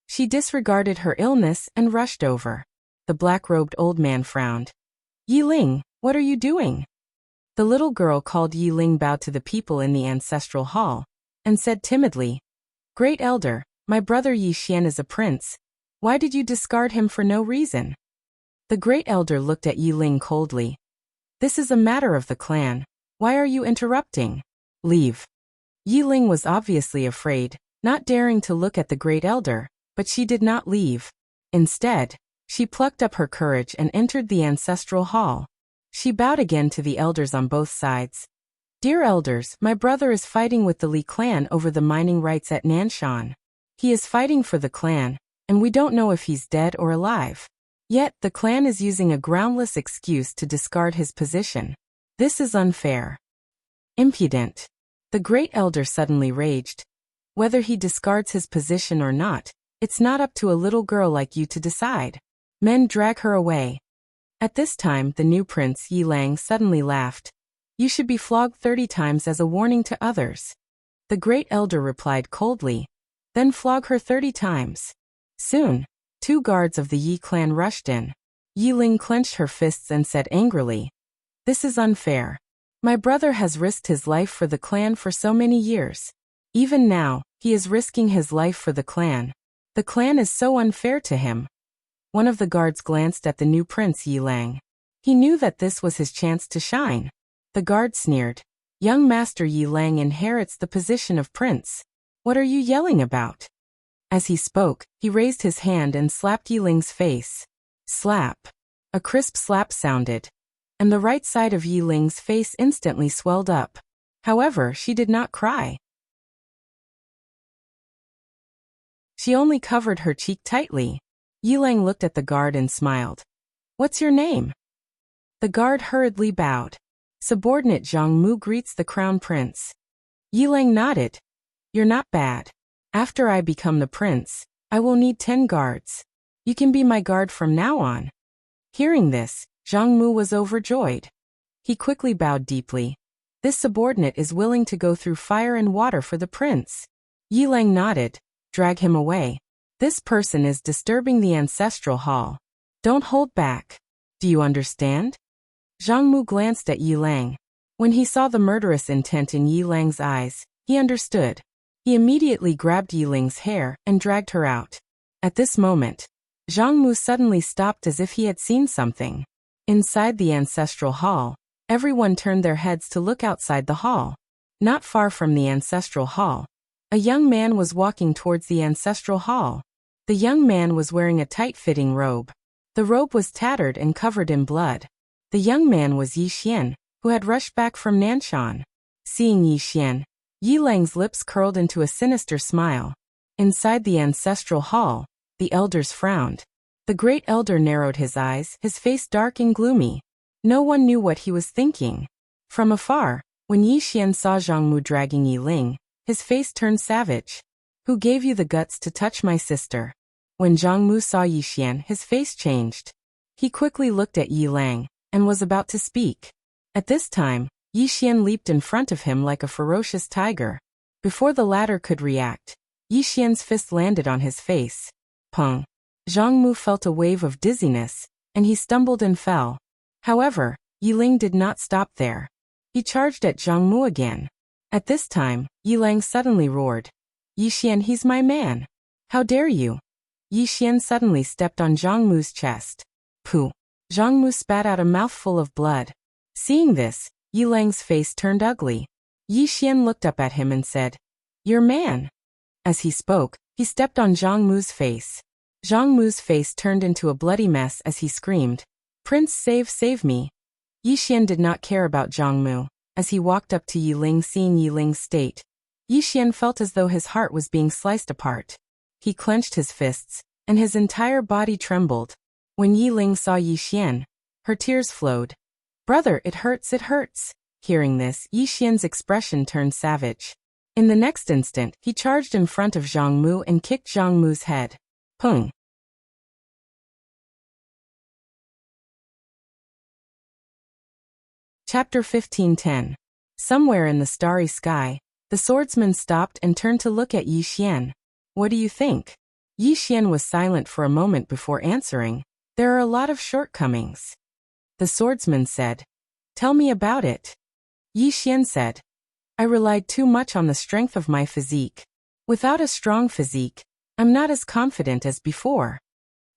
she disregarded her illness and rushed over. The black-robed old man frowned. Yi Ling, what are you doing? The little girl called Yi Ling bowed to the people in the ancestral hall, and said timidly, Great Elder, my brother Yi Xian is a prince. Why did you discard him for no reason? The great elder looked at Yi Ling coldly. This is a matter of the clan. Why are you interrupting? Leave. Yi Ling was obviously afraid, not daring to look at the great elder, but she did not leave. Instead, she plucked up her courage and entered the ancestral hall. She bowed again to the elders on both sides. Dear elders, my brother is fighting with the Li clan over the mining rights at Nanshan. He is fighting for the clan, and we don't know if he's dead or alive. Yet, the clan is using a groundless excuse to discard his position. This is unfair. Impudent. The great elder suddenly raged. Whether he discards his position or not, it's not up to a little girl like you to decide. Men, drag her away. At this time, the new prince, Yi Lang, suddenly laughed. You should be flogged 30 times as a warning to others. The great elder replied coldly. Then flog her 30 times. Soon, 2 guards of the Yi clan rushed in. Yi Ling clenched her fists and said angrily, This is unfair. My brother has risked his life for the clan for so many years. Even now, he is risking his life for the clan. The clan is so unfair to him. One of the guards glanced at the new prince Yi Lang. He knew that this was his chance to shine. The guard sneered. Young Master Yi Lang inherits the position of prince. What are you yelling about? As he spoke, he raised his hand and slapped Yiling's face. Slap. A crisp slap sounded, and the right side of Yiling's face instantly swelled up. However, she did not cry. She only covered her cheek tightly. Yiling looked at the guard and smiled. "What's your name?" The guard hurriedly bowed. Subordinate Zhang Mu greets the crown prince. Yiling nodded. "You're not bad. After I become the prince, I will need 10 guards. You can be my guard from now on." Hearing this, Zhang Mu was overjoyed. He quickly bowed deeply. This subordinate is willing to go through fire and water for the prince. Yiling nodded. "Drag him away. This person is disturbing the ancestral hall. Don't hold back. Do you understand?" Zhang Mu glanced at Yiling. When he saw the murderous intent in Yiling's eyes, he understood. He immediately grabbed Yiling's hair and dragged her out. At this moment, Zhang Mu suddenly stopped as if he had seen something. Inside the ancestral hall, everyone turned their heads to look outside the hall. Not far from the ancestral hall, a young man was walking towards the ancestral hall. The young man was wearing a tight-fitting robe. The robe was tattered and covered in blood. The young man was Yi Xian, who had rushed back from Nanshan. Seeing Yi Xian, Yiling's lips curled into a sinister smile. Inside the ancestral hall, the elders frowned. The great elder narrowed his eyes, his face dark and gloomy. No one knew what he was thinking. From afar, when Yi Xian saw Zhang Mu dragging Yiling, his face turned savage. "Who gave you the guts to touch my sister?" When Zhang Mu saw Yi Xian, his face changed. He quickly looked at Yiling and was about to speak. At this time, Yi Xian leaped in front of him like a ferocious tiger. Before the latter could react, Yi Xian's fist landed on his face. Pung! Zhang Mu felt a wave of dizziness, and he stumbled and fell. However, Yiling did not stop there. He charged at Zhang Mu again. At this time, Yiling suddenly roared. "Yi Xian, he's my man. How dare you?" Yi Xian suddenly stepped on Zhang Mu's chest. Pooh! Zhang Mu spat out a mouthful of blood. Seeing this, Yiling's face turned ugly. Yi Xian looked up at him and said, "Your man." As he spoke, he stepped on Zhang Mu's face. Zhang Mu's face turned into a bloody mess as he screamed, "Prince, save me." Yi Xian did not care about Zhang Mu. As he walked up to Yiling, seeing Yiling's state, Yi Xian felt as though his heart was being sliced apart. He clenched his fists, and his entire body trembled. When Yiling saw Yi Xian, her tears flowed. "Brother, it hurts, it hurts." Hearing this, Yi Xian's expression turned savage. In the next instant, he charged in front of Zhang Mu and kicked Zhang Mu's head. Pung! Chapter 15:10. Somewhere in the starry sky, the swordsman stopped and turned to look at Yi Xian. "What do you think?" Yi Xian was silent for a moment before answering. "There are a lot of shortcomings." The swordsman said, "Tell me about it." Yi Xian said, "I relied too much on the strength of my physique. Without a strong physique, I'm not as confident as before."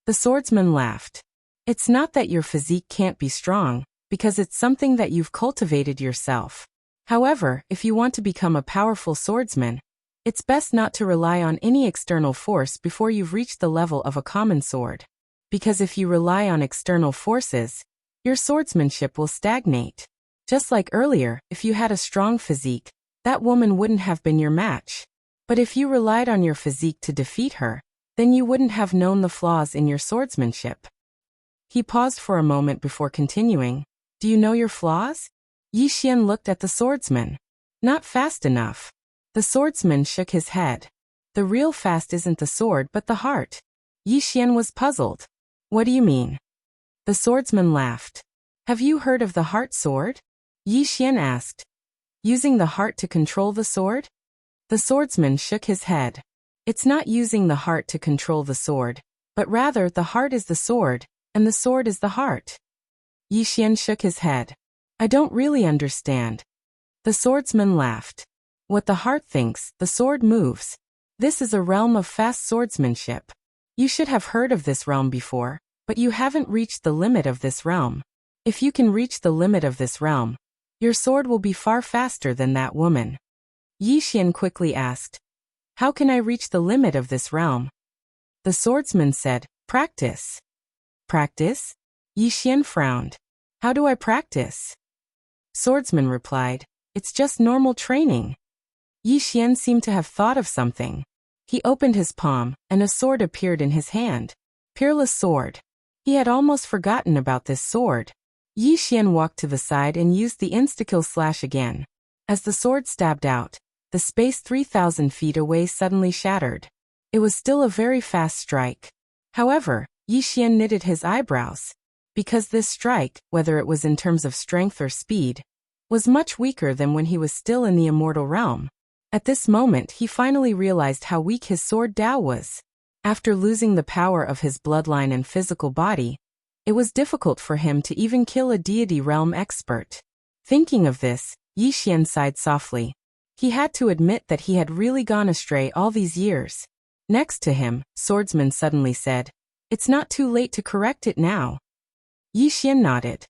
The swordsman laughed. "It's not that your physique can't be strong, because it's something that you've cultivated yourself. However, if you want to become a powerful swordsman, it's best not to rely on any external force before you've reached the level of a common sword. Because if you rely on external forces, your swordsmanship will stagnate. Just like earlier, if you had a strong physique, that woman wouldn't have been your match. But if you relied on your physique to defeat her, then you wouldn't have known the flaws in your swordsmanship." He paused for a moment before continuing. "Do you know your flaws?" Yi Xian looked at the swordsman. "Not fast enough." The swordsman shook his head. "The real fast isn't the sword but the heart." Yi Xian was puzzled. "What do you mean?" The swordsman laughed. "Have you heard of the heart sword?" Yi Xian asked. "Using the heart to control the sword?" The swordsman shook his head. "It's not using the heart to control the sword, but rather the heart is the sword, and the sword is the heart." Yi Xian shook his head. "I don't really understand." The swordsman laughed. "What the heart thinks, the sword moves. This is a realm of fast swordsmanship. You should have heard of this realm before, but you haven't reached the limit of this realm. If you can reach the limit of this realm, your sword will be far faster than that woman." Yi Xian quickly asked, How can I reach the limit of this realm? The swordsman said, practice. Practice? Yi Xian frowned. How do I practice? Swordsman replied, it's just normal training. Yi Xian seemed to have thought of something. He opened his palm, and a sword appeared in his hand. Peerless sword. He had almost forgotten about this sword. Yi Xian walked to the side and used the insta-kill slash again. As the sword stabbed out, the space 3,000 feet away suddenly shattered. It was still a very fast strike. However, Yi Xian knitted his eyebrows. Because this strike, whether it was in terms of strength or speed, was much weaker than when he was still in the immortal realm. At this moment he finally realized how weak his sword Dao was. After losing the power of his bloodline and physical body, it was difficult for him to even kill a deity realm expert. Thinking of this, Yi Xian sighed softly. He had to admit that he had really gone astray all these years. Next to him, Swordsman suddenly said, it's not too late to correct it now. Yi Xian nodded.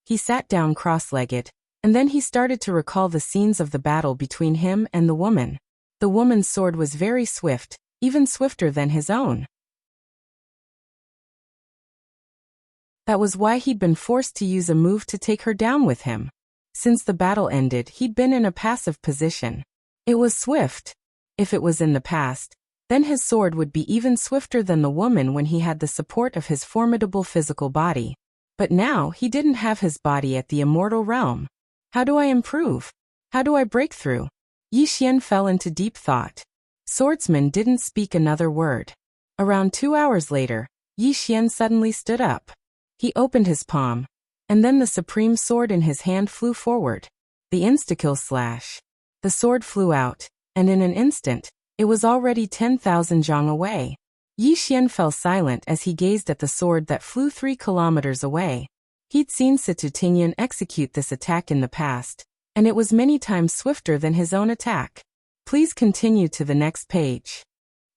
He sat down cross-legged, and then he started to recall the scenes of the battle between him and the woman. The woman's sword was very swift, even swifter than his own. That was why he'd been forced to use a move to take her down with him. Since the battle ended, he'd been in a passive position. It was swift. If it was in the past, then his sword would be even swifter than the woman when he had the support of his formidable physical body. But now he didn't have his body at the immortal realm. How do I improve? How do I break through? Yi Xian fell into deep thought. Swordsman didn't speak another word. Around 2 hours later, Yi Xian suddenly stood up. He opened his palm, and then the supreme sword in his hand flew forward. The insta-kill slash. The sword flew out, and in an instant, it was already 10,000 zhang away. Yi Xian fell silent as he gazed at the sword that flew 3 kilometers away. He'd seen Situ Tingyan execute this attack in the past, and it was many times swifter than his own attack. Please continue to the next page.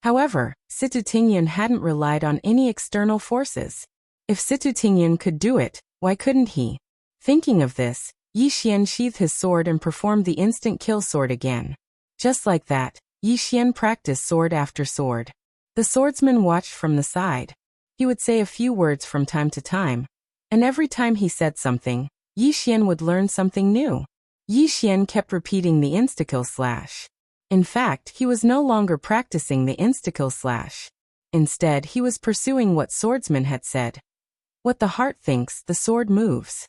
However, Situ Tingyan hadn't relied on any external forces. If Situ Tingyan could do it, why couldn't he? Thinking of this, Yi Xian sheathed his sword and performed the instant kill sword again. Just like that, Yi Xian practiced sword after sword. The swordsman watched from the side. He would say a few words from time to time, and every time he said something, Yi Xian would learn something new. Yi Xian kept repeating the insta-kill slash. In fact, he was no longer practicing the insta-kill slash. Instead, he was pursuing what Swordsman had said. What the heart thinks, the sword moves.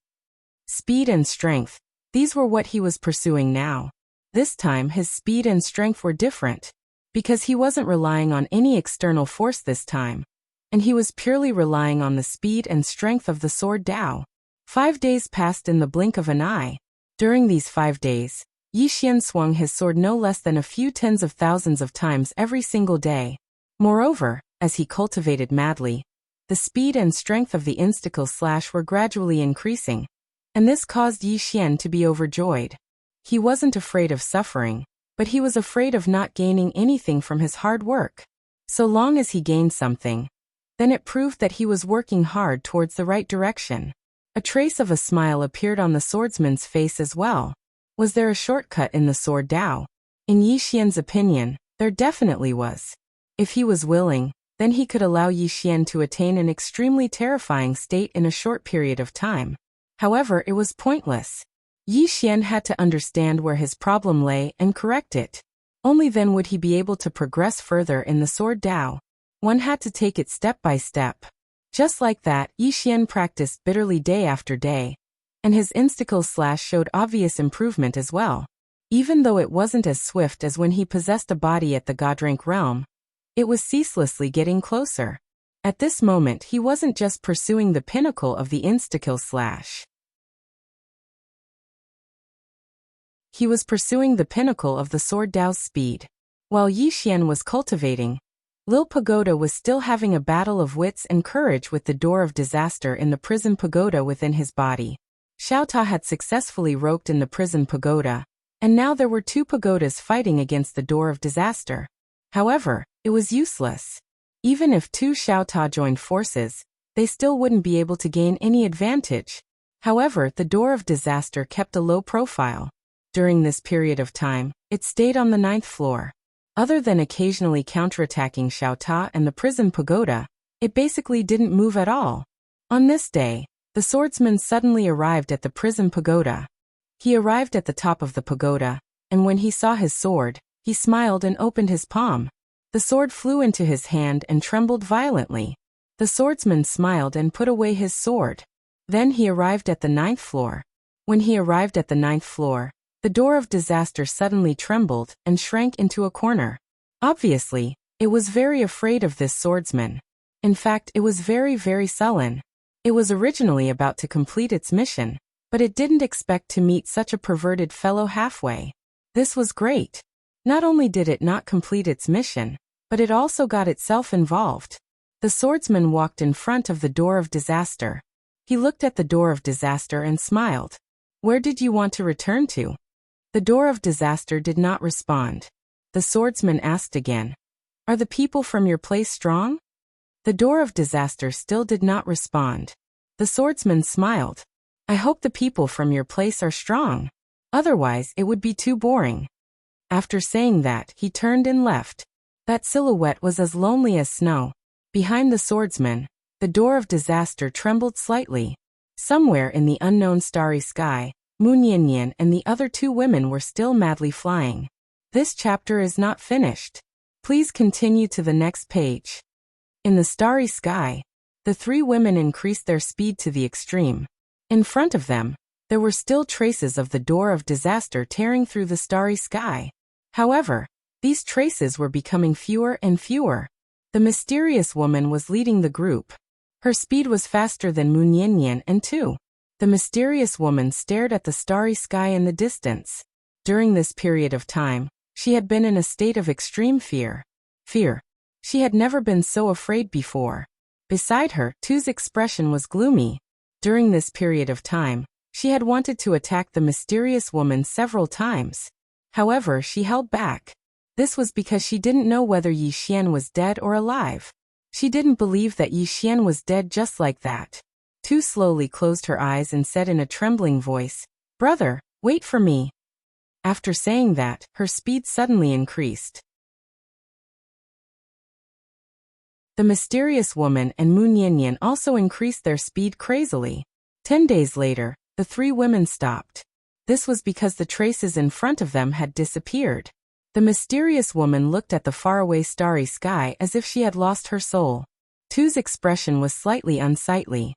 Speed and strength, these were what he was pursuing now. This time his speed and strength were different, because he wasn't relying on any external force this time, and he was purely relying on the speed and strength of the sword Dao. 5 days passed in the blink of an eye. During these 5 days, Yi Xian swung his sword no less than a few tens of thousands of times every single day. Moreover, as he cultivated madly, the speed and strength of the insta-kill slash were gradually increasing, and this caused Yi Xian to be overjoyed. He wasn't afraid of suffering, but he was afraid of not gaining anything from his hard work. So long as he gained something, then it proved that he was working hard towards the right direction. A trace of a smile appeared on the swordsman's face as well. Was there a shortcut in the sword Dao? In Yi Xian's opinion, there definitely was. If he was willing, then he could allow Yi Xian to attain an extremely terrifying state in a short period of time. However, it was pointless. Yi Xian had to understand where his problem lay and correct it. Only then would he be able to progress further in the sword Dao. One had to take it step by step. Just like that, Yi Xian practiced bitterly day after day, and his insta-kill slash showed obvious improvement as well. Even though it wasn't as swift as when he possessed a body at the God-rank realm, it was ceaselessly getting closer. At this moment he wasn't just pursuing the pinnacle of the insta-kill slash. He was pursuing the pinnacle of the sword Dao's speed. While Yi Xian was cultivating, Lil Pagoda was still having a battle of wits and courage with the door of disaster in the prison pagoda within his body. Xiao Ta had successfully roped in the prison pagoda, and now there were 2 pagodas fighting against the door of disaster. However, it was useless. Even if 2 Xiao Ta joined forces, they still wouldn't be able to gain any advantage. However, the door of disaster kept a low profile. During this period of time, it stayed on the 9th floor. Other than occasionally counterattacking Xiaota and the prison pagoda, it basically didn't move at all. On this day, the swordsman suddenly arrived at the prison pagoda. He arrived at the top of the pagoda, and when he saw his sword, he smiled and opened his palm. The sword flew into his hand and trembled violently. The swordsman smiled and put away his sword. Then he arrived at the 9th floor. When he arrived at the 9th floor, the door of disaster suddenly trembled and shrank into a corner. Obviously, it was very afraid of this swordsman. In fact, it was very, very sullen. It was originally about to complete its mission, but it didn't expect to meet such a perverted fellow halfway. This was great. Not only did it not complete its mission, but it also got itself involved. The swordsman walked in front of the door of disaster. He looked at the door of disaster and smiled. "Where did you want to return to?" The door of disaster did not respond. The swordsman asked again, "Are the people from your place strong?" The door of disaster still did not respond. The swordsman smiled. "I hope the people from your place are strong. Otherwise, it would be too boring." After saying that, he turned and left. That silhouette was as lonely as snow. Behind the swordsman, the door of disaster trembled slightly. Somewhere in the unknown starry sky, Moon Yin and the other 2 women were still madly flying. This chapter is not finished. Please continue to the next page. In the starry sky, the 3 women increased their speed to the extreme. In front of them, there were still traces of the door of disaster tearing through the starry sky. However, these traces were becoming fewer and fewer. The mysterious woman was leading the group. Her speed was faster than Moon Yin and 2. The mysterious woman stared at the starry sky in the distance. During this period of time, she had been in a state of extreme fear. She had never been so afraid before. Beside her, 2's expression was gloomy. During this period of time, she had wanted to attack the mysterious woman several times. However, she held back. This was because she didn't know whether Yi Xian was dead or alive. She didn't believe that Yi Xian was dead just like that. 2 slowly closed her eyes and said in a trembling voice, "Brother, wait for me." After saying that, her speed suddenly increased. The mysterious woman and Moon Yin also increased their speed crazily. 10 days later, the 3 women stopped. This was because the traces in front of them had disappeared. The mysterious woman looked at the faraway starry sky as if she had lost her soul. 2's expression was slightly unsightly.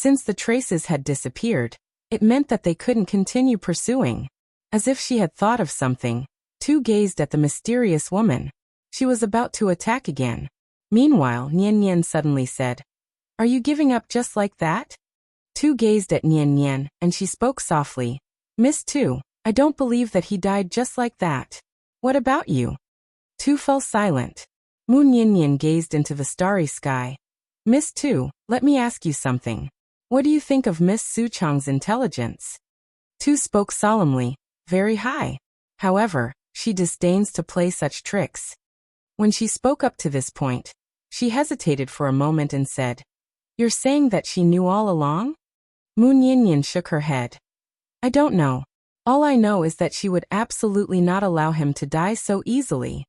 Since the traces had disappeared, it meant that they couldn't continue pursuing. As if she had thought of something, 2 gazed at the mysterious woman. She was about to attack again. Meanwhile, Nian suddenly said, "Are you giving up just like that?" 2 gazed at Nian, and she spoke softly, "Miss 2, I don't believe that he died just like that. What about you?" 2 fell silent. Moon Yin gazed into the starry sky. "Miss 2, let me ask you something. What do you think of Miss Su Chang's intelligence?" 2 spoke solemnly, "Very high. However, she disdains to play such tricks." When she spoke up to this point, she hesitated for a moment and said, "You're saying that she knew all along?" Moon Yin shook her head. "I don't know. All I know is that she would absolutely not allow him to die so easily."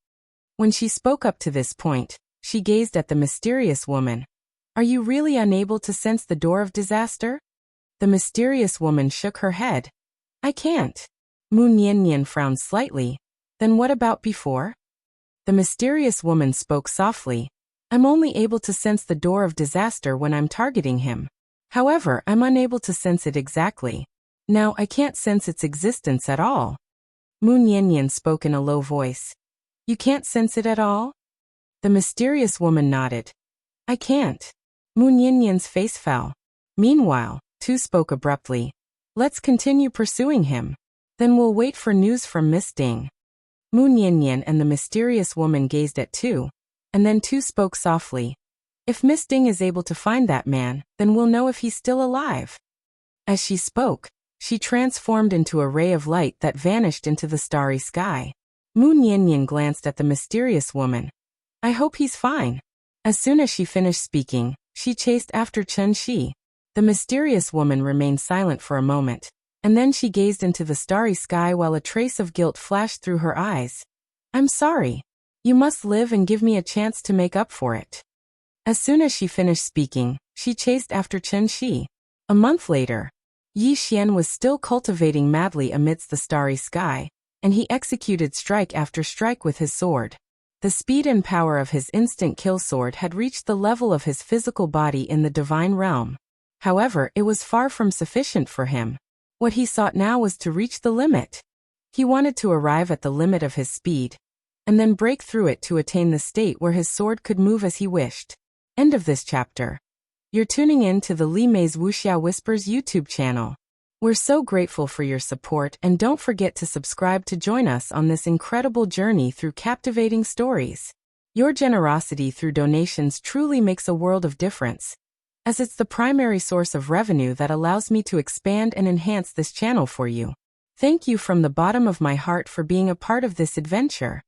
When she spoke up to this point, she gazed at the mysterious woman. "Are you really unable to sense the door of disaster?" The mysterious woman shook her head. "I can't." Moon Yin frowned slightly. "Then what about before?" The mysterious woman spoke softly. "I'm only able to sense the door of disaster when I'm targeting him. However, I'm unable to sense it exactly. Now I can't sense its existence at all." Moon Yin spoke in a low voice. "You can't sense it at all?" The mysterious woman nodded. "I can't." Moon Yin's face fell. Meanwhile, 2 spoke abruptly. "Let's continue pursuing him. Then we'll wait for news from Miss Ding." Moon Yin and the mysterious woman gazed at 2, and then 2 spoke softly. "If Miss Ding is able to find that man, then we'll know if he's still alive." As she spoke, she transformed into a ray of light that vanished into the starry sky. Moon Yin glanced at the mysterious woman. "I hope he's fine." As soon as she finished speaking, she chased after Chen Shi. The mysterious woman remained silent for a moment, and then she gazed into the starry sky while a trace of guilt flashed through her eyes. "I'm sorry. You must live and give me a chance to make up for it." As soon as she finished speaking, she chased after Chen Shi. A month later, Yi Xian was still cultivating madly amidst the starry sky, and he executed strike after strike with his sword. The speed and power of his instant kill sword had reached the level of his physical body in the divine realm. However, it was far from sufficient for him. What he sought now was to reach the limit. He wanted to arrive at the limit of his speed, and then break through it to attain the state where his sword could move as he wished. End of this chapter. You're tuning in to the Li Mei's Wuxia Whispers YouTube channel. We're so grateful for your support, and don't forget to subscribe to join us on this incredible journey through captivating stories. Your generosity through donations truly makes a world of difference, as it's the primary source of revenue that allows me to expand and enhance this channel for you. Thank you from the bottom of my heart for being a part of this adventure.